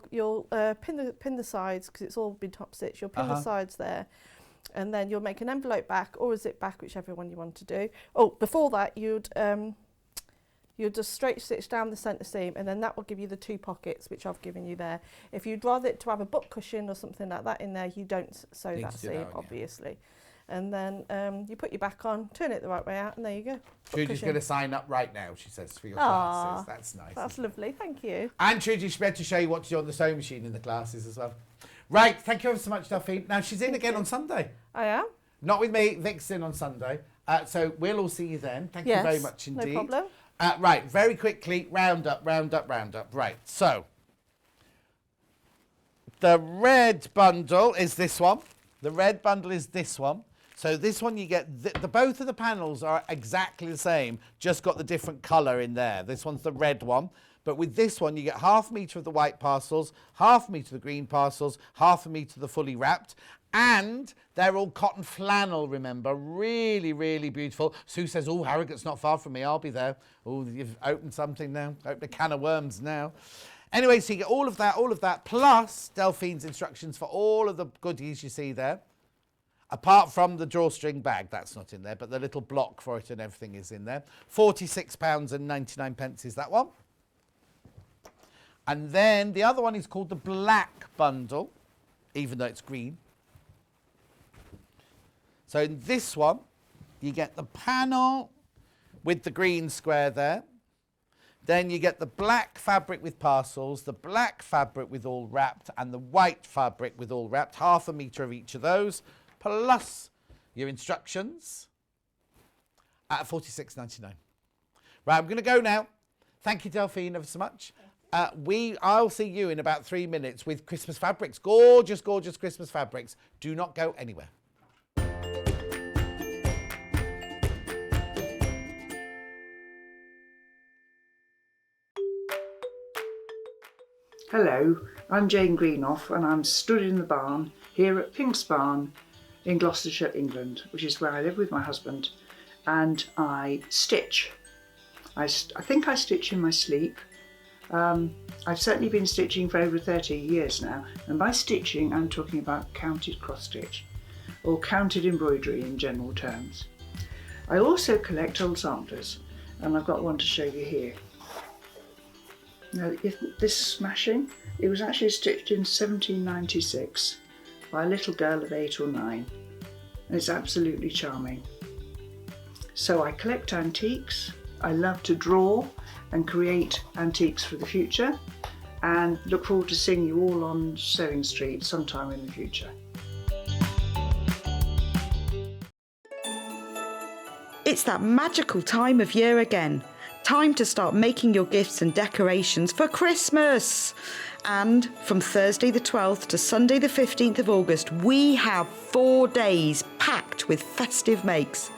pin the sides, because it's all been top stitch. You'll pin the sides there. And then you'll make an envelope back or a zip back, whichever one you want to do. Oh, before that, you'd just straight stitch down the centre seam, and then that will give you the 2 pockets, which I've given you there. If you'd rather it to have a book cushion or something like that in there, you don't sew that seam, obviously. And then you put your back on, turn it the right way out, and there you go. Trudy's going to sign up right now, she says, for your classes. That's nice. That's lovely, thank you. And Trudy should be able to show you what to do on the sewing machine in the classes as well. Right, thank you ever so much, Delphine. Now, she's in again on Sunday. I am. Not with me, Vic's in on Sunday. So we'll all see you then. Thank you very much indeed. No problem. Right, very quickly, round up. Right, so the red bundle is this one. The red bundle is this one. So this one you get, both of the panels are exactly the same, just got the different colour in there. This one's the red one. But with this one, you get 1/2 metre of the white parcels, 1/2 metre of the green parcels, 1/2 metre of the fully wrapped. And they're all cotton flannel, remember. Really, really beautiful. Sue says, oh, Harrogate's not far from me. I'll be there. Oh, you've opened something now. Opened a can of worms now. Anyway, so you get all of that, plus Delphine's instructions for all of the goodies you see there. Apart from the drawstring bag, that's not in there, but the little block for it and everything is in there. £46.99 is that one. And then the other one is called the black bundle, even though it's green. So in this one, you get the panel with the green square there. Then you get the black fabric with parcels, the black fabric with all wrapped, and the white fabric with all wrapped, 1/2 metre of each of those, plus your instructions at £46.99. Right, I'm going to go now. Thank you, Delphine, ever so much. I'll see you in about 3 minutes with Christmas fabrics. Gorgeous, gorgeous Christmas fabrics. Do not go anywhere. Hello, I'm Jane Greenoff and I'm stood in the barn here at Pink's Barn in Gloucestershire, England, which is where I live with my husband, and I stitch. I think I stitch in my sleep. I've certainly been stitching for over 30 years now, and by stitching I'm talking about counted cross stitch or counted embroidery in general terms. I also collect old samplers, and I've got one to show you here. Now, if this smashing, it was actually stitched in 1796 by a little girl of 8 or 9, and it's absolutely charming. So I collect antiques. I love to draw and create antiques for the future, and look forward to seeing you all on Sewing Street sometime in the future. It's that magical time of year again. Time to start making your gifts and decorations for Christmas. And from Thursday the 12th to Sunday the 15th of August, we have 4 days packed with festive makes.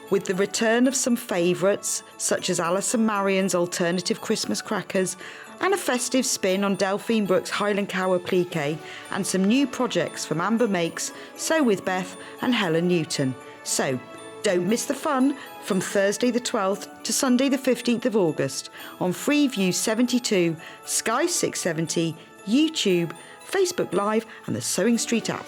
With the return of some favourites, such as Alison Marion's alternative Christmas crackers, and a festive spin on Delphine Brooks' Highland Cower plique, and some new projects from Amber Makes, Sew with Beth and Helen Newton. So, don't miss the fun from Thursday the 12th to Sunday the 15th of August on Freeview 72, Sky 670, YouTube, Facebook Live and the Sewing Street app.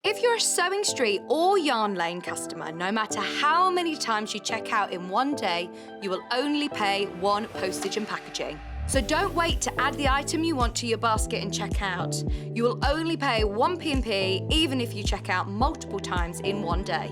If you're a Sewing Street or Yarn Lane customer, no matter how many times you check out in one day, you will only pay 1 postage and packaging. So don't wait to add the item you want to your basket and check out. You will only pay 1 P&P even if you check out multiple times in one day.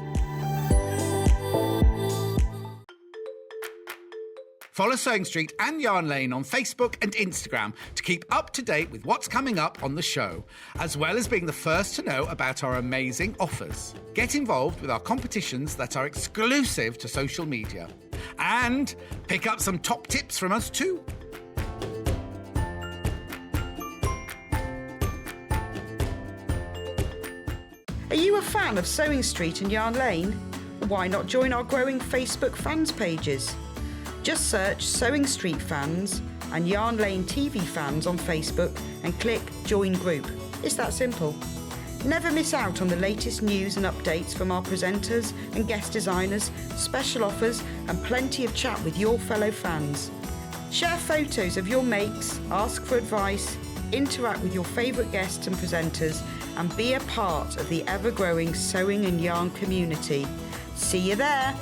Follow Sewing Street and Yarn Lane on Facebook and Instagram to keep up to date with what's coming up on the show, as well as being the first to know about our amazing offers. Get involved with our competitions that are exclusive to social media. And pick up some top tips from us too. Are you a fan of Sewing Street and Yarn Lane? Why not join our growing Facebook fans pages? Just search Sewing Street Fans and Yarn Lane TV Fans on Facebook and click Join Group. It's that simple. Never miss out on the latest news and updates from our presenters and guest designers, special offers and plenty of chat with your fellow fans. Share photos of your makes, ask for advice, interact with your favourite guests and presenters and be a part of the ever-growing sewing and yarn community. See you there!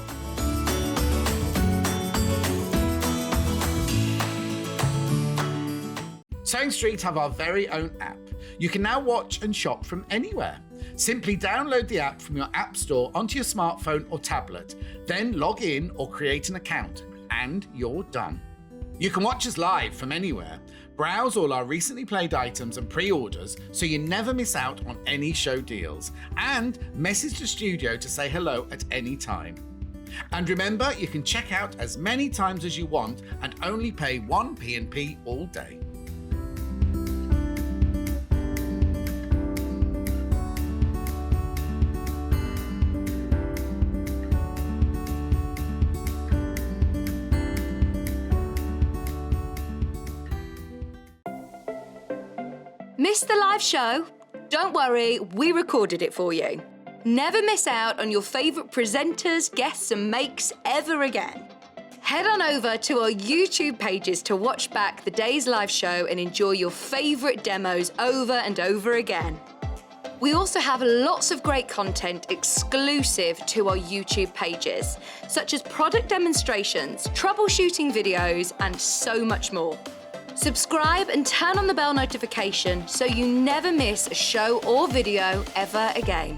Sewing Street have our very own app. You can now watch and shop from anywhere. Simply download the app from your app store onto your smartphone or tablet, then log in or create an account, and you're done. You can watch us live from anywhere, browse all our recently played items and pre-orders so you never miss out on any show deals, and message the studio to say hello at any time. And remember, you can check out as many times as you want and only pay 1 P&P all day. Missed the live show? Don't worry, we recorded it for you. Never miss out on your favourite presenters, guests and makes ever again. Head on over to our YouTube pages to watch back the day's live show and enjoy your favourite demos over and over again. We also have lots of great content exclusive to our YouTube pages, such as product demonstrations, troubleshooting videos and so much more. Subscribe and turn on the bell notification so you never miss a show or video ever again.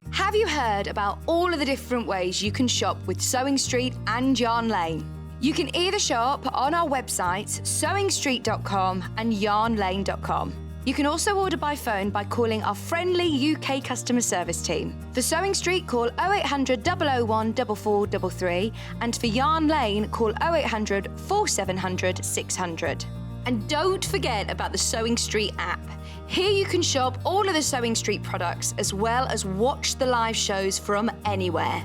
Have you heard about all of the different ways you can shop with Sewing Street and Yarn Lane? You can either shop on our websites sewingstreet.com and yarnlane.com. You can also order by phone by calling our friendly UK customer service team. For Sewing Street, call 0800 001 4433 and for Yarn Lane, call 0800 4700 600. And don't forget about the Sewing Street app. Here you can shop all of the Sewing Street products as well as watch the live shows from anywhere.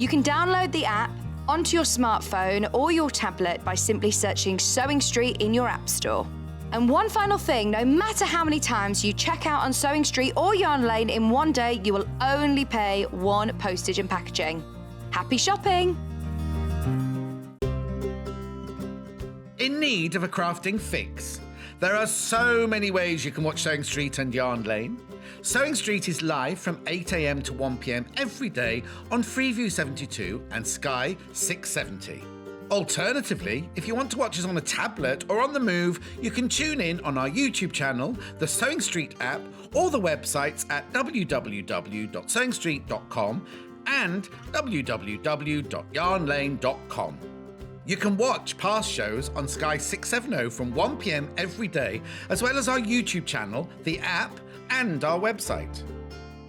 You can download the app onto your smartphone or your tablet by simply searching Sewing Street in your app store. And one final thing, no matter how many times you check out on Sewing Street or Yarn Lane in one day, you will only pay 1 postage and packaging. Happy shopping! In need of a crafting fix? There are so many ways you can watch Sewing Street and Yarn Lane. Sewing Street is live from 8 AM to 1 PM every day on Freeview 72 and Sky 670. Alternatively, if you want to watch us on a tablet or on the move, you can tune in on our YouTube channel, the Sewing Street app, or the websites at www.sewingstreet.com and www.yarnlane.com. You can watch past shows on Sky 670 from 1 PM every day, as well as our YouTube channel, the app, and our website.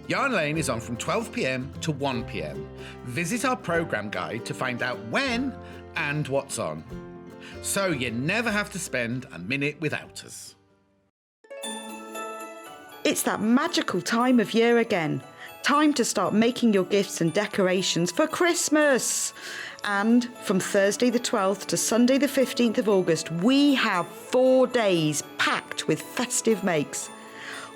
Yarn Lane is on from 12 PM to 1 PM. Visit our programme guide to find out when and what's on, so you never have to spend a minute without us. It's that magical time of year again. Time to start making your gifts and decorations for Christmas. And from Thursday the 12th to Sunday the 15th of August, we have 4 days packed with festive makes.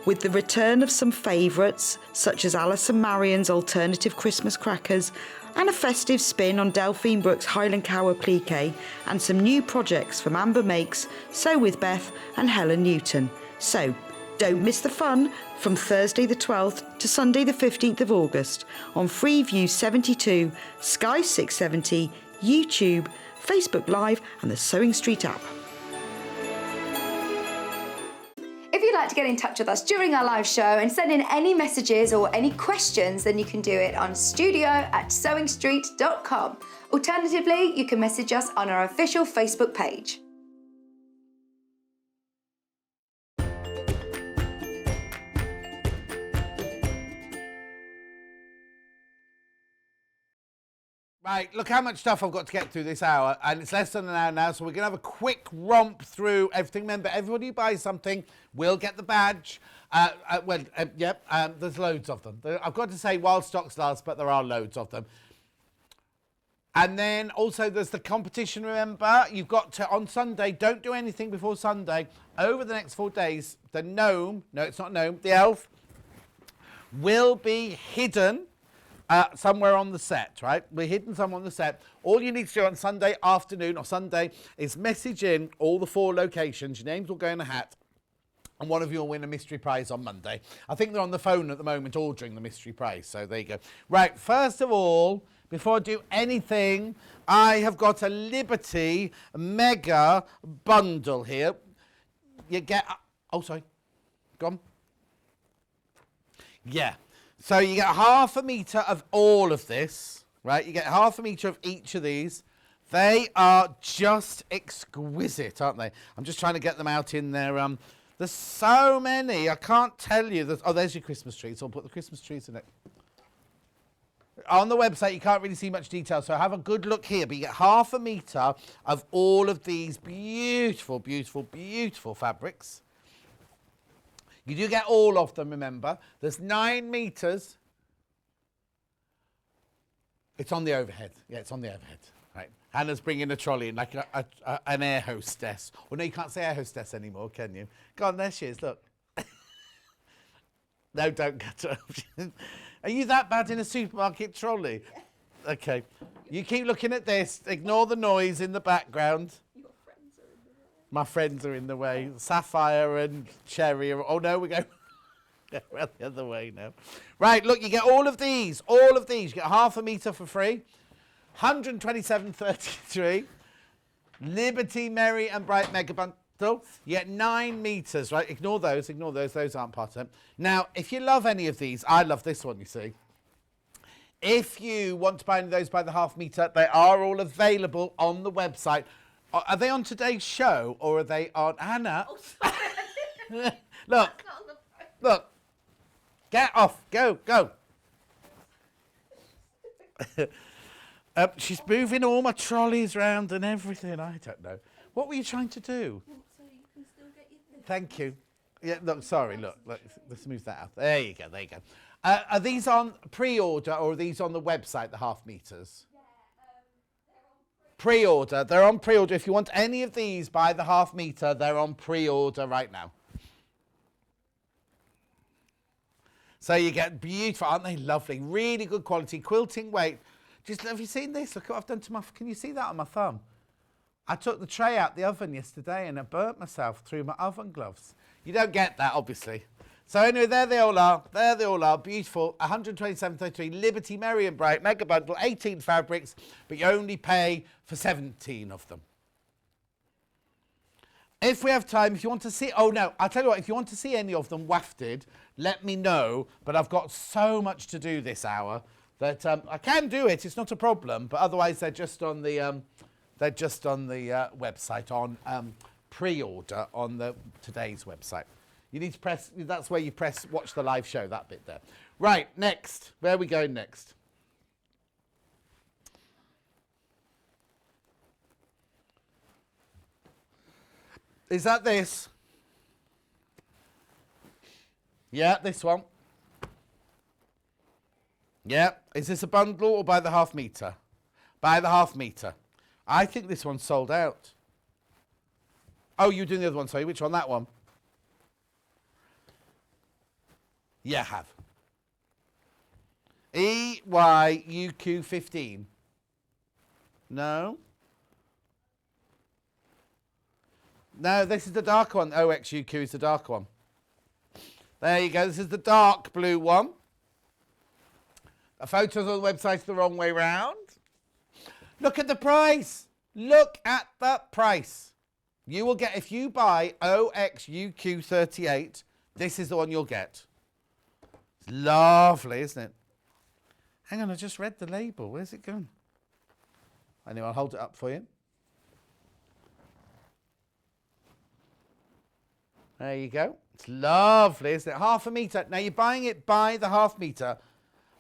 With the return of some favourites, such as Alison Marion's alternative Christmas crackers, and a festive spin on Delphine Brooks' Highland Cower plique, and some new projects from Amber Makes, Sew with Beth and Helen Newton. So, don't miss the fun from Thursday the 12th to Sunday the 15th of August on Freeview 72, Sky 670, YouTube, Facebook Live and the Sewing Street app. If you'd like to get in touch with us during our live show and send in any messages or any questions, then you can do it on studio@sewingstreet.com. Alternatively, you can message us on our official Facebook page. Right, look how much stuff I've got to get through this hour, and it's less than an hour now, so we're going to have a quick romp through everything. Remember, everybody who buys something will get the badge. There's loads of them. I've got to say, while stocks last, but there are loads of them. And then also there's the competition, remember. You've got to, on Sunday, don't do anything before Sunday. Over the next 4 days, the gnome, no, it's not gnome, the elf, will be hidden somewhere on the set, right? We're hidden somewhere on the set. All you need to do on Sunday afternoon or Sunday is message in all the 4 locations. Your names will go in a hat, and one of you will win a mystery prize on Monday. I think they're on the phone at the moment ordering the mystery prize, so there you go. Right, first of all, before I do anything, I have got a Liberty mega bundle here. You get... Oh, sorry. Go on. Yeah. So you get half a metre of all of this, right? You get half a metre of each of these. They are just exquisite, aren't they? I'm just trying to get them out in there. There's so many. I can't tell you. There's your Christmas tree. So I'll put the Christmas trees in it. On the website, you can't really see much detail, so have a good look here. But you get half a metre of all of these beautiful, beautiful, beautiful fabrics. You do get all of them, remember. There's 9 metres. It's on the overhead. Yeah, it's on the overhead. Right. Hannah's bringing a trolley in like an air hostess. Oh, no, you can't say air hostess anymore, can you? Go on, there she is, look. No, don't cut her off. Are you that bad in a supermarket trolley? Okay. You keep looking at this. Ignore the noise in the background. My friends are in the way. Sapphire and Cherry. Oh, no, we go the other way now. Right, look, you get all of these. All of these. You get half a metre for free. 127.33. Liberty, Merry and Bright Mega Bundle. You get 9 metres, right? Ignore those. Ignore those. Those aren't part of it. Now, if you love any of these, I love this one, you see. If you want to buy any of those by the half metre, they are all available on the website. Are they on today's show or are they on Anna? Oh, sorry. Look. Look. Get off. Go. She's moving all my trolleys around and everything. I don't know. What were you trying to do? So you can still get your... Thank you. Yeah, look, sorry, look. Let's move that out. There you go. Are these on pre-order or are these on the website, the half metres? Pre-order. They're on pre-order. If you want any of these by the half metre, they're on pre-order right now. So you get beautiful, aren't they? Lovely. Really good quality. Quilting weight. Just, have you seen this? Look what I've done to my... Can you see that on my thumb? I took the tray out the oven yesterday and I burnt myself through my oven gloves. You don't get that, obviously. So anyway, there they all are. There they all are. Beautiful. 127.33 Liberty, Merry and Bright Mega Bundle, 18 fabrics, but you only pay for 17 of them. If we have time, if you want to see... Oh, no. I'll tell you what. If you want to see any of them wafted, let me know. But I've got so much to do this hour that I can do it. It's not a problem. But otherwise, they're just on the... website on pre-order on today's website. You need to press, that's where you press watch the live show, that bit there. Right, next. Where are we going next? Is that this? Yeah, this one. Yeah. Is this a bundle or by the half metre? By the half metre. I think this one's sold out. Oh, you're doing the other one, sorry. Which one? That one? Yeah, have. EYUQ15. No? No, this is the dark one. OXUQ is the dark one. There you go. This is the dark blue one. The photos on the website's the wrong way round. Look at the price. Look at the price. You will get, if you buy OXUQ38, this is the one you'll get. It's lovely, isn't it? Hang on, I just read the label. Where's it going? Anyway, I'll hold it up for you. There you go. It's lovely, isn't it? Half a metre. Now, you're buying it by the half metre.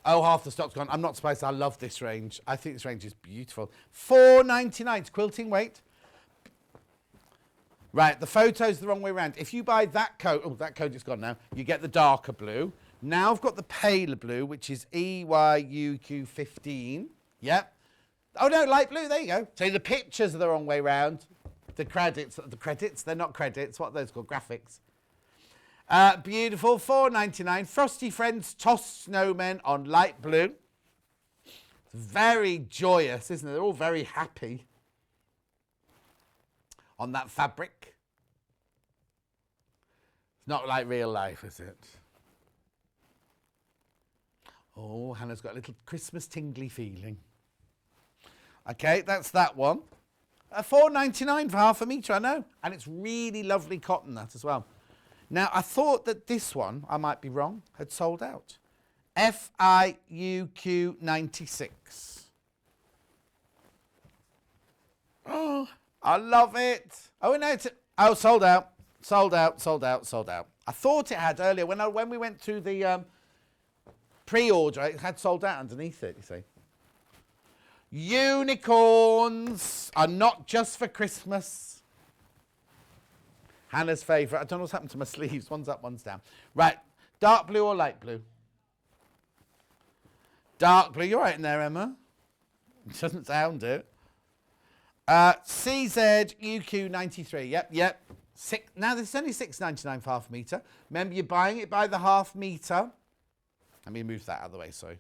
Oh, half the stock's gone. I'm not surprised. I love this range. I think this range is beautiful. $4.99. It's quilting weight. Right, the photo's the wrong way around. If you buy that coat, oh, that coat is gone now, you get the darker blue. Now I've got the paler blue, which is EYUQ15. Yep. Oh, no, light blue. There you go. So the pictures are the wrong way round. The credits, they're not credits. What are those called? Graphics. Beautiful. $4.99. Frosty Friends Tossed Snowmen on light blue. It's very joyous, isn't it? They're all very happy on that fabric. It's not like real life, is it? Oh, Hannah's got a little Christmas tingly feeling. Okay, that's that one. $4.99 for half a metre, I know. And it's really lovely cotton, that as well. Now, I thought that this one, I might be wrong, had sold out. FIUQ96. Oh, I love it. Oh, no, sold out. Sold out, sold out, sold out. I thought it had earlier. When we went through the pre-order, it had sold out underneath it, you see. Unicorns are not just for Christmas. Hannah's favourite. I don't know what's happened to my sleeves. One's up, one's down. Right. Dark blue or light blue? Dark blue. You're right in there, Emma. It doesn't sound it. CZUQ93. Yep. Now, this is only $6.99 for half a metre. Remember, you're buying it by the half metre. Let me move that out of the way, sorry.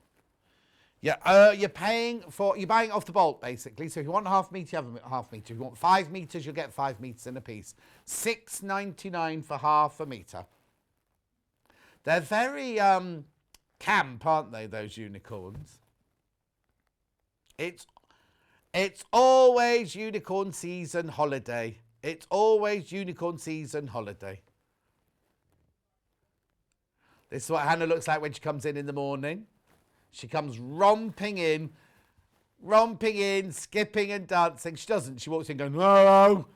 Yeah, you're buying it off the bolt, basically. So if you want a half metre, you have a half metre. If you want 5 metres, you'll get 5 metres in a piece. $6.99 for half a metre. They're very camp, aren't they, those unicorns? It's always unicorn season holiday. It's always unicorn season holiday. This is what Hannah looks like when she comes in the morning. She comes romping in, skipping and dancing. She doesn't. She walks in going, whoa.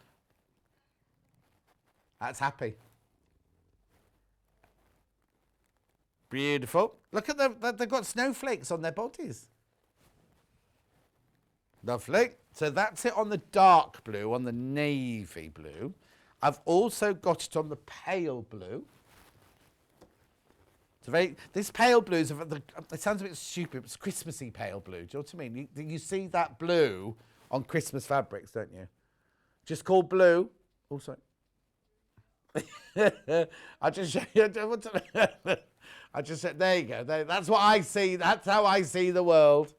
That's happy. Beautiful. Look at them. They've got snowflakes on their bodies. Lovely. So that's it on the dark blue, on the navy blue. I've also got it on the pale blue. This pale blue is, it sounds a bit stupid, it's Christmassy pale blue. Do you know what I mean? You see that blue on Christmas fabrics, don't you? Just called blue. Oh, sorry. I just said, there you go. That's what I see. That's how I see the world.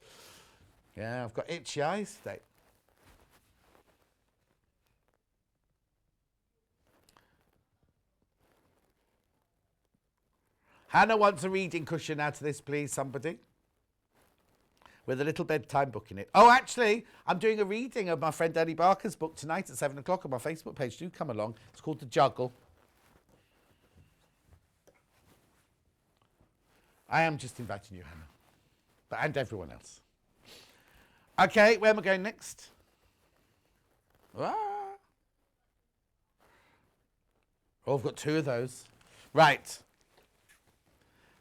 Yeah, I've got itchy eyes today. Hannah wants a reading cushion out of this, please, somebody. With a little bedtime book in it. Oh, actually, I'm doing a reading of my friend Danny Barker's book tonight at 7 o'clock on my Facebook page. Do come along. It's called The Juggle. I am just inviting you, Hannah. And everyone else. Okay, where am I going next? Ah. Oh, I've got 2 of those. Right.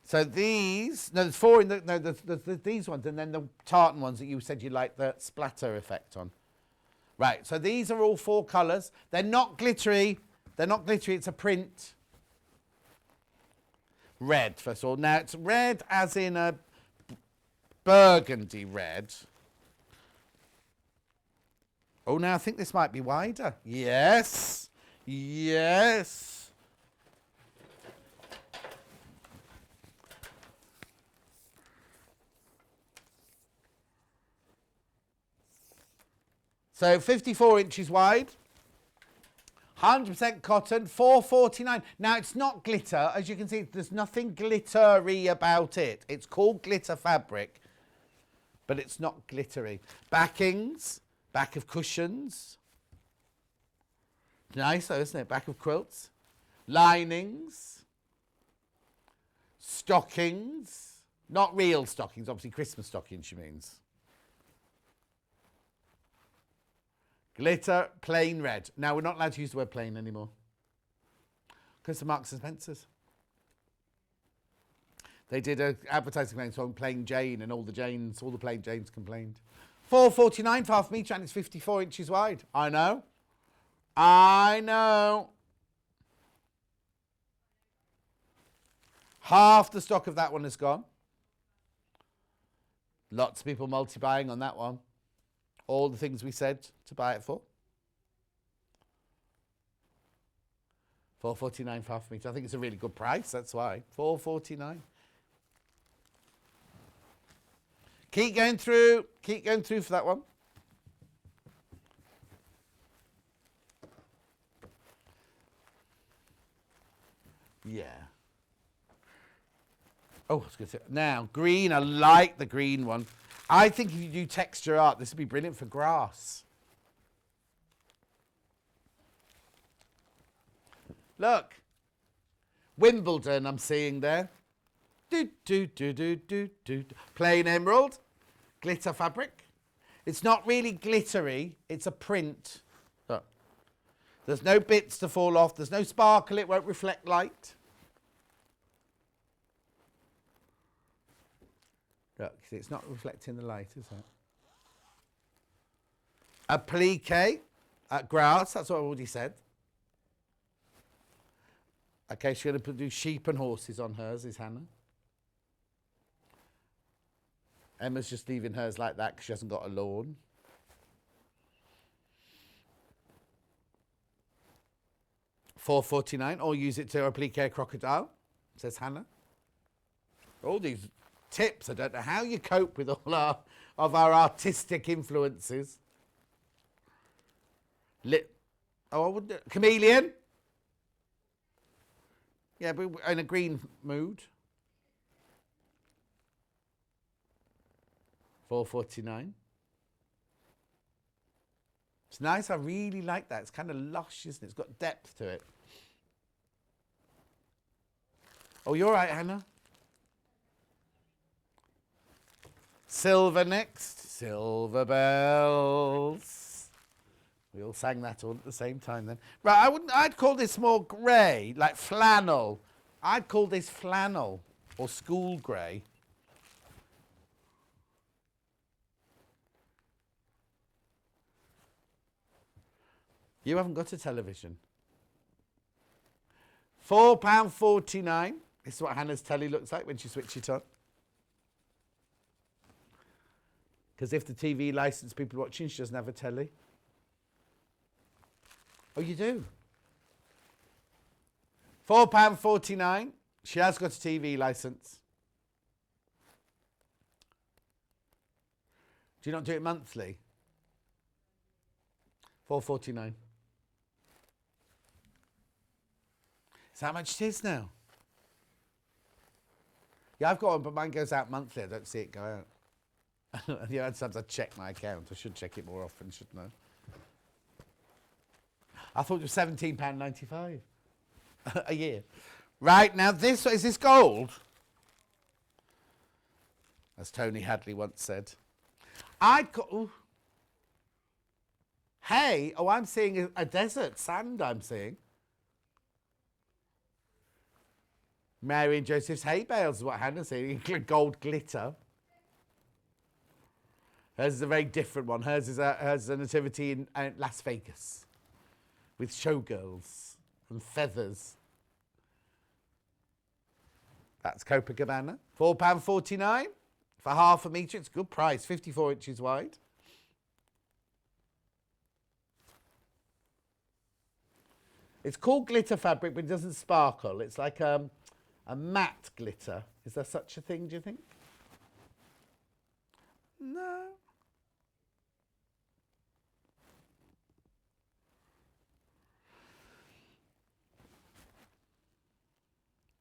So these, no, there's 4 in the, no, there's these ones, and then the tartan ones that you said you like the splatter effect on. Right, so these are all 4 colours. They're not glittery. It's a print. Red, first of all. Now, it's red as in a burgundy red. Oh, now I think this might be wider. Yes. So 54 inches wide, 100% cotton, $4.49. Now it's not glitter, as you can see. There's nothing glittery about it. It's called glitter fabric, but it's not glittery. Backings, back of cushions, Nice though, isn't it? Back of quilts. Linings. Stockings. Not real stockings, obviously Christmas stockings she means. Glitter, plain red. Now we're not allowed to use the word plain anymore. Because of Marks and Spencer's. They did an advertising campaign on Plain Jane, and all the plain Janes complained. £4.49 for half a metre, and it's 54 inches wide. I know. Half the stock of that one is gone. Lots of people multi-buying on that one. All the things we said to buy it for. £4.49 for half a metre. I think it's a really good price, that's why. £4.49. Keep going through for that one. Yeah. Oh, I was going to say, now, green, I like the green one. I think if you do texture art, this would be brilliant for grass. Look. Wimbledon, I'm seeing there. Plain emerald. Glitter fabric. It's not really glittery. It's a print. Look. There's no bits to fall off. There's no sparkle. It won't reflect light. Look, see, it's not reflecting the light, is it? Applique. Grass. That's what I already said. Okay, she's going to do sheep and horses on hers, is Hannah. Emma's just leaving hers like that because she hasn't got a lawn. £4.49, or use it to applique crocodile, says Hannah. All these tips, I don't know how you cope with all our artistic influences. I wouldn't. Chameleon. Yeah, but in a green mood. £4.49. It's nice. I really like that. It's kind of lush, isn't it? It's got depth to it. Oh, you're right, Hannah. Silver next. Silver bells. We all sang that all at the same time then. Right, I'd call this more grey, like flannel. I'd call this flannel or school grey. You haven't got a television. £4.49. This is what Hannah's telly looks like when she switches it on. Because if the TV licensed people watching, she doesn't have a telly. Oh, you do? £4.49. She has got a TV licence. Do you not do it monthly? £4.49. Is that how much it is now? Yeah, I've got one, but mine goes out monthly. I don't see it go out. Yeah, sometimes I check my account. I should check it more often, shouldn't I? I thought it was £17.95 a year. Right, now this, is this gold? As Tony Hadley once said. Hey, oh, I'm seeing a desert sand, I'm seeing. Mary and Joseph's hay bales is what Hannah's seeing. Gold glitter. Hers is a very different one. Hers is a nativity in Las Vegas with showgirls and feathers. That's Copacabana. £4.49 for half a metre. It's a good price, 54 inches wide. It's called glitter fabric, but it doesn't sparkle. It's like a matte glitter. Is there such a thing, do you think? No.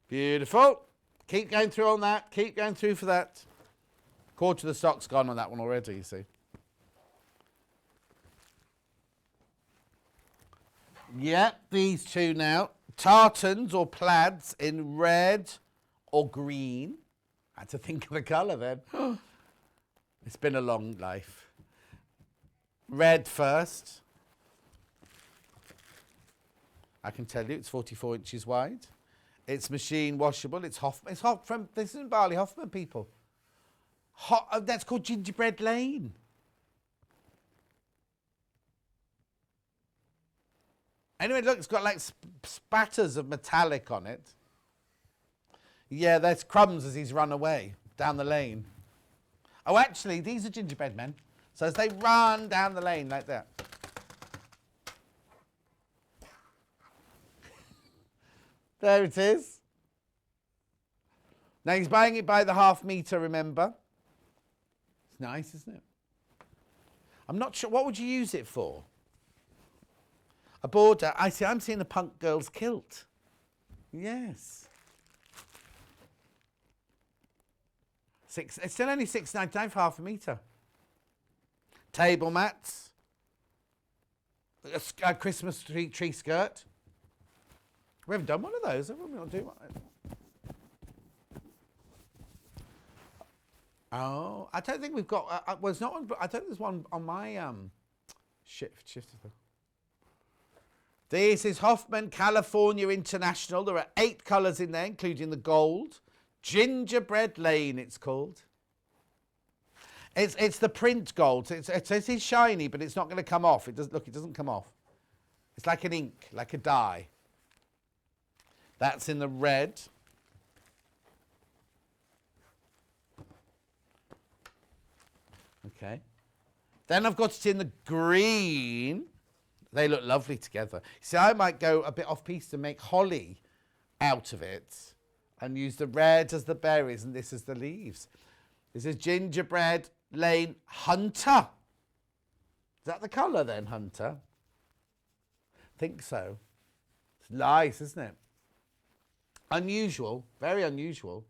Beautiful. Keep going through on that. Keep going through for that. Quarter of the stock's gone on that one already, you see. Yep, these two now. Tartans or plaids in red or green. I had to think of the colour then. It's been a long life. Red first. I can tell you it's 44 inches wide. It's machine washable. It's Hoffman. It's hot from, this isn't Barley Hoffman, people. That's called Gingerbread Lane. Anyway, look, it's got like spatters of metallic on it. Yeah, there's crumbs as he's run away down the lane. Oh, actually, these are gingerbread men. So as they run down the lane like that. There it is. Now he's buying it by the half metre, remember? It's nice, isn't it? I'm not sure. What would you use it for? A border. I'm seeing a punk girl's kilt. Yes. It's still only £6.99 for half a metre. Table mats. A Christmas tree skirt. We haven't done one of those, have we? We're not doing one. Oh, I don't think we've got. Well, it's not one. I don't think there's one on my shift. This is Hoffman California International. There are 8 colours in there, including the gold. Gingerbread Lane, it's called. It's the print gold. It's shiny, but it's not going to come off. It doesn't come off. It's like an ink, like a dye. That's in the red. Okay. Then I've got it in the green. They look lovely together. See, I might go a bit off-piste and make holly out of it and use the red as the berries and this as the leaves. This is Gingerbread Lane Hunter. Is that the colour then, Hunter? I think so. It's nice, isn't it? Unusual, very unusual.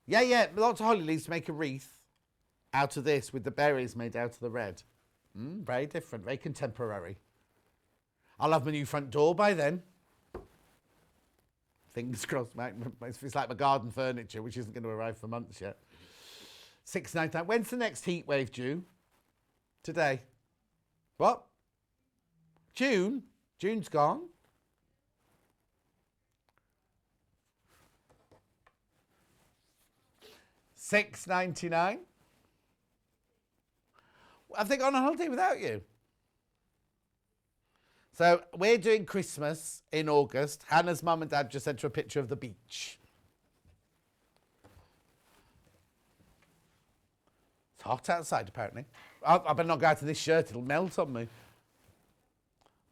Yeah, lots of holly leaves to make a wreath out of this with the berries made out of the red. Very different, very contemporary. I'll have my new front door by then. Fingers crossed, mate. It's like my garden furniture, which isn't going to arrive for months yet. £6.99. When's the next heat wave due? Today. What? June? June's gone. £6.99. Have they gone on holiday without you? So we're doing Christmas in August. Hannah's mum and dad just sent her a picture of the beach. It's hot outside, apparently. I better not go out in this shirt. It'll melt on me.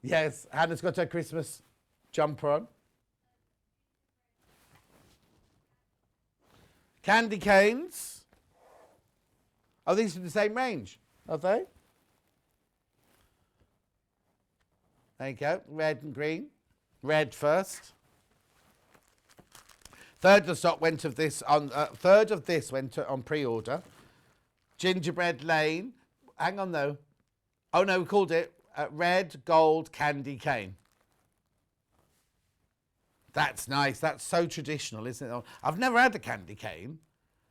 Yes, Hannah's got her Christmas jumper on. Candy canes. Oh, these are the same range, are they? There you go, red and green. Red first. Third of stock went of this on. Third of this went on pre-order. Gingerbread Lane. Hang on though. Oh no, we called it red gold candy cane. That's nice. That's so traditional, isn't it? I've never had a candy cane,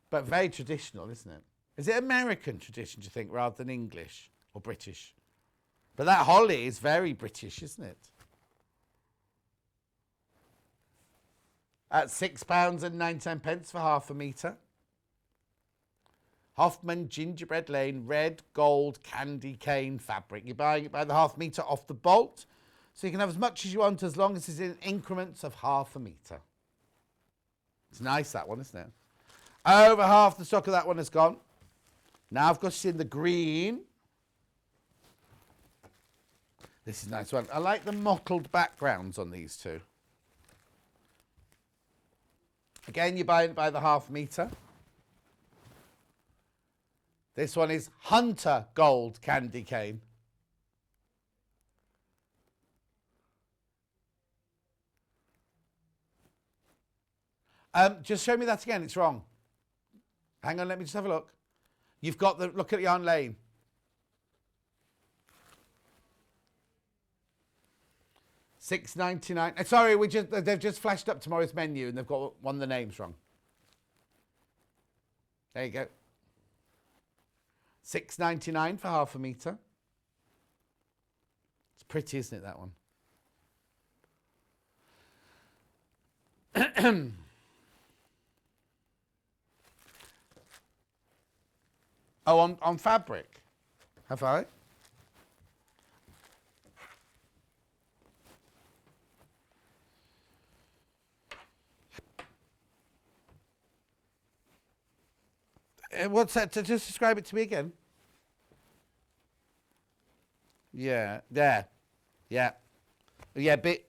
but very traditional, isn't it? Is it American tradition, do you think, rather than English or British? But that holly is very British, isn't it? At £6.99 for half a metre. Hoffman Gingerbread Lane red gold candy cane fabric. You're buying it by the half metre off the bolt. So you can have as much as you want as long as it's in increments of half a metre. It's nice, that one, isn't it? Over half the stock of that one has gone. Now I've got it in the green. This is a nice one. I like the mottled backgrounds on these two. Again, you're buying it by the half metre. This one is Hunter Gold Candy Cane. Just show me that again. It's wrong. Hang on, let me just have a look. You've got the, look at Yarn Lane. $6.99. Sorry, they've just flashed up tomorrow's menu and they've got one of the names wrong. There you go. $6.99 for half a metre. It's pretty, isn't it, that one? Oh, on fabric. Have I? What's that? To just describe it to me again. Yeah, there. Yeah. Yeah, they're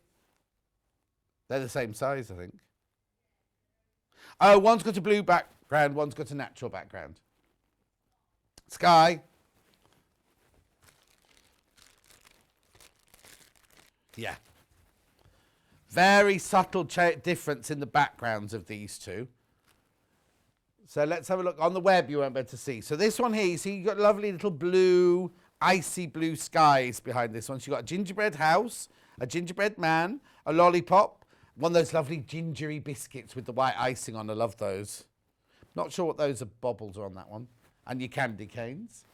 the same size, I think. Oh, one's got a blue background, one's got a natural background. Sky. Yeah. Very subtle difference in the backgrounds of these two. So let's have a look. On the web, you won't be able to see. So this one here, you see you've got lovely little blue, icy blue skies behind this one. So you've got a gingerbread house, a gingerbread man, a lollipop, one of those lovely gingery biscuits with the white icing on. I love those. Not sure what those are, baubles are on that one. And your candy canes.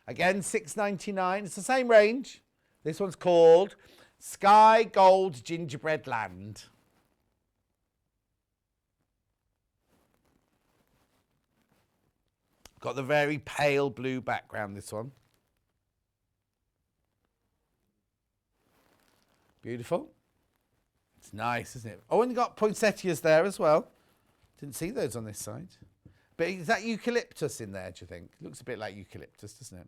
Again, $6.99. It's the same range. This one's called Sky Gold Gingerbread Land. Got the very pale blue background, this one. Beautiful. It's nice, isn't it? Oh, and you got poinsettias there as well. Didn't see those on this side. But is that eucalyptus in there, do you think? Looks a bit like eucalyptus, doesn't it?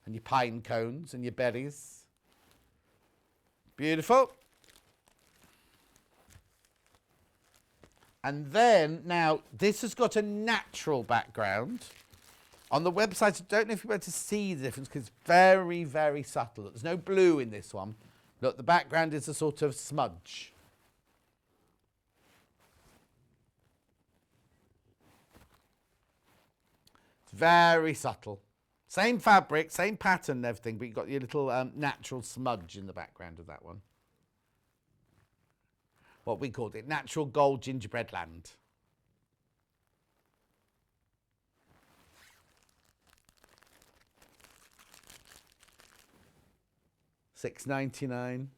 And your pine cones and your berries. Beautiful. And then, now, this has got a natural background. On the website, I don't know if you're able to see the difference because it's very, very subtle. There's no blue in this one. Look, the background is a sort of smudge. It's very subtle. Same fabric, same pattern and everything, but you've got your little natural smudge in the background of that one. What we called it, Natural Gold Gingerbread Land. $6.99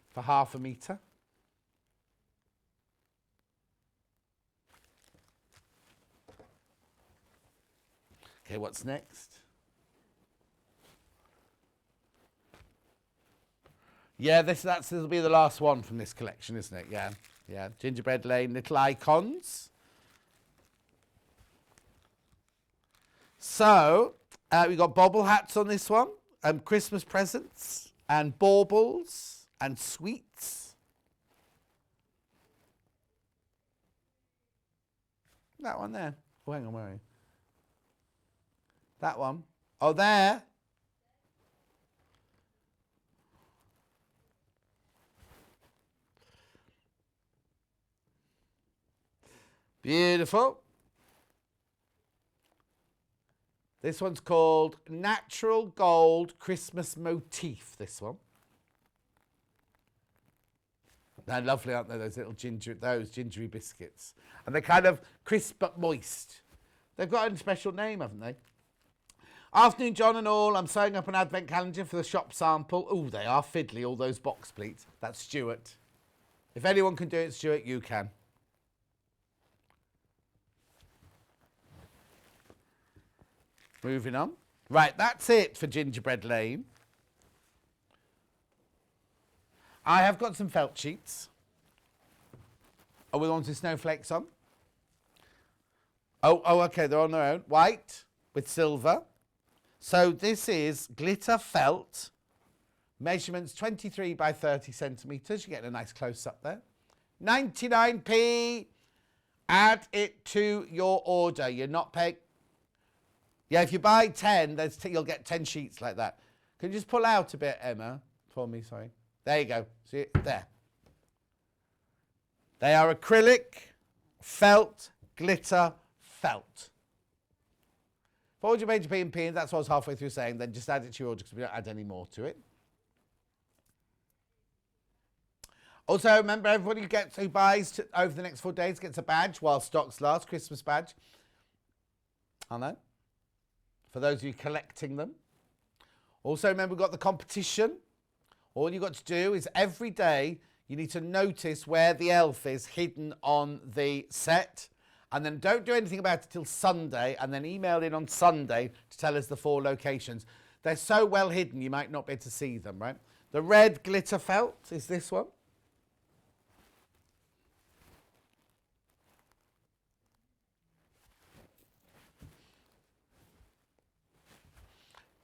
for half a metre. Okay, what's next? Yeah, this'll be the last one from this collection, isn't it? Yeah, yeah. Gingerbread Lane, little icons. So, we've got bobble hats on this one. Christmas presents and baubles and sweets. That one there. Oh, hang on, where are you? That one. Oh, there. Beautiful. This one's called Natural Gold Christmas Motif, this one. They're lovely, aren't they, those little gingery biscuits. And they're kind of crisp but moist. They've got a special name, haven't they? Afternoon, John and all. I'm sewing up an advent calendar for the shop sample. Oh, they are fiddly, all those box pleats. That's Stuart. If anyone can do it, Stuart, you can. Moving on. Right, that's it for Gingerbread Lane. I have got some felt sheets. Oh, we want with snowflakes on? Oh, okay, they're on their own. White with silver. So this is glitter felt. Measurements 23 by 30 centimetres. You're getting a nice close-up there. 99p. Add it to your order. You're not paying... Yeah, if you buy 10, you'll get 10 sheets like that. Can you just pull out a bit, Emma, for me? Sorry. There you go. See it? There. They are acrylic, felt, glitter, felt. Forward your major P&P, and that's what I was halfway through saying. Then just add it to your order because we don't add any more to it. Also, remember, everybody who buys over the next 4 days gets a badge while stocks last, Christmas badge. I know. For those of you collecting them. Also, remember, we've got the competition. All you've got to do is every day you need to notice where the elf is hidden on the set. And then don't do anything about it till Sunday, and then email in on Sunday to tell us the 4 locations. They're so well hidden you might not be able to see them, right? The red glitter felt is this one.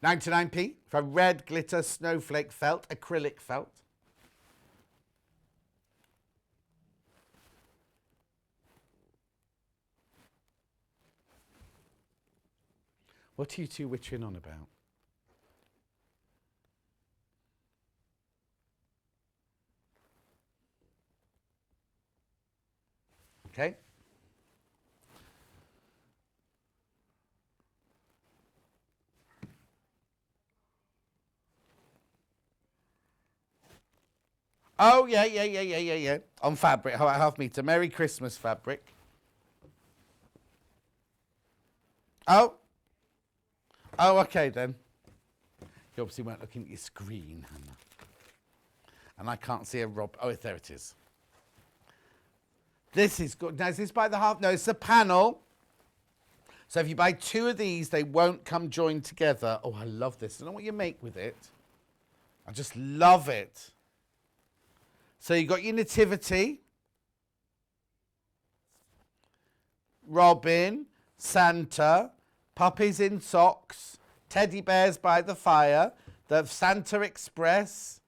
£99p for red glitter snowflake felt, acrylic felt. What are you two witching on about? Okay. Oh, yeah. On fabric, how about half meter? Merry Christmas fabric. Oh, okay then. You obviously weren't looking at your screen, Hannah. And I can't see a Rob. Oh, there it is. This is good. Now, is this by the half? No, it's a panel. So if you buy 2 of these, they won't come joined together. Oh, I love this. I don't know what you make with it. I just love it. So you got your Nativity, Robin, Santa, puppies in socks, teddy bears by the fire, the Santa Express.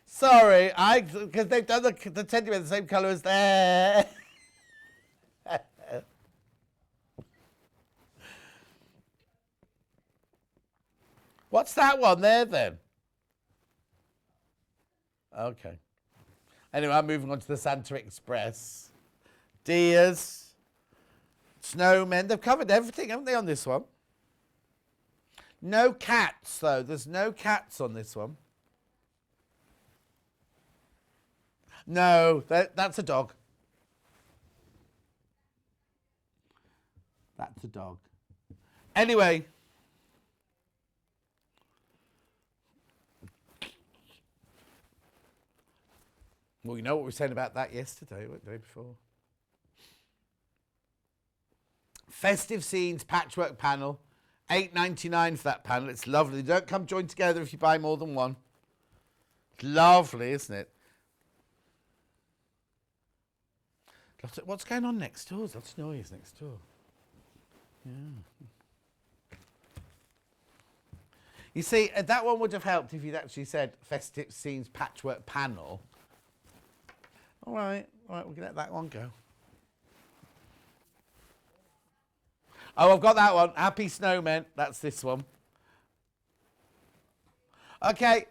Sorry, because they've done the teddy bear the same colour as there. What's that one there then? Okay. Anyway, I'm moving on to the Santa Express. Deers, snowmen. They've covered everything, haven't they, on this one? No cats, though. There's no cats on this one. No, that's a dog. That's a dog. Anyway. Well, you know what we were saying about that yesterday, what, the day before? Festive Scenes patchwork panel, £8.99 for that panel. It's lovely. They don't come joined together if you buy more than one. It's lovely, isn't it? What's going on next door? There's lots of noise next door. Yeah. You see, that one would have helped if you'd actually said Festive Scenes patchwork panel. All right, we can let that one go. Oh, I've got that one. Happy Snowmen. That's this one. Okay.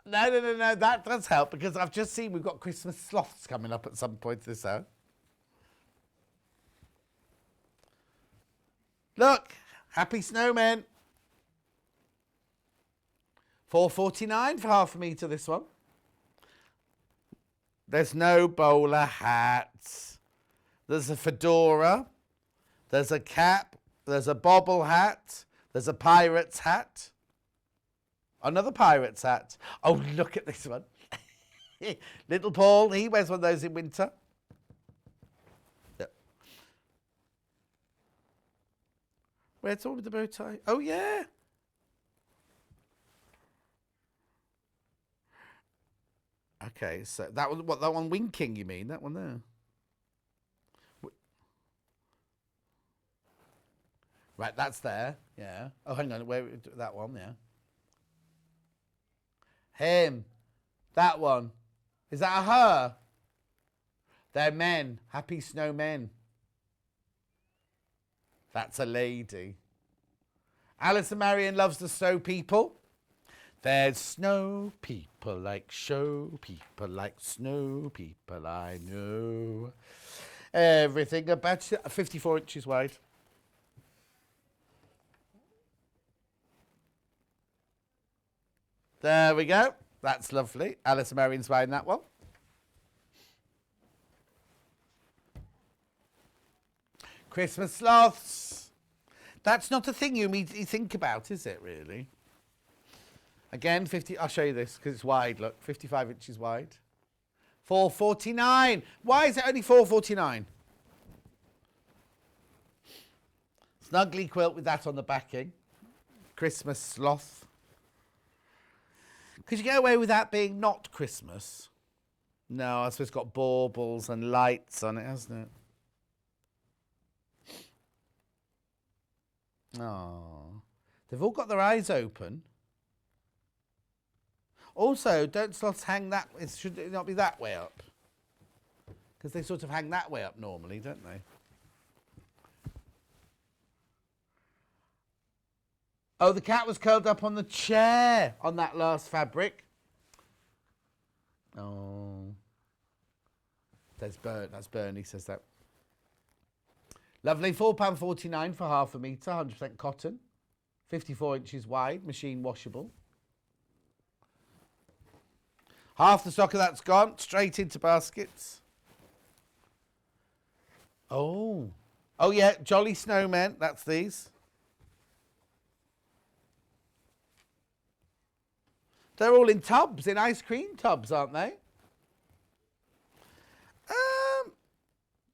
No. That does help because I've just seen we've got Christmas sloths coming up at some point this hour. Look, Happy Snowmen. £4.49 for half a metre, this one. There's no bowler hats. There's a fedora. There's a cap. There's a bobble hat. There's a pirate's hat. Another pirate's hat. Oh, look at this one. Little Paul, he wears one of those in winter. Yep. Where's all with the bow tie? Oh, yeah. Okay, so that was what, that one winking, you mean? That one there? Right, that's there. Yeah. Oh, hang on. Where that one? Yeah. Him. That one. Is that a her? They're men. Happy snowmen. That's a lady. Alison Marion loves the snow people. There's snow people like show people like snow people I know. Everything about 54 inches wide. There we go. That's lovely. Alice and Marion's buying that one. Christmas sloths. That's not a thing you immediately think about, is it, really? Again, 50. I'll show you this because it's wide. Look, 55 inches wide. £4.49. Why is it only £4.49? Snuggly quilt with that on the backing. Christmas sloth. Could you get away with that being not Christmas? No, I suppose it's got baubles and lights on it, hasn't it? Oh, they've all got their eyes open. Also, don't sloths hang that? Should it not be that way up? Because they sort of hang that way up normally, don't they? Oh, the cat was curled up on the chair on that last fabric. Oh, that's Bernie says that. Lovely, £4.49 for half a metre, 100% cotton, 54 inches wide, machine washable. Half the stock of that's gone, straight into baskets. Oh yeah, Jolly Snowmen, that's these. They're all in tubs, in ice cream tubs, aren't they?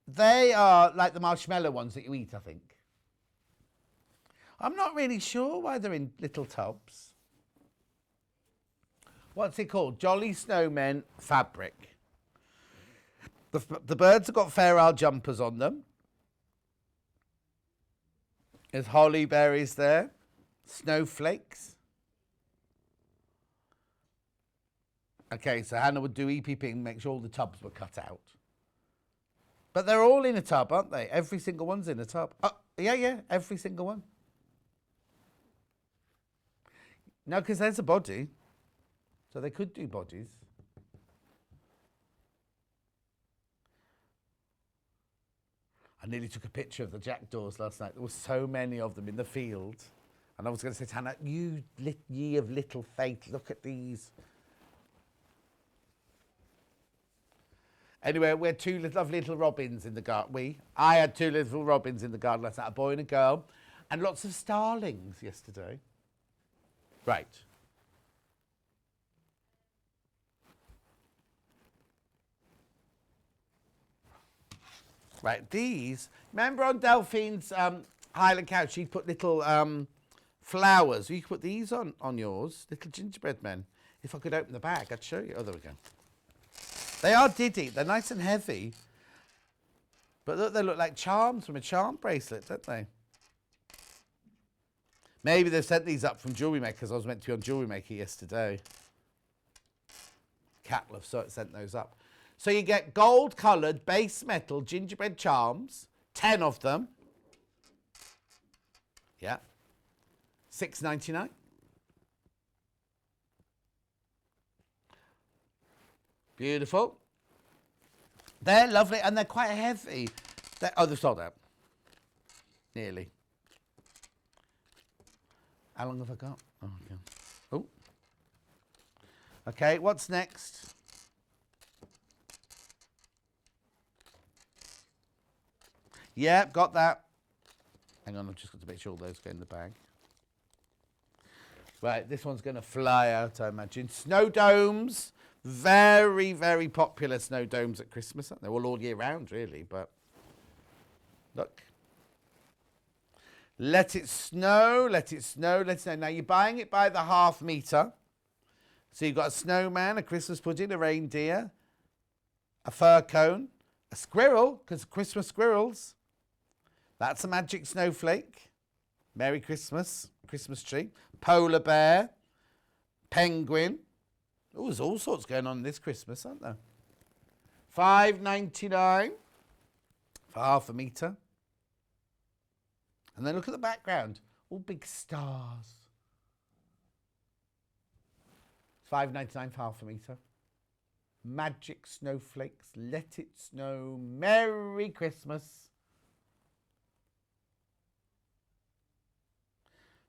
They are like the marshmallow ones that you eat, I think. I'm not really sure why they're in little tubs. What's it called? Jolly Snowmen fabric. The birds have got Fair Isle jumpers on them. There's holly berries there. Snowflakes. Okay, so Hannah would do EPP and make sure all the tubs were cut out. But they're all in a tub, aren't they? Every single one's in a tub. Oh, yeah, every single one. No, because there's a body. So they could do bodies. I nearly took a picture of the jackdaws last night. There were so many of them in the field. And I was going to say to Hannah, ye of little faith, look at these. Anyway, we had two lovely little robins in the garden. I had two little robins in the garden last night, a boy and a girl, and lots of starlings yesterday. Right. Right, these, remember on Delphine's Highland couch, she'd put little flowers. You could put these on yours, little gingerbread men. If I could open the bag, I'd show you. Oh, there we go. They are diddy. They're nice and heavy. But look, they look like charms from a charm bracelet, don't they? Maybe they've sent these up from Jewellery Makers. I was meant to be on Jewellery Maker yesterday. Catlove sent those up. So you get gold-coloured base metal gingerbread charms, 10 of them. Yeah. $6.99. Beautiful. They're lovely and they're quite heavy. They've sold out. Nearly. How long have I got? Oh, okay. Oh. Okay, what's next? Yep, got that. Hang on, I've just got to make sure all those go in the bag. Right, this one's going to fly out, I imagine. Snow domes. Very, very popular snow domes at Christmas. They're all year round, really, but look. Let it snow, let it snow, let it snow. Now, you're buying it by the half metre. So you've got a snowman, a Christmas pudding, a reindeer, a fir cone, a squirrel, because Christmas squirrels. That's a magic snowflake. Merry Christmas, Christmas tree. Polar bear, penguin. Oh, there's all sorts going on this Christmas, aren't there? $5.99 for half a metre. And then look at the background. All big stars. $5.99 for half a metre. Magic snowflakes. Let it snow. Merry Christmas.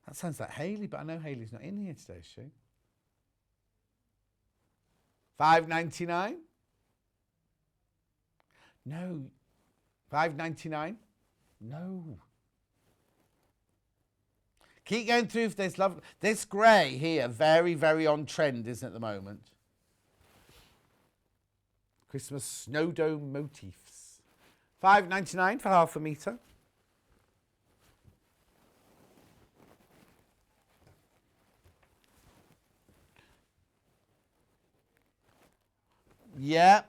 That sounds like Hayley, but I know Hayley's not in here today, is she? $5.99. No. $5.99. No. Keep going through if there's love. This grey here, very, very on trend, isn't it, at the moment? Christmas snow dome motifs. $5.99 for half a metre. Yeah.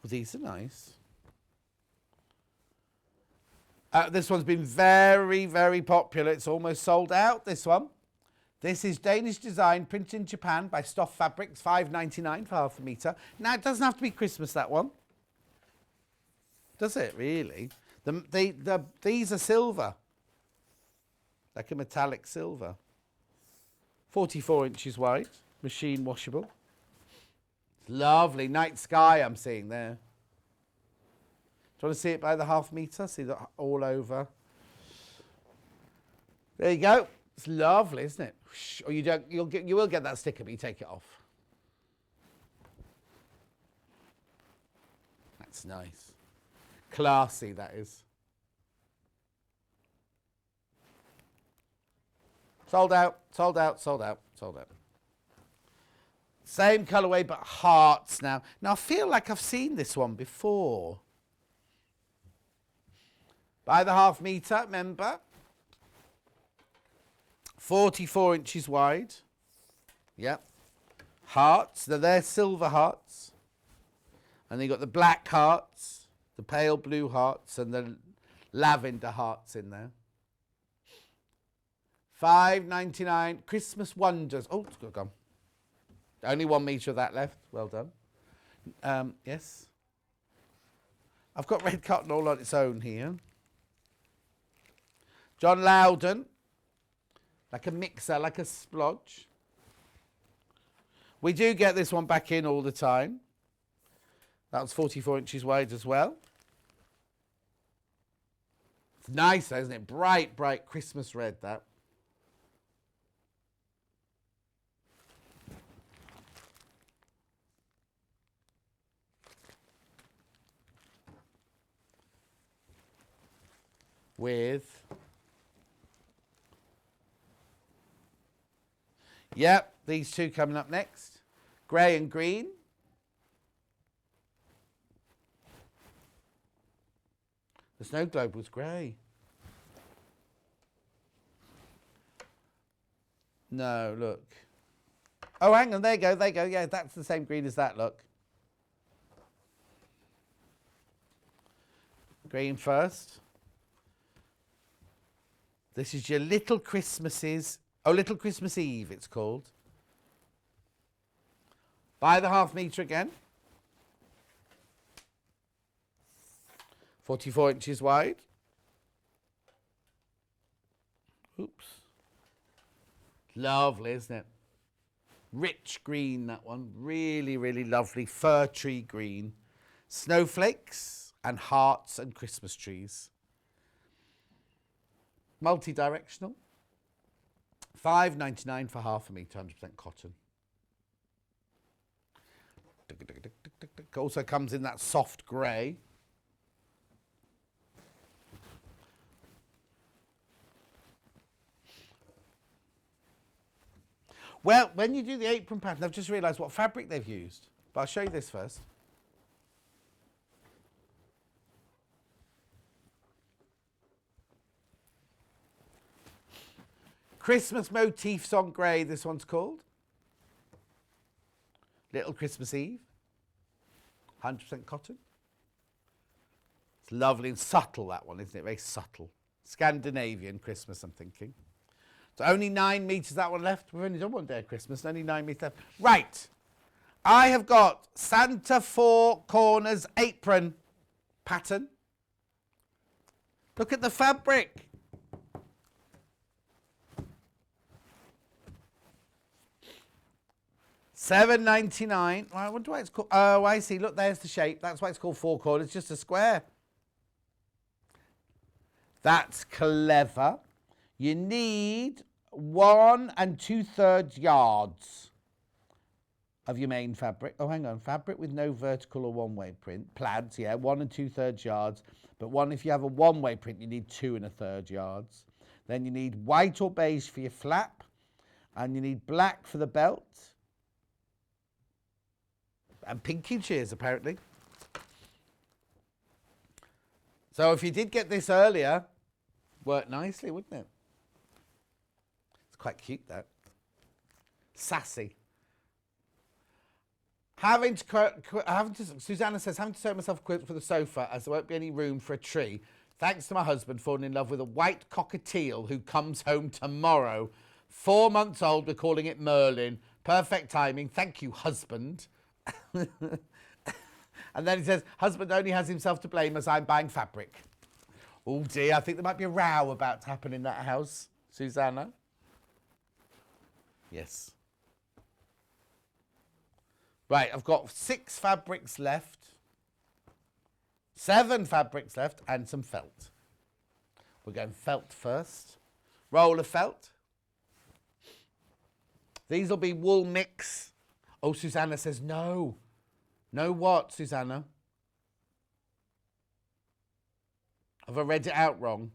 Well, these are nice. This one's been very, very popular. It's almost sold out, this one. This is Danish design, printed in Japan by Stoff Fabrics, $5.99 for half a metre. Now, it doesn't have to be Christmas, that one. Does it, really? These are silver. Like a metallic silver. 44 inches wide, machine washable. Lovely. Night sky I'm seeing there. Do you want to see it by the half metre? See that all over. There you go. It's lovely, isn't it? Or you will get that sticker, but you take it off. That's nice. Classy, that is. Sold out, sold out, sold out, sold out. Same colourway, but hearts now. Now, I feel like I've seen this one before. By the half metre, remember. 44 inches wide. Yep. Hearts. Now, they're silver hearts. And then you've got the black hearts, the pale blue hearts, and the lavender hearts in there. $5.99. Christmas Wonders. Oh, it's gone. Only 1 metre of that left. Well done. Yes. I've got red cotton all on its own here. John Loudon. Like a mixer, like a splodge. We do get this one back in all the time. That was 44 inches wide as well. It's nice, isn't it? Bright, bright Christmas red, that. With, yep, these two coming up next. Grey and green. The snow globe was grey. No, look. Oh, hang on, there you go, there you go. Yeah, that's the same green as that, look. Green first. This is your Little Christmases. Oh, Little Christmas Eve, it's called. By the half metre again. 44 inches wide. Oops. Lovely, isn't it? Rich green, that one. Really, really lovely. Fir tree green. Snowflakes and hearts and Christmas trees. Multi-directional. $5.99 for half a metre, 100% cotton. Also comes in that soft grey. Well, when you do the apron pattern, I've just realised what fabric they've used. But I'll show you this first. Christmas motifs on grey, this one's called. Little Christmas Eve. 100% cotton. It's lovely and subtle, that one, isn't it? Very subtle. Scandinavian Christmas, I'm thinking. So only 9 metres, that one left. We've only done one day of Christmas, only 9 metres left. Right. I have got Santa Four Corners apron pattern. Look at the fabric. $7.99. I wonder why it's called. Oh, I see. Look, there's the shape. That's why it's called four corners. Just a square. That's clever. You need 1 2/3 yards. of your main fabric. Oh, hang on. Fabric with no vertical or one-way print. Plaids, yeah, 1 2/3 yards. But if you have a one-way print, you need 2 1/3 yards. Then you need white or beige for your flap. And you need black for the belt. And pinky shears, apparently. So if you did get this earlier, worked nicely, wouldn't it? It's quite cute, that. Sassy. Susanna says, having to sew myself a quilt for the sofa as there won't be any room for a tree. Thanks to my husband falling in love with a white cockatiel who comes home tomorrow. 4 months old, we're calling it Merlin. Perfect timing. Thank you, husband. And then he says, husband only has himself to blame as I'm buying fabric. Oh dear, I think there might be a row about to happen in that house, Susanna. Yes. Right, I've got 6 fabrics left, 7 fabrics left, and some felt. We're going felt first. Roll of felt. These will be wool mix. Oh, Susanna says no. No what, Susanna? Have I read it out wrong?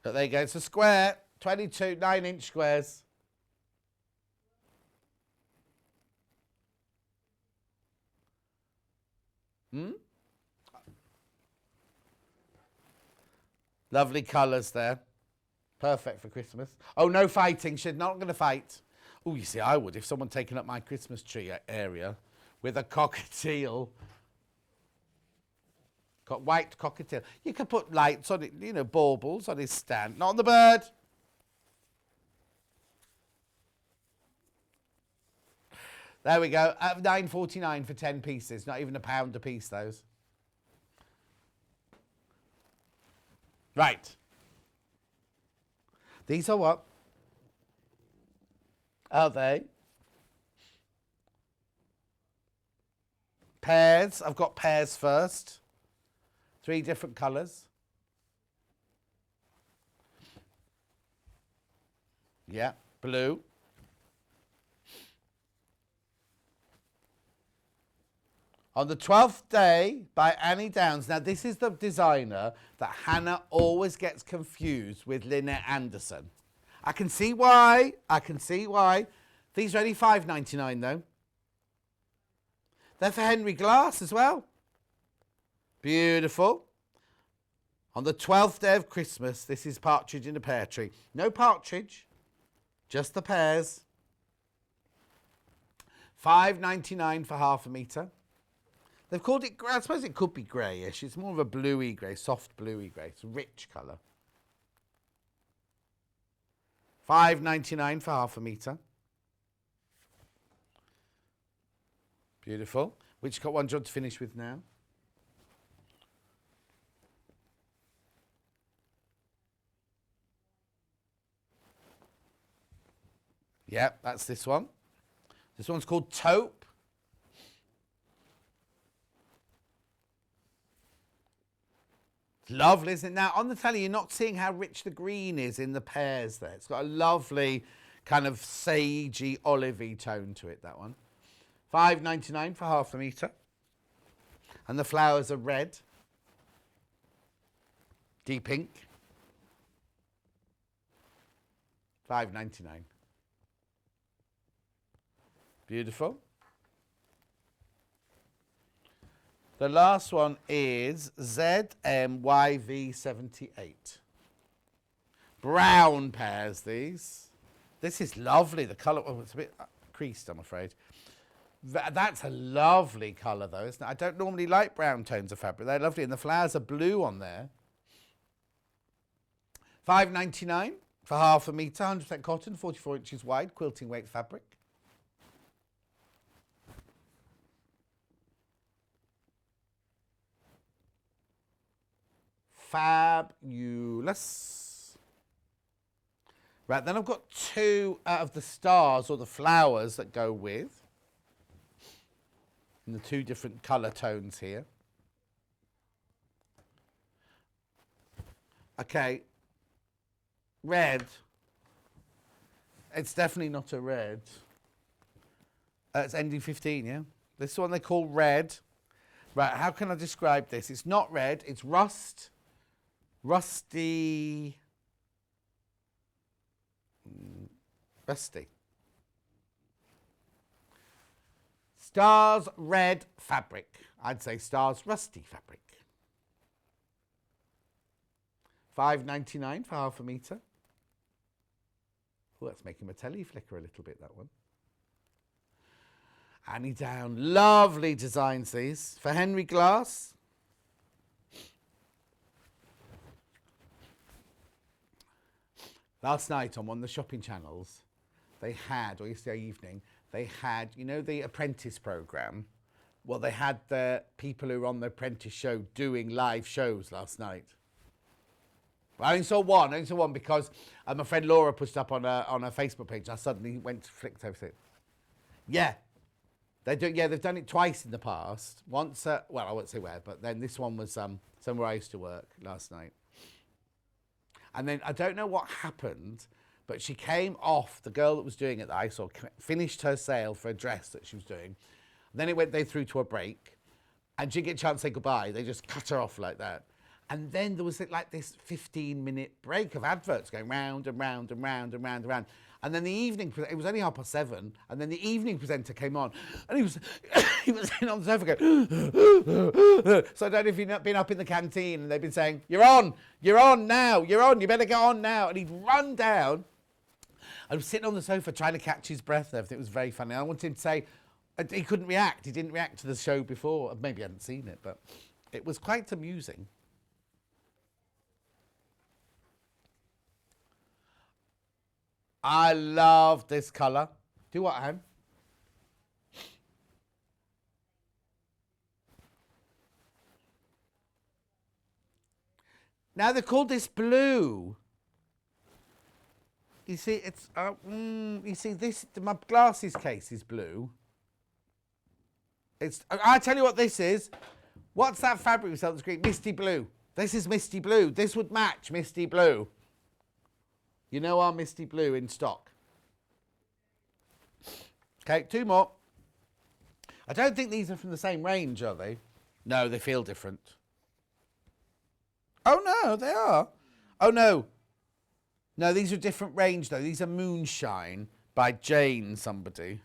But there you go, it's a square. 22 9-inch squares. Lovely colours there. Perfect for Christmas. Oh, no fighting. She's not going to fight. Oh, you see, I would if someone taken up my Christmas tree area with a cockatiel. Got white cockatiel. You could put lights on it, you know, baubles on his stand. Not on the bird. There we go. $9.49 for 10 pieces. Not even £1 a piece, those. Right. These are what? Are they? Pairs. I've got pairs first. 3 different colours. Yeah, blue. On the 12th Day by Annie Downs. Now, this is the designer that Hannah always gets confused with Lynette Anderson. I can see why. I can see why. These are only $5.99, though. They're for Henry Glass as well. Beautiful. On the 12th day of Christmas, this is partridge in a pear tree. No partridge, just the pears. $5.99 for half a metre. They've called it, I suppose it could be greyish. It's more of a bluey grey, soft bluey grey. It's a rich colour. $5.99 for half a metre. Beautiful. Which one do you want to finish with now? Yeah, that's this one. This one's called Taupe. It's lovely, isn't it? Now, on the telly, you're not seeing how rich the green is in the pears there. It's got a lovely kind of sagey, olivey tone to it, that one. $5.99 for half a metre. And the flowers are red. Deep pink. $5.99. Beautiful. The last one is ZMYV78. Brown pears, these. This is lovely. The colour, oh, it's a bit creased, I'm afraid. That's a lovely colour, though, isn't it? I don't normally like brown tones of fabric. They're lovely, and the flowers are blue on there. $5.99 for half a metre, 100% cotton, 44 inches wide, quilting weight fabric. Fabulous. Right, then I've got 2 out of the stars or the flowers that go with. In the 2 different colour tones here. Okay. Red. It's definitely not a red. It's ending 15, yeah? This one they call red. Right, how can I describe this? It's not red, it's rust. Rusty. Rusty. Stars red fabric. I'd say stars rusty fabric. $5.99 for half a metre. Oh, that's making my telly flicker a little bit, that one. Annie Down. Lovely designs, these. For Henry Glass. Last night on one of the shopping channels, they had, or yesterday evening, they had, you know, the Apprentice programme? Well, they had the people who were on the Apprentice show doing live shows last night. I only saw one because my friend Laura pushed up on her Facebook page. I suddenly flicked over it. Yeah. They've done it twice in the past. Once, well, I won't say where, but then this one was somewhere I used to work last night. And then I don't know what happened, but she came off, the girl that was doing it that I saw, finished her sale for a dress that she was doing. And then they through to a break, and she didn't get a chance to say goodbye. They just cut her off like that. And then there was like this 15-minute break of adverts going round and round and round and round and round. And then the evening, it was only 7:30, and then the evening presenter came on, and he was sitting on the sofa going, so I don't know if you've been up in the canteen, and they've been saying, you're on now, you better get on now. And he'd run down. I was sitting on the sofa trying to catch his breath and everything. It was very funny. I wanted him to say, he couldn't react. He didn't react to the show before. Maybe I hadn't seen it, but it was quite amusing. I love this colour. Do what, Anne? Now they called this blue. You see, it's you see this. My glasses case is blue. It's. I tell you what this is. What's that fabric we sell on the screen? Misty blue. This is misty blue. This would match misty blue. You know our misty blue in stock. Okay, 2 more. I don't think these are from the same range, are they? No, they feel different. Oh, no, they are. Oh, no. No, these are a different range, though. These are Moonshine by Jane somebody.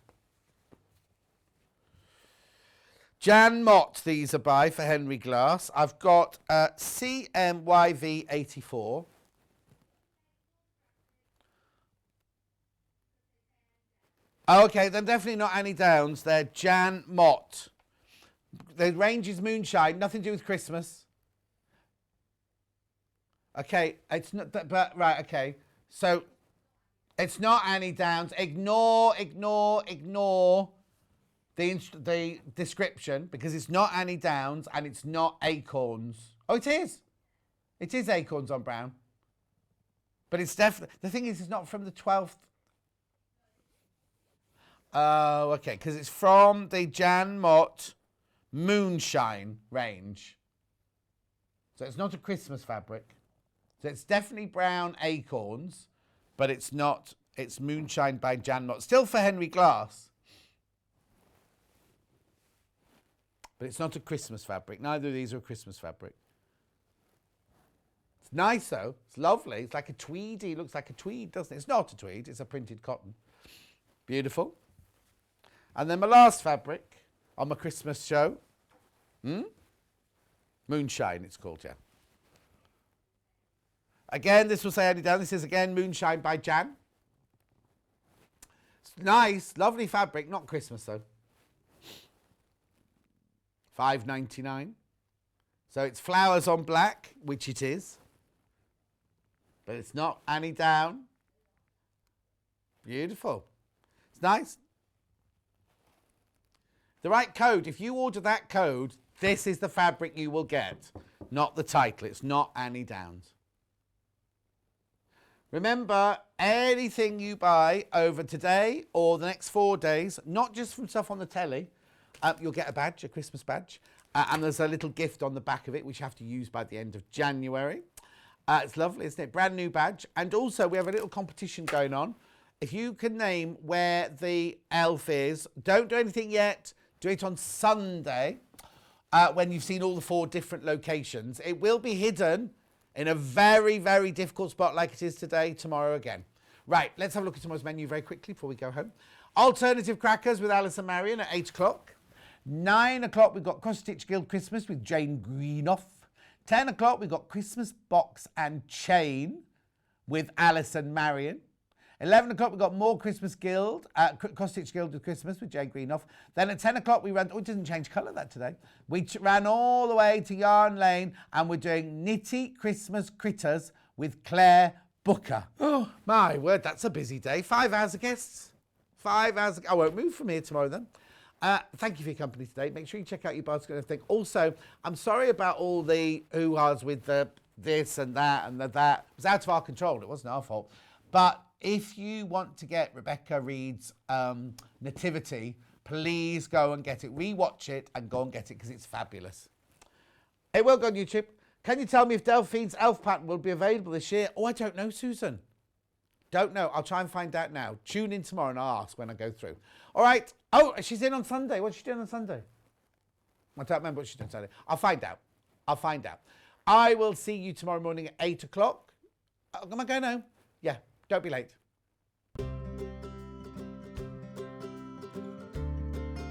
Jan Mott, these are by for Henry Glass. I've got CMYV84. Oh, okay, they're definitely not Annie Downs. They're Jan Mott. The range is Moonshine, nothing to do with Christmas. Okay, it's not, but right, okay. So, it's not Annie Downs. Ignore the description, because it's not Annie Downs and it's not Acorns. Oh, it is. It is Acorns on brown. But it's definitely, the thing is, it's not from the 12th. Oh, okay, because it's from the Jan Mott Moonshine range. So it's not a Christmas fabric. So it's definitely brown Acorns, but it's not, it's Moonshine by Jan Mott. Still for Henry Glass. But it's not a Christmas fabric. Neither of these are a Christmas fabric. It's nice, though. It's lovely. It's like a tweedy. It looks like a tweed, doesn't it? It's not a tweed. It's a printed cotton. Beautiful. And then my last fabric on my Christmas show. Moonshine, it's called, yeah. Again, this will say Annie Down. This is, again, Moonshine by Jan. It's nice, lovely fabric. Not Christmas, though. $5.99. So it's flowers on black, which it is. But it's not Annie Down. Beautiful. It's nice. The right code, if you order that code, this is the fabric you will get, not the title. It's not Annie Downs. Remember, anything you buy over today or the next 4 days, not just from stuff on the telly, you'll get a badge, a Christmas badge, and there's a little gift on the back of it, which you have to use by the end of January. It's lovely, isn't it? Brand new badge. And also, we have a little competition going on. If you can name where the elf is, don't do anything yet. Do it on Sunday when you've seen all the 4 different locations. It will be hidden in a very, very difficult spot like it is today, tomorrow again. Right, let's have a look at tomorrow's menu very quickly before we go home. Alternative crackers with Alice and Marion at 8 o'clock. 9 o'clock, we've got Cross Stitch Guild Christmas with Jane Greenoff. 10 o'clock, we've got Christmas Box and Chain with Alice and Marion. 11 o'clock, we've got more Christmas Guild, Cross Stitch Guild with Christmas with Jane Greenoff. Then at 10 o'clock, we ran, it doesn't change colour that today. We ran all the way to Yarn Lane and we're doing Nitty Christmas Critters with Claire Booker. Oh, my word, that's a busy day. 5 hours of guests. 5 hours. I won't move from here tomorrow then. Thank you for your company today. Make sure you check out your basket and everything. Also, I'm sorry about all the hoo-has with the this and that and the that. It was out of our control. It wasn't our fault. But if you want to get Rebecca Reid's Nativity, please go and get it. Rewatch it and go and get it because it's fabulous. It will go on YouTube. Can you tell me if Delphine's elf pattern will be available this year? Oh, I don't know, Susan. Don't know. I'll try and find out now. Tune in tomorrow and I'll ask when I go through. All right. Oh, she's in on Sunday. What's she doing on Sunday? I don't remember what she's doing on Sunday. I'll find out. I'll find out. I will see you tomorrow morning at 8 o'clock. Am I going home? Yeah. Don't be late.